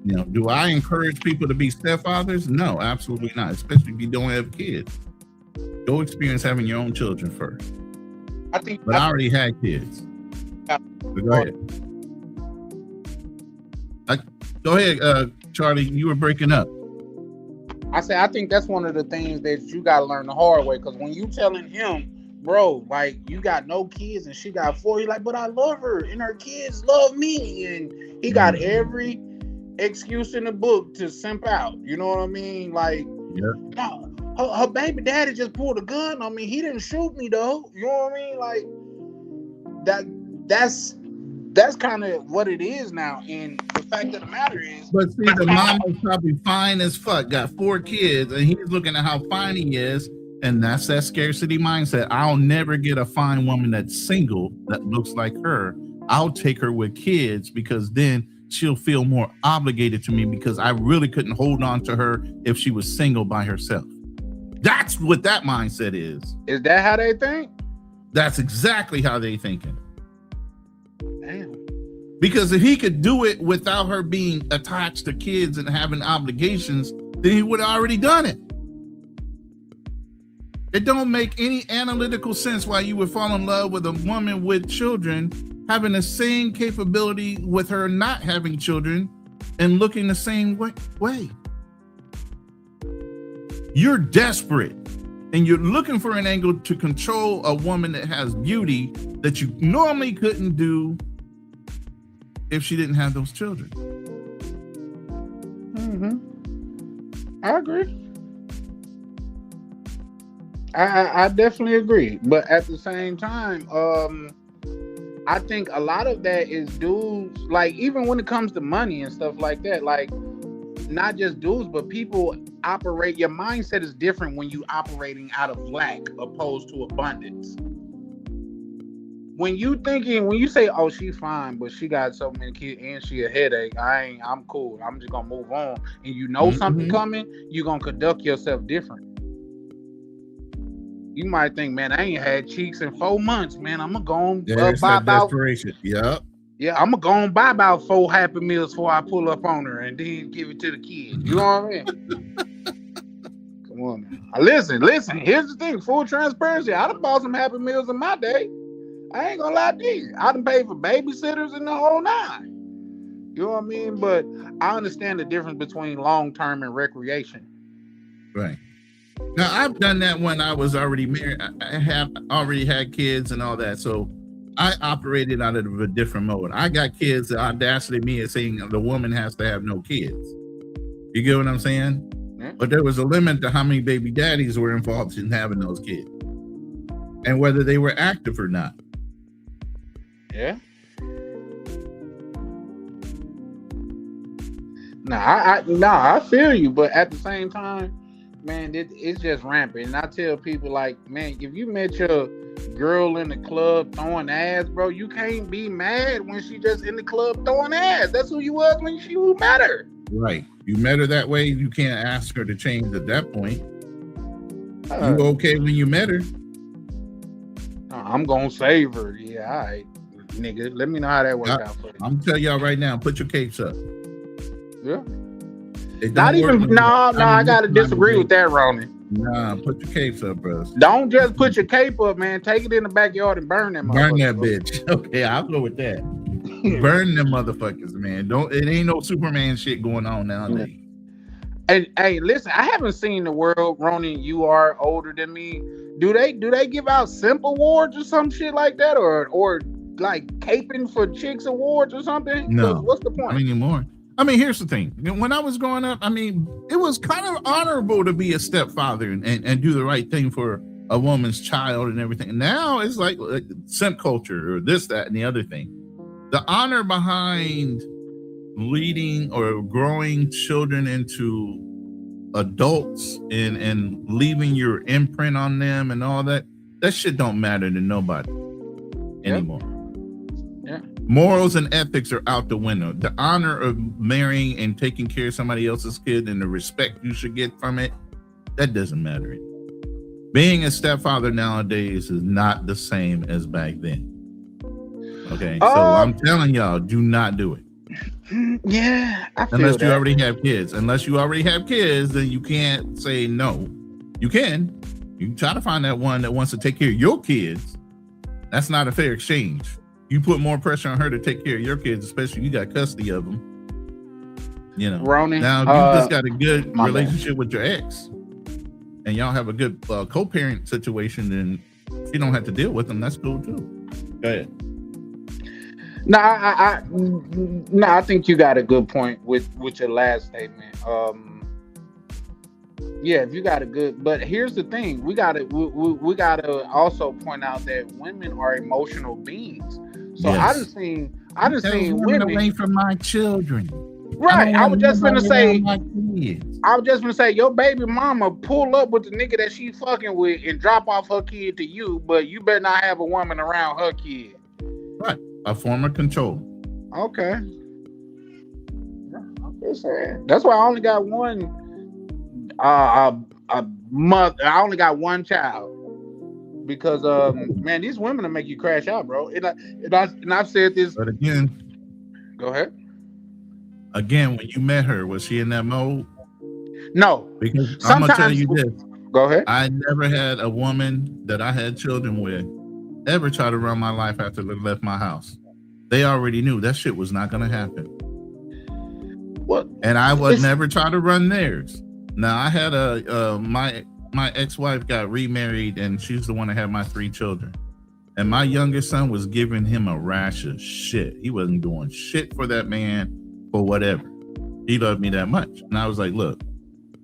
You know, do I encourage people to be stepfathers? No, absolutely not, especially if you don't have kids. Go experience having your own children first. I already had kids. But go ahead. Go ahead, Charlie. You were breaking up. I think that's one of the things that you got to learn the hard way. Because when you telling him, bro, like, you got no kids and she got 4, you're like, but I love her and her kids love me. And he got every excuse in the book to simp out. You know what I mean? Like, no, her baby daddy just pulled a gun on me. He didn't shoot me though. You know what I mean? Like, that's kind of what it is now. And the fact of the matter is, but see, the mom was probably fine as fuck, got 4 kids, and he's looking at how fine he is, and that's that scarcity mindset. I'll never get a fine woman that's single that looks like her. I'll take her with kids because then she'll feel more obligated to me because I really couldn't hold on to her if she was single by herself. That's what that mindset is. Is that how they think? That's exactly how they thinking. Damn. Because if he could do it without her being attached to kids and having obligations, then he would have already done it. It don't make any analytical sense why you would fall in love with a woman with children having the same capability with her not having children and looking the same way. You're desperate and you're looking for an angle to control a woman that has beauty that you normally couldn't do if she didn't have those children. I agree. I definitely agree. But at the same time, I think a lot of that is dudes, like, even when it comes to money and stuff like that, like, not just dudes, but people operate, your mindset is different when you operating out of lack opposed to abundance. When you say, oh, she fine, but she got so many kids and she a headache, I'm cool, I'm just gonna move on, and you know something coming, you're gonna conduct yourself different. You might think, man, I ain't had cheeks in 4 months, man, I'm gonna go buy about desperation. Yeah, I'm gonna go and buy about 4 Happy Meals before I pull up on her and then give it to the kids. You know what I mean? Come on, man. Listen, here's the thing, full transparency, I done bought some Happy Meals in my day. I ain't gonna lie to you. I done paid for babysitters and the whole 9. You know what I mean? But I understand the difference between long-term and recreation. Right. Now, I've done that when I was already married. I have already had kids and all that. So I operated out of a different mode. I got kids. The audacity of me is saying the woman has to have no kids. You get what I'm saying? Yeah. But there was a limit to how many baby daddies were involved in having those kids and whether they were active or not. Yeah. I feel you, but at the same time, man, it's just rampant. And I tell people, like, man, if you met your girl in the club throwing ass, bro, you can't be mad when she just in the club throwing ass. That's who you was when you met her. Right. You met her that way. You can't ask her to change at that point. You were okay when you met her. I'm gonna save her. Yeah, all right. nigga. Let me know how that works out for you. I'm telling y'all right now, put your capes up. Yeah. Not even I gotta disagree with that, Ronnie. Nah, put your capes up, bro. Don't just put your cape up, man. Take it in the backyard and burn them. Burn that bitch. Okay, I'll go with that. Burn them motherfuckers, man. It ain't no Superman shit going on nowadays. And hey, listen, I haven't seen the world, Ronnie. You are older than me. Do they give out simp awards or some shit like that, or like caping for chicks awards or something? No. What's the point? Not anymore. I mean, here's the thing. When I was growing up, I mean, it was kind of honorable to be a stepfather and do the right thing for a woman's child and everything. Now it's like simp culture or this, that, and the other thing. The honor behind leading or growing children into adults and leaving your imprint on them and all that shit don't matter to nobody anymore. Yeah. Morals and ethics are out the window. The honor of marrying and taking care of somebody else's kid and the respect you should get from it, that doesn't matter anymore. Being a stepfather nowadays is not the same as back then. Okay, so I'm telling y'all, do not do it. Yeah, I feel unless you that. already have kids. Unless you already have kids, then you can't say no. You can try to find that one that wants to take care of your kids. That's not a fair exchange. You put more pressure on her to take care of your kids, especially you got custody of them. You know, Ronnie, now you just got a good relationship with your ex, and y'all have a good co-parent situation, and if you don't have to deal with them, that's cool too. Go ahead. No, I think you got a good point with your last statement. Yeah, if you got a good, but here's the thing: we gotta also point out that women are emotional beings. So yes. I done seen women away from my children. Right. I was just gonna say, your baby mama pull up with the nigga that she fucking with and drop off her kid to you, but you better not have a woman around her kid. Right. A form of control. Okay. That's why I only got one mother. I only got one child. Because man, these women will make you crash out, bro. And I've said this. But again, go ahead. Again, when you met her, was she in that mode? No. Because I'm gonna tell you this. Go ahead. I never had a woman that I had children with ever try to run my life after they left my house. They already knew that shit was not gonna happen. What? And I would never try to run theirs. Now I had my ex-wife got remarried, and she's the one that had my 3 children. And my youngest son was giving him a rash of shit. He wasn't doing shit for that man for whatever. He loved me that much. And I was like, look,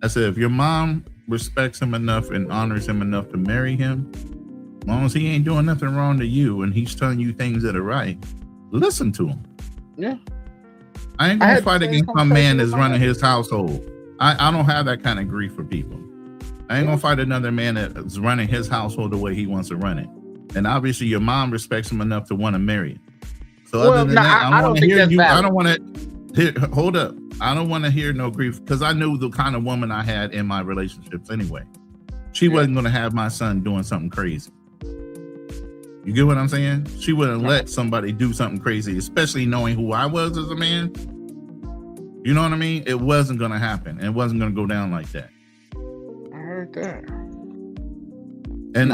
I said, if your mom respects him enough and honors him enough to marry him, as long as he ain't doing nothing wrong to you and he's telling you things that are right, listen to him. Yeah. I ain't gonna fight against some man that's running his household. I don't have that kind of grief for people. I ain't gonna fight another man that's running his household the way he wants to run it. And obviously your mom respects him enough to want to marry him. So other than that, I don't hear you. I don't want to hold up. I don't want to hear no grief because I knew the kind of woman I had in my relationships anyway. She wasn't gonna have my son doing something crazy. You get what I'm saying? She wouldn't let somebody do something crazy, especially knowing who I was as a man. You know what I mean? It wasn't gonna happen. It wasn't gonna go down like that. I heard that. And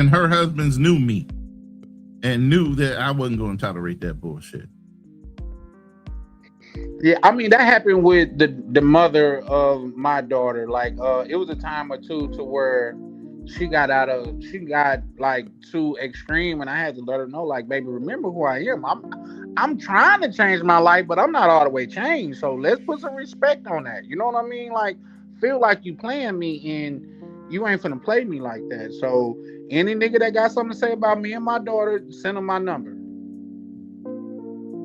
her husbands knew me and knew that I wasn't going to tolerate that bullshit. Yeah, I mean that happened with the mother of my daughter. Like, it was a time or two to where she got like too extreme, and I had to let her know, like, baby, remember who I am. I'm trying to change my life, but I'm not all the way changed. So let's put some respect on that. You know what I mean? Like, feel like you playing me and you ain't finna play me like that. So any nigga that got something to say about me and my daughter, send him my number.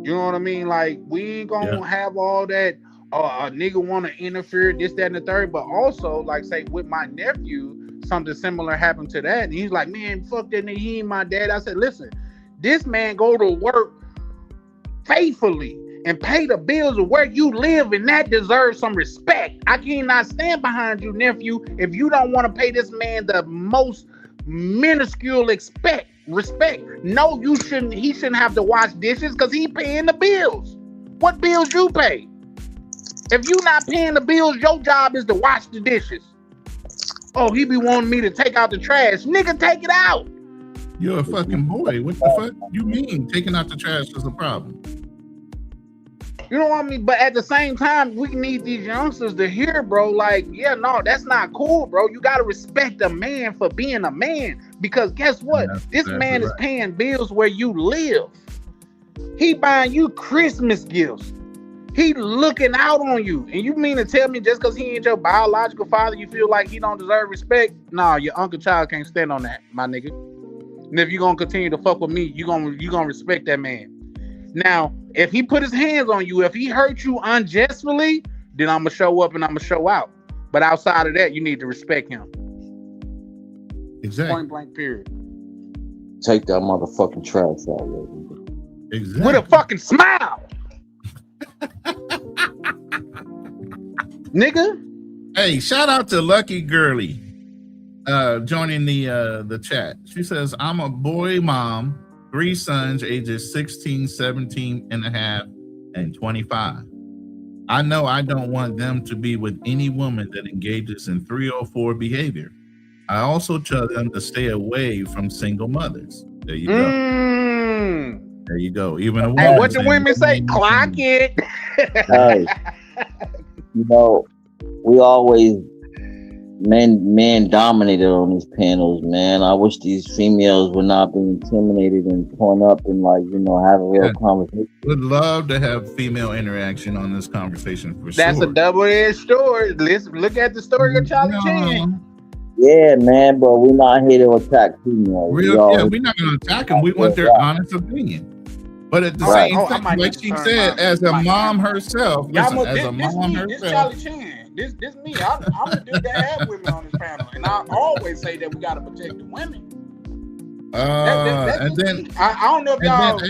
You know what I mean? Like, we ain't gonna have all that, a nigga wanna interfere, this, that, and the third. But also, like, say, with my nephew, something similar happened to that. And he's like, man, fuck that nigga, he ain't my dad. I said, listen, this man go to work faithfully and pay the bills of where you live, and that deserves some respect. I cannot stand behind you, nephew, if you don't want to pay this man the most minuscule respect. Respect. No, you shouldn't. He shouldn't have to wash dishes because he paying the bills. What bills you pay? If you not paying the bills, your job is to wash the dishes. Oh, he be wanting me to take out the trash. Nigga, take it out. You're a fucking boy. What the fuck you mean? Taking out the trash is a problem. You know what I mean? But at the same time, we need these youngsters to hear, bro, like, yeah, no, that's not cool, bro. You got to respect a man for being a man. Because guess what? This man is paying bills where you live. He buying you Christmas gifts. He looking out on you. And you mean to tell me just because he ain't your biological father, you feel like he don't deserve respect? Nah, your Uncle Child can't stand on that, my nigga. And if you're going to continue to fuck with me, you gonna respect that man. Now, if he put his hands on you, if he hurt you unjustly, then I'm going to show up and I'm going to show out. But outside of that, you need to respect him. Exactly. Point blank, period. Take that motherfucking trash out, yo. Exactly. With a fucking smile. Nigga. Hey, shout out to Lucky Girly joining the chat. She says, I'm a boy mom, 3 sons, ages 16, 17 and a half, and 25. I know I don't want them to be with any woman that engages in 304 behavior. I also tell them to stay away from single mothers. There you go. There you go. Even a woman. Hey, what the women say? Clock it. Hey, you know, we always men dominated on these panels, man. I wish these females would not be intimidated and torn up and have a real conversation. Would love to have female interaction on this conversation for That's sure. a double-edged sword. Let's look at the story of Charlie Chan. Yeah, man, but we're not here to attack females. We're not going to attack them. We want their honest opinion. But at the same time, like she said, as a mom herself, This herself, Charlie Chan. This me. I'm the dude that have women on this panel, and I always say that we got to protect the women. And then I don't know if y'all.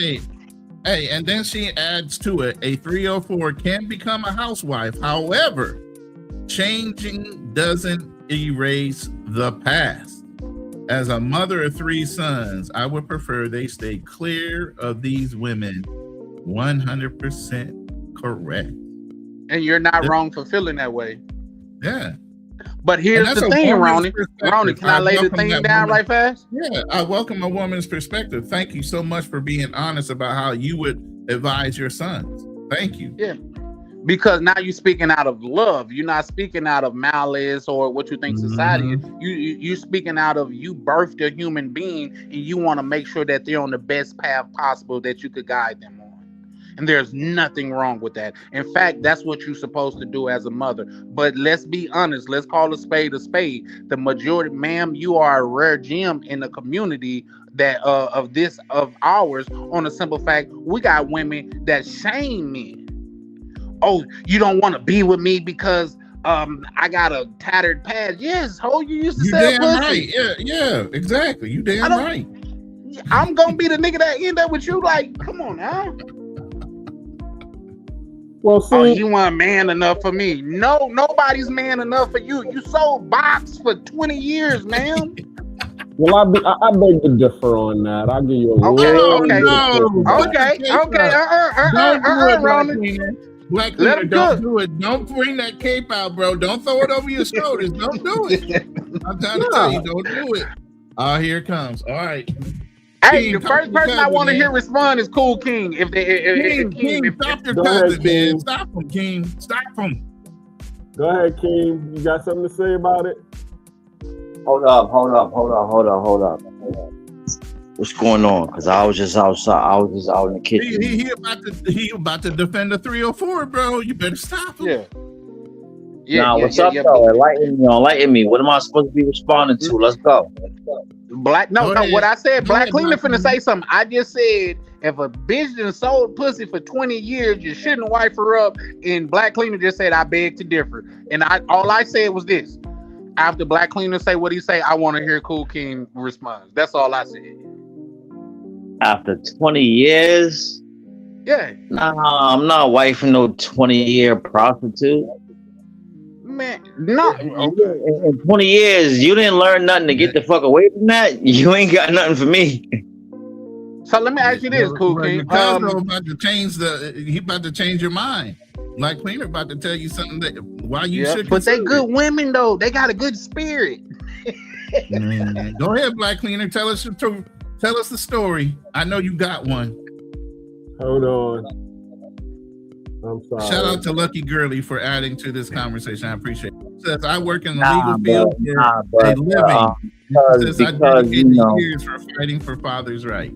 And then she adds to it, a 304 can become a housewife. However, changing doesn't erase the past. As a mother of 3 sons, I would prefer they stay clear of these women. 100% correct. And you're not wrong for feeling that way. Yeah. But here's the thing, Ronnie. Ronnie, can I lay the thing down right fast? Yeah, I welcome a woman's perspective. Thank you so much for being honest about how you would advise your sons. Thank you. Yeah. Because now you're speaking out of love. You're not speaking out of malice or what you think society is. You're speaking out of you birthed a human being and you want to make sure that they're on the best path possible that you could guide them on. And there's nothing wrong with that. In fact, that's what you're supposed to do as a mother. But let's be honest. Let's call a spade a spade. The majority, ma'am, you are a rare gem in the community that of ours on a simple fact. We got women that shame men. Oh, you don't want to be with me because I got a tattered past. Yes, ho, you used to sell pussy. Right. Yeah, exactly. You damn right. I'm gonna be the nigga that end up with you. Like, come on now. Well, see, you weren't man enough for me. No, nobody's man enough for you. You sold box for 20 years, man. Well, I beg to differ on that. I'll give you a Ronnie. Black leader, don't do it. Don't bring that cape out, bro. Don't throw it over your shoulders. Don't do it. I'm trying to tell you, don't do it. Here it comes. All right. Hey, the first person I want to hear respond is Cool King. If King, stop your cousin, man. Stop him, King. Stop him. Go ahead, King. You got something to say about it? Hold up. What's going on? Because I was just outside. I was just out in the kitchen. He about to defend the 304, bro. You better stop him. What's up, though? Enlighten me. What am I supposed to be responding to? Let's go. What I said, Black Cleaner finna say something. I just said, if a bitch done sold pussy for 20 years, you shouldn't wife her up. And Black Cleaner just said, I beg to differ. And all I said was this. After Black Cleaner say what he say, I want to hear Cool King respond. That's all I said. After 20 years? Yeah. Nah, I'm not wifing no 20-year prostitute. women, no. Okay. In 20 years, you didn't learn nothing to get the fuck away from that. You ain't got nothing for me. So let me ask you this, Cool King. Your cousin about to change he about to change your mind. Black Cleaner about to tell you something that why you should. But they good women though. They got a good spirit. Go ahead, Black Cleaner. Tell us the truth. Tell us the story. I know you got one. Hold on. I'm sorry. Shout out to Lucky Girly for adding to this conversation. I appreciate it. Says I work in the legal field for a living. Says I dedicated years for fighting for fathers' rights.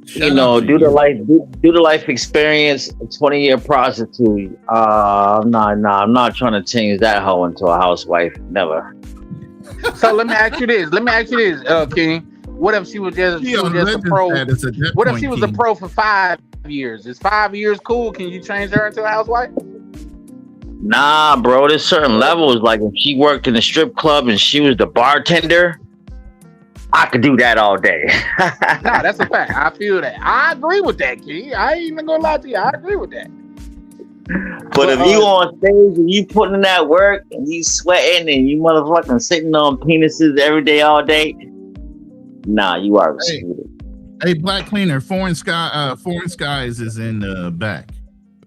Do the life experience, 20-year prostitute. I'm not trying to change that hoe into a housewife. Never. So let me ask you this, King. What if she was just a pro? What if she was a pro for 5 years? Is 5 years cool? Can you change her into a housewife? Nah, bro. There's certain levels. Like if she worked in a strip club and she was the bartender, I could do that all day. Nah, that's a fact. I feel that. I agree with that, King. I ain't even gonna lie to you. I agree with that. But if you on stage and you putting in that work and you sweating and you motherfucking sitting on penises every day, all day, nah, you are excluded. Hey, Black Cleaner, Foreign Skies is in the back.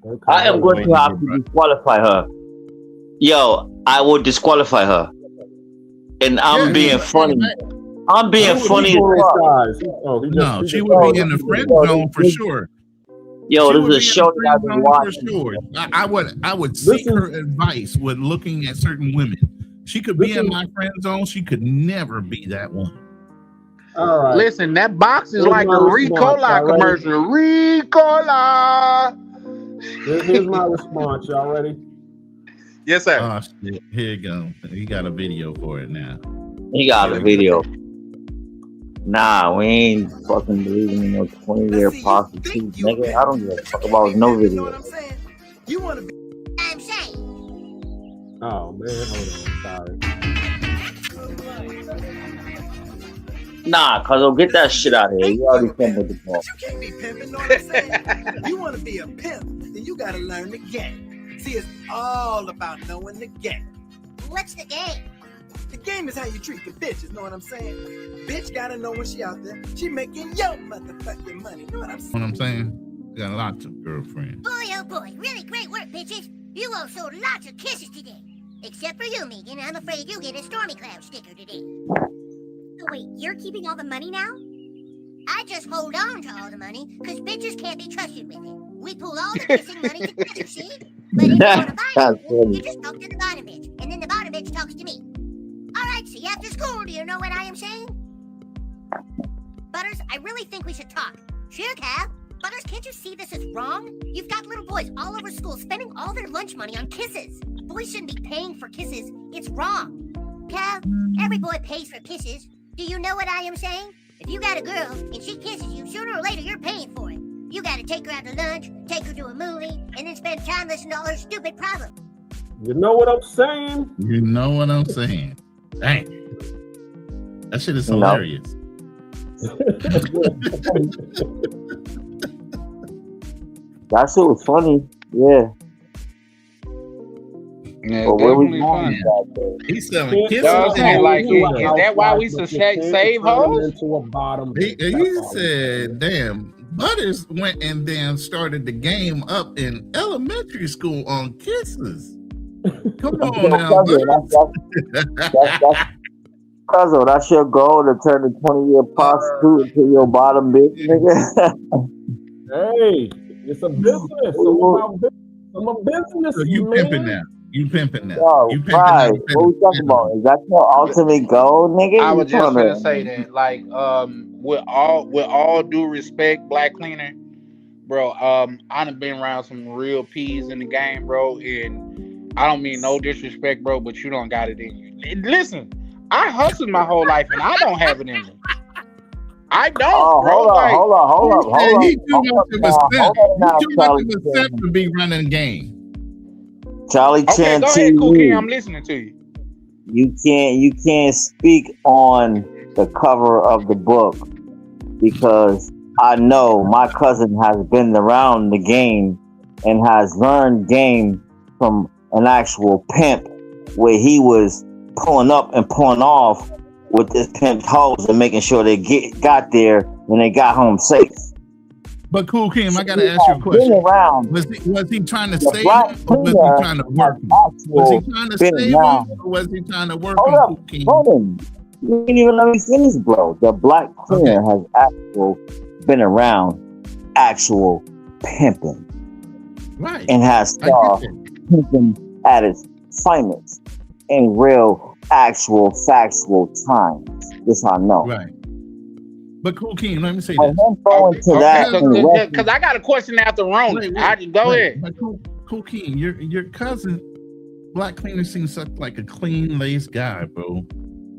Okay. I am going to have to disqualify her. Yo, I will disqualify her. And I'm being funny. I'm being funny as fuck. No, she would be in the friend zone for sure. Yo, this is a show that I've been watching. Sure. I would seek her advice with looking at certain women. She could be in my friend zone. She could never be that one. All right. Listen, that box is like a Ricola commercial. Ricola. Here's my response. Y'all ready? Yes, sir. Oh, shit. Here you go. He got a video for it now. He got a video. Nah, we ain't fucking believing in no 20-year prostitute, nigga. I don't give a fuck about no video. You want to be? I'm saying. Oh man, hold on. Sorry. Nah, cuz get that shit out of here. You already came with the ball. You can't be pimping, know what I'm saying? You want to be a pimp, then you got to learn the game. See, it's all about knowing the game. What's the game? The game is how you treat the bitches, know what I'm saying? Bitch gotta know when she out there, she making your motherfucking money, know what I'm saying? What I'm saying? Got lots of girlfriends. Boy, oh boy, really great work, bitches. You all showed lots of kisses today. Except for you, Megan. I'm afraid you get a Stormy Cloud sticker today. So wait, you're keeping all the money now? I just hold on to all the money, because bitches can't be trusted with it. We pull all the kissing money together, see? But if you want to buy it, you just talk to the bottom bitch, and then the bottom bitch talks to me. All right, see you after school. Do you know what I am saying? Butters, I really think we should talk. Sure, Cal. Butters, can't you see this is wrong? You've got little boys all over school spending all their lunch money on kisses. Boys shouldn't be paying for kisses. It's wrong. Cal, every boy pays for kisses. Do you know what I am saying? If you got a girl and she kisses you, sooner or later you're paying for it. You gotta take her out to lunch, take her to a movie, and then spend time listening to all her stupid problems. You know what I'm saying? You know what I'm saying? Dang. That shit is hilarious. That shit was funny. Yeah. Yeah, definitely funny. He's selling kisses. Like, is that why we should save hoes? He said, damn, Butters went and then started the game up in elementary school on kisses. Come on now, Cuzzo, that's your goal to turn the 20-year prostitute into your bottom bitch, nigga. Hey, it's a business. I'm a business. So you pimping now. You pimping now. Yo, you pimping right. now. What we talking about? Is that your ultimate goal, nigga? I was just gonna say that, like, with all due respect, Black Cleaner, bro, I done been around some real P's in the game, bro, and I don't mean no disrespect, bro, but you don't got it in you. Listen, I hustled my whole life and I don't have it in me. I don't. Oh, hold on. He too much of a step to be running the game. Charlie Chan go ahead, Cool King, I'm listening to you. You can't speak on the cover of the book because I know my cousin has been around the game and has learned game from an actual pimp where he was pulling up and pulling off with this pimped hoes and making sure they got there and they got home safe. But Cool Kim, I gotta ask you a question. Was he trying to save him, or was he trying to work him? Was he trying to save him, or was he trying to work him? Cool Kim? Hold on. You didn't even let me finish, bro. The Black Cleaner has been around actual pimping. Right. And has pimping at its finest in real, actual, factual times. This I know. Right. But Cool King, let me say this. Because I got a question after Rona. Go ahead. But Cool King, your cousin, Black Cleaner, seems like a clean, laced guy, bro.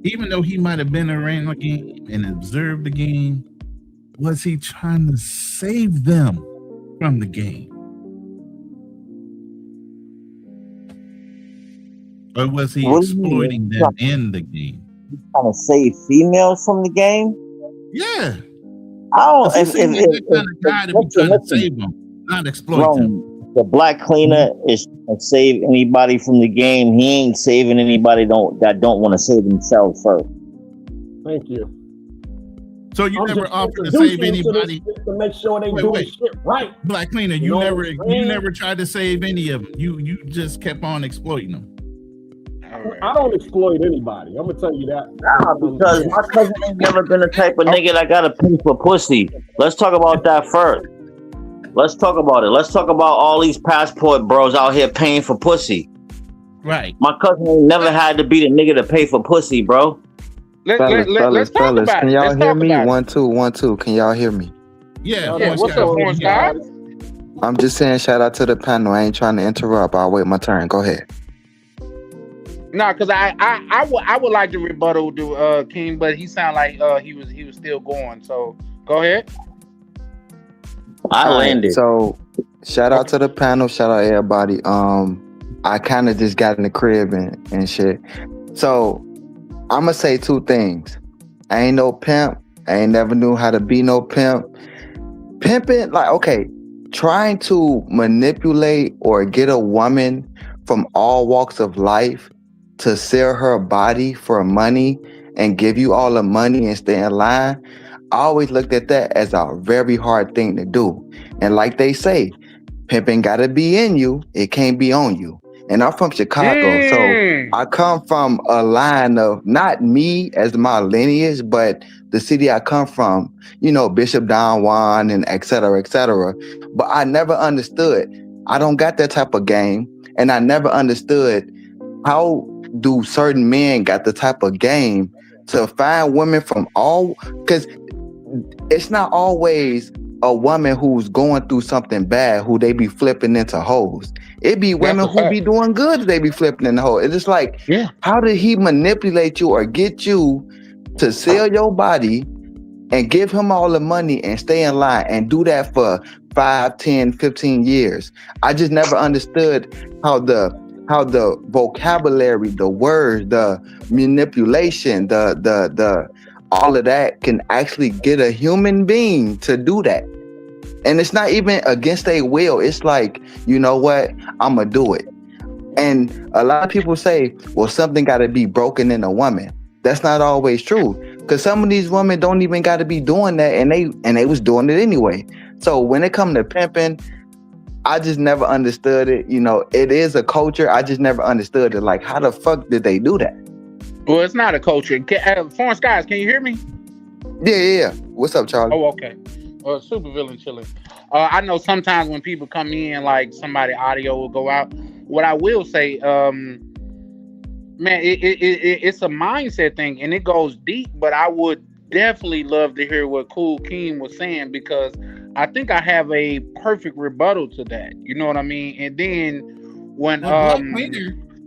Even though he might have been around the game and observed the game, was he trying to save them from the game? Or was he exploiting them in the game? He's trying to save females from the game? Yeah. I don't. That kind of guy to be trying to save them, not exploit them. The Black Cleaner is trying to save anybody from the game. He ain't saving anybody that don't want to save themselves first. Thank you. So you never offered to save anybody to make sure they do shit right. Black Cleaner, you never tried to save any of them. You just kept on exploiting them. I don't exploit anybody. I'm gonna tell you that. Nah, because my cousin ain't never been the type of nigga that gotta pay for pussy. Let's talk about that first. Let's talk about it. Let's talk about all these passport bros out here paying for pussy. Right. My cousin ain't never had to be the nigga to pay for pussy, bro. Let's talk about can it. y'all Let's hear talk me? about 1 2 1 2. Can y'all hear me? Yeah. What's up, Orange Guy? I'm just saying shout out to the panel. I ain't trying to interrupt. I'll wait my turn. Go ahead. No, because I would like to rebuttal to King, but he sounded like he was still going. So go ahead. I landed. So shout out to the panel. Shout out everybody. I kind of just got in the crib and shit. So I'm gonna say two things. I ain't no pimp. I ain't never knew how to be no pimp. Pimping, like, okay, trying to manipulate or get a woman from all walks of life to sell her body for money and give you all the money and stay in line, I always looked at that as a very hard thing to do. And like they say, pimping gotta be in you, it can't be on you. And I'm from Chicago, so I come from a line of not me as my lineage, but the city I come from, you know, Bishop Don Juan and et cetera, et cetera. But I never understood. I don't got that type of game. And I never understood how do certain men got the type of game to find women from all, because it's not always a woman who's going through something bad who they be flipping into hoes. It be women who be doing good, they be flipping in the hole. It's just like, how did he manipulate you or get you to sell your body and give him all the money and stay in line and do that for 5, 10, 15 years? I just never understood how the vocabulary, the words, the manipulation, the all of that can actually get a human being to do that. And it's not even against their will. It's like, you know what? I'm going to do it. And a lot of people say, well, something got to be broken in a woman. That's not always true. Because some of these women don't even got to be doing that. And they was doing it anyway. So when it comes to pimping, I just never understood it. You know, it is a culture. I just never understood it. Like, how the fuck did they do that? Well, it's not a culture. Foreign Skies, can you hear me? Yeah. What's up, Charlie? Oh, okay. Super villain chilling. I know sometimes when people come in, like somebody audio will go out. What I will say, man, it's a mindset thing and it goes deep. But I would definitely love to hear what Cool King was saying, because I think I have a perfect rebuttal to that. You know what I mean? And then when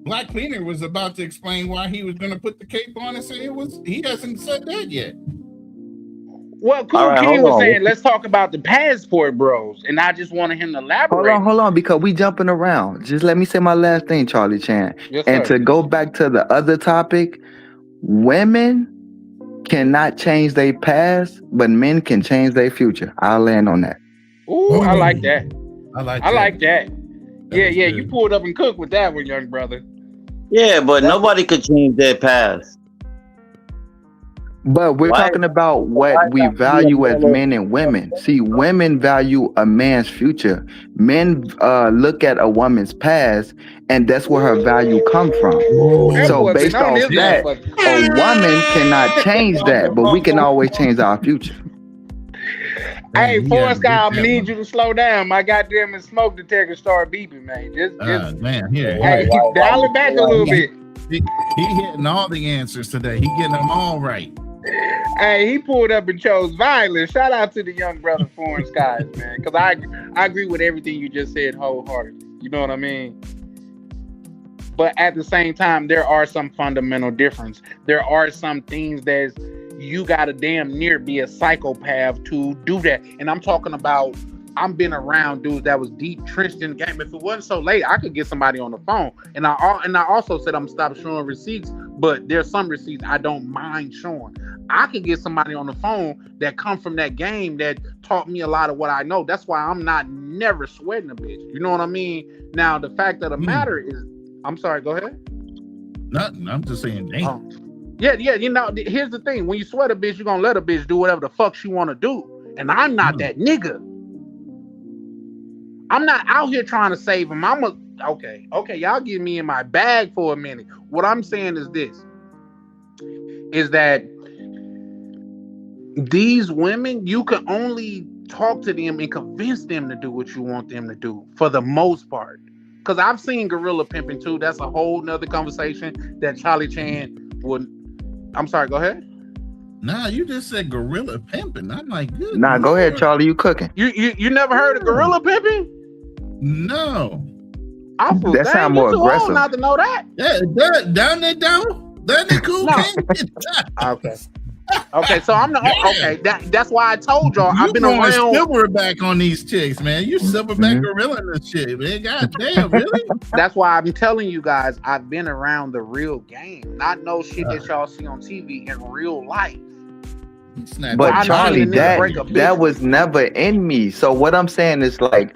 Black Cleaner was about to explain why he was going to put the cape on and say he hasn't said that yet. Well, Cool King was saying, let's talk about the passport bros, and I just wanted him to elaborate. Hold on, because we jumping around. Just let me say my last thing, Charlie Chan. Yes, and sir. To go back to the other topic, women cannot change their past, but men can change their future. I'll land on that. Ooh, I like that. I like that. Yeah, you pulled up and cooked with that one, young brother. Yeah, but nobody could change their past. But we're Why- talking about why what we not be a value as man? men and women. See, women value a man's future. Men look at a woman's past, and that's where her value come from. That So boy been based on off his that, motherfucker. a woman cannot change that, but we can always change our future. Hey, you Forrest gotta Guy, I'm beat gonna that need one. you to slow down. My goddamn smoke detector started beeping, man. Just Man, here. hey, dial it back a little bit. He hitting all the answers today. He getting them all right. Hey, he pulled up and chose violence. Shout out to the young brother Foreign Skies, man. Because I agree with everything you just said wholeheartedly. You know what I mean? But at the same time, there are some fundamental difference. There are some things that you gotta damn near be a psychopath to do that. And I'm talking about, I've been around dudes that was deep trenched in the game. If it wasn't so late, I could get somebody on the phone. And I also said I'm stop showing receipts, but there's some receipts I don't mind showing. I could get somebody on the phone that come from that game that taught me a lot of what I know. That's why I'm not never sweating a bitch. You know what I mean? Now the fact of the matter is, I'm sorry, go ahead. Nothing. I'm just saying, damn. Yeah, you know, here's the thing. When you sweat a bitch, you're gonna let a bitch do whatever the fuck she wanna do. And I'm not that nigga. I'm not out here trying to save him. Okay, y'all get me in my bag for a minute. What I'm saying is this, is that these women, you can only talk to them and convince them to do what you want them to do for the most part. Because I've seen gorilla pimping too. That's a whole nother conversation that Charlie Chan would. I'm sorry, go ahead. Nah, you just said gorilla pimping. I'm like, good. Nah, go ahead, Charlie. You cooking? You never heard of gorilla pimping? No. That sound more aggressive. Not to know that. Yeah, down there, doesn't it cool? Okay, so I'm the that's why I told y'all I've been around. Silverback on these chicks, man. You silverback gorilla in this shit, man. God damn, really? That's why I'm telling you guys I've been around the real game, not no shit that y'all see on TV in real life. But Charlie, that was never in me. So what I'm saying is like,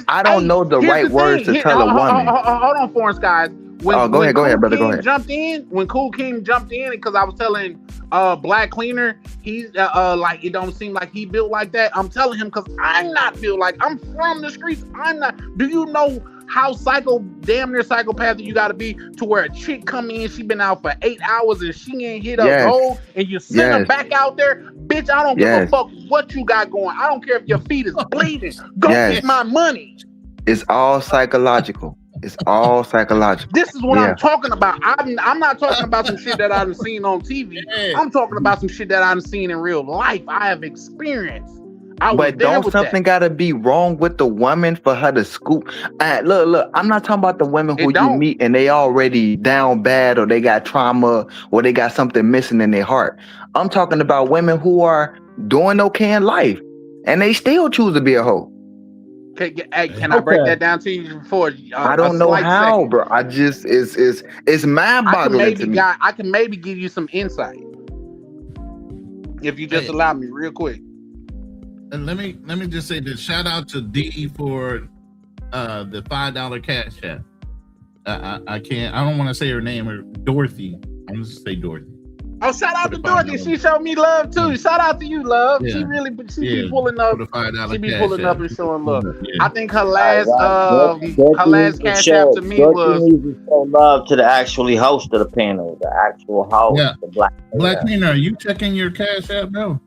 I don't know the right words to tell a woman. Hold on, Foreign Skies. Go ahead, brother. Go ahead. When Cool King jumped in, because I was telling Black Cleaner, he's like, it don't seem like he built like that. I'm telling him because I'm not built like, I'm from the streets. I'm not. Do you know how damn near psychopathic you gotta be to where a chick come in, she been out for 8 hours and she ain't hit a goal, and you send her back out there? Bitch, I don't give a fuck what you got going. I don't care if your feet is bleeding. Go get my money. It's all psychological. It's all psychological. This is what I'm talking about. I'm not talking about some shit that I've seen on TV. I'm talking about some shit that I've seen in real life. I have experienced. But don't something gotta be wrong with the woman for her to scoop? Look, I'm not talking about the women who you meet and they already down bad, or they got trauma, or they got something missing in their heart. I'm talking about women who are doing okay in life and they still choose to be a hoe. Can I break that down to you for I don't know how, second? Bro. I just it's mind-boggling to me. I can maybe give you some insight if you just allow me real quick. And let me just say this. Shout out to D for the $5 cash app. I don't want to say her name, or Dorothy. I'm just say Dorothy. Oh, shout out to Dorothy. She showed me love too. Shout out to you, love. She be pulling up. She be pulling up and showing love. I think her last cash app to me was show love to the actually host of the panel, the actual host, the Black Cleaner. Are you checking your cash app, bro?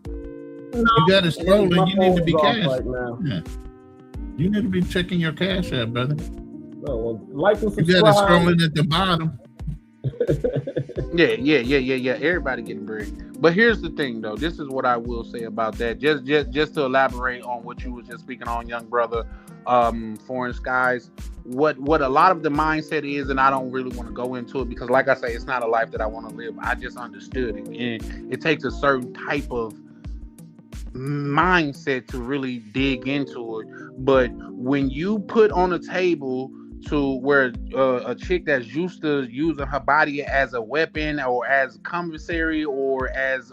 You got it stolen. You need to be cash. Right now. Yeah. You need to be checking your cash app, brother. No, like and subscribe. You got it stolen at the bottom. Yeah. Everybody getting bread. But here's the thing, though. This is what I will say about that. Just to elaborate on what you was just speaking on, young brother, Foreign Skies. What a lot of the mindset is, and I don't really want to go into it because, like I say, it's not a life that I want to live. I just understood it, and it takes a certain type of mindset to really dig into it. But when you put on a table to where a chick that's used to using her body as a weapon or as commissary or as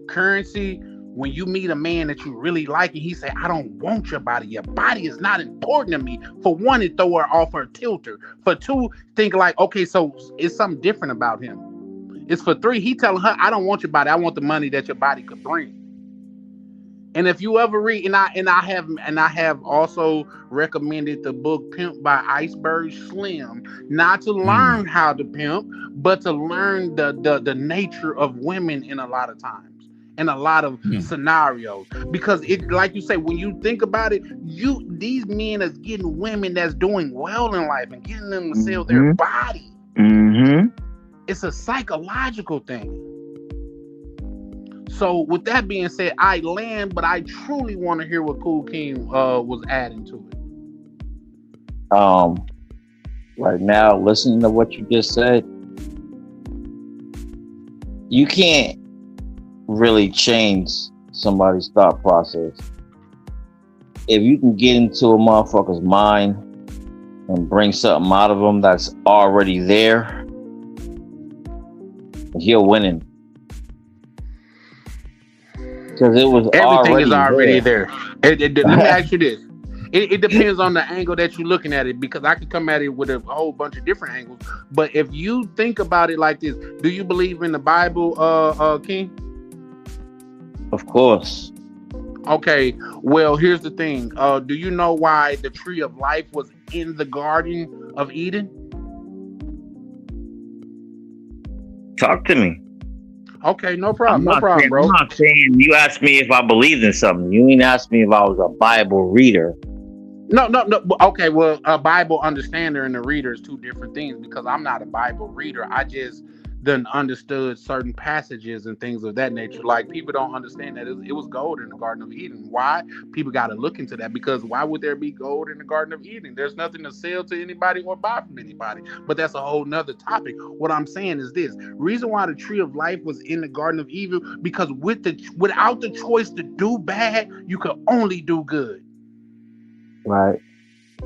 currency, when you meet a man that you really like and he say, I don't want your body is not important to me. For one, it throw her off her tilter. For two, think like, okay, so it's something different about him. It's for three, he telling her, I don't want your body, I want the money that your body could bring. And if you ever read, and I have also recommended the book Pimp by Iceberg Slim, not to learn how to pimp, but to learn the nature of women in a lot of times, in a lot of scenarios. Because it, like you say, when you think about it, these men is getting women that's doing well in life and getting them to sell their body. It's a psychological thing. So with that being said, I land, but I truly want to hear what Cool King was adding to it. Right now, listening to what you just said, you can't really change somebody's thought process. If you can get into a motherfucker's mind and bring something out of them that's already there, you're winning. Because it was everything is already there. Let me ask you this. It depends on the angle that you're looking at it, because I could come at it with a whole bunch of different angles. But if you think about it like this, do you believe in the Bible, King? Of course. Okay, well, here's the thing. Do you know why the tree of life was in the Garden of Eden? Talk to me. Okay, no problem, bro. I'm not saying, you asked me if I believed in something. You didn't ask me if I was a Bible reader. No. Okay, well, a Bible understander and a reader is two different things, because I'm not a Bible reader. I just done understood certain passages and things of that nature. Like, people don't understand that it was gold in the Garden of Eden. Why? People got to look into that, because why would there be gold in the Garden of Eden? There's nothing to sell to anybody or buy from anybody. But that's a whole nother topic. What I'm saying is this: reason why the tree of life was in the Garden of Eden, because without the choice to do bad, you could only do good. Right.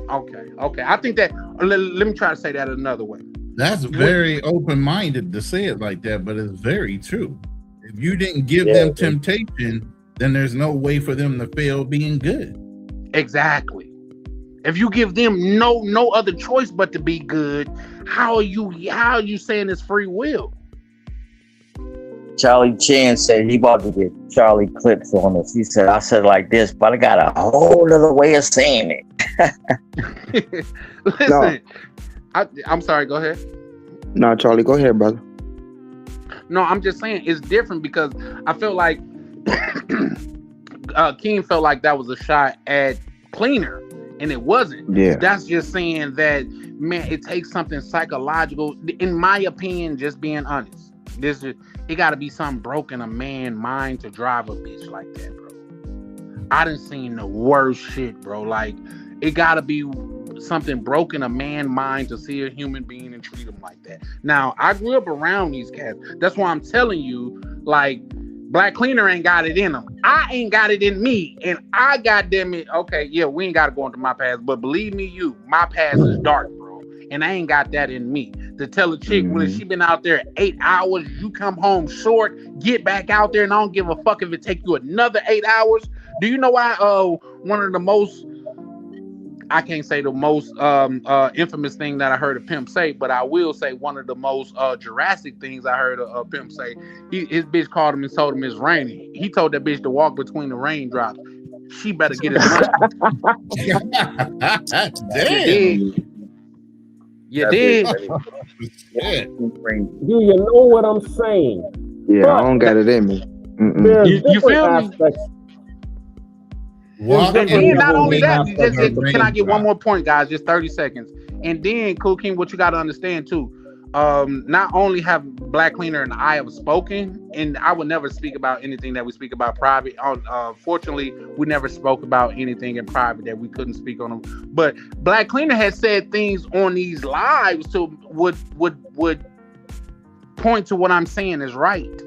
Okay. I think that, let me try to say that another way. That's very open-minded to say it like that, but it's very true. If you didn't give them temptation, then there's no way for them to fail being good. Exactly. If you give them no other choice but to be good, how are you saying it's free will? Charlie Chan said he about to get Charlie clips on us. He said, I said it like this, but I got a whole other way of saying it. Listen, I'm sorry, go ahead. No, Charlie, go ahead, brother. No, I'm just saying it's different, because I felt like King felt like that was a shot at Cleaner, and it wasn't. Yeah. That's just saying that, man, it takes something psychological. In my opinion, just being honest, it got to be something broken a man's mind to drive a bitch like that, bro. I done seen the worst shit, bro. Like, it got to be something broken a man's mind to see a human being and treat him like that. Now, I grew up around these cats. That's why I'm telling you, like, Black Cleaner ain't got it in him. I ain't got it in me. And I goddamn it, okay, yeah, we ain't got to go into my past, but believe me, my past is dark, bro. And I ain't got that in me. To tell a chick when she been out there 8 hours, you come home short, get back out there, and I don't give a fuck if it take you another 8 hours. Do you know why one of the most, I can't say the most infamous thing that I heard a pimp say, but I will say one of the most Jurassic things I heard a pimp say. His bitch called him and told him it's raining. He told that bitch to walk between the raindrops. She better get his money. Damn. You did. Do you know what I'm saying? Yeah, I don't got it in me. You feel me? And not only that, can I get one more point, guys? Just 30 seconds. And then, Cool King, what you got to understand too, not only have Black Cleaner and I have spoken, and I would never speak about anything that we speak about private. Fortunately, we never spoke about anything in private that we couldn't speak on them. But Black Cleaner has said things on these lives to would point to what I'm saying is right.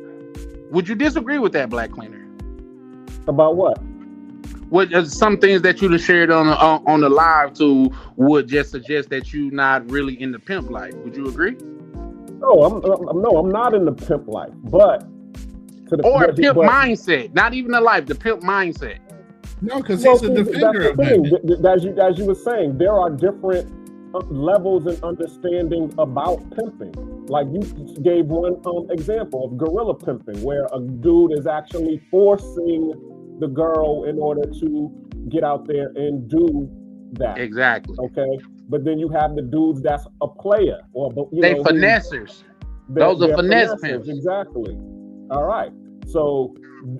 Would you disagree with that, Black Cleaner? About what? What some things that you shared on the live to would just suggest that you not really in the pimp life. Would you agree? No, I'm not in the pimp life. But or a pimp mindset, not even the life, the pimp mindset. No, because Well, he's a see, defender of that's the thing. women. As you were saying, there are different levels and understanding about pimping. Like you gave one example of gorilla pimping, where a dude is actually forcing the girl in order to get out there and do that. Exactly. Okay. But then you have the dudes that's a player, or they finessers. Those are finesse pimps. Exactly. All right. So,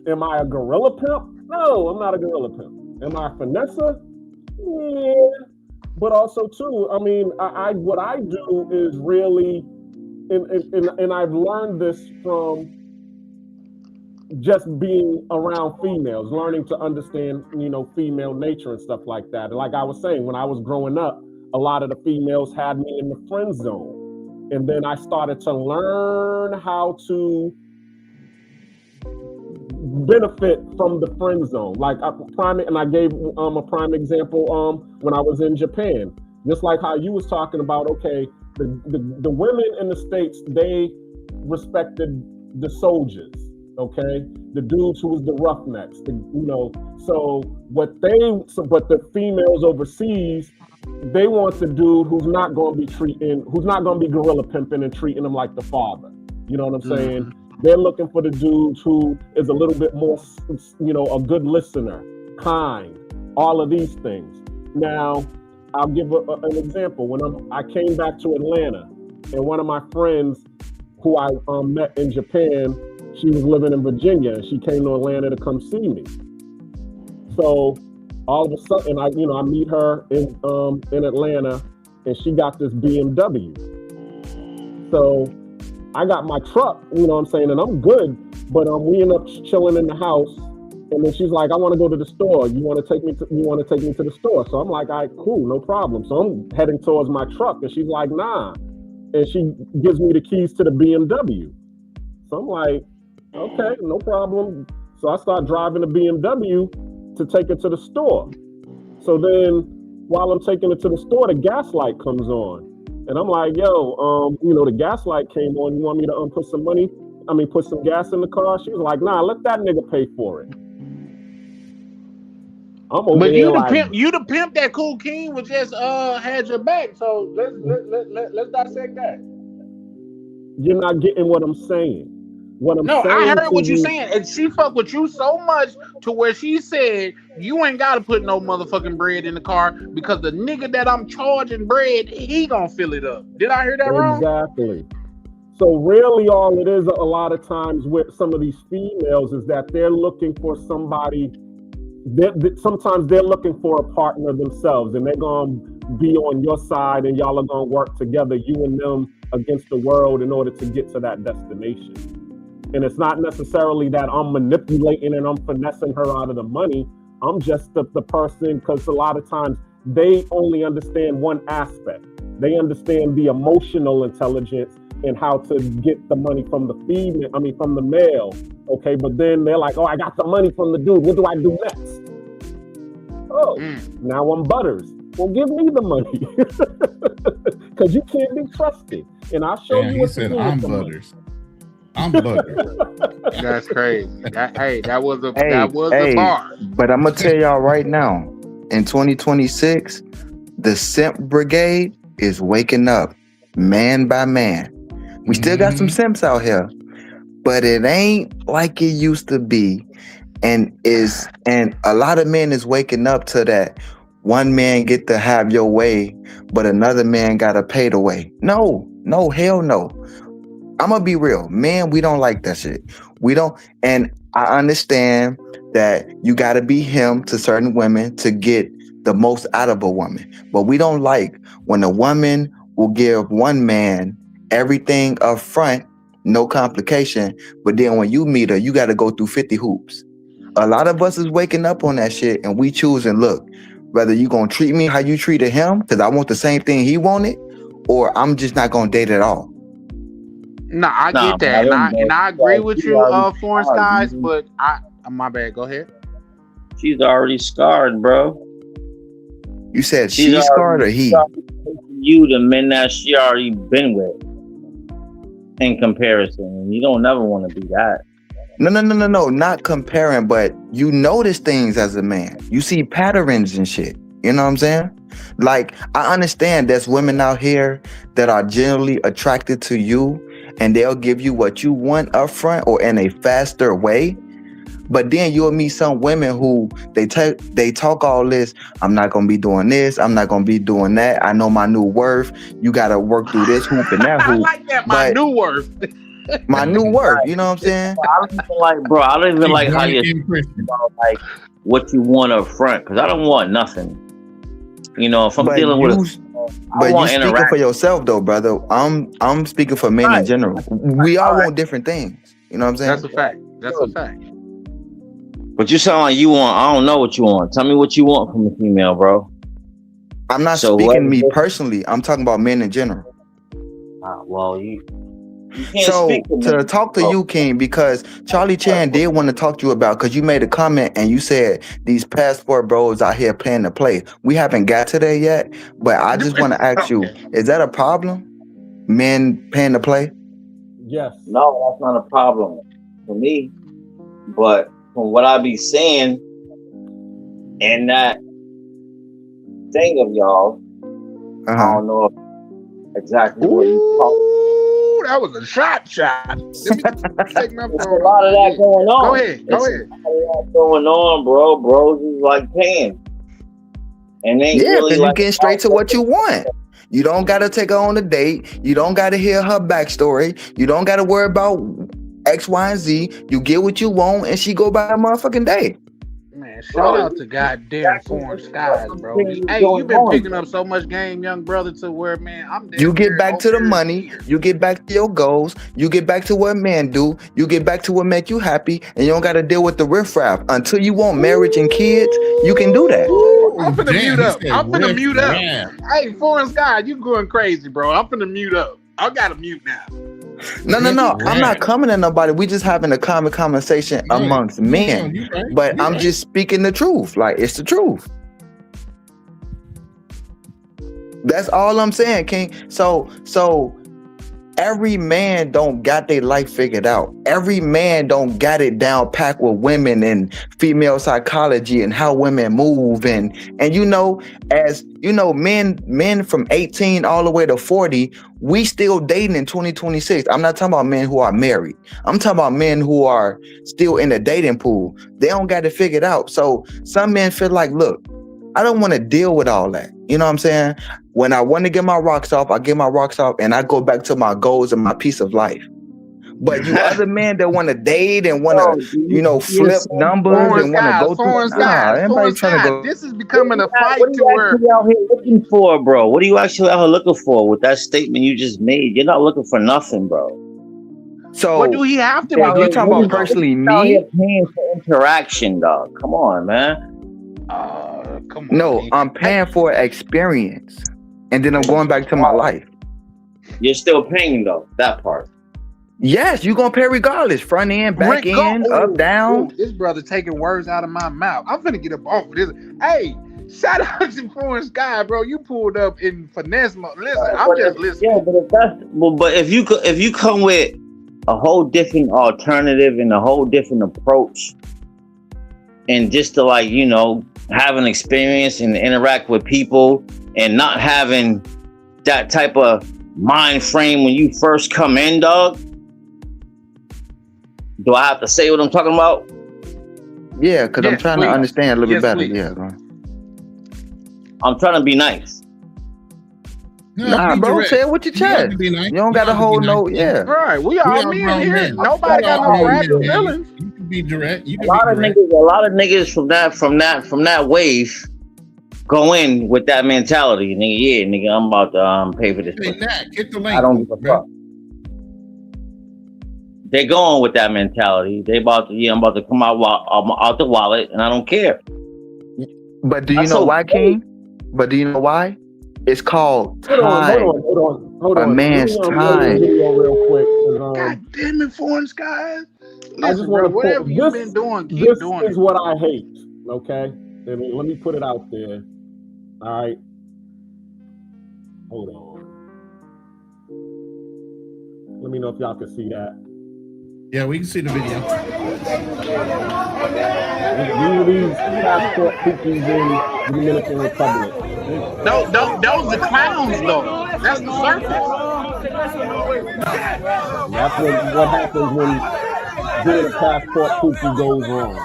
am I a gorilla pimp? No, I'm not a gorilla pimp. Am I a finesser? Yeah. But also too, I mean, I what I do is really, and I've learned this from just being around females, learning to understand, female nature and stuff like that. And like I was saying, when I was growing up, a lot of the females had me in the friend zone. And then I started to learn how to benefit from the friend zone. Like and I gave a prime example when I was in Japan. Just like how you was talking about, okay, the women in the States, they respected the soldiers. Okay, the dudes who was the roughnecks, but the females overseas, they want the dude who's not going to be gorilla pimping and treating them like the father. You know what I'm saying? Mm-hmm. They're looking for the dudes who is a little bit more, a good listener, kind, all of these things. Now, I'll give an example. When I came back to Atlanta, and one of my friends who I met in Japan, she was living in Virginia, and she came to Atlanta to come see me. So all of a sudden, I meet her in Atlanta, and she got this BMW. So I got my truck, and I'm good, but we end up chilling in the house, and then she's like, I want to go to the store. You want to take me to the store? So I'm like, all right, cool, no problem. So I'm heading towards my truck, and she's like, nah. And she gives me the keys to the BMW. So I'm like, okay, no problem. So I start driving the BMW to take it to the store. So then while I'm taking it to the store, the gas light comes on. And I'm like, yo, the gas light came on. You want me to put some gas in the car? She was like, nah, let that nigga pay for it. But you the pimp that Cool King was just had your back. So let's dissect that. You're not getting what I'm saying. I heard what you're saying, and she fucked with you so much to where she said you ain't gotta put no motherfucking bread in the car because the nigga that I'm charging bread, he gonna fill it up. Did I hear that wrong? Exactly. So really, all it is a lot of times with some of these females is that they're looking for somebody. Sometimes they're looking for a partner themselves, and they're gonna be on your side, and y'all are gonna work together, you and them, against the world in order to get to that destination. And it's not necessarily that I'm manipulating and I'm finessing her out of the money. I'm just the person, because a lot of times they only understand one aspect. They understand the emotional intelligence and how to get the money from the from the male. Okay, but then they're like, oh, I got the money from the dude. What do I do next? Oh, now I'm Butters. Well, give me the money. Because you can't be trusted. And I'll show you what to do. I'm Butters. I'm Butters. That's crazy. That was a bar. But I'm gonna tell y'all right now, in 2026, the simp brigade is waking up, man by man. We still got some simps out here, but it ain't like it used to be, and a lot of men is waking up to that. One man get to have your way, but another man gotta pay the way. No, hell no. I'm gonna be real, man. We don't like that shit. We don't, and I understand that you gotta be him to certain women to get the most out of a woman, but we don't like when a woman will give one man everything up front, no complication, but then when you meet her, you gotta go through 50 hoops. A lot of us is waking up on that shit, and we choosing, look, whether you gonna treat me how you treated him, because I want the same thing he wanted, or I'm just not gonna date at all. No, I get that, and I agree with you, Foreign Skies. But my bad. Go ahead. She's already scarred, bro. You said she's scarred or he? You, the men that she already been with, in comparison, and you don't never want to do that. No, not comparing, but you notice things as a man. You see patterns and shit. You know what I'm saying? Like, I understand there's women out here that are generally attracted to you and they'll give you what you want up front or in a faster way. But then you'll meet some women who they talk all this. I'm not gonna be doing this. I'm not gonna be doing that. I know my new worth. You gotta work through this hoop and that I hoop. like that. My new worth. My new worth. You know what I'm saying? I don't even like, bro. I don't even like how you about like what you want up front, because I don't want nothing. You know, if I'm dealing with, But you speaking for yourself though, brother. I'm speaking for men in general. We all want different things. You know what I'm saying? That's a fact. That's a fact. But you sound like you want. I don't know what you want. Tell me what you want from a female, bro. I'm not speaking me personally. I'm talking about men in general. Well, you can't So speak to talk to you, King, because Charlie Chan did want to talk to you about, because you made a comment and you said these passport bros out here paying to play. We haven't got to there yet, but I just want to ask you: is that a problem? Men paying to play? Yes. No, that's not a problem for me. But from what I be seeing in that thing of y'all, I don't know exactly what you call it. That was a shot. Let me take my phone. There's a lot of that going on. Go ahead. There's a lot of that going on, bro. Bros is like paying. And they really because like you getting straight to what you want. You don't got to take her on a date. You don't got to hear her backstory. You don't got to worry about X, Y, and Z. You get what you want, and she go by a motherfucking day. Man, shout out to goddamn Foreign Skies, bro. Hey, you've been picking up so much game, young brother, to where, man, I'm You get back to the money. You get back to your goals. You get back to what men do. You get back to what make you happy, and you don't got to deal with the riffraff. Until you want marriage and kids, you can do that. I'm finna mute up. I'm finna mute up. Hey, Foreign Skies, you going crazy, bro. I'm finna mute up. I gotta mute now. No. I'm not coming at nobody. We just having a common conversation amongst men. But I'm just speaking the truth. Like, it's the truth. That's all I'm saying, King. So every man don't got their life figured out. Every man don't got it down packed with women and female psychology and how women move and you know, as you know, men from 18 all the way to 40, we still dating in 2026. I'm not talking about men who are married. I'm talking about men who are still in the dating pool. They don't got it figured out. So some men feel like, look, I don't want to deal with all that. You know what I'm saying? When I want to get my rocks off, I get my rocks off and I go back to my goals and my peace of life. But you other men that want to date and want to, you know, flip numbers and want to go through. Everybody's trying to go. This is becoming a fight What are you actually out here looking for, bro? What are you actually out here looking for with that statement you just made? You're not looking for nothing, bro. So what do he have to? You talking about personally me? Paying for interaction, dog. Come on, man. Come on. No, I'm paying for experience, and then I'm going back to my life. You're still paying though, that part. Yes, you're gonna pay regardless. Front end, back end, up, down. This brother taking words out of my mouth. I'm finna get up off of this. Hey, shout out to Foreign Sky, bro. You pulled up in finesse mode. Listen, I'm just listening. Yeah, but if you come with a whole different alternative and a whole different approach, and just to, like, you know, have an experience and interact with people and not having that type of mind frame when you first come in, dog. Do I have to say what I'm talking about? Yeah, because I'm trying to understand a little bit better. Please. Yeah, go I'm trying to be nice. Nah, bro, say it with your chest. You don't got to hold no, yeah. Right, we all men here. Nobody got no fragile feelings. You can be direct. A lot of niggas from that wave go in with that mentality. Nigga, yeah, nigga, I'm about to pay for this. Get the link. I don't give a fuck. They going with that mentality. They about to, I'm about to come out the wallet, and I don't care. But do you know why, King? But do you know why? It's called time. Hold on. A man's time. Real quick. God damn it, Foreign Skies. Listen, I just want to whatever you've been doing, keep doing it. This is what I hate. Okay, let me put it out there. All right. Hold on. Let me know if y'all can see that. Yeah, we can see the video. These are these passport cookies in the Dominican Republic. Those the clowns though. That's the surface. That's what happens when doing a passport cookie goes wrong.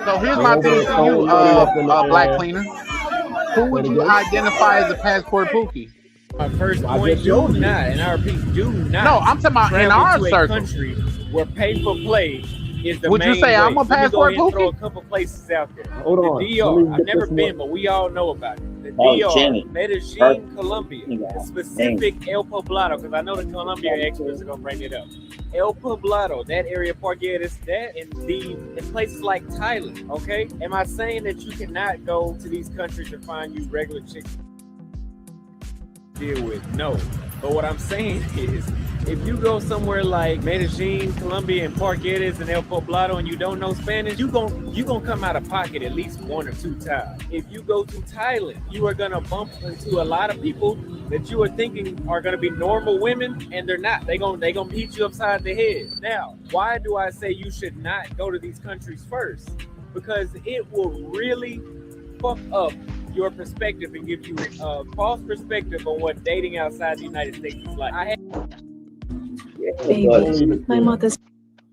So here's my thing for you, Black Cleaner. Who would you identify as a passport pookie? My first point, do not, and I repeat, do not. No, I'm talking about in our to circle. A country where pay for play is the Would main you say way. I'm a passport Let me go ahead and throw pookie? a couple places out there. Hold on. The DR, I've never been, but we all know about it. The DR, Medellin, Colombia, the specific El Poblado, because I know the Colombia experts are gonna bring it up. El Poblado, that area, Pargueras, that in places like Thailand. Okay, am I saying that you cannot go to these countries and find you regular chicks to deal with? No, but what I'm saying is, if you go somewhere like Medellin, Colombia, and Pargueras and El Poblado, and you don't know Spanish, you gonna come out of pocket at least 1 or 2 times. If you go to Thailand, you are gonna bump into a lot of people that you are thinking are gonna be normal women, and they're not. They gonna beat you upside the head. Now, why do I say you should not go to these countries first? Because it will really fuck up your perspective and give you a false perspective on what dating outside the United States is like. My mother's.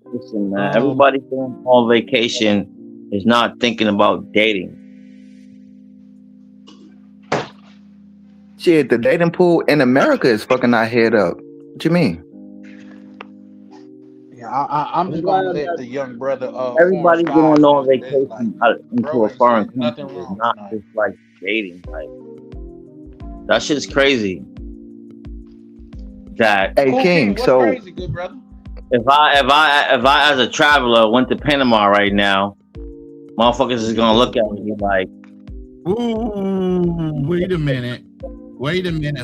Listen, man, everybody going on vacation is not thinking about dating. Shit, the dating pool in America is fucking our head up. What you mean? Yeah, I'm just gonna let the young brother. Everybody going on vacation into a foreign country nothing is wrong not just like dating. Like that shit's crazy. That Hey King, What's so crazy, good brother? if I as a traveler went to Panama right now, motherfuckers is gonna look at me like, ooh, wait a minute.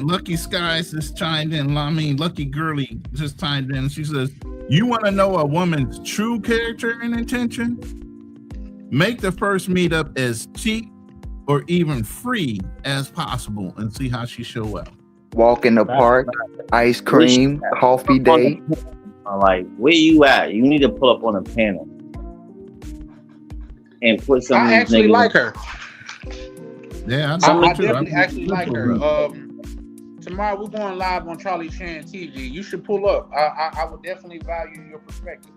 Lucky Skies just chimed in. I mean, Lucky Girly just chimed in. She says, you want to know a woman's true character and intention? Make the first meetup as cheap or even free as possible and see how she show up. walk in the park, ice cream, coffee date. Like, where you at? You need to pull up on a panel and put some. I actually like her. Yeah, I definitely actually like her. Tomorrow we're going live on Charlie Chan TV. You should pull up. I would definitely value your perspective.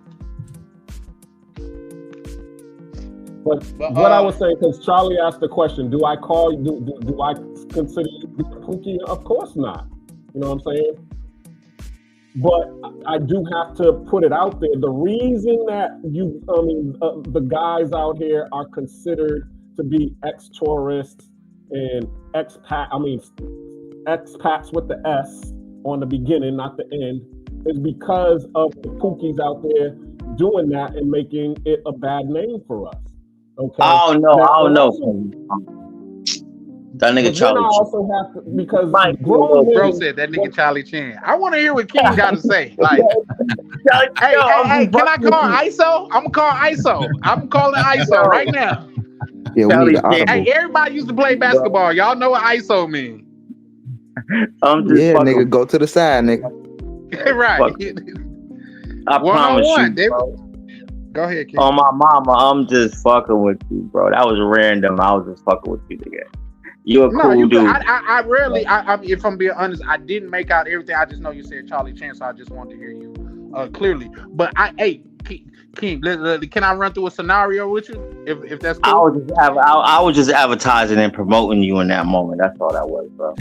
But what I was saying, because Charlie asked the question, do I consider you a pookie? Of course not. You know what I'm saying? But I do have to put it out there. The reason that the guys out here are considered to be ex-tourists and expats with the S on the beginning, not the end, is because of the pookies out there doing that and making it a bad name for us. Okay. I don't know. That nigga Charlie. I also have to, because bro said that nigga Charlie Chan. I want to hear what King got to say. Like, hey, can I call ISO? I'm gonna call ISO. I'm calling ISO right now. Yeah, we need the hey, everybody used to play basketball. Y'all know what ISO means. Nigga, go to the side, nigga. Right. I promise you, bro. Go ahead, King. On my mama, I'm just fucking with you, bro. That was random. I was just fucking with you, nigga. You're a cool dude. I rarely, if I'm being honest, I didn't make out everything. I just know you said Charlie Chan, so I just wanted to hear you clearly. But King, can I run through a scenario with you? If that's cool? I was just advertising and promoting you in that moment. That's all that was, bro.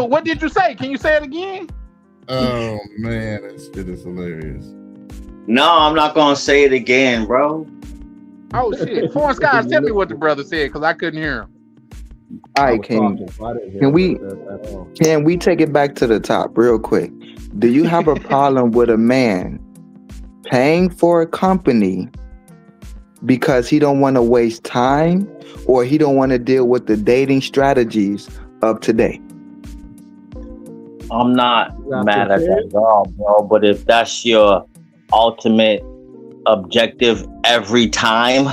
What did you say? Can you say it again? Oh man, that shit is hilarious. No, I'm not gonna say it again, bro. Oh shit! Foreign Skies, tell me what the brother said because I couldn't hear him. All right, can we take it back to the top real quick? Do you have a problem with a man paying for a company because he don't want to waste time or he don't want to deal with the dating strategies of today? I'm not mad at that at all, bro. But if that's your ultimate objective every time,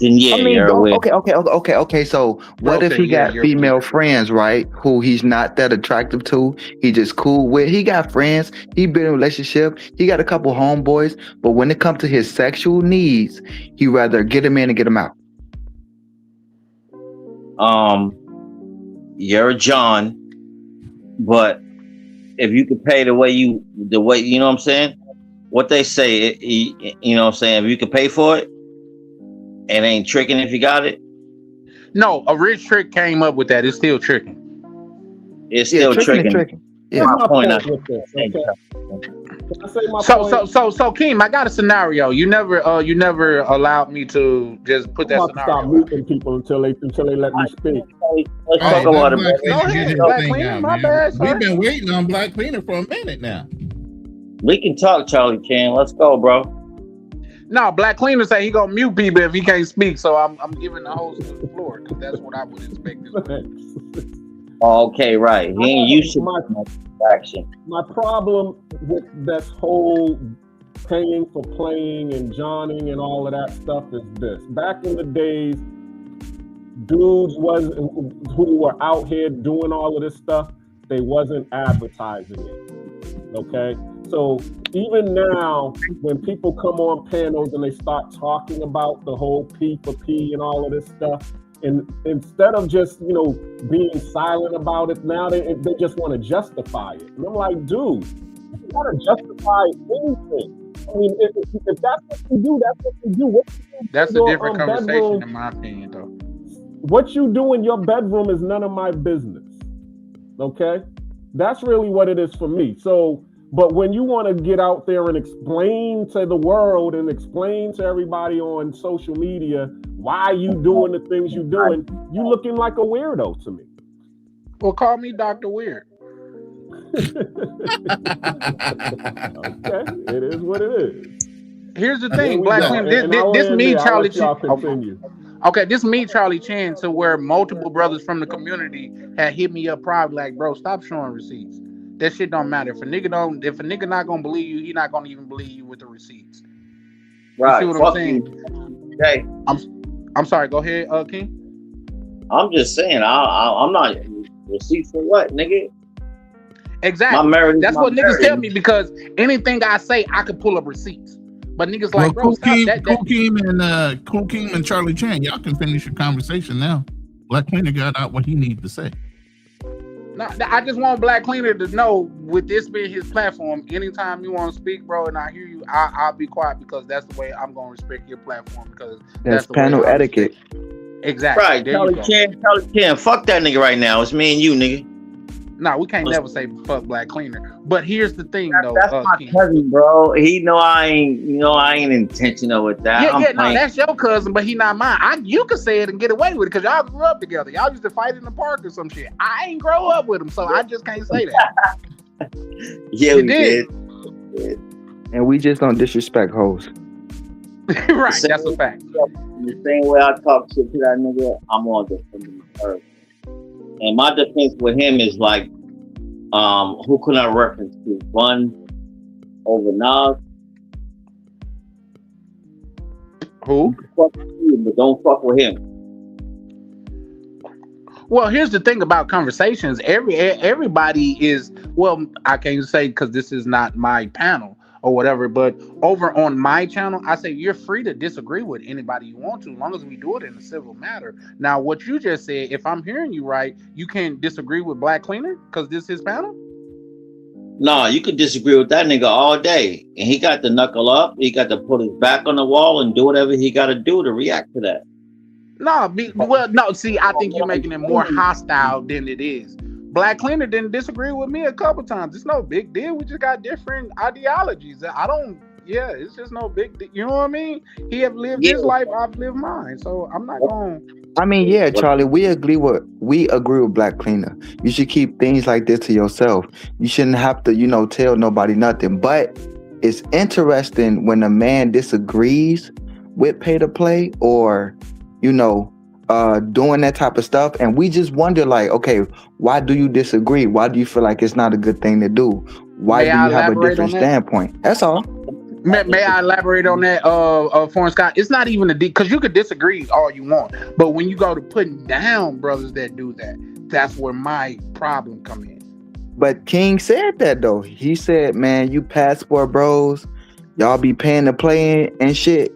Then yeah, I mean, you're aware. okay. So what if he got female friends, right? Who he's not that attractive to? He just cool with. He got friends. He been in a relationship. He got a couple homeboys. But when it comes to his sexual needs, he rather get him in and get him out. You're a John, but if you could pay the way you know what I'm saying? What they say, you know what I'm saying? If you could pay for it, it ain't tricking if you got it. No, a rich trick came up with that. It's still tricking. It's still tricking. Yeah. My point with this, okay? Can I say my point? So Keem, I got a scenario. You never allowed me to just put that scenario. Stop muting people until they let me speak. Let's talk about it. Go ahead, Black Cleaner, my bad. We've been waiting on Black Cleaner for a minute now. We can talk, Charlie Chan. Let's go, bro. No, Black Cleaner say he gonna mute people if he can't speak. So I'm giving the host the floor because that's what I would expect. Okay, right. He ain't used to action. My problem with this whole paying for playing and johnning and all of that stuff is this. Back in the days, dudes who were out here doing all of this stuff, they wasn't advertising it. Okay? So even now, when people come on panels and they start talking about the whole P for P and all of this stuff, and instead of just, being silent about it, now they just want to justify it. And I'm like, dude, you gotta justify anything. I mean, if that's what you do, that's what you do. That's a different conversation, in my opinion, though. What you do in your bedroom is none of my business. Okay? That's really what it is for me. So, but when you want to get out there and explain to the world and explain to everybody on social media why you doing the things you doing, you looking like a weirdo to me. Well, call me Dr. Weird. Okay, it is what it is. Here's the thing, Black Cleaner. This me, Charlie Chan. Okay, this me, Charlie Chan, to where multiple brothers from the community had hit me up privately, like, bro, stop showing receipts. That shit don't matter. If a nigga not gonna believe you, he not gonna even believe you with the receipts. Right. You see what I'm saying? Okay. I'm sorry. Go ahead, King. I'm just saying. I'm not receipts for what, nigga. Exactly. That's what niggas tell me, because anything I say, I could pull up receipts. But niggas like, bro, stop that. Cool Keem and Charlie Chan, y'all can finish your conversation now. Black Cleaner got out what he needed to say. No, I just want Black Cleaner to know, with this being his platform, anytime you want to speak, bro, and I hear you, I'll be quiet, because that's the way I'm going to respect your platform, because that's the panel etiquette. Exactly. Right, Charlie Chan, fuck that nigga right now. It's me and you, nigga. No, we can't never say fuck Black Cleaner. But here's the thing, though. That's my cousin, bro. He know I ain't intentional with that. No, that's your cousin, but he not mine. You could say it and get away with it, because y'all grew up together. Y'all used to fight in the park or some shit. I ain't grow up with him, so I just can't say that. Yeah, we did. And we just don't disrespect hoes. Right, that's a fact. The same way I talk shit to that nigga, I'm on defending her. And my defense with him is like, who can I reference to? One over Nas. Who? Fuck with you, but don't fuck with him. Well, here's the thing about conversations. Everybody is, well, I can't say because this is not my panel or whatever, but over on my channel, I say you're free to disagree with anybody you want to, as long as we do it in a civil matter. Now, what you just said, if I'm hearing you right, you can't disagree with Black Cleaner because this is his panel? No, you could disagree with that nigga all day. And he got to knuckle up. He got to put his back on the wall and do whatever he got to do to react to that. No, see, I think you're making it more hostile than it is. Black Cleaner didn't disagree with me a couple times. It's no big deal. We just got different ideologies. It's just no big deal. You know what I mean? He have lived his life, I've lived mine. So I'm not going. I mean, yeah, Charlie, we agree with Black Cleaner. You should keep things like this to yourself. You shouldn't have to, tell nobody nothing. But it's interesting when a man disagrees with pay to play or, doing that type of stuff. And we just wonder, like, okay, why do you disagree? Why do you feel like it's not a good thing to do? Why do you have a different standpoint? That's all. May I elaborate on that, Foreign Scott? It's not even because you could disagree all you want, but when you go to putting down brothers that do that, that's where my problem come in. But King said that though. He said, "Man, you passport bros, y'all be paying to play and shit.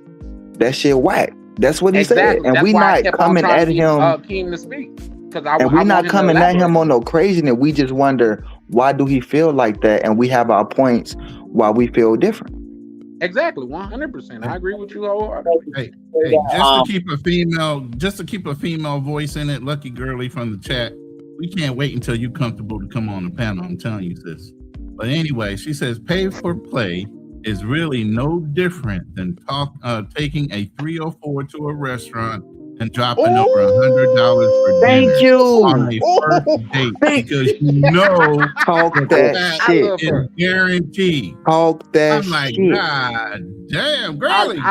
That shit whack." That's what he said, and That's we why I not kept coming on trying at to him. get King to speak, And we not coming at him on no craziness. We just wonder, why do he feel like that? And we have our points why we feel different. Exactly, 100%. I agree with you wholeheartedly. Hey, just to keep a female voice in it, Lucky Girly from the chat. We can't wait until you're comfortable to come on the panel. I'm telling you this. But anyway, she says pay for play is really no different than taking a 304 to a restaurant and dropping over $100 for dinner. Thank you. On a first date, because you know talk that shit is guaranteed. Talk that I'm like, shit. God damn, Girly, you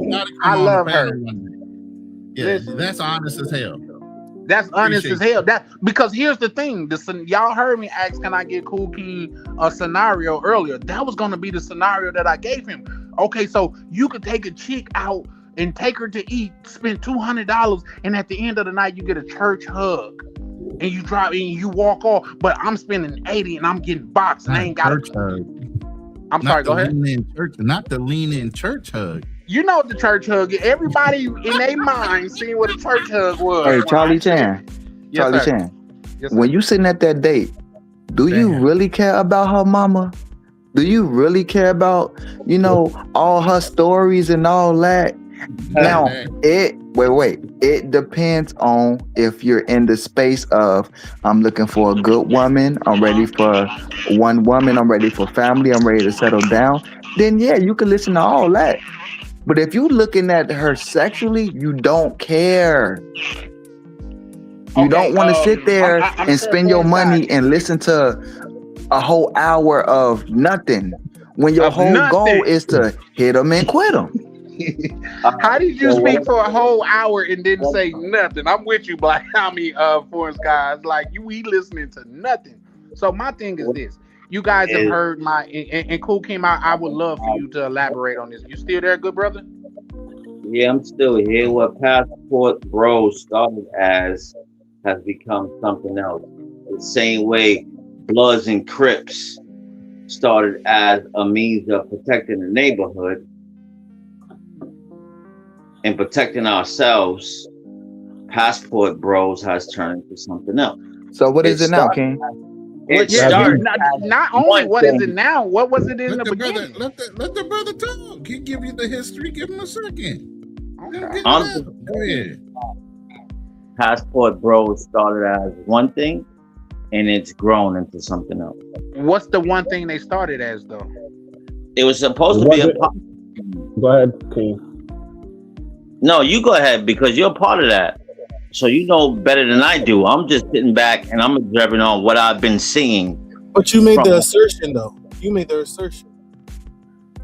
gotta come I on love the panel her. one day. Yeah, that's honest as hell. That's honest as hell. Because here's the thing. Y'all heard me ask, can I get Cool King a scenario earlier? That was going to be the scenario that I gave him. Okay, so you could take a chick out and take her to eat, spend $200, and at the end of the night, you get a church hug. And you drive and you walk off, but I'm spending $80 and I'm getting boxed and I ain't got church hug. I'm sorry, go ahead. Not the lean in church hug. You know the church hug. Everybody in their mind seen what a church hug was. Hey, Charlie Chan. Yes, Charlie sir. Chan. Yes, sir. When you sitting at that date, do you really care about her mama? Do you really care about, all her stories and all that? Now, it depends on if you're in the space of, I'm looking for a good woman, I'm ready for one woman, I'm ready for family, I'm ready to settle down. Then yeah, you can listen to all that. But if you're looking at her sexually, you don't care. You don't want to sit there and spend your money and listen to a whole hour of nothing when your whole goal is to hit them and quit them. How did you speak for a whole hour and didn't say nothing? I'm with you, Black. Foreign Skies. Like we listening to nothing. So my thing is this. You guys have heard my and Cool King. I would love for you to elaborate on this. You still there, good brother? Yeah, I'm still here. What Passport Bro started as has become something else. The same way Bloods and Crips started as a means of protecting the neighborhood and protecting ourselves, Passport Bros has turned into something else. So what is it now, King? Not only what is it now, what was it in the beginning? Let the brother talk. He give you the history. Give him a second. Okay. Go ahead. Passport Bros started as one thing, and it's grown into something else. What's the one thing they started as, though? It was supposed to be a. Go ahead, King. No, you go ahead because you're a part of that. So you know better than I do. I'm just sitting back and I'm observing on what I've been seeing. But you made the assertion, though. You made the assertion.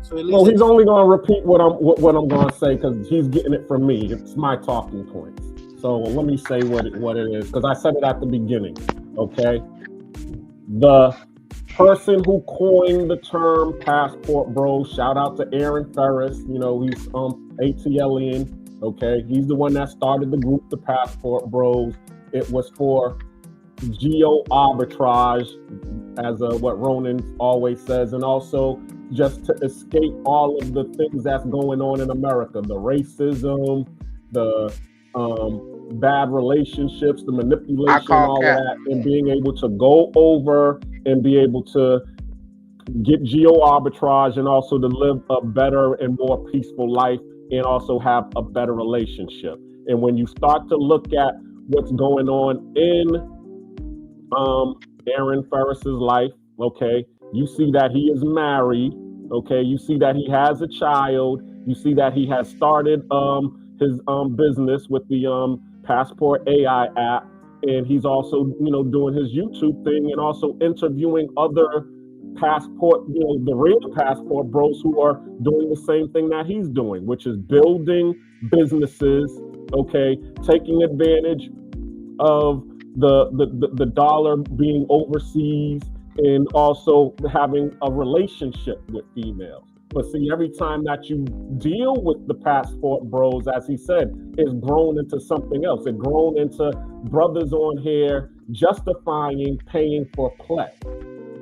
So at least well, he's only going to repeat what I'm going to say because he's getting it from me. It's my talking points. So let me say what it is because I said it at the beginning. Okay, the person who coined the term Passport Bro. Shout out to Aaron Ferris. He's ATLian. Okay, he's the one that started the group, the Passport Bros. It was for geo arbitrage, as what Ronan always says, and also just to escape all of the things that's going on in America, the racism, the bad relationships, the manipulation, all that, and being able to go over and be able to get geo arbitrage and also to live a better and more peaceful life and also have a better relationship. And when you start to look at what's going on in Aaron Ferris's life, okay, you see that he is married, okay, you see that he has a child, you see that he has started his business with the Passport AI app, and he's also doing his YouTube thing and also interviewing other Passport, the real Passport Bros who are doing the same thing that he's doing, which is building businesses, okay, taking advantage of the dollar being overseas and also having a relationship with females. But see, every time that you deal with the passport bros, as he said, it's grown into something else. It grown into brothers on here justifying paying for play.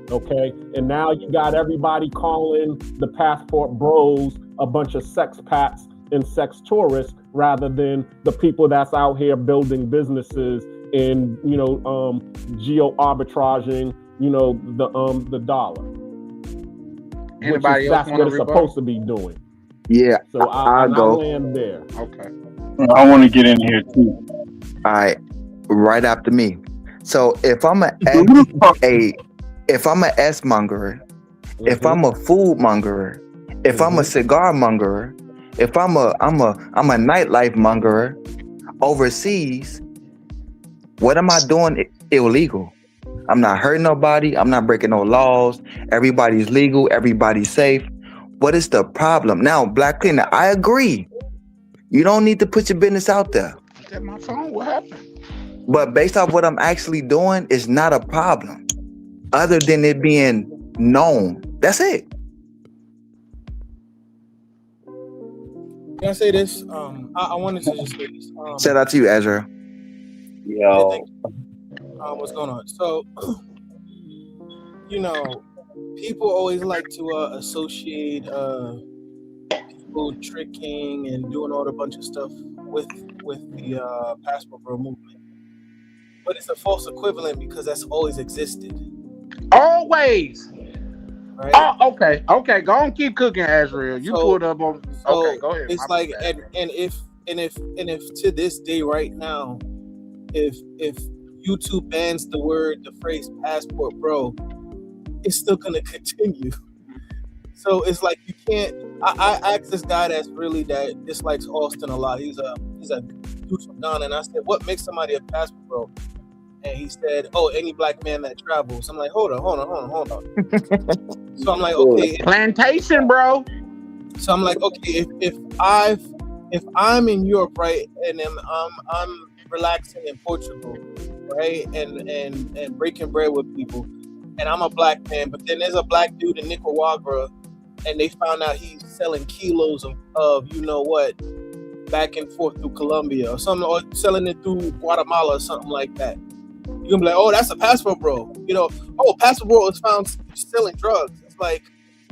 Okay, and now you got everybody calling the passport bros a bunch of sex pats and sex tourists, rather than the people that's out here building businesses and geo arbitraging, the dollar. Anybody else That's want what to it's rebut? supposed to be doing. Yeah, So I'll go. land there. Okay. I want to get in here too. All right, right after me. So if I'm a S mongerer, if I'm a food mongerer, if I'm a cigar mongerer, if I'm a nightlife mongerer overseas, what am I doing illegal? I'm not hurting nobody. I'm not breaking no laws. Everybody's legal. Everybody's safe. What is the problem? Now, Black Cleaner, I agree. You don't need to put your business out there. Is that my phone? What happened? But based off what I'm actually doing, it's not a problem. Other than it being known. That's it. Can I say this? I wanted to just say this. Shout out to you, Ezra. Yo. What's going on? So, people always like to associate people tricking and doing all the bunch of stuff with the passport bro movement. But it's a false equivalent because that's always existed. Always. Right? Oh, okay. Go on, keep cooking, Azrael. You pulled up on. Okay, go ahead. It's like, and if to this day right now, if YouTube bans the phrase passport bro, it's still gonna continue. So it's like you can't. I asked this guy that dislikes Austin a lot. He's a dude from Ghana, and I said, "What makes somebody a passport bro?" And he said, "Oh, any black man that travels." I'm like, hold on. So I'm like, okay, plantation, bro. So I'm like, okay, if I'm in Europe, right, and I'm relaxing in Portugal, right, and breaking bread with people, and I'm a black man, but then there's a black dude in Nicaragua, and they found out he's selling kilos of you know what, back and forth through Colombia or something, or selling it through Guatemala or something like that. You're gonna be like, oh, that's a passport bro. Passport bro is found selling drugs. It's like,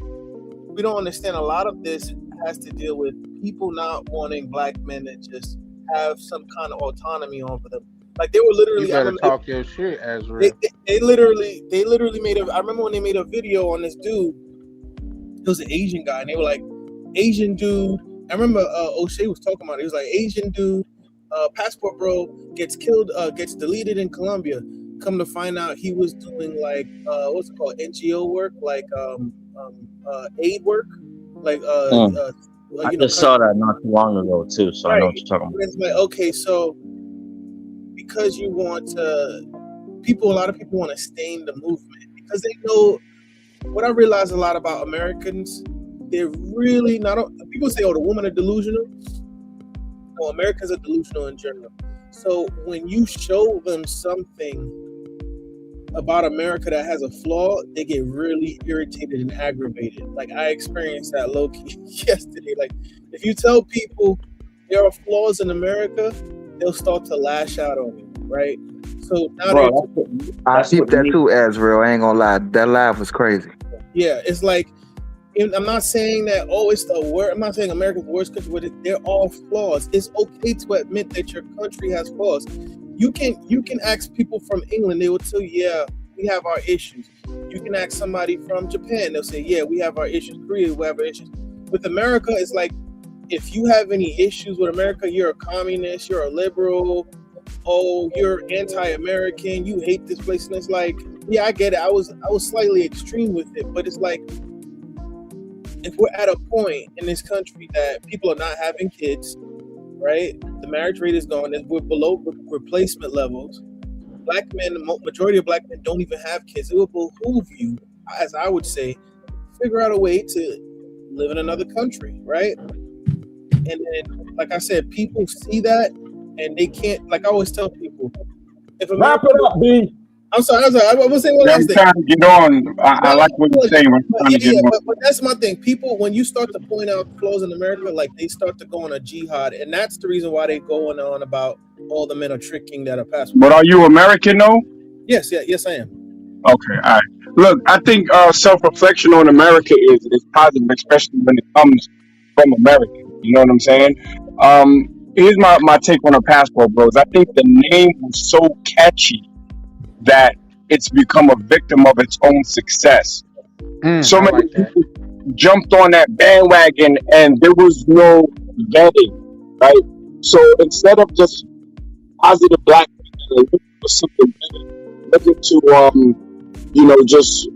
we don't understand a lot of this has to deal with people not wanting black men to just have some kind of autonomy over them. Like they were literally. You better talk your shit, Ezra. They literally made a. I remember when they made a video on this dude. It was an Asian guy, and they were like, Asian dude. I remember O'Shea was talking about it. He was like, Asian dude, passport bro gets killed, gets deleted in Colombia. Come to find out, he was doing like what's it called, NGO work, like aid work, like I just saw that not too long ago too, so right. I know what you're talking about. It's like, okay, so because you want to, a lot of people want to stain the movement because they know. What I realize a lot about Americans, they're really not. People say, "Oh, the women are delusional." Well, Americans are delusional in general. So when you show them something about America that has a flaw, they get really irritated and aggravated. Like I experienced that low-key yesterday. Like if you tell people there are flaws in America, they'll start to lash out on you, right? So now I see that too, Azrael. I ain't gonna lie, that live was crazy. Yeah, it's like, I'm not saying that, it's the worst. I'm not saying America's the worst country, but they're all flaws. It's okay to admit that your country has flaws. You can ask people from England, they will tell you, yeah, we have our issues. You can ask somebody from Japan, they'll say, yeah, we have our issues. Korea, we have our issues. With America, it's like, if you have any issues with America, you're a communist, you're a liberal, you're anti-American, you hate this place. And it's like, yeah, I get it. I was slightly extreme with it, but it's like, if we're at a point in this country that people are not having kids, right? The marriage rate is gone, and we're below replacement levels. Black men, the majority of black men don't even have kids. It will behoove you, as I would say, figure out a way to live in another country, right? And then, like I said, people see that, and they can't. Like I always tell people, if America, wrap it up, B. I'm sorry. I was saying one Yeah, last I'm thing. trying to get on. I like what you're saying. I'm trying to get on. But that's my thing. People, when you start to point out flaws in America, like they start to go on a jihad, and that's the reason why they going on about all the men are tricking that are passed. But are you American though? Yes, I am. Okay, all right. Look, I think self-reflection on America is positive, especially when it comes from America. You know what I'm saying? Here's my take on the Passport Bros. I think the name was so catchy that it's become a victim of its own success. So many people jumped on that bandwagon, and there was no vetting, right? So instead of just positive black people looking for something better, looking to just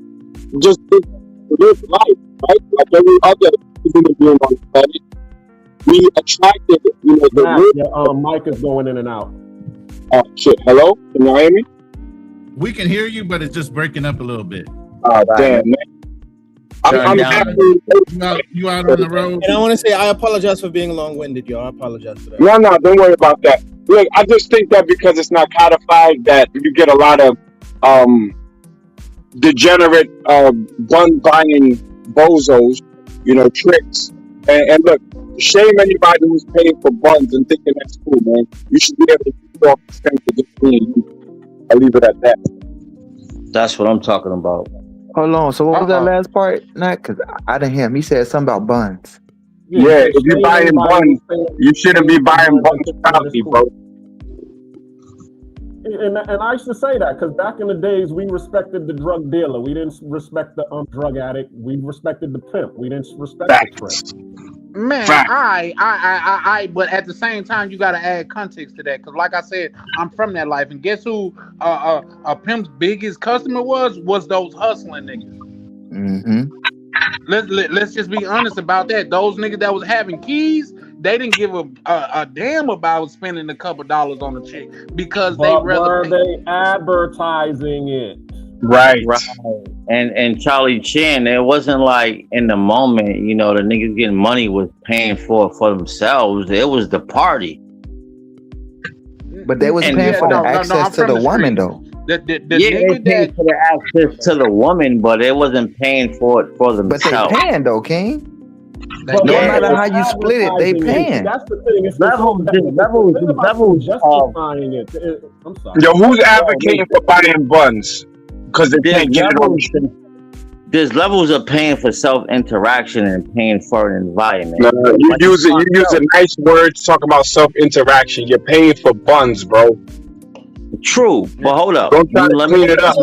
live life, right? Like every other human being on the planet, we attracted, the Matt, your mic is going in and out. Oh shit! Hello, can you hear me? We can hear you, but it's just breaking up a little bit. Oh damn, man. I'm happy. You out on the road? And I want to say I apologize for being long-winded, y'all. I apologize for that. No, don't worry about that. Look, I just think that because it's not codified, that you get a lot of degenerate gun buying bozos, tricks. And look, shame anybody who's paying for buns and thinking that's cool, man. You should be able to keep off the strength of just being you. I'll leave it at that. That's what I'm talking about. Hold on. So what was that last part? Not because I didn't hear him. He said something about buns. Yeah, if you're buying buns, you shouldn't be buying buns proudly, bro. And I used to say that because back in the days, we respected the drug dealer. We didn't respect the drug addict. We respected the pimp. We didn't respect the trick. Man, but at the same time, you got to add context to that because, like I said, I'm from that life, and guess who? A pimp's biggest customer was those hustling niggas. Mm-hmm. Let's just be honest about that. Those niggas that was having keys, they didn't give a damn about spending a couple dollars on a chick because were they advertising it? Right. And Charlie Chin, it wasn't like in the moment, the niggas getting money was paying for themselves. It was the party. But they was paying for the access to the woman, though. They paid for the access to the woman, but it wasn't paying for it for themselves. But they paying though, King. No matter how you split it, they paying. That's the thing. It's levels justifying it. I'm sorry. Yo, who's advocating for buying buns? Because they can't get it on the street. There's levels of paying for self-interaction and paying for an environment. No, you use a nice word to talk about self-interaction. You're paying for buns, bro. True, but hold up. Don't try to clean it up.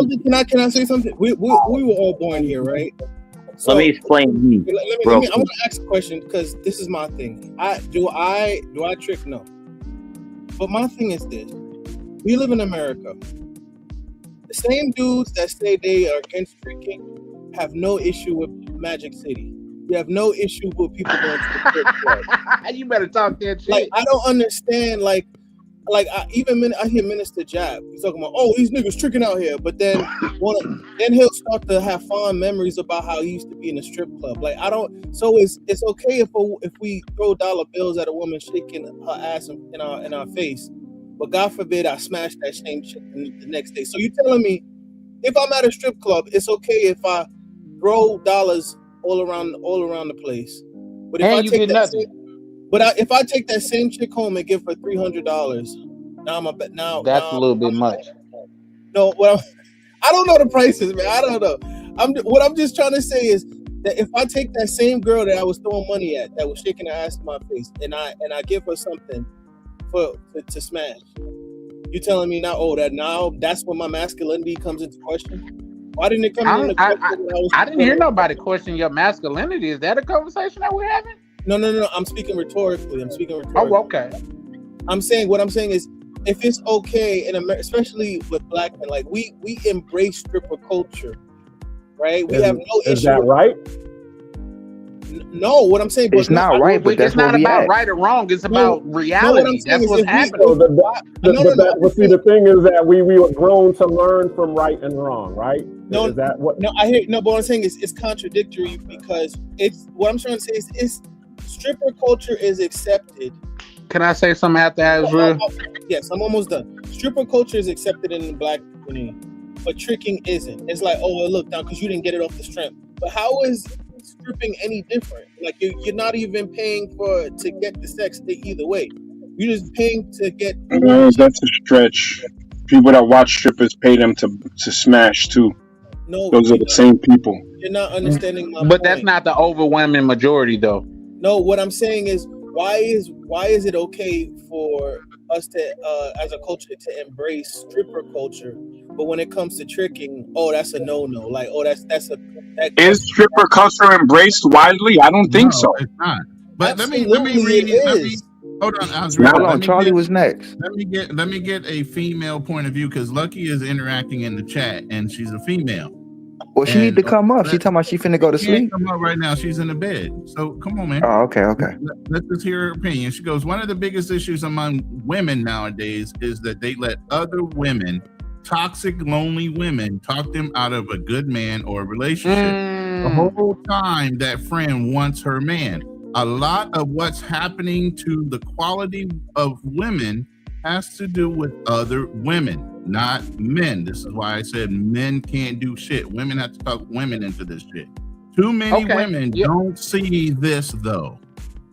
Can I say something? We were all born here, right? So, let me explain me. I want to ask a question because this is my thing. Do I trick? No. But my thing is this: we live in America. The same dudes that say they are against tricking have no issue with Magic City. We have no issue with people going to the strip club. You better talk that shit. Like I don't understand. I hear Minister Jab. He's talking about, these niggas tricking out here, but then he'll start to have fond memories about how he used to be in a strip club. Like I don't. So it's okay if we throw dollar bills at a woman shaking her ass in our face, but God forbid I smash that same shit the next day. So you telling me if I'm at a strip club, it's okay if I throw dollars all around the place, but if I take that. But if I take that same chick home and give her $300, now that's a little bit much. No, I don't know the prices, man. I don't know. What I'm just trying to say is that if I take that same girl that I was throwing money at, that was shaking her ass in my face, and I give her something to smash, you telling me now? That's when my masculinity comes into question. Why didn't it come into question? I didn't hear nobody question your masculinity. Is that a conversation that we're having? No. I'm speaking rhetorically. Oh, okay. What I'm saying is, if it's okay in America, especially with black men, like we embrace stripper culture, right? We have no issue. Is that right? No, what I'm saying, it's not right, but that's it's not about right or wrong. It's about reality. That's what's happening. See, the thing is that we were grown to learn from right and wrong, right? No, is that what? No, I hear. No, but what I'm saying is it's contradictory because it's what I'm trying to say is it's stripper culture is accepted. Can I say something after that, Israel? Yes, I'm almost done. Stripper culture is accepted in the black community. but tricking isn't. It's like, oh, well, look down because you didn't get it off the strip. But how is stripping any different? Like you're not even paying to get the sex either way. You're just paying to get. That's a stretch. People that watch strippers pay them to smash too. No, those are the same people. You're not understanding my But point. that's not the overwhelming majority, though. No, what I'm saying is, why is it okay for us to as a culture to embrace stripper culture, but when it comes to tricking, oh, that's a no-no. Like, oh, Is stripper culture embraced widely? I don't think so. It's not. But let me read. Hold on, Azrael. Hold on, Charlie was next. Let me get a female point of view because Lucky is interacting in the chat and she's a female. Well, she need to come up. She talking about she finna go to sleep. Come up right now. She's in the bed. So come on, man. Oh, okay. Let's just hear her opinion. She goes, one of the biggest issues among women nowadays is that they let other women, toxic, lonely women, talk them out of a good man or a relationship. The whole time that friend wants her man. A lot of what's happening to the quality of women has to do with other women, not men. This is why I said men can't do shit. Women have to talk women into this shit. Too many women don't see this, though.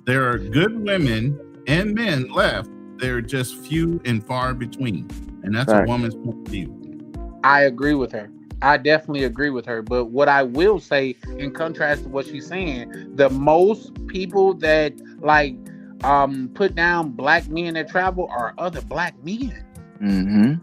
There are good women and men left. They're just few and far between. And that's a woman's point of view. I agree with her. I definitely agree with her. But what I will say, in contrast to what she's saying, the most people that put down black men that travel are other black men. Mm-hmm.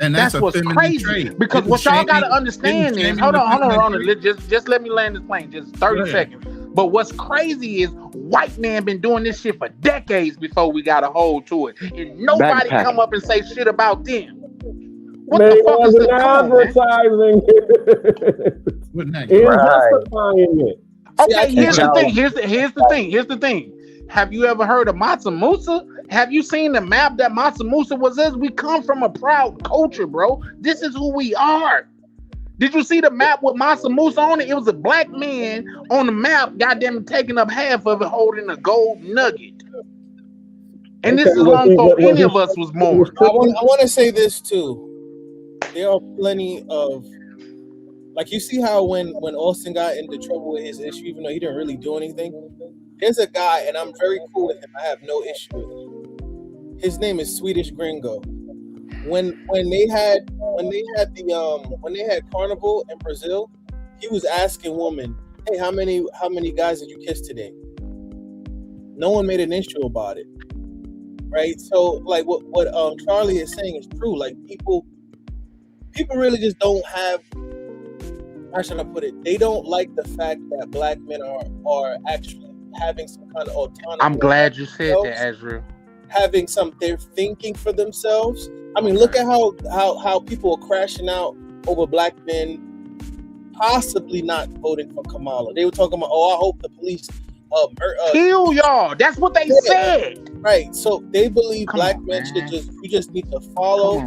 And that's what's crazy. Trait. Because what y'all gotta understand is, hold on. Just let me land this plane, just 30 seconds. But what's crazy is white man been doing this shit for decades before we got a hold to it. And nobody come up and say shit about them. What the fuck is this? Advertising. Justifying it. Okay, here's the thing. Have you ever heard of Matza Musa? Have you seen the map that Matza Musa was in? We come from a proud culture, bro. This is who we are. Did you see the map with Matza Musa on it? It was a black man on the map, goddamn taking up half of it, holding a gold nugget. And this is long before any of us was born. I want to say this too. There are plenty of, like, you see how when Austin got into trouble with his issue, even though he didn't really do anything, there's a guy, and I'm very cool with him. I have no issue with him. His name is Swedish Gringo. When they had Carnival in Brazil, he was asking women, "Hey, how many guys did you kiss today?" No one made an issue about it, right? So, like, what Charlie is saying is true. Like, people really just don't have, how should I put it? They don't like the fact that black men are actually having some kind of autonomy. I'm glad you said that, Azrael. They're thinking for themselves. I mean, look at how people are crashing out over black men possibly not voting for Kamala. They were talking about, I hope the police kill y'all. That's what they said. Right. So they believe black men you just need to follow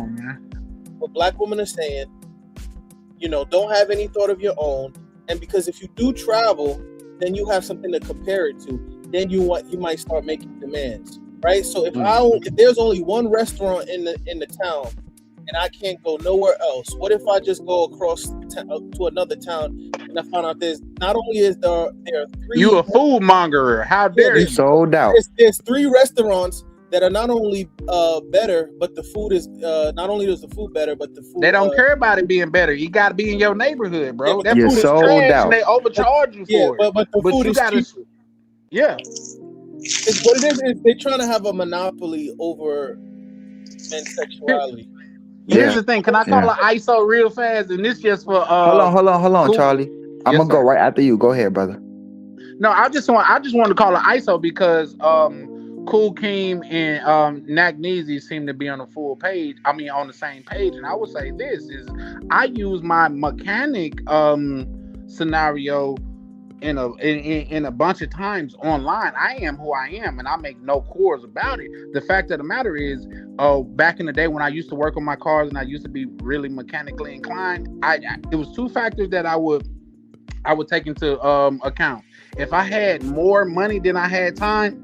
what black women are saying. Don't have any thought of your own. And because if you do travel, then you have something to compare it to. Then you might start making demands, right? So if there's only one restaurant in the town and I can't go nowhere else, what if I just go across to another town and I find out there's not only is there are 3. You a food mongerer? How dare you? Sold out. There's 3 restaurants that are not only better, but the food is not only is the food better, but the food. They don't care about it being better. You got to be in your neighborhood, bro. That food is sold trash, out. and they overcharge you for it. But the food is cheap. Yeah. It's what it is they're trying to have a monopoly over men's sexuality. Here's the thing. Can I call an ISO real fast? And this just for hold on, cool. Charlie. I'm gonna go right after you. Go ahead, brother. No, I just want to call an ISO because Cool Keem and Nagneezy seem to be on on the same page. And I would say this is I use my mechanic scenario in a bunch of times online. I am who I am and I make no quarrels about it. The fact of the matter is, back in the day when I used to work on my cars and I used to be really mechanically inclined, it was 2 factors that I would take into account. If I had more money than I had time,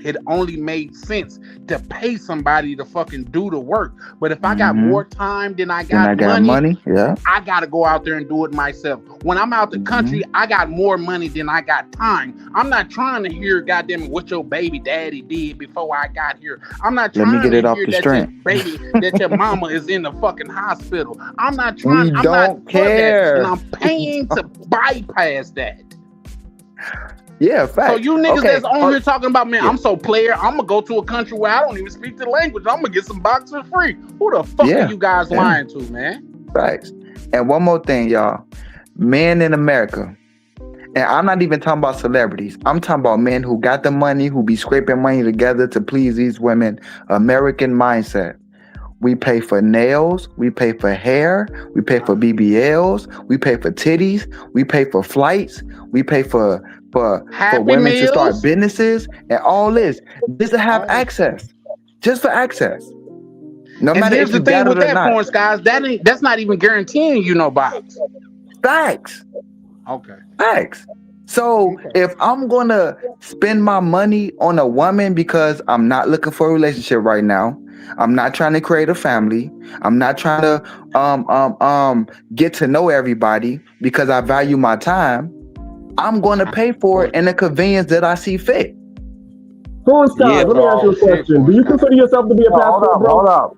it only made sense to pay somebody to fucking do the work. But if I got more time than I got money, yeah, I gotta go out there and do it myself. When I'm out the country, I got more money than I got time. I'm not trying to hear goddamn what your baby daddy did before I got here. I'm not trying to hear that your mama is in the fucking hospital. I'm not trying. I'm not care, and I'm paying to bypass that. Yeah, fact. So you niggas that's on here talking about, man, I'm so player, I'm gonna go to a country where I don't even speak the language. I'm gonna get some boxers free. Who the fuck are you guys lying to, man? Facts. And one more thing, y'all. Men in America, and I'm not even talking about celebrities. I'm talking about men who got the money, who be scraping money together to please these women. American mindset. We pay for nails, we pay for hair, we pay for BBLs, we pay for titties, we pay for flights, we pay for women to start businesses and all this. Just to have access. Just for access. No matter if you got it or not. Porn, guys, that's not even guaranteeing you no box. Facts. Okay. Facts. So if I'm gonna spend my money on a woman because I'm not looking for a relationship right now, I'm not trying to create a family, I'm not trying to get to know everybody because I value my time, I'm gonna pay for it in the convenience that I see fit. Porn Sky, let me ask you a question. Do you consider yourself to be a passport, bro? Hold up.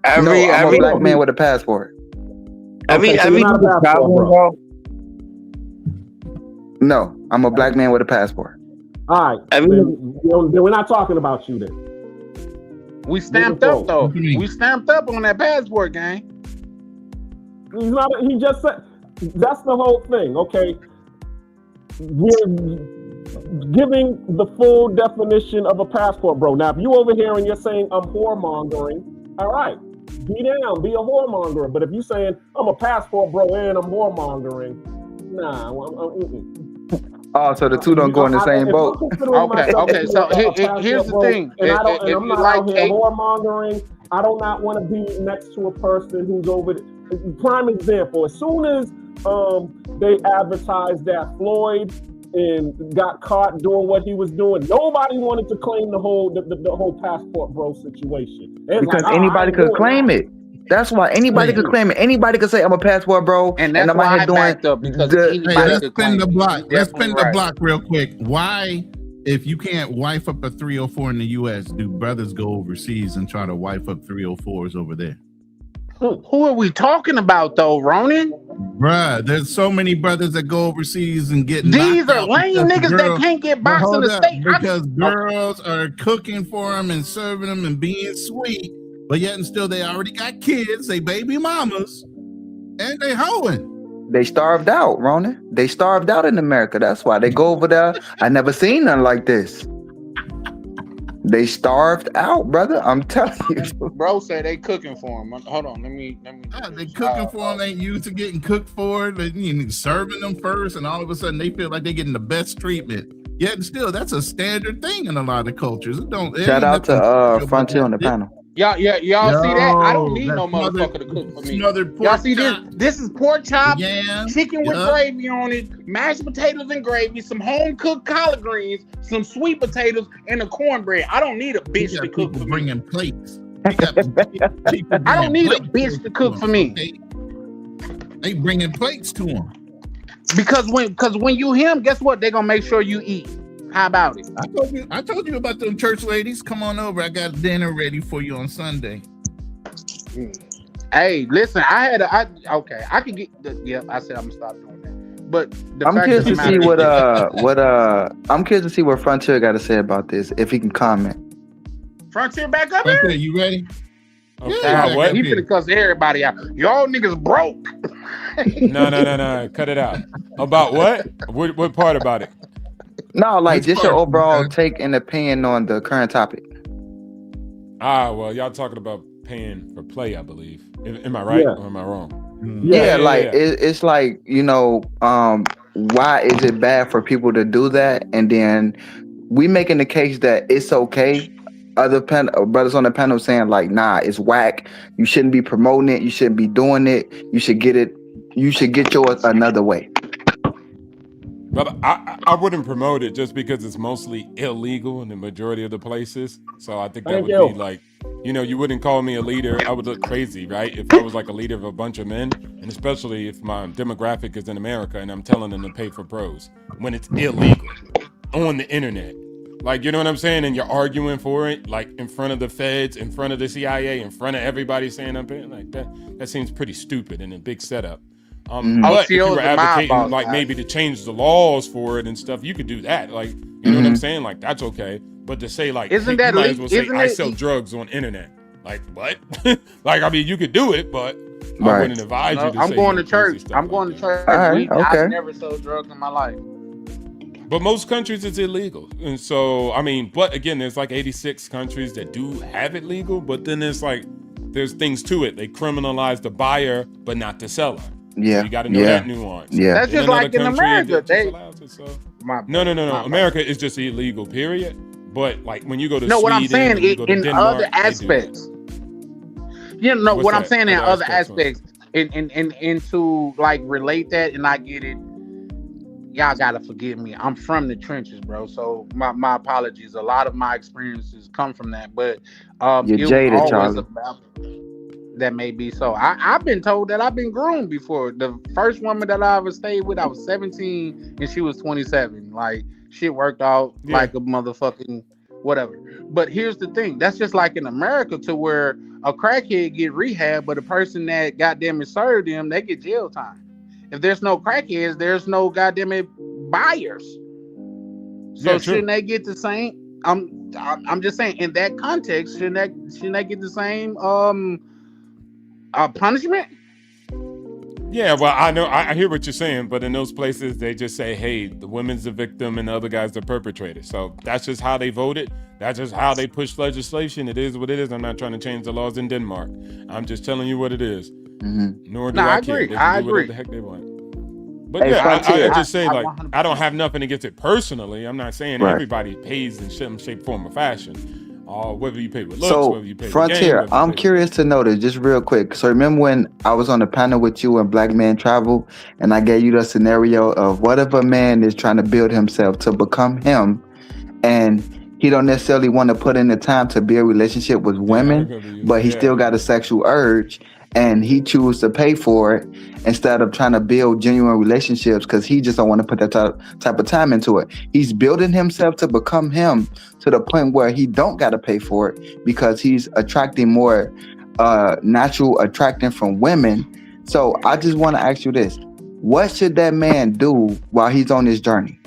I'm a black man with a passport. No, I'm a black man with a passport. All right. Then we're not talking about you then. We stamped up though. We stamped up on that passport, gang. He just said that's the whole thing. Okay. We're giving the full definition of a passport, bro. Now, if you over here and you're saying I'm whoremongering, all right, be down, be a whoremonger. But if you're saying I'm a passport, bro, and I'm whoremongering, nah. Oh, so the two don't go in the same boat. Okay. So here's the thing. And I'm not out here whoremongering. I do not want to be next to a person who's over. Prime example. As soon as they advertised that Floyd and got caught doing what he was doing, nobody wanted to claim the whole passport bro situation. Because anybody could claim it. That's why anybody could claim it. Anybody could say I'm a passport bro, and I'm out here doing. Let's spin the block. Let's spin the block real quick. Why, if you can't wife up a 304 in the U.S., do brothers go overseas and try to wife up 304s over there? Who are we talking about though, Ronan? Bruh, there's so many brothers that go overseas and get. These are lame niggas that can't get boxed in the state because girls are cooking for them and serving them and being sweet. But yet and still, they already got kids, they baby mamas, and they hoeing. They starved out, Ronan. They starved out in America. That's why they go over there. I never seen nothing like this. They starved out, brother. I'm telling you. Bro said they cooking for him. Hold on, let me. They cooking for them. Ain't used to getting cooked for. They serving them first, and all of a sudden they feel like they're getting the best treatment. Yet and still, that's a standard thing in a lot of cultures. Shout out to Frontier on the panel. Y'all see that? I don't need no motherfucker to cook for me. Y'all see this? This is pork chop, chicken with gravy on it, mashed potatoes and gravy, some home cooked collard greens, some sweet potatoes, and a cornbread. I don't need a bitch to cook for me. Bringing plates. I don't need a bitch to cook for me. They bringing plates to them. Because when you him, guess what? They're gonna make sure you eat. How about it? I told you about them church ladies. Come on over. I got dinner ready for you on Sunday. Hey, listen, I could get I said I'm gonna stop doing that. But I'm curious to see I'm curious to see what Frontier got to say about this, if he can comment. Frontier back up here? You ready? Okay. What? He finna cuss everybody out. Y'all niggas broke. No. Cut it out. About what? What part about it? No, like just your overall take and opinion on the current topic. Well, y'all talking about paying for play, I believe. Am I right or am I wrong? Yeah. It's like, why is it bad for people to do that? And then we making the case that it's okay. Other brothers on the panel saying like, nah, it's whack. You shouldn't be promoting it. You shouldn't be doing it. You should get yours another way. But I wouldn't promote it just because it's mostly illegal in the majority of the places. So I think that Thank would you. be like, you wouldn't call me a leader. I would look crazy, right? If I was like a leader of a bunch of men, and especially if my demographic is in America and I'm telling them to pay for pros when it's illegal on the internet. Like, you know what I'm saying? And you're arguing for it, like in front of the feds, in front of the CIA, in front of everybody saying I'm paying. Like that seems pretty stupid and a big setup. But if you were advocating like maybe to change the laws for it and stuff, you could do that. Like, you know what I'm saying? Like that's okay. But to say like, Isn't hey, that you might as well say isn't I it- sell drugs on internet. Like what? Like I mean, you could do it, but I Right. wouldn't advise you to I'm say going no to crazy church. stuff I'm like going that. to church. All right, okay. I've never sold drugs in my life. But most countries it's illegal. And so, I mean, but again, there's like 86 countries that do have it legal, but then there's things to it. They criminalize the buyer, but not the seller. Yeah. So you got to know that nuance. Yeah. That's just another like in country, America. it just They allows it, so. my No. bad, my bad. America is just illegal, period. But like when you go to No, Sweden, what I'm saying when you go to in Denmark, other they do aspects. You know What's what I'm that? saying in Other other aspects, aspects, and to like relate that, and I get it. Y'all gotta forgive me. I'm from the trenches, bro. So my apologies. A lot of my experiences come from that, but You're it was jaded, always Charlie. about that. May be so. I've been told that I've been groomed before. The first woman that I ever stayed with, I was 17 and she was 27. Like shit worked out like a motherfucking whatever. But here's the thing. That's just like in America to where a crackhead get rehab, but a person that goddamn it served them, they get jail time. If there's no crackheads, there's no goddamn it buyers. So shouldn't they get the same? I'm just saying in that context, shouldn't they get the same punishment? Yeah, well, I know, I hear what you're saying, but in those places, they just say, hey, the woman's the victim and the other guy's the perpetrator. So that's just how they voted. That's just how they push legislation. It is what it is. I'm not trying to change the laws in Denmark. I'm just telling you what it is. Nor do I care. agree. They I can do whatever agree. the heck they want. But Hey, yeah, Frontier. I just say, I like, 100% I don't have nothing against it personally. I'm not saying Right. everybody pays in some shape, form, or fashion. Whether you pay with looks, So, whether you pay with Frontier, game, whether you I'm pay curious to know this just real quick. So, remember when I was on the panel with you and Black Man Travel, and I gave you the scenario of what if a man is trying to build himself to become him, and he don't necessarily want to put in the time to build a relationship with women, but he still got a sexual urge, and he chooses to pay for it instead of trying to build genuine relationships because he just don't want to put that type of time into it. He's building himself to become him to the point where he don't got to pay for it because he's attracting more natural attraction from women. So I just want to ask you this. What should that man do while he's on this journey?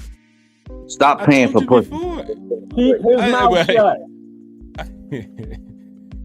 Stop paying for pussy. Keep his mouth shut.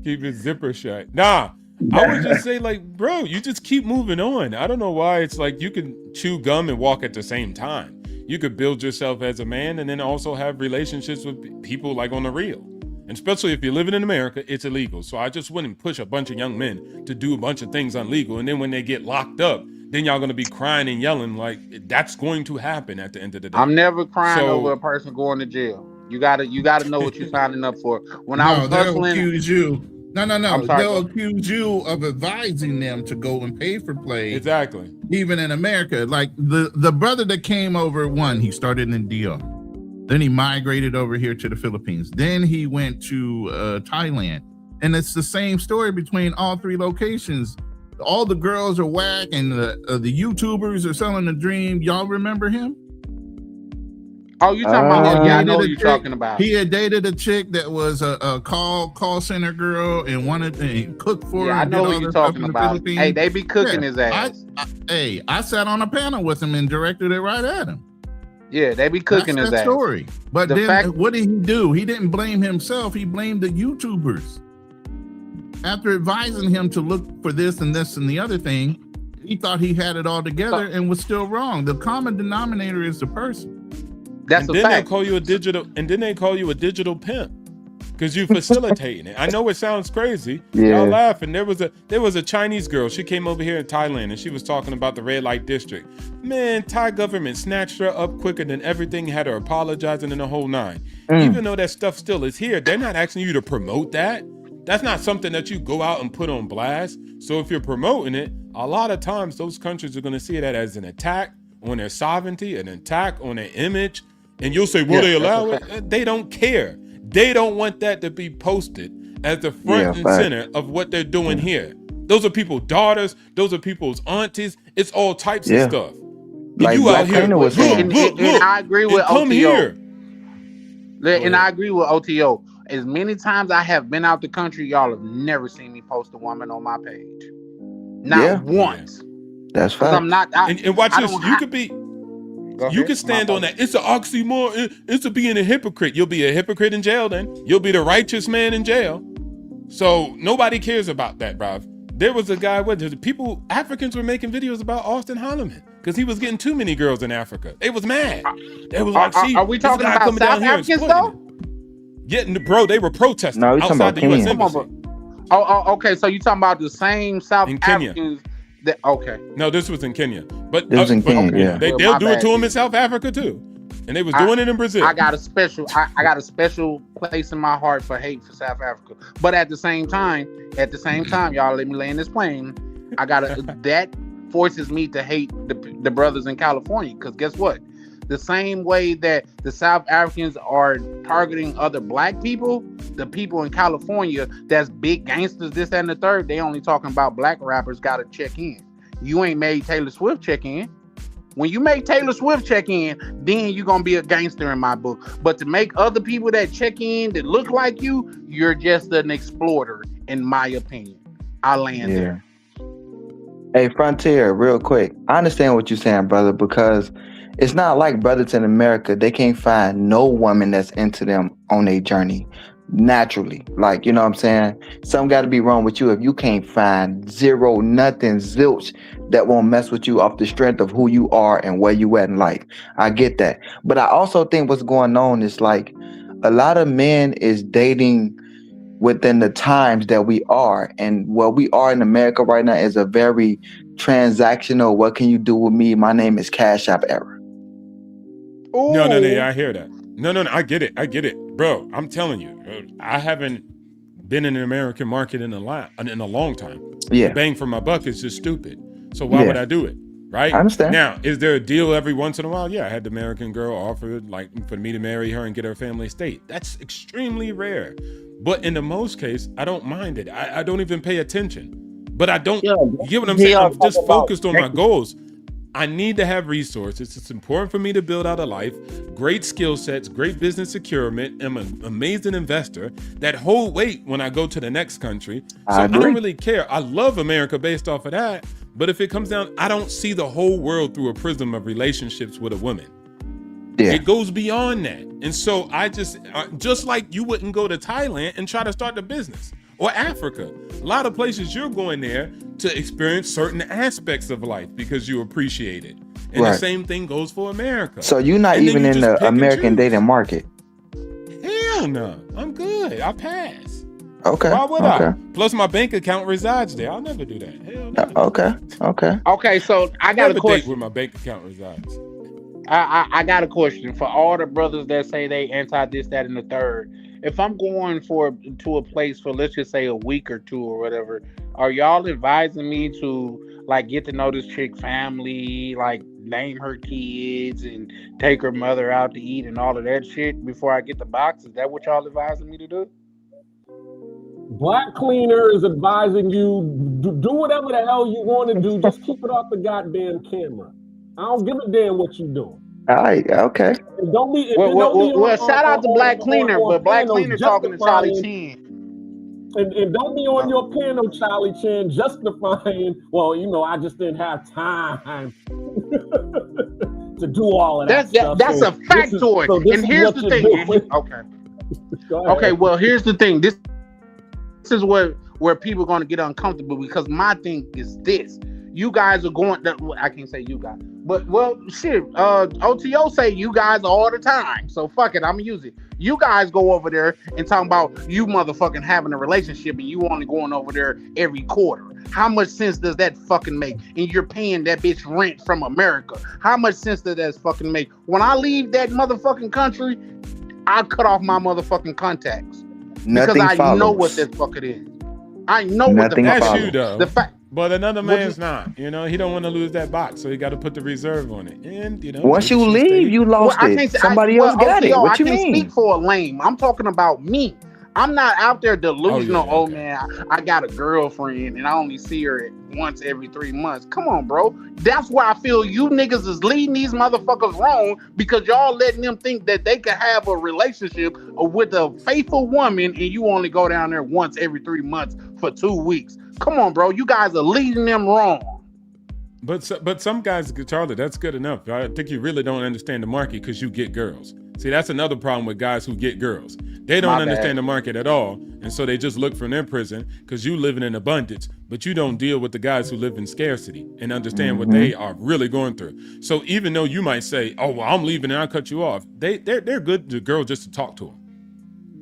Keep his zipper shut. Nah, I would just say, like, bro, you just keep moving on. I don't know why it's like you can chew gum and walk at the same time. You could build yourself as a man and then also have relationships with people like on the real. And especially if you're living in America, it's illegal. So I just wouldn't push a bunch of young men to do a bunch of things illegal. And then when they get locked up, then y'all gonna be crying and yelling. Like, that's going to happen at the end of the day. I'm never crying So- over a person going to jail. You gotta know what you're signing up for. When I No, was they'll hustling, accuse you. No. I'm sorry, They'll go ahead. accuse you of advising them to go and pay for play. Exactly. Even in America, like the brother that came over, he started in DR. Then he migrated over here to the Philippines. Then he went to Thailand. And it's the same story between all three locations. All the girls are whack and the YouTubers are selling the dream. Y'all remember him? Oh, you talking about? Yeah, I know who Dated you're a chick- talking about. He had dated a chick that was a call center girl and wanted to cook for her. Yeah, I and know did who all you're this stuff talking in the about. Philippines. Hey, they be cooking Yeah, his ass. I sat on a panel with him and directed it right at him. Yeah, they be cooking That's his that ass. story. But The then fact- what did he do? He didn't blame himself. He blamed the YouTubers. After advising him to look for this and this and the other thing, he thought he had it all together and was still wrong. The common denominator is the person. That's and then they call you a digital pimp because you facilitating it. I know it sounds crazy. Yeah. Y'all laughing. There was a Chinese girl. She came over here in Thailand and she was talking about the red light district. Man, Thai government snatched her up quicker than everything, had her apologizing in the whole nine. Even though that stuff still is here, they're not asking you to promote that. That's not something that you go out and put on blast. So if you're promoting it, a lot of times those countries are going to see that as an attack on their sovereignty, an attack on their image, and you'll say, "Will they allow it?" They don't care. They don't want that to be posted as the front and center of what they're doing here. Those are people's daughters. Those are people's aunties. It's all types of stuff. Like you Black out here, Painter was saying. And I agree with come OTO. here. And I agree with OTO. As many times I have been out the country, y'all have never seen me post a woman on my page. Not once. That's fine. I'm not. And watch this. You could be. You can stand on that. It's an oxymoron. It's a being a hypocrite. You'll be a hypocrite in jail then. You'll be the righteous man in jail. So nobody cares about that, bruv. There was a guy, Africans were making videos about Austin Holloman because he was getting too many girls in Africa. They was mad. They was like, see, are we talking about South Africans though? Yeah, bro, they were protesting outside the U.S. Embassy. Okay, so you talking about the same South Africans? Okay. No, this was in Kenya. But this was in Kenya. They'll do it to them in South Africa too, and they was doing it in Brazil. I got a special place in my heart for hate for South Africa. But at the same time, y'all let me lay in this plane. That forces me to hate the brothers in California, because guess what? The same way that the South Africans are targeting other black people, the people in California that's big gangsters, this, that, and the third, they only talking about black rappers gotta check in. You ain't made Taylor Swift check in. When you make Taylor Swift check in, then you're gonna be a gangster in my book. But to make other people that check in that look like you're just an exploiter, in my opinion. I land there. Hey, Frontier, real quick. I understand what you're saying, brother, because it's not like brothers in America. They can't find no woman that's into them on their journey naturally. Like, you know what I'm saying? Something got to be wrong with you if you can't find zero, nothing, zilch that won't mess with you off the strength of who you are and where you at in life. I get that. But I also think what's going on is like a lot of men is dating within the times that we are. And what we are in America right now is a very transactional, what can you do with me? My name is Cash App era. No, I hear that. No, I get it. Bro, I'm telling you, I haven't been in the American market in a long time. Yeah. The bang for my buck is just stupid. So why would I do it? Right? I understand. Now, is there a deal every once in a while? Yeah, I had the American girl offer for me to marry her and get her family estate. That's extremely rare. But in the most case, I don't mind it. I don't even pay attention. But I don't, you get what I'm saying? I'm just focused on my goals. I need to have resources. It's important for me to build out a life, great skill sets, great business securement. I'm an amazing investor that hold weight when I go to the next country. So I don't really care. I love America based off of that. But if it comes down, I don't see the whole world through a prism of relationships with a woman. Yeah. It goes beyond that. And so I just like you wouldn't go to Thailand and try to start a business. Or Africa. A lot of places you're going there to experience certain aspects of life because you appreciate it. And the same thing goes for America. So you're not even in the American dating market? Hell no. I'm good. I pass. Okay. Why would I? Plus my bank account resides there. I'll never do that. Hell no. Okay, so I got a question. Where my bank account resides. I got a question for all the brothers that say they anti this, that, and the third. If I'm going to a place for, let's just say, a week or two or whatever, are y'all advising me to like get to know this chick family, like name her kids and take her mother out to eat and all of that shit before I get the box? Is that what y'all advising me to do? Black Cleaner is advising you do whatever the hell you want to do. Just keep it off the goddamn camera. I don't give a damn what you doing. All right, okay. Don't be. Well, shout out to Black Cleaner, but Black Cleaner talking to Charlie Chin. And don't be on your panel, Charlie Chin, justifying, well, you know, I just didn't have time to do all of that stuff. That's a factoid. And here's the thing. Okay, well, here's the thing. This is where people are going to get uncomfortable, because my thing is this. You guys are going, I can't say you guys, but well, shit, OTO say you guys all the time. So fuck it, I'm gonna use it. You guys go over there and talk about you motherfucking having a relationship and you only going over there every quarter. How much sense does that fucking make? And you're paying that bitch rent from America. How much sense does that fucking make? When I leave that motherfucking country, I cut off my motherfucking contacts. Because I know what that fuck it is. I know what the fact. But another man's not. You know, he don't want to lose that box, so he got to put the reserve on it. And you know, once you leave, you lost it. Somebody else got it. What you mean? I can't speak for a lame. I'm talking about me. I'm not out there delusional. Oh, man, I got a girlfriend and I only see her once every 3 months. Come on, bro. That's why I feel you niggas is leading these motherfuckers wrong, because y'all letting them think that they can have a relationship with a faithful woman and you only go down there once every 3 months for 2 weeks. Come on, bro. You guys are leading them wrong. But some guys, Charlie, that's good enough. I think you really don't understand the market because you get girls. See, that's another problem with guys who get girls. They don't understand the market at all, and so they just look from their prison because you living in abundance, but you don't deal with the guys who live in scarcity and understand what they are really going through. So even though you might say, "Oh, well, I'm leaving and I'll cut you off," they're good to girls just to talk to them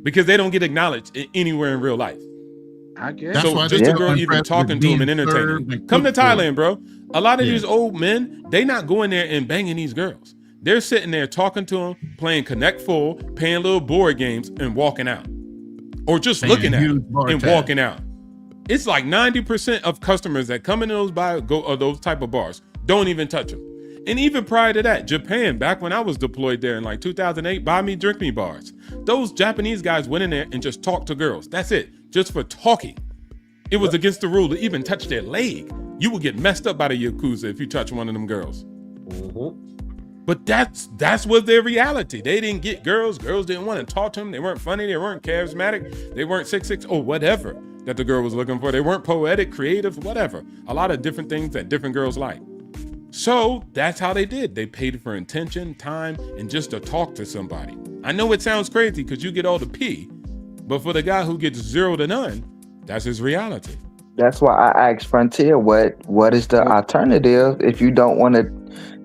because they don't get acknowledged anywhere in real life. I guess. So just a girl even talking to them and entertaining them. Come to Thailand, bro. A lot of these old men, they not going there and banging these girls. They're sitting there talking to them, playing Connect Full, playing little board games, and walking out. Or just looking at them and walking out. It's like 90% of customers that come into those type of bars don't even touch them. And even prior to that, Japan, back when I was deployed there in like 2008, buy me, drink me bars. Those Japanese guys went in there and just talked to girls. That's it. Just for talking. It was against the rule to even touch their leg. You would get messed up by the Yakuza if you touch one of them girls. But that's was their reality. They didn't get girls. Girls didn't want to talk to them. They weren't funny. They weren't charismatic. They weren't 6'6" or whatever that the girl was looking for. They weren't poetic, creative, whatever. A lot of different things that different girls like. So that's how they did. They paid for attention, time, and just to talk to somebody. I know it sounds crazy because you get all the P, but for the guy who gets 0 to none, that's his reality. That's why I asked Frontier, what is the alternative if you don't want to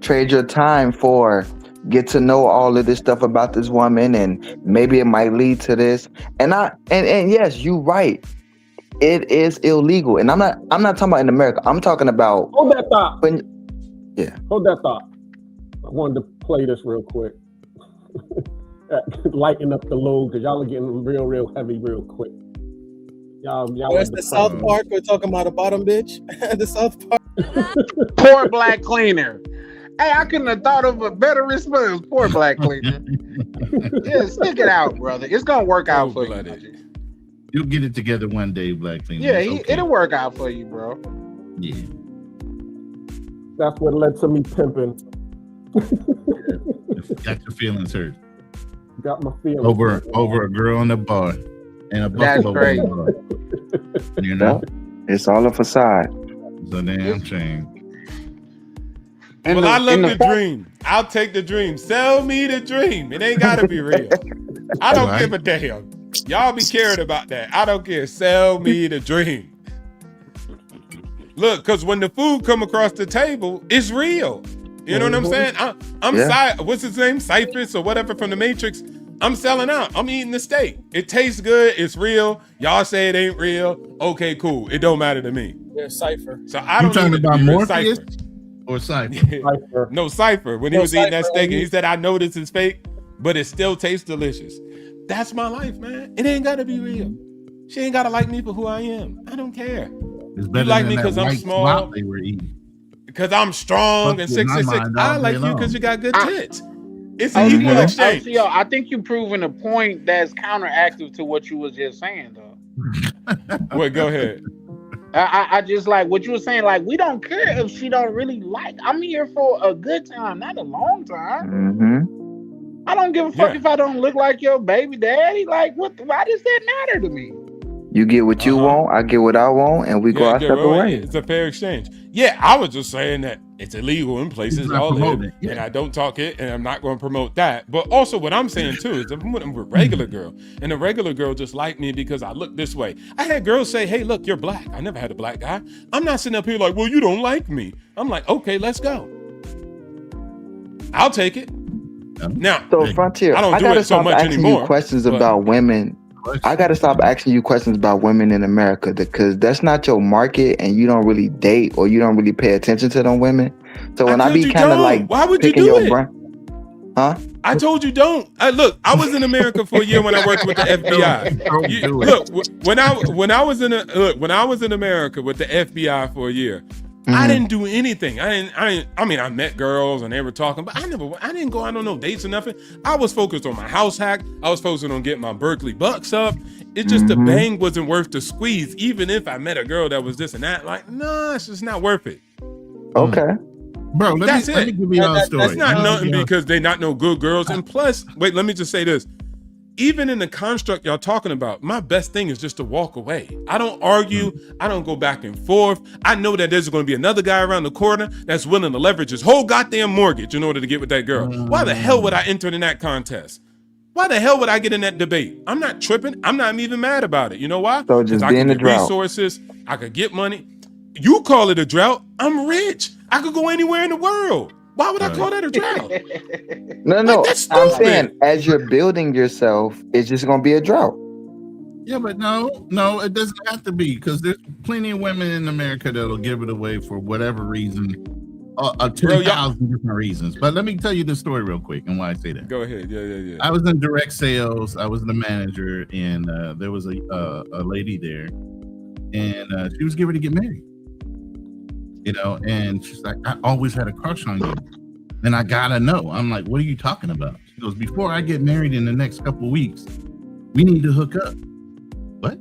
trade your time for get to know all of this stuff about this woman, and maybe it might lead to this. And yes, you're right. It is illegal. And I'm not talking about in America. I'm talking about hold that thought. Hold that thought. I wanted to play this real quick. Lighten up the load because y'all are getting real heavy real quick. Y'all Where's the South Park? We're talking about a bottom bitch. The South Park. Poor black cleaner. Hey, I couldn't have thought of a better response. Poor black cleaner. Yeah, stick it out, brother. It's gonna work out for you. You'll get it together one day, black cleaner. Yeah, it'll work out for you, bro. Yeah. That's what led to me pimping. Got your feelings hurt. Got my feelings over a girl in the bar and a buffalo. That's crazy. Bar. You know, it's all a facade. It's a damn shame. Well, I love the dream. I'll take the dream. Sell me the dream. It ain't gotta be real. I don't give a damn. Y'all be caring about that. I don't care. Sell me the dream. Look, because when the food come across the table, it's real. You know what I'm saying? What's his name? Cypress or whatever from the Matrix. I'm selling out. I'm eating the steak. It tastes good. It's real. Y'all say it ain't real. Okay, cool. It don't matter to me. Yeah, Cypher. So I don't talking about Morpheus Cypher. or Cypher? No, Cypher. When he was eating that steak and he said, I know this is fake, but it still tastes delicious. That's my life, man. It ain't gotta be real. She ain't gotta like me for who I am. I don't care. It's better you like than me because I'm small. They were eating. Because I'm strong and 6'6". I like you because you got good tits. It's an equal exchange. I think you're proving a point that's counteractive to what you was just saying, though. Wait, go ahead. I just like what you were saying. Like, we don't care if she don't really like. I'm here for a good time, not a long time. I don't give a fuck if I don't look like your baby daddy. Like, what? Why does that matter to me? You get what you want, I get what I want, and we go our separate ways. It's a fair exchange. Yeah, I was just saying that it's illegal in places all in, and I don't talk it, and I'm not going to promote that. But also what I'm saying too is I'm with a regular girl, and a regular girl just like me because I look this way. I had girls say, hey, look, you're black. I never had a black guy. I'm not sitting up here like, well, you don't like me. I'm like, okay, let's go. I'll take it. Now, so Frontier, I don't do it so much anymore. You questions about women. I gotta stop asking you questions about women in America because that's not your market, and you don't really date or you don't really pay attention to them women. So when I be kind of like why would picking you do your it? brain, huh? I told you don't. Look, I was in America for a year when I worked with the FBI. When I was in America with the FBI for a year, I didn't do anything. I met girls and they were talking, but I didn't go out on no dates or nothing. I was focused on my house hack. I was focused on getting my Berkeley bucks up. It just the bang wasn't worth the squeeze, even if I met a girl that was this and that. Like, nah, it's just not worth it. Okay. Bro, let me give you all a story. That's not nothing because they not no good girls. And plus, wait, let me just say this. Even in the construct y'all talking about, my best thing is just to walk away. I don't argue. I don't go back and forth. I know that there's going to be another guy around the corner that's willing to leverage his whole goddamn mortgage in order to get with that girl. Why the hell would I enter in that contest? Why the hell would I get in that debate? I'm not tripping. I'm not even mad about it. You know why? So just I be in the get drought. resources. I could get money. You call it a drought. I'm rich. I could go anywhere in the world. Why would I call that a drought? No. That's I'm stupid. saying as you're building yourself, it's just gonna be a drought. Yeah, but no, it doesn't have to be because there's plenty of women in America that'll give it away for whatever reason, 10,000 different reasons. But let me tell you the story real quick and why I say that. Go ahead. Yeah. I was in direct sales. I was the manager, and there was a lady there, and she was getting ready to get married. You know, and she's like, I always had a crush on you. And I gotta know. I'm like, what are you talking about? She goes, before I get married in the next couple of weeks, we need to hook up. What?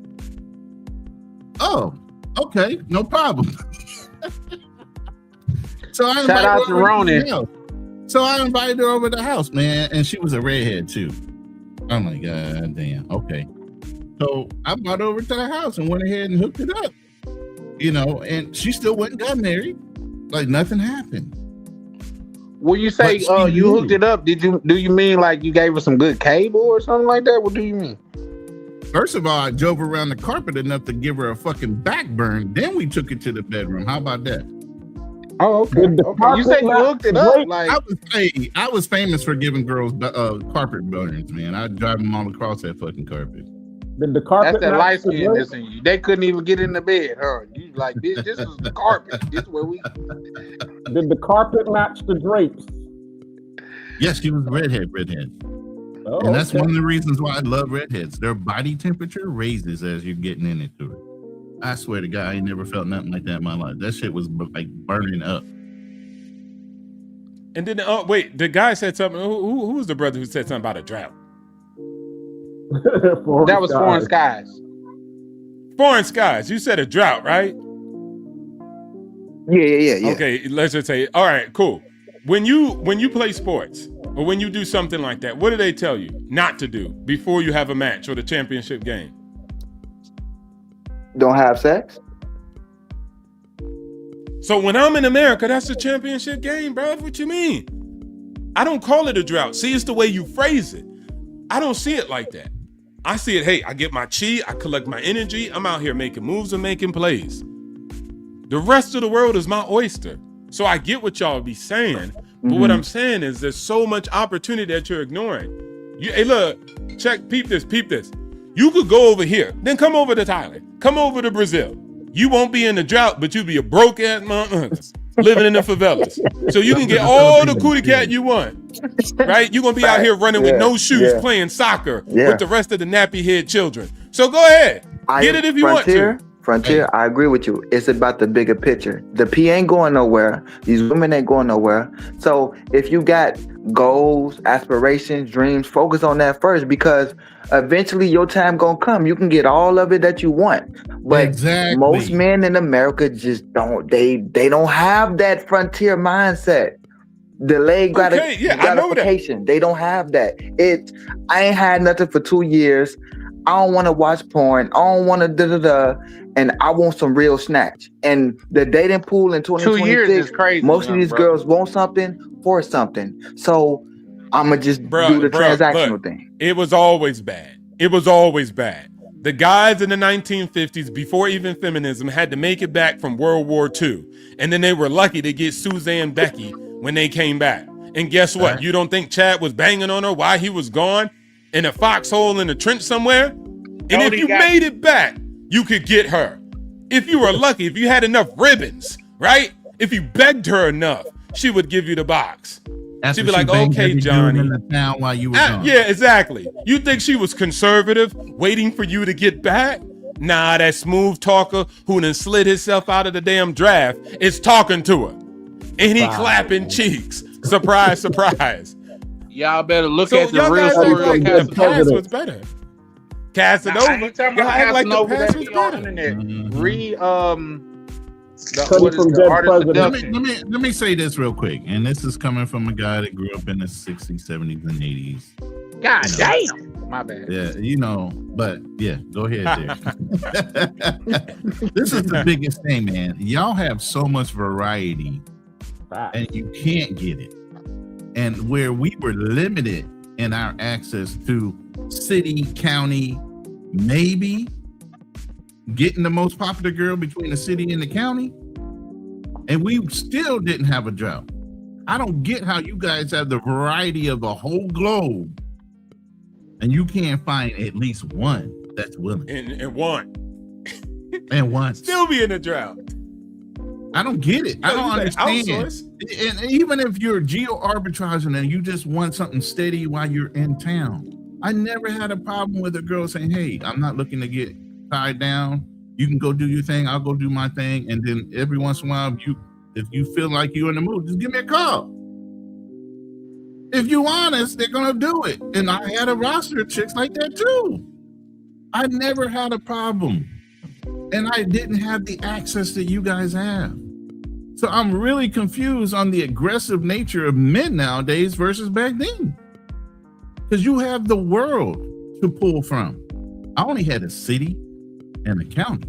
Oh, okay, no problem. So I Shout out to Ronan. So I invited her over to the house, man, and she was a redhead too. I'm like, God damn, okay. So I brought her over to the house and went ahead and hooked it up. You know, and she still went and got married, like nothing happened. When you say you hooked it up, do you mean like you gave her some good cable or something like that? What do you mean? First of all, I drove around the carpet enough to give her a fucking back burn. Then we took it to the bedroom. How about that? Oh, okay. You said you hooked it up. Like I was famous for giving girls carpet burners, man. I'd drive them all across that fucking carpet. Did the carpet? That's that light skinness in you. They couldn't even get in the bed, huh? You like this? This is the carpet. This is where we. Did the carpet match the drapes? Yes, she was redhead. Oh, and that's one of the reasons why I love redheads. Their body temperature raises as you're getting into it. I swear to God, I ain't never felt nothing like that in my life. That shit was like burning up. And then, wait, the guy said something. Who was the brother who said something about a drought? That was Foreign Skies. Foreign Skies. You said a drought, right? Yeah. Okay, let's just say, all right, cool. When you play sports or when you do something like that, what do they tell you not to do before you have a match or the championship game? Don't have sex. So when I'm in America, that's the championship game, bro. What you mean? I don't call it a drought. See, it's the way you phrase it. I don't see it like that. I see it, hey, I get my chi, I collect my energy, I'm out here making moves and making plays. The rest of the world is my oyster. So I get what y'all be saying, but what I'm saying is there's so much opportunity that you're ignoring. Hey, look, peep this. You could go over here, then come over to Thailand, come over to Brazil. You won't be in the drought, but you'll be a broke ass motherfucker living in the favelas. So you can get all the cootie cat you want, right? You're going to be out here running with no shoes, playing soccer with the rest of the nappy head children. So go ahead, get it if you want to. Frontier, I agree with you. It's about the bigger picture. The P ain't going nowhere. These women ain't going nowhere. So if you got goals, aspirations, dreams, focus on that first, because eventually your time gonna come. You can get all of it that you want. But most men in America just don't. They don't have that frontier mindset. Delayed gratification. They don't have that. I ain't had nothing for 2 years. I don't want to watch porn. I don't want to and I want some real snatch. And the dating pool in 2026, 2 years is crazy. Most of these girls want something for something. So I'ma just do the transactional thing. It was always bad. The guys in the 1950s, before even feminism, had to make it back from World War II. And then they were lucky to get Suzanne Becky when they came back. And guess what? You don't think Chad was banging on her while he was gone in a foxhole in a trench somewhere? And if you made it back, you could get her. If you were lucky, if you had enough ribbons, right? If you begged her enough, she would give you the box. That's She'd what be like, she banged okay, every dude Johnny. in the town while you were gone. Yeah, exactly. You think she was conservative, waiting for you to get back? Nah, that smooth talker who done slid himself out of the damn draft is talking to her. And he clapping cheeks. Surprise, surprise. Y'all better look So at the y'all real guys story. act like the past was better. Casanova. Y'all act like the past was better. Read Coming from dead president. Let me say this real quick, and this is coming from a guy that grew up in the 60s, 70s, and 80s. God damn. My bad. Yeah, but yeah, go ahead there. This is the biggest thing, man. Y'all have so much variety, and you can't get it. And where we were limited in our access to city, county, maybe getting the most popular girl between the city and the county, and we still didn't have a drought. I don't get how you guys have the variety of a whole globe and you can't find at least one that's willing. And one. And one. Still be in a drought. I don't get it. I don't understand. Outsource. And even if you're geo arbitraging and you just want something steady while you're in town, I never had a problem with a girl saying, hey, I'm not looking to get tied down. You can go do your thing. I'll go do my thing. And then every once in a while, if you feel like you're in the mood, just give me a call. If you're honest, they're going to do it. And I had a roster of chicks like that too. I never had a problem. And I didn't have the access that you guys have. So I'm really confused on the aggressive nature of men nowadays versus back then. Because you have the world to pull from. I only had a city and a county.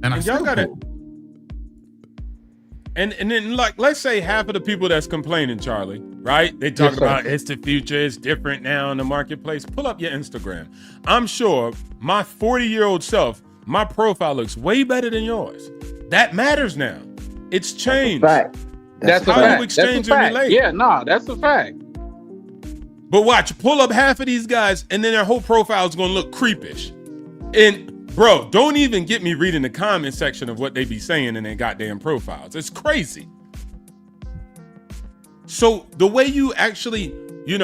And I still got it. And then, like, let's say half of the people that's complaining, Charlie, right? They talk about it's the future, it's different now in the marketplace. Pull up your Instagram. I'm sure my 40-year-old self, my profile looks way better than yours. That matters now. It's changed. That's a how fact. you exchange That's a and fact. relate. Yeah, no, that's a fact. But watch, pull up half of these guys, and then their whole profile is going to look creepish. And bro, don't even get me reading the comment section of what they be saying in their goddamn profiles. It's crazy. So the way you actually,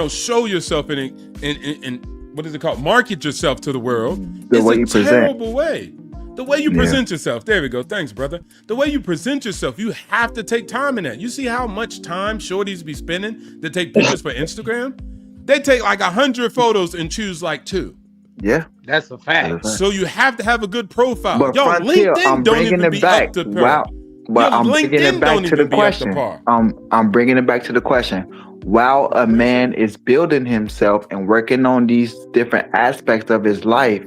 show yourself and what is it called? Market yourself to the world is a terrible way. The way you present yourself. There we go. Thanks, brother. The way you present yourself, you have to take time in that. You see how much time shorties be spending to take pictures for Instagram? They take like 100 photos and choose like 2. Yeah, that's a fact. So you have to have a good profile. But Yo, Frontier, LinkedIn I'm don't bringing even it be back. up to par. Wow. But Yo, I'm bringing LinkedIn it back don't to even the be up to question. par. I'm bringing it back to the question. While a man is building himself and working on these different aspects of his life,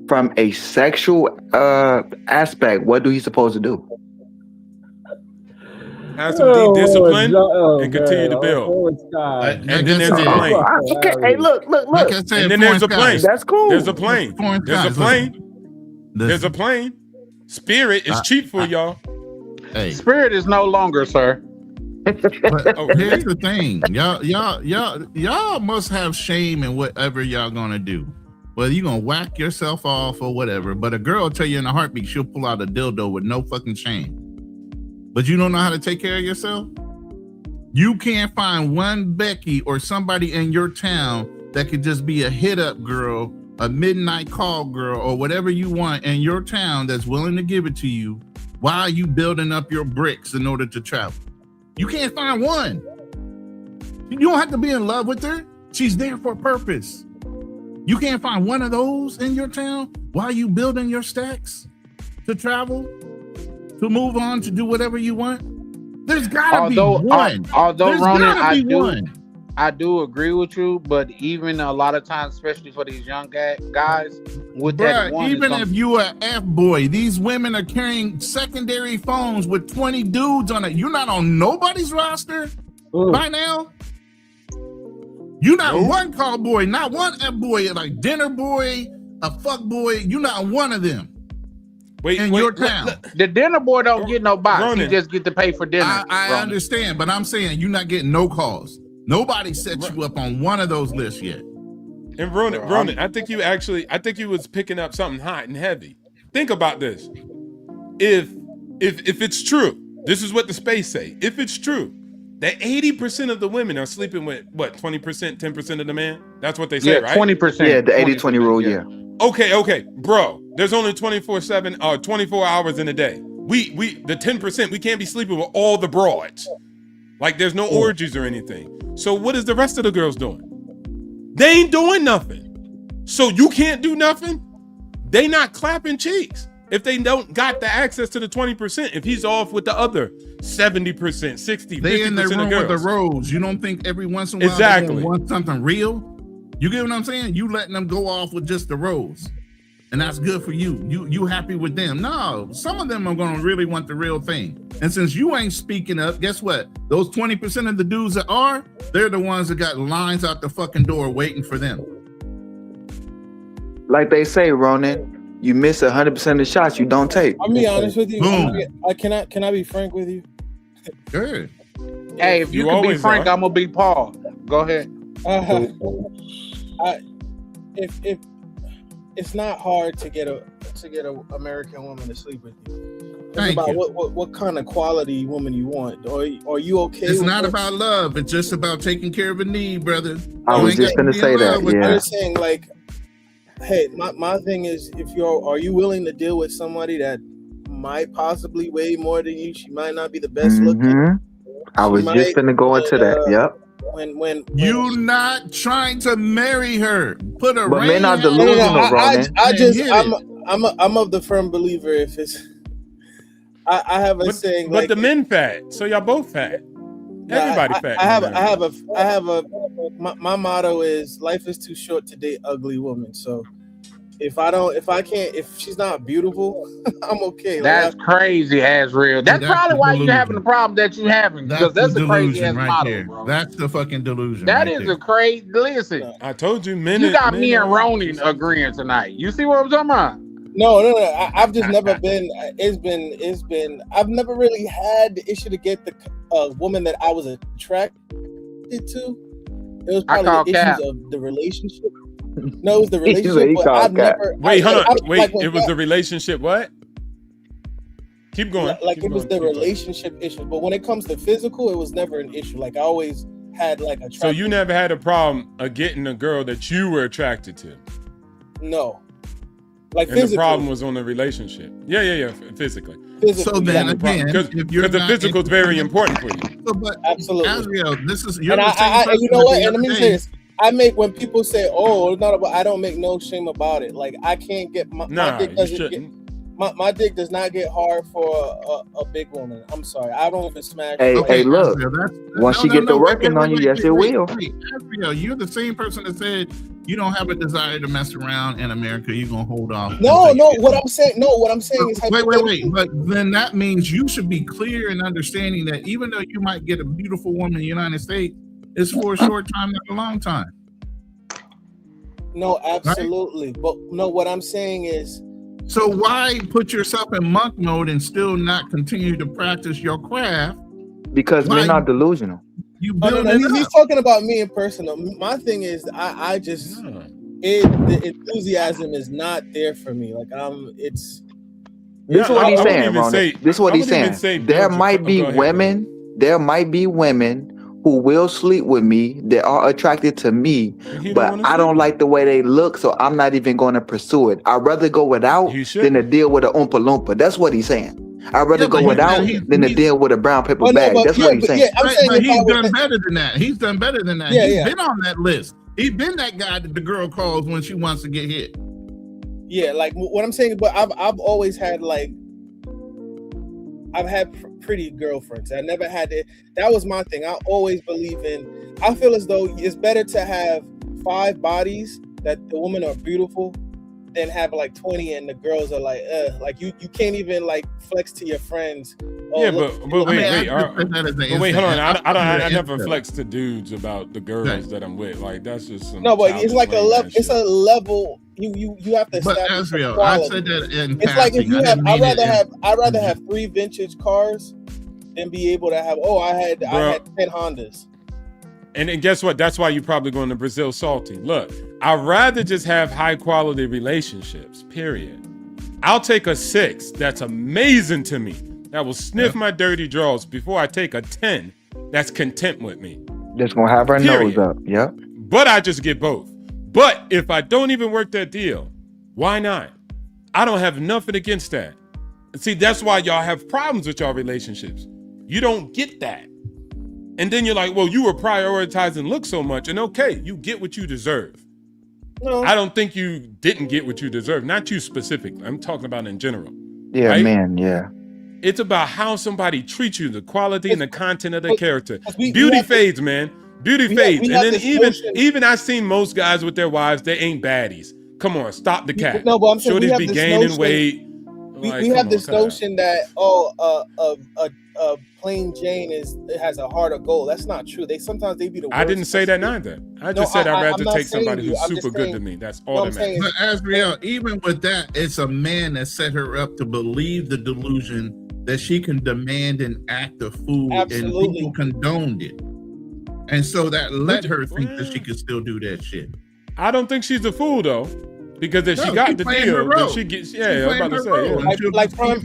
from a sexual aspect, what do he supposed to do? Have some deep discipline and continue to build. And then there's a plane. Okay, hey, look. Like I said, And then there's a plane. That's cool. There's a plane. There's a plane. There's a plane. Spirit is cheap for y'all. Hey. Spirit is no longer, sir. But here's the thing. Y'all must have shame in whatever y'all gonna do. Whether you gonna whack yourself off or whatever, but a girl will tell you in a heartbeat she'll pull out a dildo with no fucking shame. But you don't know how to take care of yourself? You can't find one Becky or somebody in your town that could just be a hit up girl, a midnight call girl, or whatever you want in your town that's willing to give it to you while you building up your bricks in order to travel. You can't find one. You don't have to be in love with her. She's there for a purpose. You can't find one of those in your town while you building your stacks to travel, to move on, to do whatever you want. There's gotta be one. Although There's Ronan, gotta be I do agree with you, but even a lot of times, especially for these young guys, with that one, even if you are F-boy, these women are carrying secondary phones with 20 dudes on it. You're not on nobody's roster by now. You're not one call boy, not one F-boy, like dinner boy, a fuck boy. You're not one of them. Your town. The dinner boy don't get no box. He just get to pay for dinner. I understand, but I'm saying you're not getting no calls. Nobody set you up on one of those lists yet. And Ronan, I think you was picking up something hot and heavy. Think about this. If it's true, this is what the space say. If it's true, that 80% of the women are sleeping with what, 20%, 10% of the man? That's what they say, right? 20%. Yeah, the 80-20 rule, yeah. Okay, bro. There's only 24/7 or 24 hours in a day. We the 10%, we can't be sleeping with all the broads. Like there's no orgies or anything. So what is the rest of the girls doing? They ain't doing nothing. So you can't do nothing? They not clapping cheeks. If they don't got the access to the 20%, if he's off with the other 70%, 60, 50% They in their of room girls. with the rose. You don't think every once in a while Exactly. they want something real? You get what I'm saying? You letting them go off with just the rose. And that's good for you. You happy with them. No, some of them are gonna really want the real thing. And since you ain't speaking up, guess what? Those 20% of the dudes that are, they're the ones that got lines out the fucking door waiting for them. Like they say, Ronan, you miss 100% of the shots you don't take. I'll be honest with you. Boom. Can I be frank with you? Good. Hey, if you can be frank, I'm gonna be Paul. Go ahead. If it's not hard to get a American woman to sleep with you. It's about what kind of quality woman you want. Or are you okay? It's not about love. It's just about taking care of a need, brother. I was just gonna say that. I'm just saying, like, hey, my thing is, are you willing to deal with somebody that might possibly weigh more than you? She might not be the best looking. I was just gonna go into that. Yep. When you not trying to marry her, put a but ring. men are delusional, I'm of the firm believer if it's. I have a saying, but the men fat, so y'all both fat. Everybody fat. I have a. My motto is life is too short to date ugly women. So if she's not beautiful, I'm okay. That's crazy as real. That's probably why you're having the problem that you're having, because that's a crazy ass motto, bro. That's the fucking delusion. That is a crazy. Listen, I told you, men. You got me and Ronan agreeing tonight. You see what I'm talking about? No. I've just never been. It's been. I've never really had the issue to get the woman that I was attracted to. It was probably the issues of the relationship. No, it was the relationship. But I've never. Wait, hold on. Wait, it was the relationship. What? Keep going. Like it was the relationship issue, but when it comes to physical, it was never an issue. Like I always had like a. So you never had a problem of getting a girl that you were attracted to? No. Like and the problem was on the relationship. Yeah, physically. So then again, because the physical is very important for you. So, but absolutely, Azriel, this is and you know what? And let me say this: I make when people say, "Oh, it's not about," I don't make no shame about it. Like I can't get my dick doesn't get. My dick does not get hard for a big woman. I'm sorry. I don't even smash. Hey, look. Once you get to working on you, yes, it will. Azriel, you're the same person that said you don't have a desire to mess around in America. You're gonna hold off. No. What I'm saying is wait. But then that means you should be clear in understanding that even though you might get a beautiful woman in the United States, it's for a short time, not a long time. No, absolutely. Right? But no, what I'm saying is. So why put yourself in monk mode and still not continue to practice your craft? Because men are delusional. He's talking about me in person. My thing is, I just the enthusiasm is not there for me. Like it's. This is what he's saying, Ron. This is what he's saying. There might be women. There might be women who will sleep with me that are attracted to me, but I don't like the way they look, so I'm not even going to pursue it. I'd rather go without than to deal with an Oompa Loompa. That's what he's saying. I'd rather go without than to deal with a brown paper bag. That's what he's saying. But he's done better than that. He's done better than that. He's been on that list. He's been that guy that the girl calls when she wants to get hit. Yeah, like what I'm saying, but I've always had I've had pretty girlfriends. I never had it. That was my thing. I always believe in. I feel as though it's better to have 5 bodies that the women are beautiful than have like 20 and the girls are like you can't even like flex to your friends. Oh, yeah, but wait, hold on. I never flex to dudes about the girls that I'm with. Like that's just some no, but it's like a level. It's a level. You have to. But Azriel, I said that in it's passing. Like if you have. I'd rather have 3 vintage cars than be able to have. I had 10 Hondas. And then guess what? That's why you're probably going to Brazil salty. Look, I'd rather just have high quality relationships, period. I'll take a 6 that's amazing to me, that will sniff my dirty drawers before I take a 10 that's content with me. Just gonna have her Period. nose up. Yep. But I just get both. But if I don't even work that deal, why not? I don't have nothing against that. See, that's why y'all have problems with y'all relationships. You don't get that. And then you're like, well, you were prioritizing looks so much. And okay, you get what you deserve. No. I don't think you didn't get what you deserve. Not you specifically. I'm talking about in general. Yeah, right? man. Yeah. It's about how somebody treats you, the quality and the content of their character. Beauty fades, man. Beauty fades. And then even I've seen most guys with their wives, they ain't baddies. Come on, stop the cat. No, but I'm saying Shorties be gaining weight. We have this notion that a plain Jane has a heart of gold. That's not true. Sometimes they be the worst. I didn't say that neither. I just said I'd rather take somebody who's super good to me. That's all that matters. But Azriel, even with that, it's a man that set her up to believe the delusion that she can demand an act of food, and people condoned it. And so that let her think that she could still do that shit. I don't think she's a fool though. Because if she got the deal, then she gets, I was about to say, like prime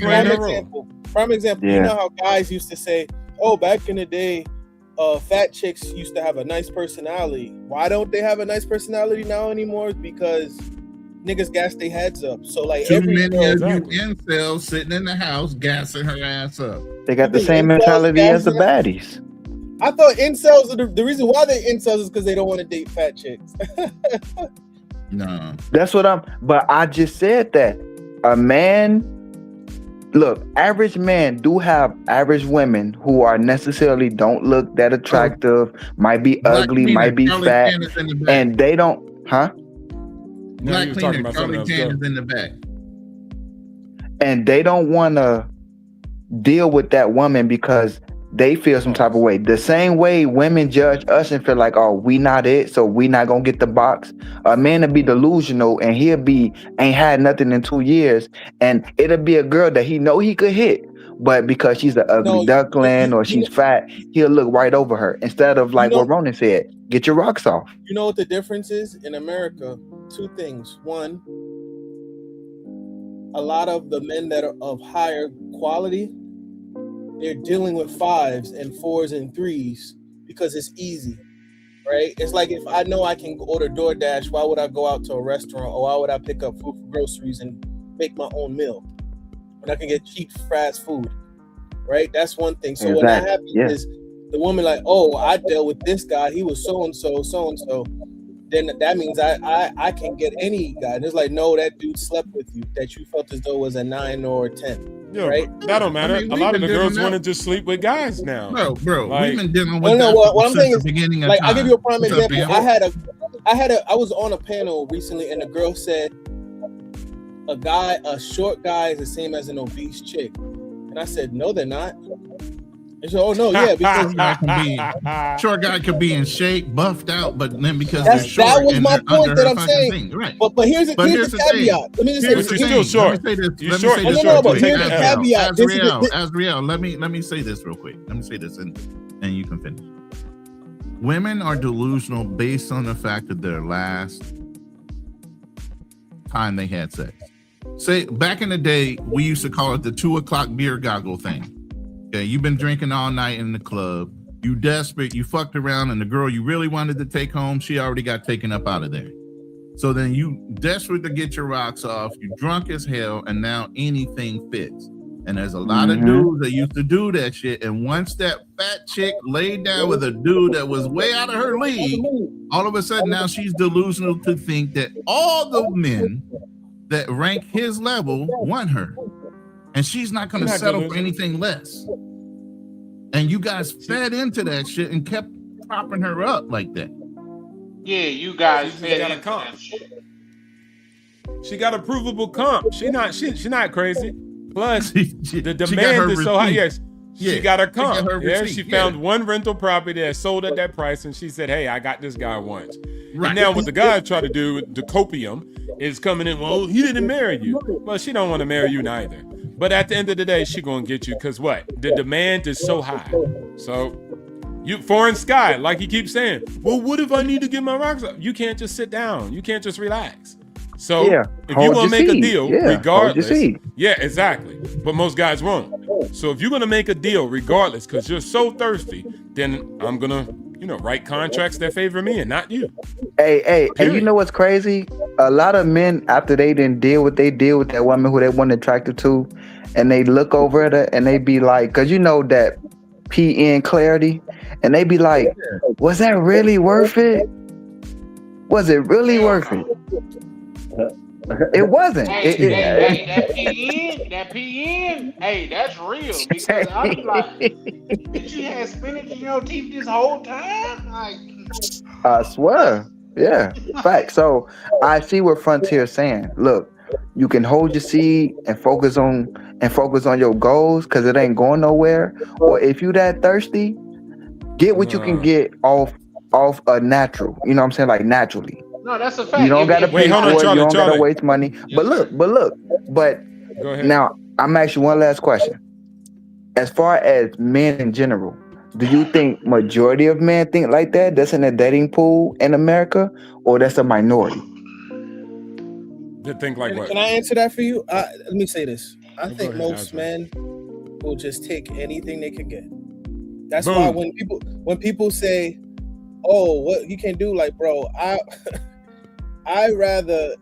example, you know how guys used to say, oh, back in the day, fat chicks used to have a nice personality. Why don't they have a nice personality now anymore? Because niggas gas their heads up. So like too many of you incels sitting in the house gassing her ass up. They got the same mentality as the baddies. I thought incels are the reason why they're incels is because they don't want to date fat chicks. No. That's what but I just said that. A man, look, average men do have average women who are necessarily don't look that attractive, might be ugly, might be fat, and they don't, Black cleaner, Charlie Tan is in the back. And they don't want to deal with that woman because they feel some type of way. The same way women judge us and feel like, oh, we not it, so we not gonna get the box. A man will be delusional and ain't had nothing in 2 years, and it'll be a girl that he know he could hit, but because she's an ugly duckling or she's fat, he'll look right over her instead of like what Ronan said, get your rocks off. You know what the difference is in America? Two things. One, a lot of the men that are of higher quality, they're dealing with 5s and 4s and 3s because it's easy, right? It's like if I know I can order DoorDash, why would I go out to a restaurant, or why would I pick up food for groceries and make my own meal when I can get cheap fast food, right? That's one thing. So when that happens is the woman like, oh, I dealt with this guy, he was so-and-so, then that means I can get any guy. And it's like, no, that dude slept with you, that you felt as though was a 9 or a 10. Yeah, right? That don't matter. I mean, a lot of the girls want to just sleep with guys now. Bro, like, we've been dealing with that what I'm saying is, beginning of like, time. I'll give you a prime example. I was on a panel recently, and the girl said, a short guy is the same as an obese chick. And I said, no, they're not. And so, oh no, yeah, because short guy could be in shape, buffed out, but then because that was was my point that I'm saying. Right. But here's the caveat. Let me just say this. You're still short. You're short. But here's the caveat. Azriel, let me say this real quick. Let me say this, and you can finish. Women are delusional based on the fact that their last time they had sex. Say back in the day, we used to call it the 2 o'clock beer goggle thing. Okay, you've been drinking all night in the club. You desperate, you fucked around, and the girl you really wanted to take home, she already got taken up out of there. So then you desperate to get your rocks off, you drunk as hell, and now anything fits. And there's a lot of dudes that used to do that shit. And once that fat chick laid down with a dude that was way out of her league, all of a sudden now she's delusional to think that all the men that rank his level want her. And she's not going to settle for anything less. And you guys fed into that shit and kept propping her up like that. Yeah, you guys fed into that shit. She got a provable comp. She not crazy. Plus, the demand is so high. Yes, she got her comp. She found one rental property that sold at that price, and she said, "Hey, I got this guy once." Right. And now, what the guy tried to do with the copium is coming in. Well, he didn't marry you. Well, she don't want to marry you neither. But at the end of the day, she gonna get you because what? The demand is so high. So, you foreign sky, like you keep saying. Well, what if I need to get my rocks up? You can't just sit down. You can't just relax. So if you're gonna make a deal, regardless, exactly. But most guys won't. So if you're gonna make a deal, regardless, because you're so thirsty then I'm gonna, write contracts that favor me and not you. Hey, and you know what's crazy? A lot of men, after they didn't deal what they deal with that woman who they weren't attracted to, and they look over at her and they be like, because you know that PN clarity, and they be like, was that really worth it? Was it really worth it? It wasn't. Hey, that PN, hey, that's real. Because I be like, did you have spinach in your teeth this whole time? Like, I swear. Yeah. Fact. So I see what Frontier's saying. Look, you can hold your seed and focus on your goals because it ain't going nowhere. Or if you that thirsty, get what you can get off a natural. You know what I'm saying? Like naturally. no, that's a fact. You don't gotta pay for it. You don't gotta Charlie. waste money. But look. Go ahead. Now I'm asking one last question. As far as men in general, do you think majority of men think like that? That's in the dating pool in America, or that's a minority? They think like what? Can I answer that for you? Let me say this. I Go think ahead, most Azra. men will just take anything they can get. That's Boom. why when people say, "Oh, what you can do," like, bro, I rather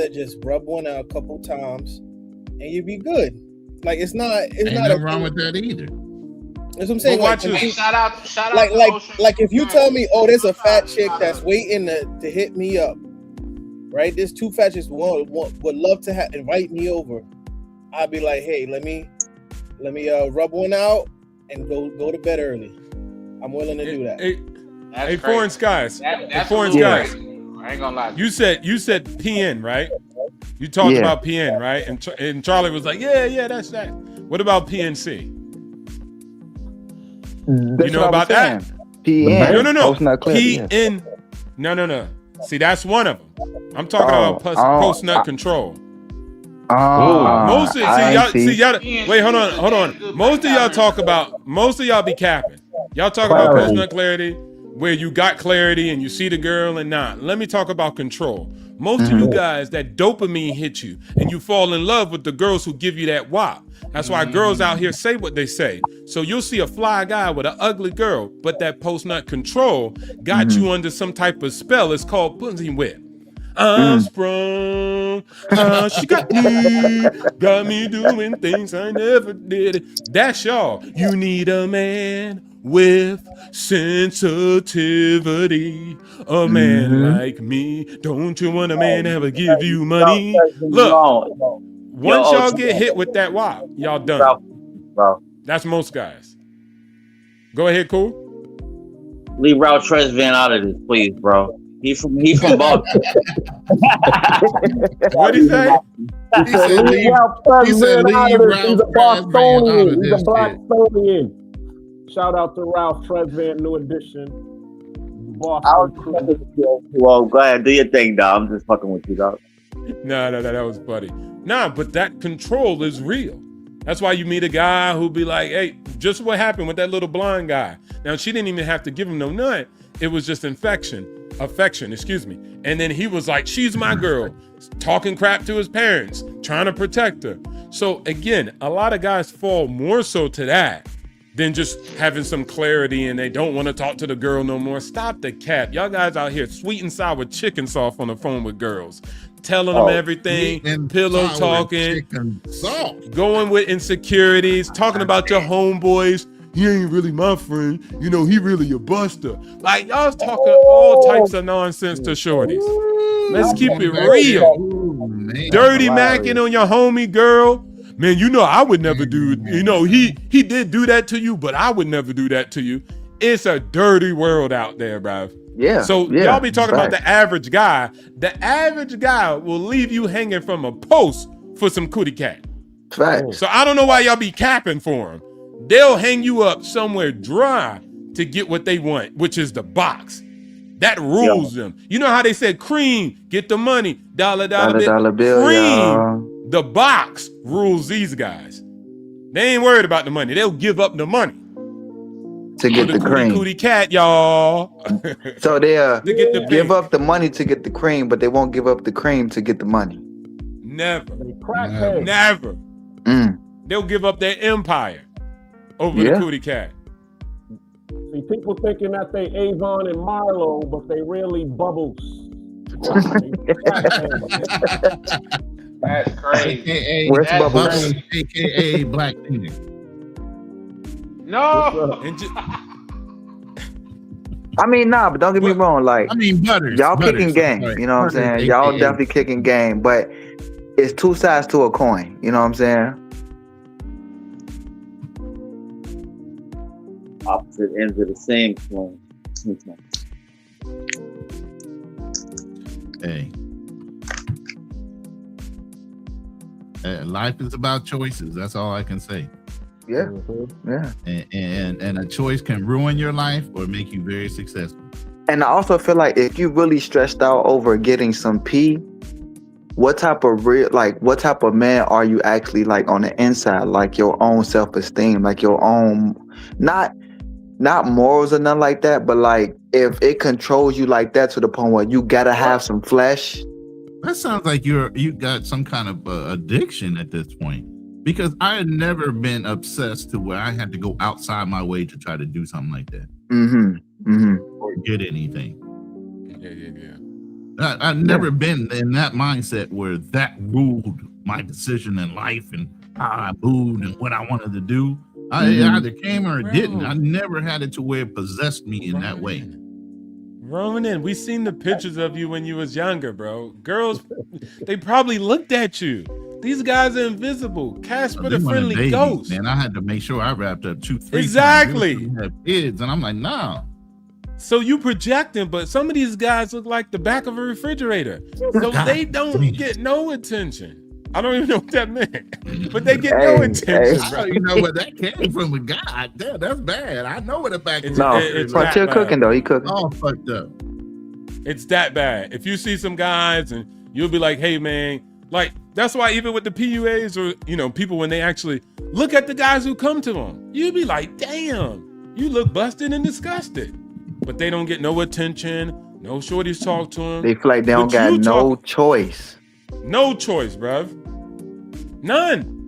just rub one out a couple times and you be good. Like it's not Ain't not nothing wrong with that either. That's what I'm saying. But Like, shout out like if you tell me, oh, there's a fat chick that's waiting to hit me up, right? There's two fat chicks would love to invite me over. I'd be like, hey, let me rub one out and go to bed early. I'm willing to do that. Hey, Foreign Skies. That's Foreign a little Skies. crazy. I ain't gonna lie. You said PN, right? You talked about PN, right? And Charlie was like, yeah, that's that. What about PNC? That's you know what I about was that? saying. PN. No. Post-nut clarity, yes. PN. No. See, that's one of them. I'm talking about post-nut control. Most of y'all. Wait, hold on. Most of y'all be capping. Y'all talk about post-nut clarity, where you got clarity and you see the girl and not. Let me talk about control. Most of you guys, that dopamine hit you and you fall in love with the girls who give you that wop. That's why girls out here say what they say. So you'll see a fly guy with an ugly girl, but that post-nut control got you under some type of spell. It's called pussy whip. I'm sprung. She got me doing things I never did. That's y'all. You need a man with sensitivity. A man like me. Don't you want a man ever give you money? Look, once y'all get hit with that wop, y'all done. Bro. That's most guys. Go ahead, cool. Leave Ralph Tresvant out of this, please, bro. He from Boston. What'd he say? He said leave Ralph Tresvant. He's a Bostonian. He's a Blackstonian. Shout out to Ralph Tresvant, new edition. Boston. Well, go ahead, do your thing, dog. I'm just fucking with you, dog. No, that was funny. Nah, but that control is real. That's why you meet a guy who be like, hey, just what happened with that little blonde guy. Now, she didn't even have to give him no nut. It was just affection, excuse me. And then he was like, she's my girl, talking crap to his parents, trying to protect her. So again, a lot of guys fall more so to that than just having some clarity and they don't want to talk to the girl no more. Stop the cap. Y'all guys out here sweet and sour chicken sauce on the phone with girls. Telling them everything, pillow talking, going with insecurities, talking about your homeboys. He ain't really my friend. You know, he really a buster. Like, y'all talking all types of nonsense to shorties. Let's keep it real. Dirty macking on your homie girl. Man, you know, I would never do it. You know, he did do that to you, but I would never do that to you. It's a dirty world out there, bruv. Yeah. So y'all be talking about the average guy. The average guy will leave you hanging from a post for some cootie cat. Right. So I don't know why y'all be capping for him. They'll hang you up somewhere dry to get what they want, which is the box. That rules them. You know how they said cream, get the money, dollar bill. Cream, the box rules these guys. They ain't worried about the money. They'll give up the money to get the cream. Cootie cat, y'all. So they'll give up the money to get the cream, but they won't give up the cream to get the money. Never. They'll give up their empire over the cootie cat. See, people thinking that they Avon and Marlo, but they really Bubbles. That's crazy. AKA Where's That's Bubbles? crazy. AKA Black Phoenix. No. I mean, nah, but don't get me wrong. Like, I mean, Butters. y'all Butters, kicking game. sorry. You know what I'm Butters, saying? Y'all AKA. definitely kicking game, but it's two sides to a coin. You know what I'm saying? Opposite ends of the same coin. Hey. Life is about choices. That's all I can say. Yeah. Yeah. And a choice can ruin your life or make you very successful. And I also feel like if you really stressed out over getting some pee, what type of man are you actually like on the inside? Like your own self-esteem, like your own, not morals or nothing like that, but like if it controls you like that to the point where you gotta have some flesh. That sounds like you got some kind of addiction at this point. Because I had never been obsessed to where I had to go outside my way to try to do something like that. Or get anything. Yeah. I've never been in that mindset where that ruled my decision in life and how I moved and what I wanted to do. I either came or didn't. I never had it to where it possessed me in that way. Ronan, we seen the pictures of you when you was younger, bro. Girls, they probably looked at you. These guys are invisible. Casper the Friendly Ghost. Man, I had to make sure I wrapped up 2-3 Exactly. times. Have kids, and I'm like, nah. So you projecting, but some of these guys look like the back of a refrigerator. So they don't get no attention. I don't even know what that meant, but they get no attention. I don't even know where that came from. But God damn, that's bad. I know where the back is. It's Frontier cooking though. He cooking. All fucked up. It's that bad. If you see some guys and you'll be like, hey man, like that's why even with the PUAs or people when they actually look at the guys who come to them, you'll be like, damn, you look busted and disgusted. But they don't get no attention. No shorties talk to them. They feel like they don't got no choice. No choice, bruv. None.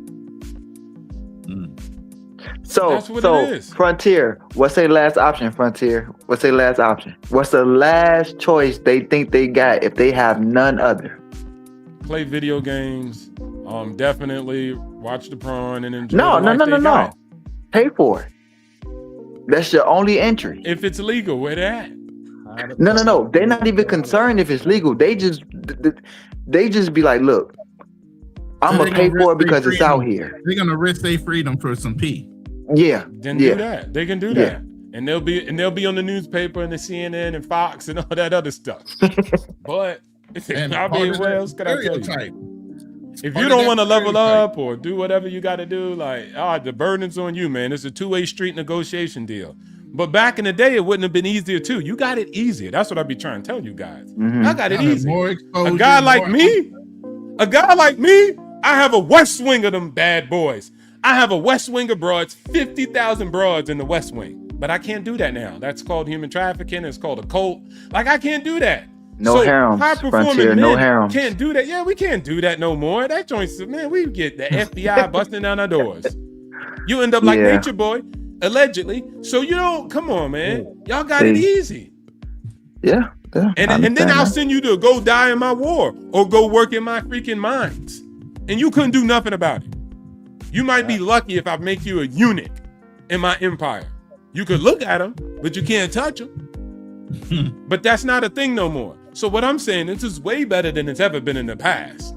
So that's what it is. Frontier, what's their last option, Frontier? What's their last option? What's the last choice they think they got if they have none other? Play video games. Definitely watch the porn and enjoy No. Pay for it. That's your only entry. If it's legal, where they at? No. They're not even concerned if it's legal. They just be like, look, I'm gonna pay for it because it's out here. They're gonna risk their freedom for some pee. Yeah. Then do that. They can do that. And they'll be on the newspaper and the CNN and Fox and all that other stuff. But I mean, what else can I tell you? If you don't want to level up or do whatever you got to do, like, the burden's on you, man. It's a two-way street negotiation deal. But back in the day, it wouldn't have been easier too. You got it easier. That's what I be trying to tell you guys. I got it easy. A guy like me, I have a West Wing of them bad boys. I have a West Wing of broads, 50,000 broads in the West Wing. But I can't do that now. That's called human trafficking. It's called a cult. Like, I can't do that. No harems, Frontier, no harems. Can't do that. Yeah, we can't do that no more. That joint's, man, we get the FBI busting down our doors. You end up like Nature Boy, allegedly. So you don't, come on, man. Y'all got it easy. Yeah. And then I'll send you to go die in my war or go work in my freaking mines. And you couldn't do nothing about it. You might be lucky if I make you a eunuch in my empire. You could look at them, but you can't touch them. But that's not a thing no more. So what I'm saying, this is way better than it's ever been in the past.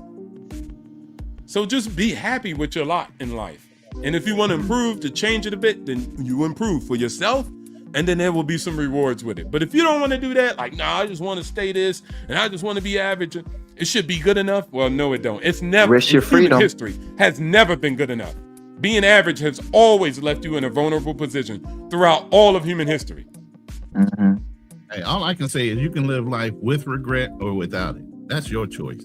So just be happy with your lot in life. And if you want to improve, to change it a bit, then you improve for yourself, and then there will be some rewards with it. But if you don't want to do that, like, nah, I just want to stay this, and I just want to be average, it should be good enough. Well, no, it don't. It's never, risk your freedom. History has never been good enough. Being average has always left you in a vulnerable position throughout all of human history. Hey, all I can say is you can live life with regret or without it. That's your choice.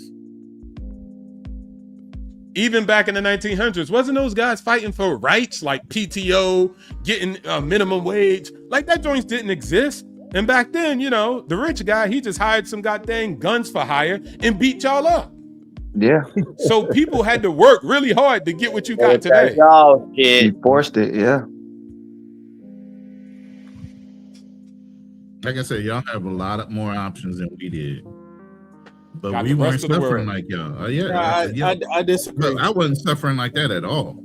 Even back in the 1900s, wasn't those guys fighting for rights like PTO, getting a minimum wage? Like, that joints didn't exist. And back then, the rich guy, he just hired some goddamn guns for hire and beat y'all up. Yeah. So people had to work really hard to get what you got today. He forced it, yeah. Like I said, y'all have a lot more options than we did. But Got we the weren't rest of the suffering world. like y'all. I disagree. Look, I wasn't suffering like that at all.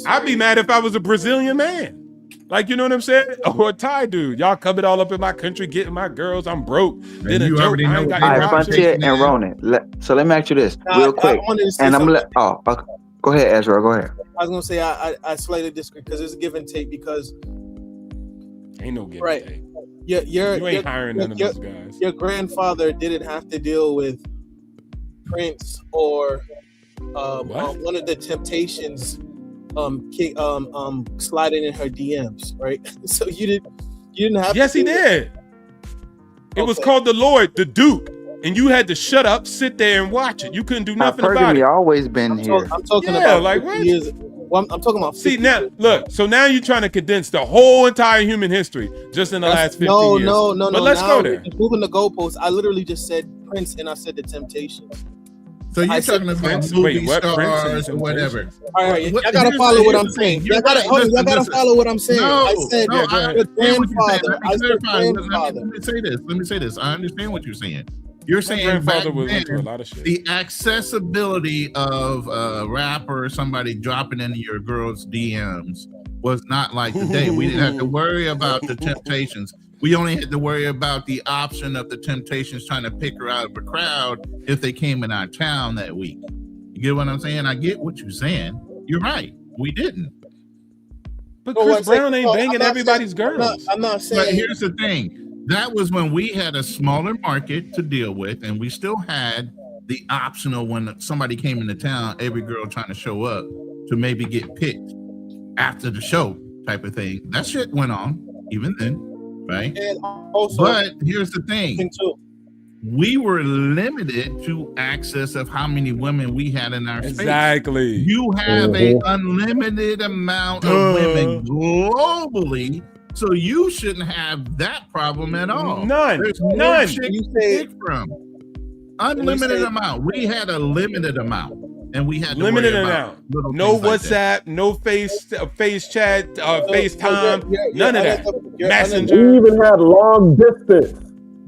I'd be mad if I was a Brazilian man. Like, you know what I'm saying? Or a Thai dude. Y'all coming all up in my country, getting my girls. I'm broke. Then a you joke. already I know ain't what got All no right, options. Frontier and Ronan. So let me ask you this real quick. And I'm gonna let. Go ahead, Ezra. Go ahead. I was gonna say I slightly disagree because there's a give and take because ain't no give and take. You ain't hiring none of those guys. Your grandfather didn't have to deal with Prince or one of the Temptations sliding in her DMs, right? So you didn't have. Yes, he did. It was called The Lord, the Duke, and you had to shut up, sit there, and watch it. You couldn't do nothing about it. Always been here. I'm talking Yeah, about like what? years. Well, I'm talking about. See now, look. So now you're trying to condense the whole entire human history just in the last 15 years. No. But let's go there. Moving the goalposts. I literally just said Prince and I said the Temptations. So you're talking about movie stars or whatever. All right, y'all gotta follow what I'm saying. Y'all gotta follow what I'm saying. I said your grandfather. I said grandfather. Let me say this. I understand what you're saying. You're saying grandfather back was then, into a lot of shit. the accessibility of a rapper or somebody dropping into your girl's DMs was not like today. We didn't have to worry about the Temptations. We only had to worry about the option of the Temptations trying to pick her out of a crowd if they came in our town that week. You get what I'm saying? I get what you're saying. You're right. We didn't. But Chris Brown ain't banging everybody's girls. I'm not saying. But here's the thing. That was when we had a smaller market to deal with, and we still had the optional when somebody came into town, every girl trying to show up to maybe get picked after the show type of thing. That shit went on even then, right? And also, but here's the thing. We were limited to access of how many women we had in our space. Exactly. You have an unlimited amount of women globally. So you shouldn't have that problem at all. None. There's None. Shit you pick from. Unlimited amount. We had a limited amount, and we had to limited worry amount. about No like WhatsApp, that. no face chat, FaceTime, none of that. Messenger. We even had long distance.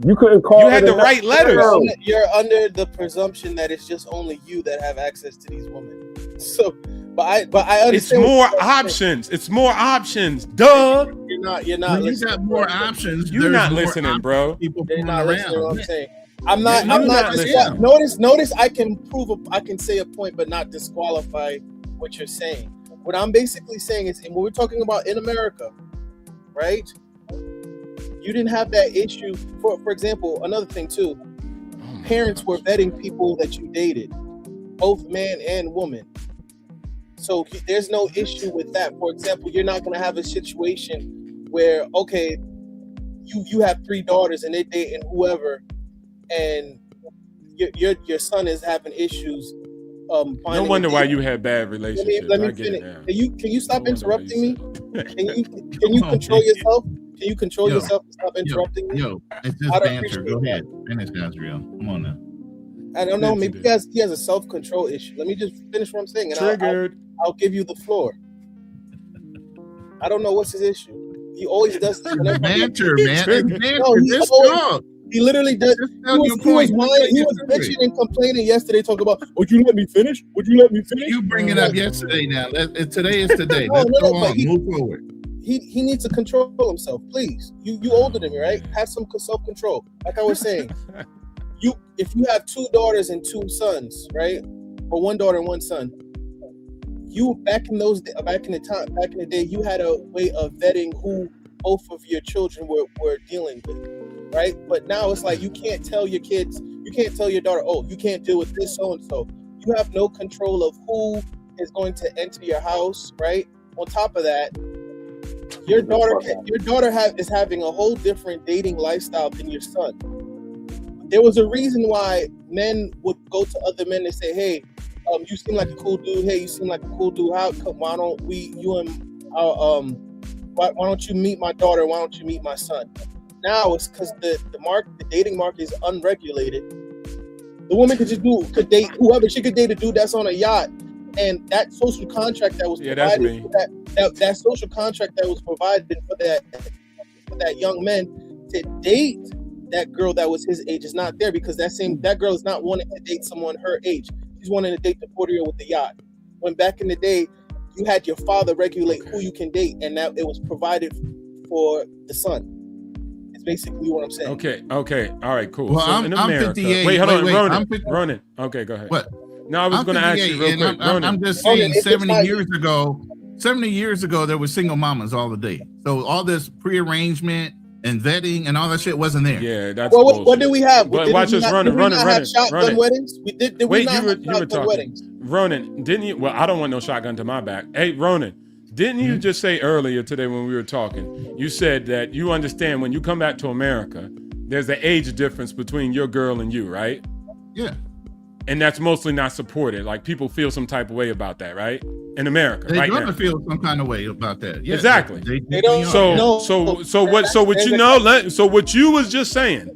You couldn't call. You had to write letters. You're under the presumption that it's just only you that have access to these women. So. But I understand. It's more options. It's more options. Duh. You're not. When you got more options. You're not listening, bro. You're not listening to what I'm saying. I'm not. Notice. I can I can say a point, but not disqualify what you're saying. What I'm basically saying is, and what we're talking about in America, right? You didn't have that issue. For example, another thing too. Parents were vetting people that you dated, both man and woman. So there's no issue with that. For example, you're not going to have a situation where, okay, you have 3 daughters and they're dating whoever, and your son is having issues. No wonder why you had bad relationships. Let me finish. Can you stop interrupting me? Can you control yourself? Can you control yourself and stop interrupting me? It's just banter. Go ahead. Finish, Gabriel. Come on now. I don't know. Maybe he has a self-control issue. Let me just finish what I'm saying, and I'll give you the floor. I don't know what's his issue. He always does this. Banter, man. He literally does. He was bitching and complaining yesterday, talking about, would you let me finish? Would you let me finish? You bring it up yesterday now. Today is today. Let's go on. Move forward. He needs to control himself, please. You older than me, right? Have some self-control. Like I was saying. If you have 2 daughters and 2 sons, right, or 1 daughter and 1 son, back in the day, you had a way of vetting who both of your children were dealing with, right? But now it's like you can't tell your kids, you can't tell your daughter, oh, you can't deal with this so and so. You have no control of who is going to enter your house, right? On top of that, your daughter is having a whole different dating lifestyle than your son. There was a reason why men would go to other men and say, hey, you seem like a cool dude. Hey, you seem like a cool dude. Why don't you meet my daughter? Why don't you meet my son? Now it's because the dating market is unregulated. The woman could date whoever. She could date a dude that's on a yacht. And that social contract that was provided, that social contract that was provided for that young man to date that girl that was his age is not there, because that girl is not wanting to date someone her age. She's wanting to date the 40-year-old with the yacht. When back in the day, you had your father regulate who you can date, and now it was provided for the son. It's basically what I'm saying. Okay, all right, cool. Well, so I'm in America, 58. wait, hold on, Ronan. Ronan. Okay, go ahead. What? No, I was going to ask you real quick. I'm just saying, 70 years ago, there were single mamas all the day. So all this pre-arrangement and vetting and all that shit wasn't there. Yeah, that's well, what did we have? But watch us, Ronan. Shotgun weddings? Did we not have shotgun weddings? Ronan, didn't you? Well, I don't want no shotgun to my back. Hey, Ronan, didn't you just say earlier today when we were talking, you said that you understand when you come back to America, there's an age difference between your girl and you, right? Yeah. And that's mostly not supported. Like people feel some type of way about that, right? In America, They're right gonna now. feel some kind of way about that. Yeah, Exactly. They don't. So what you was just saying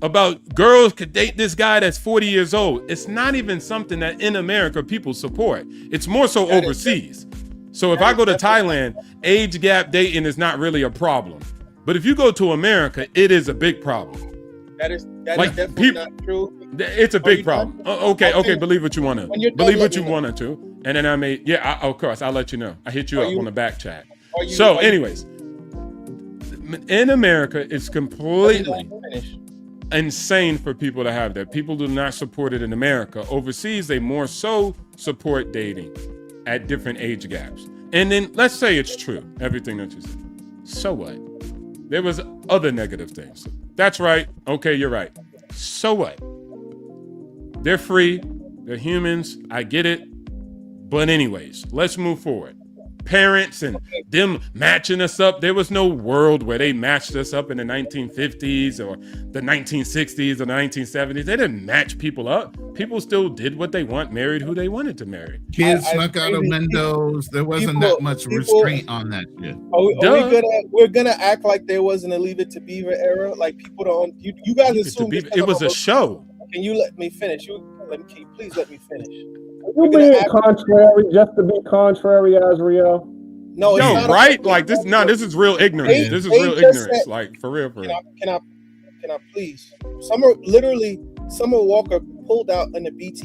about girls could date this guy that's 40 years old, it's not even something that in America people support. It's more so overseas. So if I go to Thailand, age gap dating is not really a problem. But if you go to America, it is a big problem. That is definitely not true. It's a big problem. Okay, believe what you want to. Believe what you want to. And then of course, I'll let you know. I hit you up on the back chat. Anyways, in America, it's completely insane for people to have that. People do not support it in America. Overseas, they more so support dating at different age gaps. And then let's say it's true, everything that you said. So what? There was other negative things. That's right. Okay, you're right. So what? They're free. They're humans. I get it. But anyways, let's move forward. Parents and them matching us up. There was no world where they matched us up in the 1950s or the 1960s or the 1970s. They didn't match people up. People still did what they want, married who they wanted to marry. Kids snuck out of windows. There wasn't that much restraint on that shit. We're gonna act like there wasn't a Leave It to Beaver era. Like people don't. You guys assume it was a show. Can you let me finish? Please let me finish. You being contrary just to be contrary, Azriel? No, it's not right? Like this. No, this is real ignorance. This is real ignorance. Like for real. Can I please? Summer Walker pulled out in the BET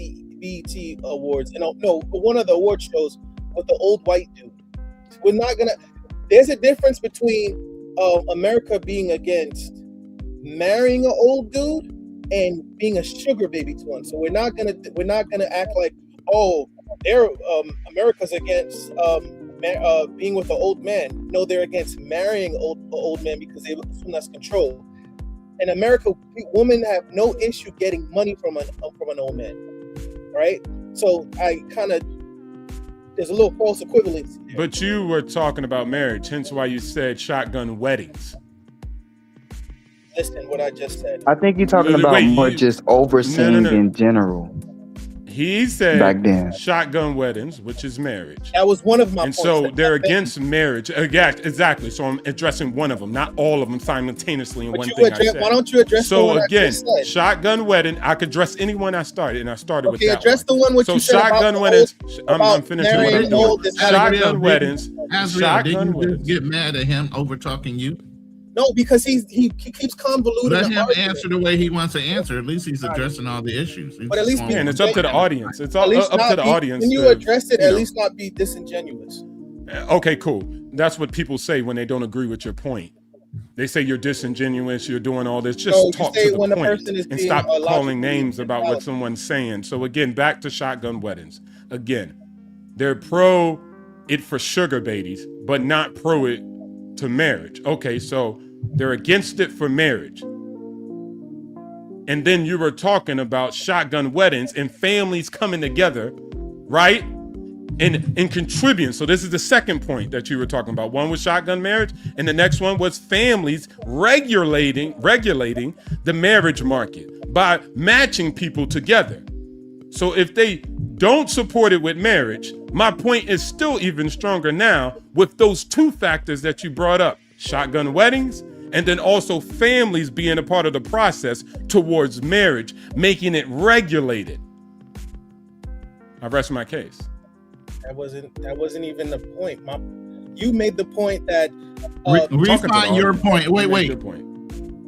Awards, one of the award shows with the old white dude. We're not gonna. There's a difference between America being against marrying an old dude and being a sugar baby to one. So we're not gonna act like, oh, they're America's against being with an old man. No, they're against marrying an old man because they assume that's control. In America, women have no issue getting money from an old man, right? So there's a little false equivalence there. But you were talking about marriage, hence why you said shotgun weddings. Listen, what I just said. I think you're talking about more just overseeing in general. He said back then shotgun weddings, which is marriage. That was one of my points. And so they're against marriage. Exactly. So I'm addressing one of them, not all of them simultaneously in one thing I said. Why don't you address the one I just said? Shotgun wedding, I could address any one I started, and I started with that one. Address the one which you said shotgun weddings, I'm finishing what I'm doing. Shotgun weddings. Azriel, did you just get mad at him over talking you? No, because he keeps convoluting. Let him answer the way he wants to answer. At least he's addressing all the issues. But at least, and it's up to the audience. It's all up to the audience. When you address it, at least not be disingenuous. Okay, cool. That's what people say when they don't agree with your point. They say you're disingenuous. You're doing all this. Just talk to the point and stop calling names about what someone's saying. So again, back to shotgun weddings. Again, they're pro it for sugar babies, but not pro it to marriage. Okay, so they're against it for marriage. And then you were talking about shotgun weddings and families coming together, right? And contributing. So this is the second point that you were talking about. One was shotgun marriage, and the next one was families regulating the marriage market by matching people together. So if they don't support it with marriage, my point is still even stronger now with those two factors that you brought up, shotgun weddings, and then also families being a part of the process towards marriage, making it regulated. I rest my case. That wasn't even the point. You made the point that refine your point. Wait.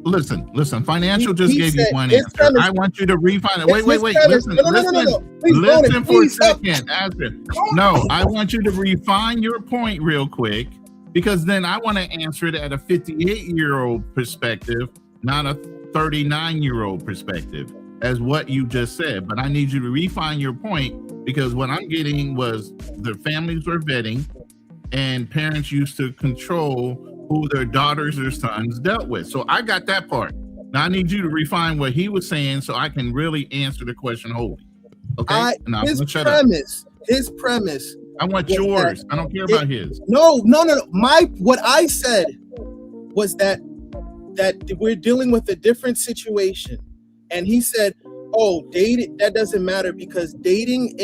Listen. Financial just He gave you said one his answer. premise- I want you to refine it. his Wait. premise- Listen. No. Please, Listen Ronan, for a please help. second. No, I want you to refine your point real quick, because then I want to answer it at a 58-year-old perspective, not a 39-year-old perspective, as what you just said. But I need you to refine your point, because what I'm getting was the families were vetting, and parents used to control who their daughters or sons dealt with. So I got that part. Now I need you to refine what he was saying so I can really answer the question wholly. Okay? His premise. I want yours. I don't care about his. No. What I said was that we're dealing with a different situation, and he said, "Oh, dating, that doesn't matter because dating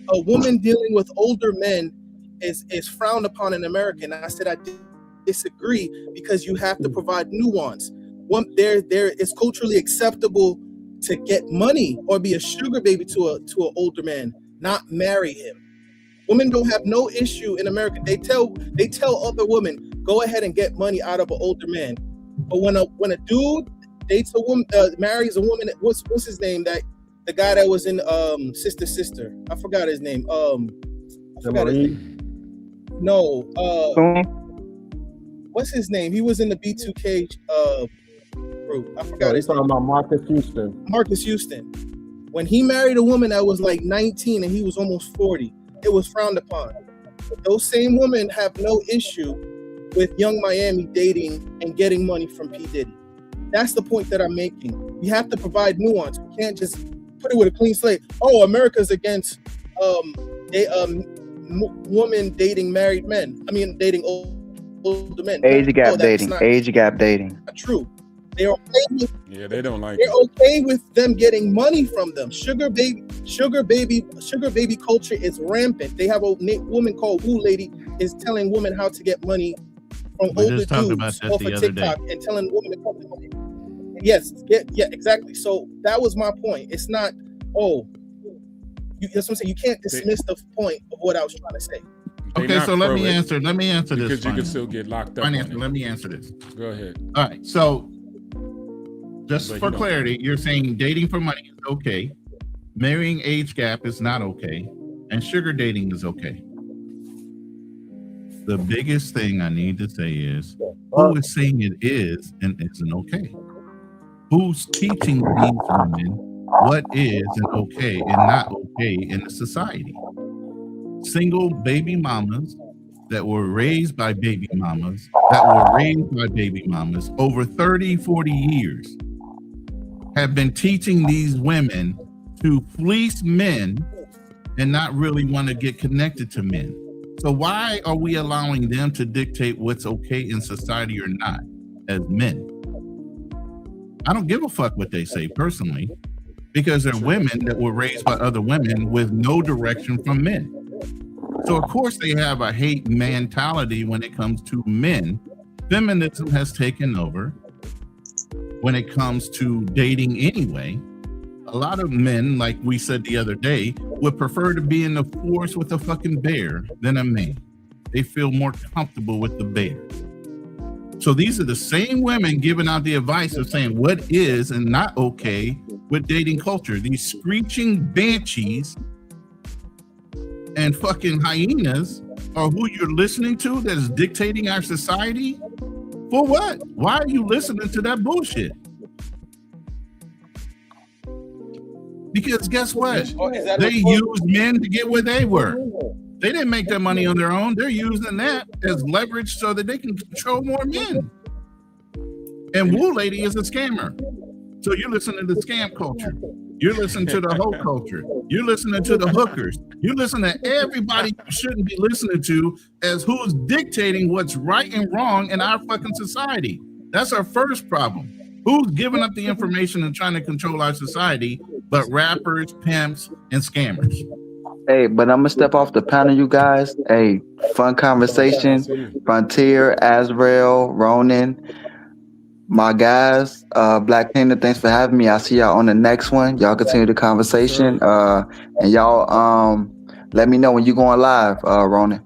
a woman dealing with older men is frowned upon in America." And I said I disagree, because you have to provide nuance. There it's culturally acceptable to get money or be a sugar baby to an older man, not marry him. Women don't have no issue in America. They tell other women, go ahead and get money out of an older man. But when a dude dates a woman, marries a woman, what's his name? The guy that was in Sister. I forgot his name. No. What's his name? He was in the B2K group. I forgot. He's talking about Marcus Houston. When he married a woman that was like 19 and he was almost 40, it was frowned upon. But those same women have no issue with Young Miami dating and getting money from P. Diddy. That's the point that I'm making. We have to provide nuance. We can't just put it with a clean slate. Oh, America's against women dating married men. I mean, dating older men. Age gap dating. Age gap dating. Not true. They're okay with. Yeah, they don't like. They're okay with them getting money from them. Sugar baby culture is rampant. They have a woman called Woo Lady is telling women how to get money from older dudes off of TikTok and telling women to come to money. Yes, yeah, exactly. So that was my point. It's not. That's what I'm saying. You can't dismiss the point of what I was trying to say. Okay, so let me answer this. Because you can still get locked up. Let me answer this. Go ahead. All right, so just for clarity, you're saying dating for money is okay, marrying age gap is not okay, and sugar dating is okay. The biggest thing I need to say is, who is saying it is and isn't okay? Who's teaching these women what is and okay and not okay in the society? Single baby mamas that were raised by baby mamas over 30, 40 years have been teaching these women to fleece men and not really want to get connected to men. So why are we allowing them to dictate what's okay in society or not as men? I don't give a fuck what they say personally, because they're women that were raised by other women with no direction from men. So of course they have a hate mentality when it comes to men. Feminism has taken over when it comes to dating anyway. A lot of men, like we said the other day, would prefer to be in the forest with a fucking bear than a man. They feel more comfortable with the bear. So these are the same women giving out the advice of saying what is and not okay with dating culture. These screeching banshees and fucking hyenas are who you're listening to that is dictating our society? For what? Why are you listening to that bullshit? Because guess what? They used men to get where they were. They didn't make that money on their own. They're using that as leverage so that they can control more men. And Woo Lady is a scammer. So you're listening to the scam culture. You're listening to the hoe culture. You're listening to the hookers. You're listening to everybody you shouldn't be listening to as who's dictating what's right and wrong in our fucking society. That's our first problem. Who's giving up the information and trying to control our society but rappers, pimps, and scammers? Hey, but I'm gonna step off the panel, you guys. Hey, fun conversation. Frontier, Azrael, Ronan, my guys, Black Panda, thanks for having me. I'll see y'all on the next one. Y'all continue the conversation. And y'all let me know when you're going live, Ronan.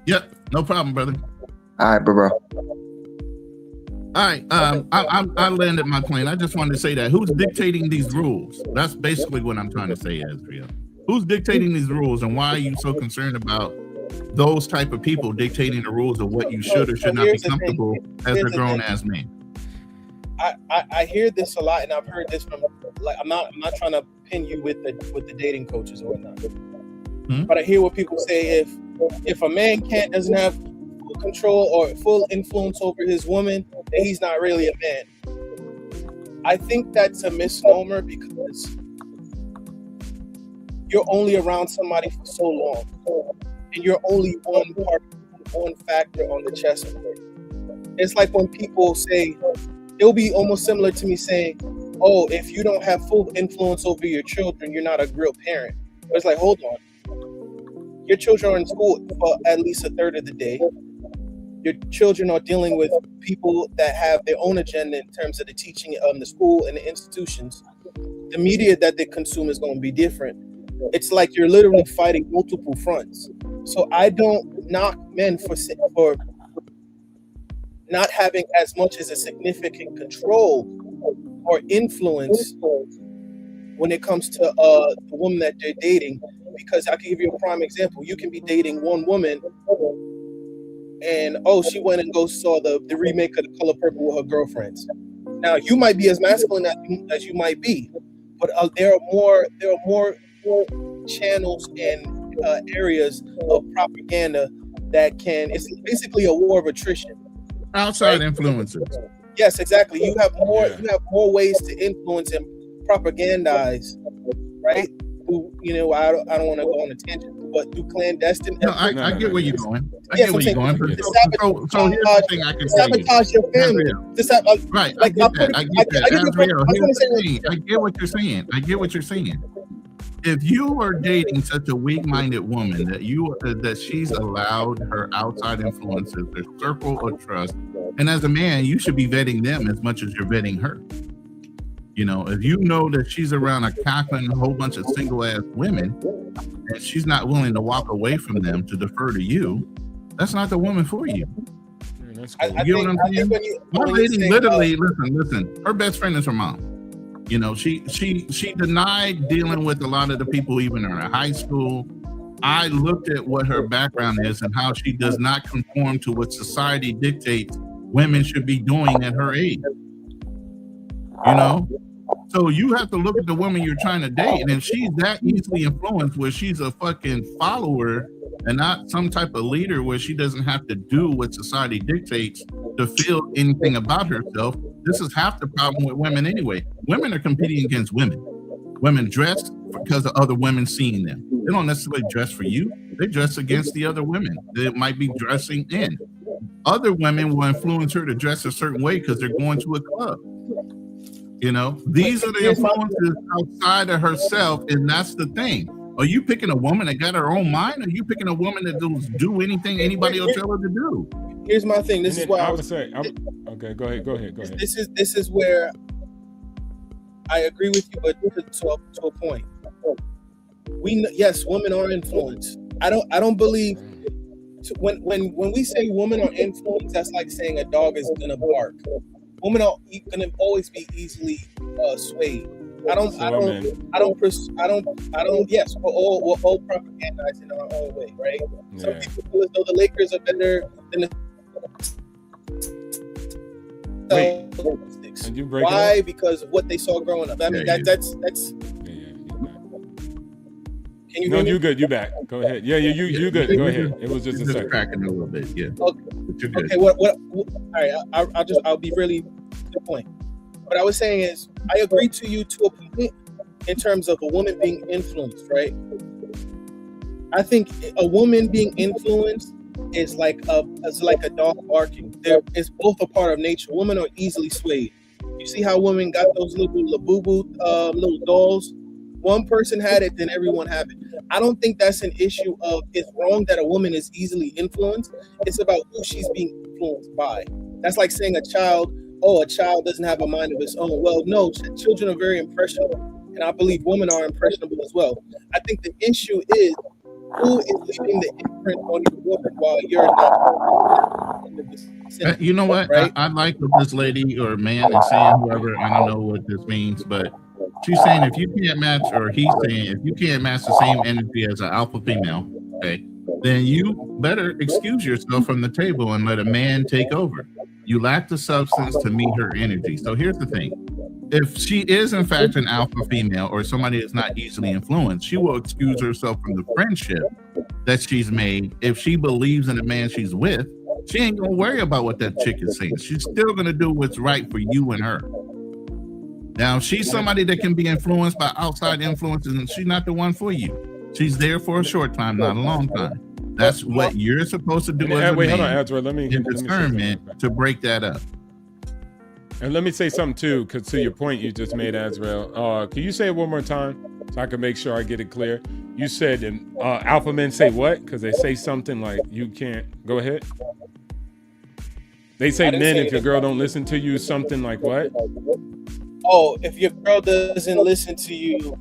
Yep, no problem, brother. All right, bro. All right, I landed my plane. I just wanted to say that. Who's dictating these rules? That's basically what I'm trying to say, Azriel. Who's dictating these rules, and why are you so concerned about those type of people dictating the rules of what you should or should not be comfortable as a grown-ass man? I hear this a lot, and I've heard this from, like, I'm not trying to pin you with the dating coaches or whatnot, but I hear what people say, if a man doesn't have full control or full influence over his woman, then he's not really a man. I think that's a misnomer, because you're only around somebody for so long, and you're only one factor on the chessboard. It's like when people say, it'll be almost similar to me saying, oh, if you don't have full influence over your children, you're not a real parent. But it's like, hold on. Your children are in school for at least a third of the day. Your children are dealing with people that have their own agenda in terms of the teaching of the school and the institutions. The media that they consume is going to be different. It's like you're literally fighting multiple fronts. So I don't knock men for not having as much as a significant control or influence when it comes to the woman that they're dating, because I can give you a prime example. You can be dating one woman and she went and saw the remake of The Color Purple with her girlfriends. Now you might be as masculine as you might be, but there are more channels and areas of propaganda that it's basically a war of attrition. Outside influences. Yes, exactly. You have more ways to influence and propagandize, right? I don't want to go on a tangent, but through clandestine. No, I get where you're going. I get where you're going. So here's the thing I can say. Sabotage your family. Right. I get that. I get what you're saying. I get what you're saying. If you are dating such a weak-minded woman that she's allowed her outside influences, her circle of trust, and as a man, you should be vetting them as much as you're vetting her. If you know that she's around a cackling whole bunch of single-ass women, and she's not willing to walk away from them to defer to you, that's not the woman for you. You know what I'm saying? My lady literally, listen, her best friend is her mom. She denied dealing with a lot of the people even in her high school. I looked at what her background is and how she does not conform to what society dictates women should be doing at her age. So you have to look at the woman you're trying to date, and if she's that easily influenced where she's a fucking follower and not some type of leader where she doesn't have to do what society dictates to feel anything about herself, this is half the problem with women anyway. Women are competing against women. Women dress because of other women seeing them. They don't necessarily dress for you. They dress against the other women they might be dressing in. Other women will influence her to dress a certain way because they're going to a club. These are the influences outside of herself, and that's the thing. Are you picking a woman that got her own mind, or are you picking a woman that doesn't do anything anybody will tell her to do? Here's my thing. This is why I would say. Okay, go ahead. This is where I agree with you, but to a point. Yes, women are influenced. I don't believe when we say women are influenced, that's like saying a dog is gonna bark. Women are gonna always be easily swayed. Yes, we're all propagandized in our own way, right? Yeah. Some people feel as though the Lakers are better than the Celtics. Why? Because of what they saw growing up. I mean, that's. Can you hear me? You good? You back? Go ahead. Yeah, you good? Go ahead. It was just a second. Cracking a little bit. Yeah. Okay. But you're good. Okay. All right. I'll be really to the point. What I was saying is, I agree to you to a point in terms of a woman being influenced, right? I think a woman being influenced is like a dog barking. It's both a part of nature. Women are easily swayed. You see how women got those little Labubu little dolls? One person had it, then everyone have it. I don't think that's an issue of it's wrong that a woman is easily influenced. It's about who she's being influenced by. That's like saying a child doesn't have a mind of its own. Well, no, children are very impressionable, and I believe women are impressionable as well. I think the issue is who is leaving the imprint on your woman while you're not. You know what? Right? I like what this lady or man is saying, whoever, I don't know what this means, but she's saying if you can't match, or he's saying if you can't match the same energy as an alpha female, okay, then you better excuse yourself from the table and let a man take over. You lack the substance to meet her energy. So here's the thing. If she is in fact an alpha female or somebody that's not easily influenced, she will excuse herself from the friendship that she's made. If she believes in the man she's with, she ain't gonna worry about what that chick is saying. She's still gonna do what's right for you and her. Now, if she's somebody that can be influenced by outside influences, and she's not the one for you. She's there for a short time, not a long time. That's what you're supposed to do as a man. Hold on, Azra, let me discernment to break that up. And let me say something too, because to your point you just made, Azrael. Can you say it one more time so I can make sure I get it clear? You said alpha men say what? Because they say something like you can't. Go ahead. They say men, if your girl don't listen to you, something like what? Oh, if your girl doesn't listen to you,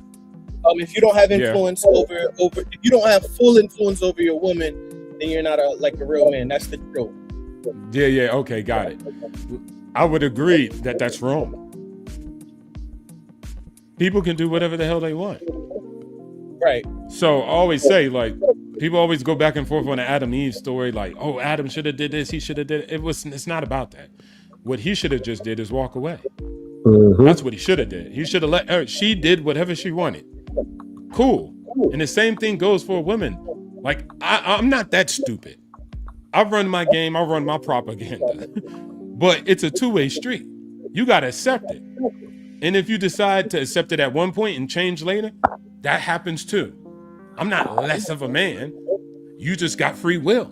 if you don't have influence over, if you don't have full influence over your woman, then you're not a real man. That's the truth. Yeah, okay, got it. I would agree that that's wrong. People can do whatever the hell they want. Right. So I always say, like, people always go back and forth on the Adam Eve story, like, oh, Adam should have did this, he should have did it. It's not about that. What he should have just did is walk away. Mm-hmm. That's what he should have did. He should have let her, she did whatever she wanted. Cool. And the same thing goes for women. Like, I'm not that stupid. I run my game, I run my propaganda. But it's a two-way street. You got to accept it. And if you decide to accept it at one point and change later, that happens too. I'm not less of a man. You just got free will.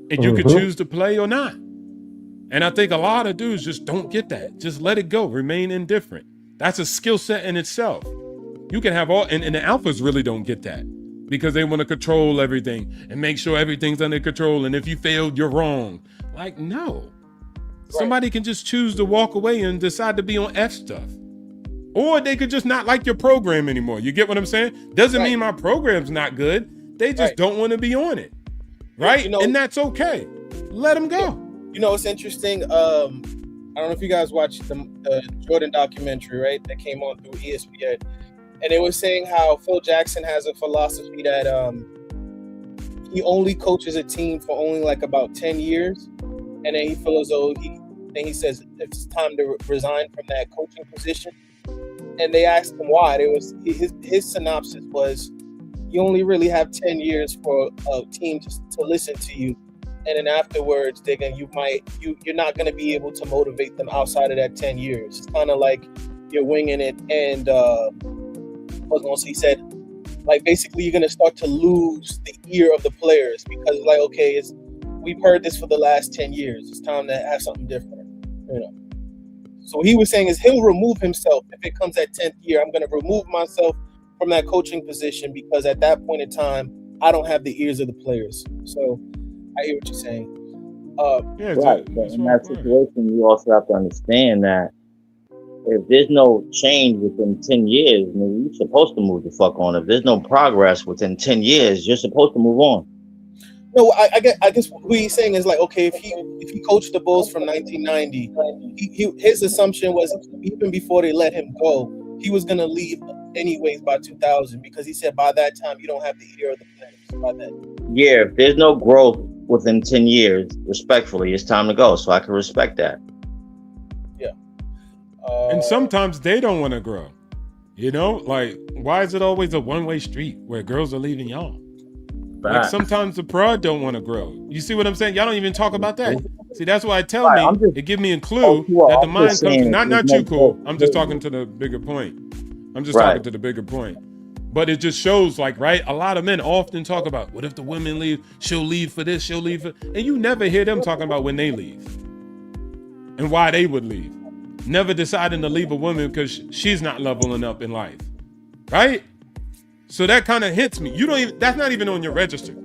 And you can choose to play or not. And I think a lot of dudes just don't get that. Just let it go. Remain indifferent. That's a skill set in itself. You can have all, and the alphas really don't get that because they want to control everything and make sure everything's under control. And if you failed, you're wrong. Like, no. Somebody can just choose to walk away and decide to be on F stuff. Or they could just not like your program anymore. You get what I'm saying? Doesn't mean my program's not good. They just don't want to be on it. Right? And that's okay. Let them go. You know, it's interesting. I don't know if you guys watched the Jordan documentary, right? That came on through ESPN. And they were saying how Phil Jackson has a philosophy that he only coaches a team for only like about 10 years. And then he feels as though he says it's time to resign from that coaching position. And they asked him why. It was his synopsis was, you only really have 10 years for a team to listen to you, and then afterwards you're not going to be able to motivate them outside of that 10 years. It's kind of like you're winging it. And he said, like, basically you're going to start to lose the ear of the players because, like, okay, we've heard this for the last 10 years. It's time to have something different, you know. So what he was saying is he'll remove himself. If it comes at 10th year, I'm going to remove myself from that coaching position because at that point in time, I don't have the ears of the players. So I hear what you're saying. Right. But in that situation, you also have to understand that if there's no change within 10 years, I mean, you're supposed to move the fuck on. If there's no progress within 10 years, you're supposed to move on. No, I guess what he's saying is like, okay, if he coached the Bulls from 1990, his assumption was even before they let him go, he was gonna leave anyways by 2000 because he said by that time you don't have the ear of the players. By then, yeah, if there's no growth within 10 years, respectfully, it's time to go. So I can respect that. Yeah. And sometimes they don't want to grow. You know, like, why is it always a one-way street where girls are leaving y'all? Like, sometimes the prod don't want to grow. You see what I'm saying? Y'all don't even talk about that. See, that's why it give me a clue that the mind comes not you, cool. I'm just talking to the bigger point. Talking to the bigger point. But it just shows, like, right? A lot of men often talk about, what if the women leave? She'll leave for this, she'll leave for... And you never hear them talking about when they leave and why they would leave. Never deciding to leave a woman because she's not leveling up in life, right? So that kind of hits me. That's not even on your register.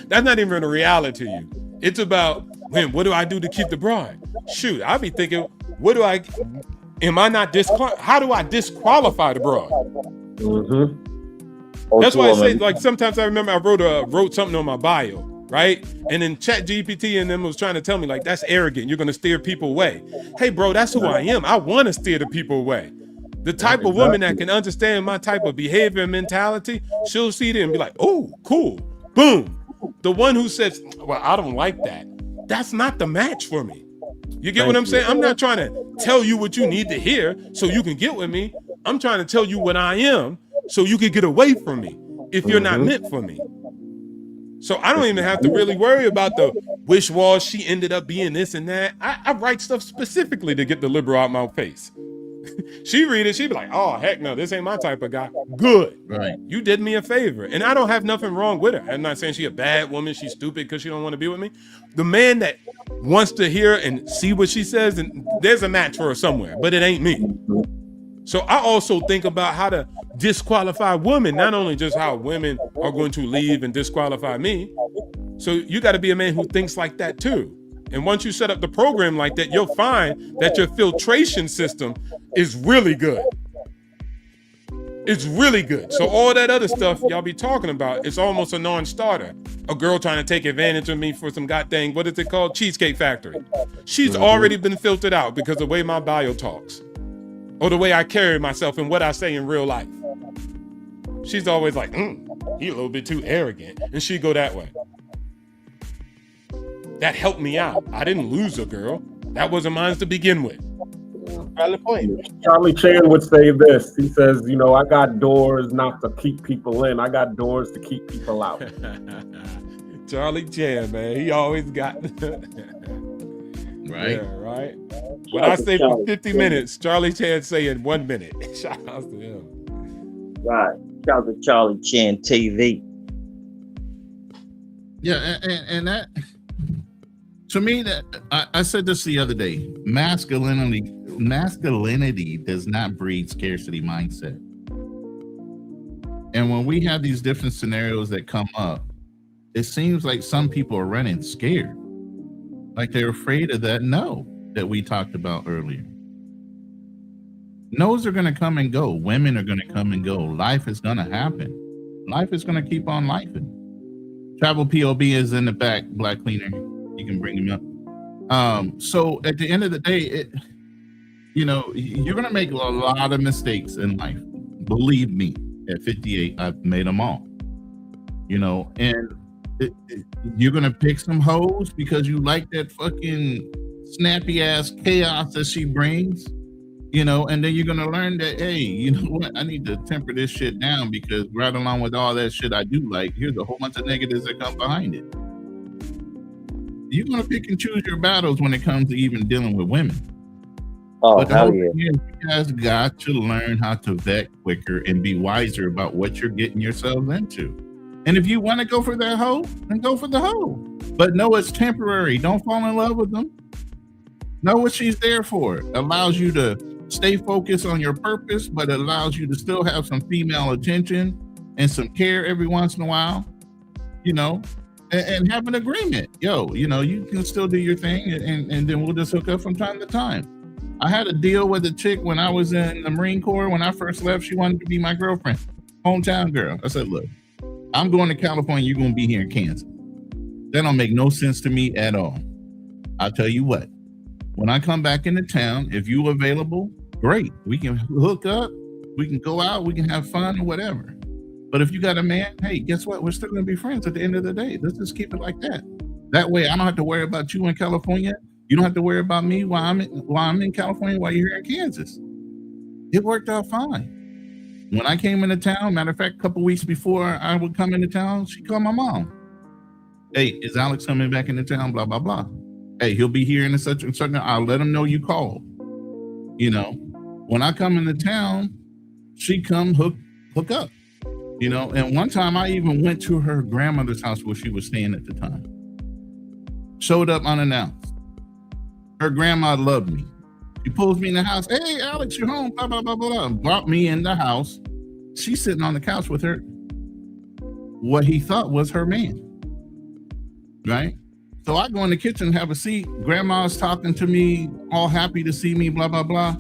That's not even a reality to you. It's about, man, what do I do to keep the bride? Shoot, I'll be thinking, how do I disqualify the bride? Mm-hmm. That's why I say, like, sometimes I remember I wrote something on my bio. right? And then ChatGPT and them was trying to tell me like, that's arrogant. You're going to steer people away. Hey, bro, that's who I am. I want to steer the people away. The type of woman that can understand my type of behavior and mentality, she'll see it and be like, oh, cool, boom. The one who says, well, I don't like that. That's not the match for me. You get what I'm saying? I'm not trying to tell you what you need to hear so you can get with me. I'm trying to tell you what I am so you can get away from me if you're not meant for me. So I don't even have to really worry about the wish-wash, she ended up being this and that. I write stuff specifically to get the liberal out my face. She read it, she be like, oh, heck no, this ain't my type of guy. Good. Right. You did me a favor. And I don't have nothing wrong with her. I'm not saying she a bad woman, she's stupid because she don't want to be with me. The man that wants to hear and see what she says, and there's a match for her somewhere, but it ain't me. So I also think about how to disqualify women, not only just how women are going to leave and disqualify me. So you got to be a man who thinks like that too. And once you set up the program like that, you'll find that your filtration system is really good. It's really good. So all that other stuff y'all be talking about, it's almost a non-starter. A girl trying to take advantage of me for some goddamn, what is it called? Cheesecake Factory. She's already been filtered out because of the way my bio talks. Or the way I carry myself and what I say in real life. She's always like, he a little bit too arrogant. And she go that way. That helped me out. I didn't lose a girl. That wasn't mine to begin with. Valid point. Charlie Chan would say this. He says, you know, I got doors not to keep people in. I got doors to keep people out. Charlie Chan, man. He always got... Right. Yeah, right. When I say for 50 minutes, Charlie Chan say in 1 minute. Shout out to him. Right. Shout out to Charlie Chan TV. Yeah, and that, to me, that I said this the other day. Masculinity does not breed scarcity mindset. And when we have these different scenarios that come up, it seems like some people are running scared. Like they're afraid of that no that we talked about earlier. No's are going to come and go. Women are going to come and go. Life is going to happen. Life is going to keep on lifing. Travel POB is in the back, Black Cleaner. You can bring him up. So at the end of the day, you're going to make a lot of mistakes in life. Believe me, at 58, I've made them all. And you're gonna pick some hoes because you like that fucking snappy ass chaos that she brings, and then you're gonna learn that, hey, you know what, I need to temper this shit down because right along with all that shit I do like, here's a whole bunch of negatives that come behind it. You're gonna pick and choose your battles when it comes to even dealing with women. Oh, hell yeah. You guys got to learn how to vet quicker and be wiser about what you're getting yourselves into. And if you want to go for that hoe, then go for the hoe. But know it's temporary. Don't fall in love with them. Know what she's there for. It allows you to stay focused on your purpose, but it allows you to still have some female attention and some care every once in a while, and have an agreement. You can still do your thing and then we'll just hook up from time to time. I had a deal with a chick when I was in the Marine Corps. When I first left, she wanted to be my girlfriend, hometown girl. I said, look, I'm going to California. You're going to be here in Kansas. That don't make no sense to me at all. I'll tell you what, when I come back into town, if you available, great. We can hook up. We can go out. We can have fun or whatever. But if you got a man, hey, guess what? We're still going to be friends at the end of the day. Let's just keep it like that. That way, I don't have to worry about you in California. You don't have to worry about me while I'm in California, while you're here in Kansas. It worked out fine. When I came into town, matter of fact, a couple weeks before I would come into town, she called my mom. Hey, is Alex coming back into town? Blah, blah, blah. Hey, he'll be here in a such and such. I'll let him know you called. When I come into town, she come hook up. And one time I even went to her grandmother's house where she was staying at the time. Showed up unannounced. Her grandma loved me. She pulls me in the house. Hey, Alex, you're home. Blah, blah, blah, blah, blah. Brought me in the house. She's sitting on the couch with her, what he thought was her man. Right? So I go in the kitchen, have a seat. Grandma's talking to me, all happy to see me, blah, blah, blah.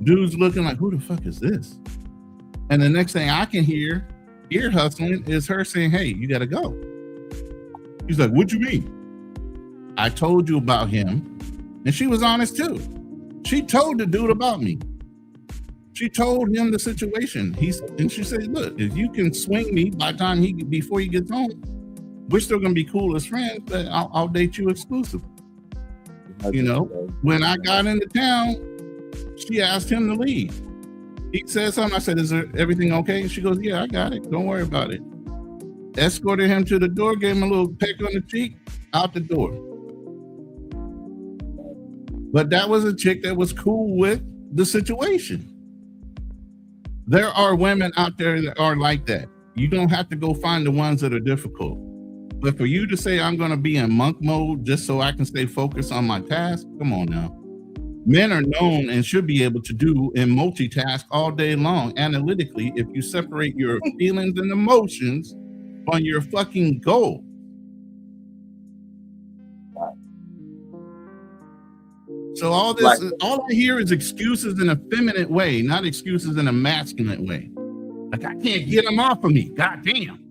Dude's looking like, who the fuck is this? And the next thing I can hear, ear hustling, is her saying, hey, you got to go. He's like, what you mean? I told you about him. And she was honest too. She told the dude about me. She told him the situation. And she said, look, if you can swing me by the time before he gets home, we're still gonna be cool as friends, but I'll date you exclusively. You know, when I got into town, she asked him to leave. He said something. I said, is everything okay? And she goes, yeah, I got it. Don't worry about it. Escorted him to the door, gave him a little peck on the cheek, out the door. But that was a chick that was cool with the situation. There are women out there that are like that. You don't have to go find the ones that are difficult. But for you to say I'm going to be in monk mode just so I can stay focused on my task, come on now. Men are known and should be able to do and multitask all day long analytically if you separate your feelings and emotions on your fucking goal. So all I hear is excuses in a feminine way, not excuses in a masculine way. Like, I can't get him off of me. God damn.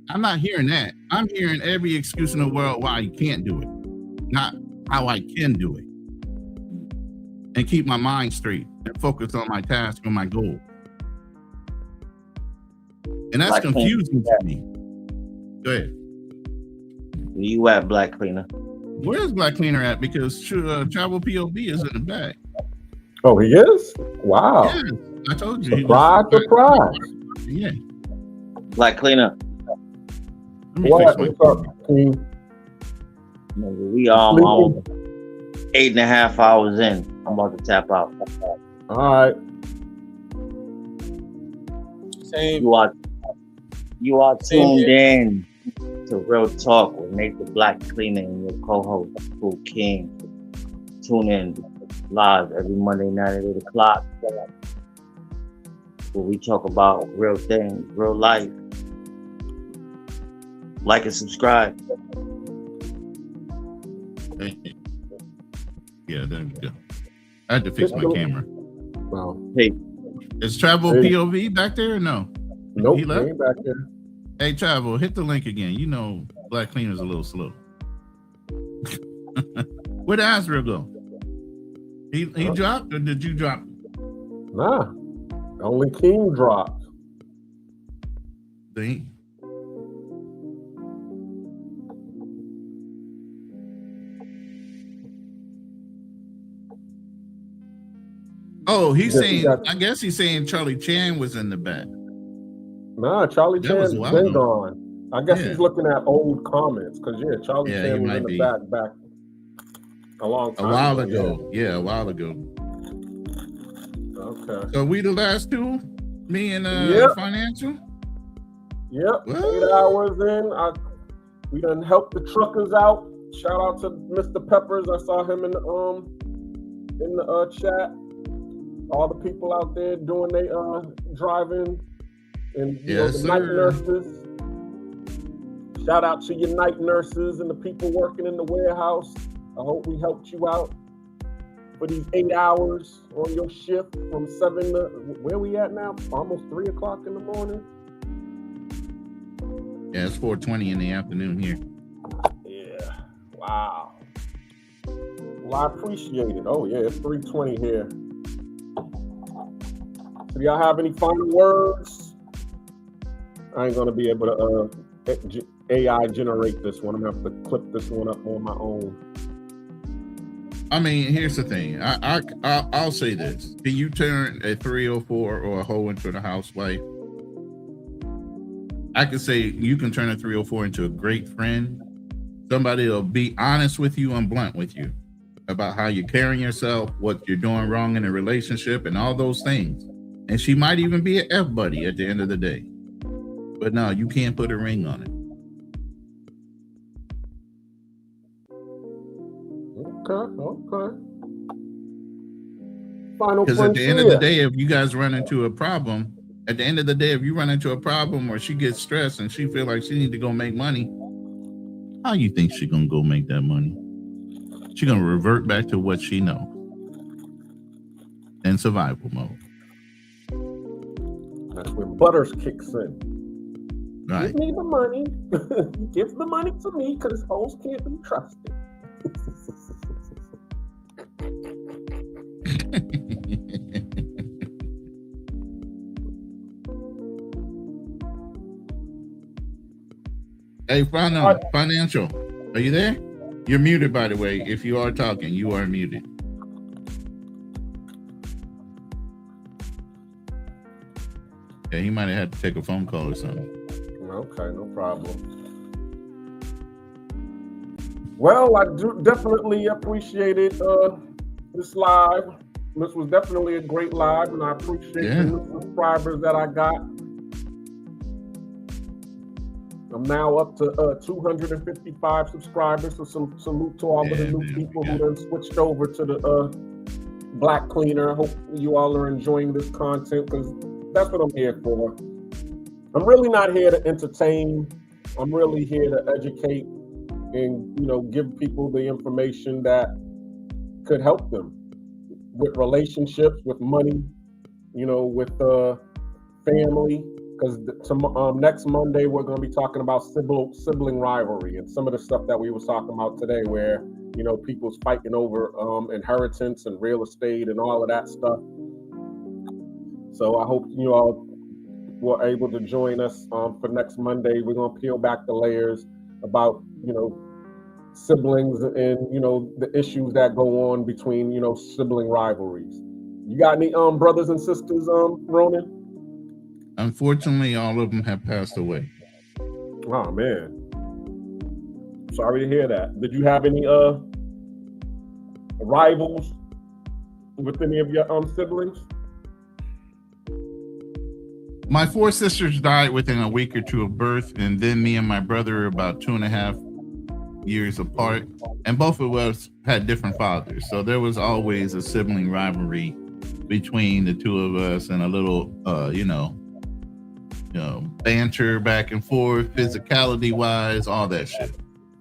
I'm not hearing that. I'm hearing every excuse in the world why you can't do it, not how I can do it. And keep my mind straight and focus on my task or my goal. And that's confusing to me. Go ahead. Where you at, Black Cleaner? Where's Black Cleaner at? Because Travel POV is in the back. Oh, he is? Wow. Yeah, I told you. Surprise. Yeah. Black Cleaner. What's up, King? We on 8.5 hours in. I'm about to tap out. All right. Same. You are tuned in to Real Talk with Nate the Black Cleaner and your co-host, Cool King. Tune in live every Monday night at 8 o'clock, where we talk about real things, real life. Like and subscribe. Yeah, there we go. I had to fix my camera. Wow. Hey, is Travel POV back there or no? Nope, he left? ain't back there. Hey, Travel, hit the link again. You know, Black Cleaner's a little slow. Where'd Azrael go? He dropped, or did you drop? Nah, only King dropped. Dang. Oh, he's saying, I guess he's saying Charlie Chan was in the back. Nah, Charlie Chan's been gone. I guess he's looking at old comments, because Charlie Chan was in the back a long time ago. A while ago. Yeah, a while ago. Okay. So we the last two? Me and Financial? Yep. 8 hours in. We done helped the truckers out. Shout out to Mr. Peppers. I saw him in the chat. All the people out there doing their driving, and the night nurses. Shout out to your night nurses and the people working in the warehouse. I hope we helped you out for these 8 hours on your shift from 7 to where we at now? Almost 3 o'clock in the morning. Yeah, it's 4:20 in the afternoon here. Yeah. Wow. Well, I appreciate it. Oh yeah, it's 3:20 here. Do y'all have any final words? I ain't gonna be able to AI generate this one. I'm gonna have to clip this one up on my own. I mean, here's the thing. I'll say this. Can you turn a 304 or a hoe into a housewife? I could say you can turn a 304 into a great friend. Somebody will be honest with you and blunt with you about how you're carrying yourself, what you're doing wrong in a relationship, and all those things. And she might even be an F buddy at the end of the day. But no, you can't put a ring on it. Okay. Final because at the end of the day, if you guys run into a problem, or she gets stressed and she feel like she need to go make money, how you think she gonna go make that money? She gonna revert back to what she know in survival mode. That's when Butters kicks in. Right. Give me the money. Give the money to me because hoes can't be trusted. Hey, financial, are you there? You're muted, by the way. If you are talking, you are muted. Yeah, he might have had to take a phone call or something. Okay, no problem. Well, I do definitely appreciated this live. This was definitely a great live, and I appreciate the new subscribers that I got. I'm now up to 255 subscribers, so salute to all of the new people who then switched over to the Black Cleaner. I hope you all are enjoying this content because that's what I'm here for. I'm really not here to entertain. I'm really here to educate and, you know, give people the information that could help them with relationships, with money, you know, with family. Because next Monday we're going to be talking about sibling rivalry and some of the stuff that we was talking about today, where, you know, people's fighting over inheritance and real estate and all of that stuff. So I hope you all were able to join us for next Monday. We're going to peel back the layers about, you know, siblings and, you know, the issues that go on between, you know, sibling rivalries. You got any brothers and sisters, Ronan? Unfortunately, all of them have passed away. Oh man, sorry to hear that. Did you have any rivals with any of your siblings? My 4 sisters died within a week or two of birth, and then me and my brother are about 2.5 years apart, and both of us had different fathers, so there was always a sibling rivalry between the two of us, and a little banter back and forth, physicality wise, all that shit.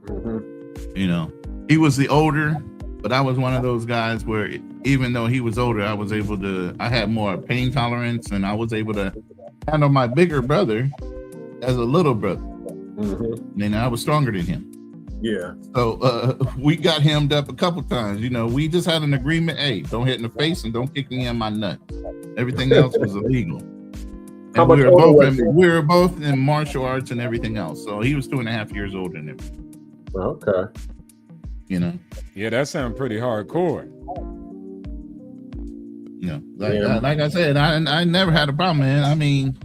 Mm-hmm. You know, he was the older, but I was one of those guys where even though he was older, I had more pain tolerance, and I was able to handle my bigger brother as a little brother. Mm-hmm. And I was stronger than him. Yeah. So we got hemmed up a couple times. You know, we just had an agreement. Hey, don't hit in the face and don't kick me in my nuts. Everything else was illegal. And we were both in martial arts and everything else. So he was 2.5 years older than him. Okay. You know. Yeah, that sounds pretty hardcore. You know, like I said, I never had a problem, man. I mean,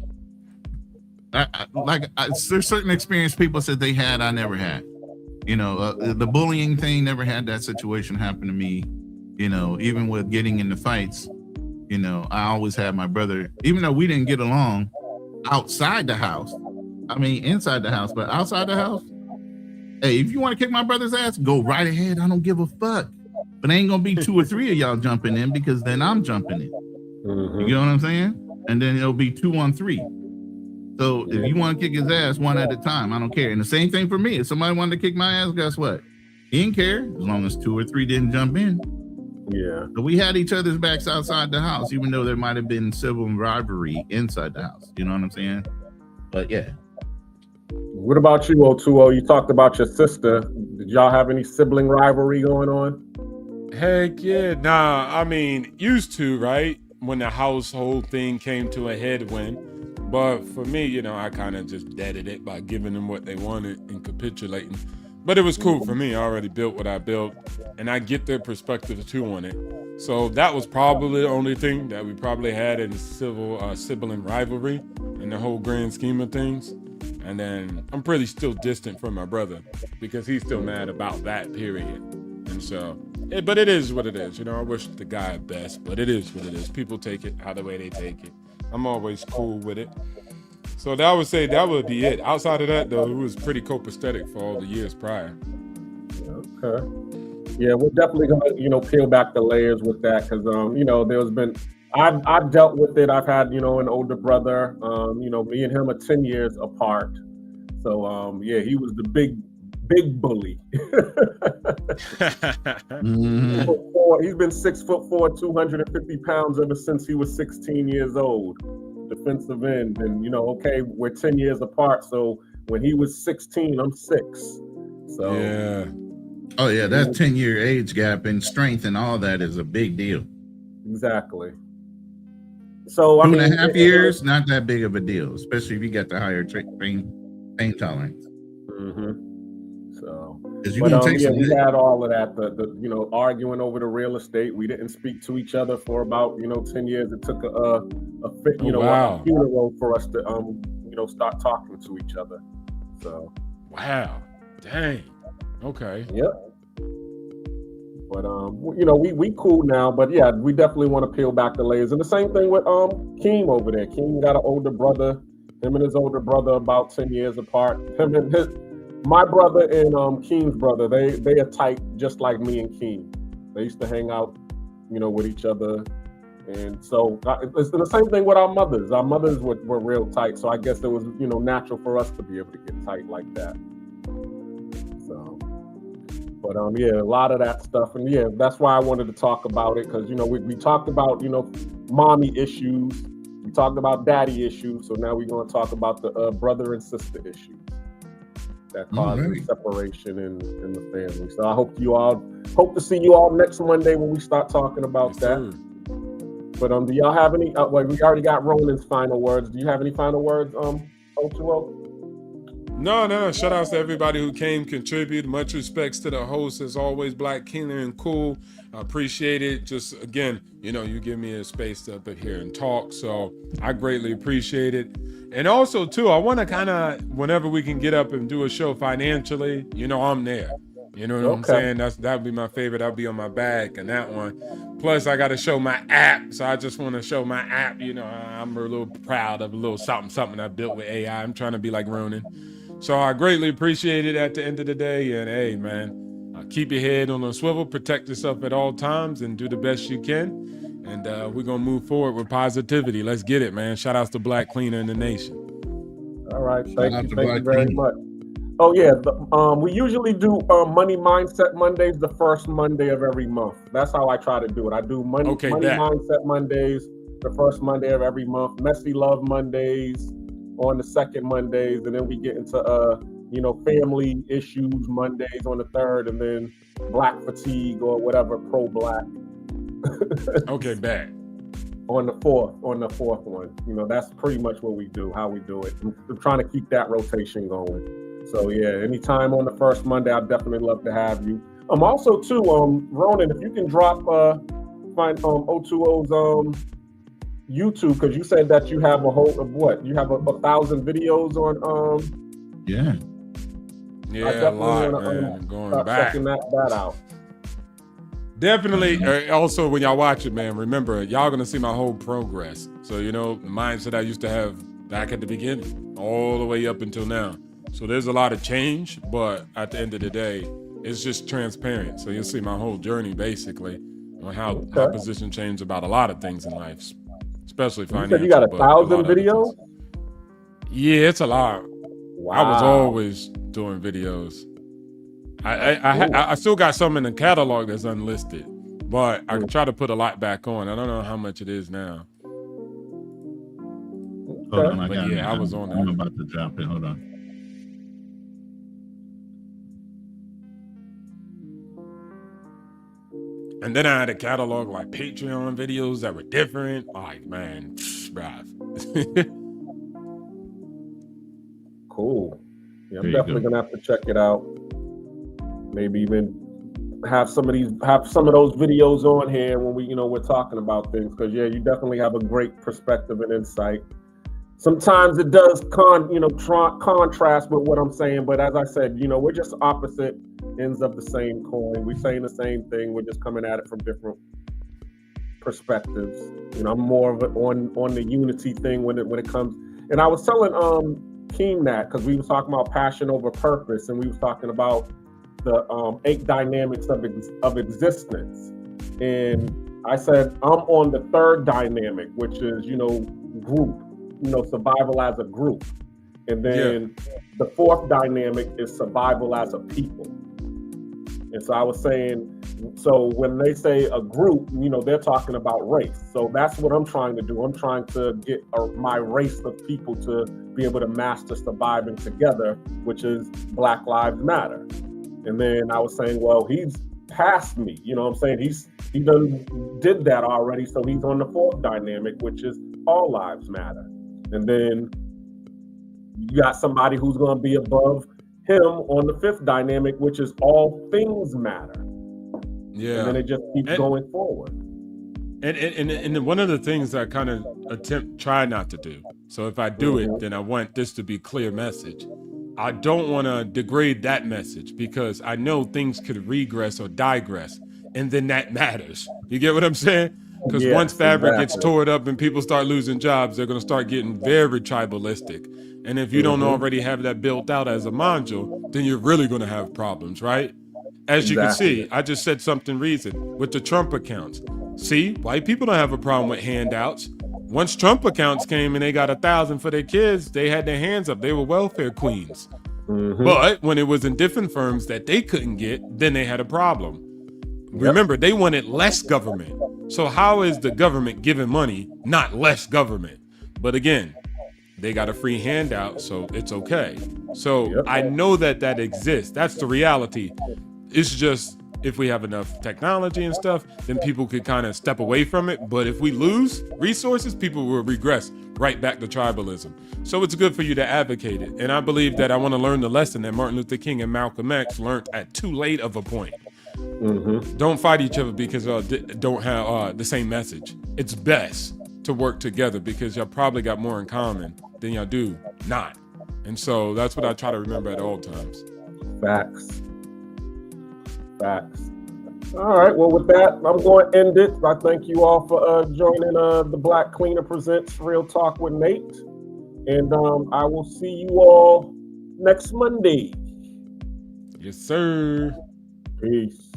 there's certain experience people said they had, I never had. You know, the bullying thing, never had that situation happen to me. You know, even with getting into fights, you know, I always had my brother, even though we didn't get along outside the house. I mean, inside the house, but outside the house, hey, if you want to kick my brother's ass, go right ahead. I don't give a fuck. But it ain't gonna be 2 or 3 of y'all jumping in, because then I'm jumping in. Mm-hmm. You know what I'm saying? And then it'll be 2 on 3. So if you want to kick his ass one at a time, I don't care. And the same thing for me. If somebody wanted to kick my ass, guess what? He didn't care as long as 2 or 3 didn't jump in. Yeah. So we had each other's backs outside the house, even though there might have been civil rivalry inside the house. You know what I'm saying? But yeah. What about you, O2O? You talked about your sister. Did y'all have any sibling rivalry going on? Heck yeah. Nah, I mean, used to, right? When the household thing came to a headwind. But for me, you know, I kind of just deaded it by giving them what they wanted and capitulating. But it was cool for me. I already built what I built, and I get their perspective too on it. So that was probably the only thing that we probably had in sibling rivalry in the whole grand scheme of things. And then I'm pretty still distant from my brother because he's still mad about that period. And so, but it is what it is. You know, I wish the guy best, but it is what it is. People take it how the way they take it. I'm always cool with it. So I would say that would be it. Outside of that, though, it was pretty copacetic for all the years prior. Okay. Yeah, we're definitely gonna, you know, peel back the layers with that because, you know, I've dealt with it. I've had, you know, an older brother. You know, me and him are 10 years apart. So, yeah, he was the big bully. Mm-hmm. He's been 6'4", 250 pounds ever since he was 16 years old. defensive end, and okay, we're 10 years apart. So when he was 16, I'm 6. So yeah. Oh yeah, that 10-year age gap in strength and all that is a big deal. Exactly. So 2.5 years, not that big of a deal, especially if you get the higher pain tolerance. So, we had all of that. The arguing over the real estate. We didn't speak to each other for about 10 years. It took a funeral for us to start talking to each other. So. Wow. Dang. Okay. Yep. But we cool now. But yeah, we definitely want to peel back the layers. And the same thing with Keem over there. Keem got an older brother. Him and his older brother about 10 years apart. My brother and Keem's brother, they are tight just like me and Keem. They used to hang out, with each other. And so it's the same thing with our mothers. Our mothers were real tight. So I guess it was, natural for us to be able to get tight like that. But a lot of that stuff, and that's why I wanted to talk about it, because we talked about mommy issues, we talked about daddy issues, so now we're going to talk about the brother and sister issues that cause separation in the family. So I hope to see you all next Monday when we start talking about that. But do y'all have any? We already got Ronan's final words. Do you have any final words, O2O? No. Shout outs to everybody who came, contributed. Much respects to the host, as always, Black, Keener, and Cool. I appreciate it. Just, again, you give me a space to up here and talk, so I greatly appreciate it. And also, too, I want to kind of, whenever we can get up and do a show financially, I'm there. You know what I'm saying? That'd be my favorite. I'll be on my back and that one. Plus, I got to show my app, so I just want to show my app. I'm a little proud of a little something I built with AI. I'm trying to be like Ronan. So I greatly appreciate it at the end of the day. And hey, man, keep your head on a swivel, protect yourself at all times, and do the best you can. And we're going to move forward with positivity. Let's get it, man. Shout outs to Black Cleaner in the nation. All right. Thank you very much. Oh, yeah. We usually do Money Mindset Mondays the first Monday of every month. That's how I try to do it. I do Money Mindset Mondays the first Monday of every month. Messy Love Mondays on the second Mondays, and then we get into family issues Mondays on the third, and then Black Fatigue or whatever, pro-Black. Okay, bad. On the fourth one. That's pretty much what we do, how we do it. I'm trying to keep that rotation going. So yeah, anytime on the first Monday, I'd definitely love to have you. Also too, Ronan, if you can drop find O2O's YouTube, because you said that you have a whole of what? You have 1,000 videos on Yeah, a lot, man. Going back. Checking that out. Definitely. Also, when y'all watch it, man, remember, y'all gonna see my whole progress. So, the mindset I used to have back at the beginning, all the way up until now. So there's a lot of change, but at the end of the day, it's just transparent. So you'll see my whole journey, basically, on how my position changed about a lot of things in life, especially financial. You said you got 1,000 videos? Yeah, it's a lot. Wow. I was always doing videos. I still got some in the catalog that's unlisted, but I can try to put a lot back on. I don't know how much it is now. Hold on, I was on that. I'm about to drop it. Hold on. And then I had a catalog like Patreon videos that were different. Like, man, bruh. Cool. Yeah, I'm definitely gonna have to check it out. Maybe even have some of those videos on here when we're talking about things, because you definitely have a great perspective and insight. Sometimes it does contrast with what I'm saying, but as I said, we're just opposite ends of the same coin. We're saying the same thing. We're just coming at it from different perspectives. I'm more of it on the unity thing when it comes. And I was telling Keem that, because we was talking about passion over purpose, and we was talking about the 8 dynamics of existence. And I said I'm on the 3rd dynamic, which is group. Survival as a group. And then the 4th dynamic is survival as a people. And so I was saying So when they say a group, they're talking about race. So that's what I'm trying to do. I'm trying to get my race of people to be able to master surviving together, which is Black Lives Matter. And then I was saying, well, he's past me. You know what I'm saying? He did that already. So he's on the fourth dynamic, which is all lives matter. And then you got somebody who's going to be above him on the fifth dynamic, which is all things matter. Yeah. And then it just keeps going forward. And one of the things I kind of try not to do. So if I do it, then I want this to be a clear message. I don't want to degrade that message because I know things could regress or digress, and then that matters. You get what I'm saying? Because once fabric gets torn up and people start losing jobs, they're going to start getting very tribalistic. And if you don't already have that built out as a module, then you're really going to have problems, right? As you can see, I just said something recent with the Trump accounts. See, white people don't have a problem with handouts. Once Trump accounts came and they got 1,000 for their kids, they had their hands up. They were welfare queens. But when it was in different firms that they couldn't get, then they had a problem. Remember, they wanted less government. So how is the government giving money, not less government? But again, they got a free handout, so it's okay. So I know that exists. That's the reality. It's just if we have enough technology and stuff, then people could kind of step away from it. But if we lose resources, people will regress right back to tribalism. So it's good for you to advocate it. And I believe that I want to learn the lesson that Martin Luther King and Malcolm X learned at too late of a point. Don't fight each other because don't have the same message. It's best to work together because y'all probably got more in common than y'all do not. And so that's what I try to remember at all times. Facts. All right. Well, with that, I'm going to end it. I thank you all for joining the Black Cleaner Presents Real Talk with Nate. And I will see you all next Monday. Yes, sir. Peace.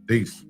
Peace.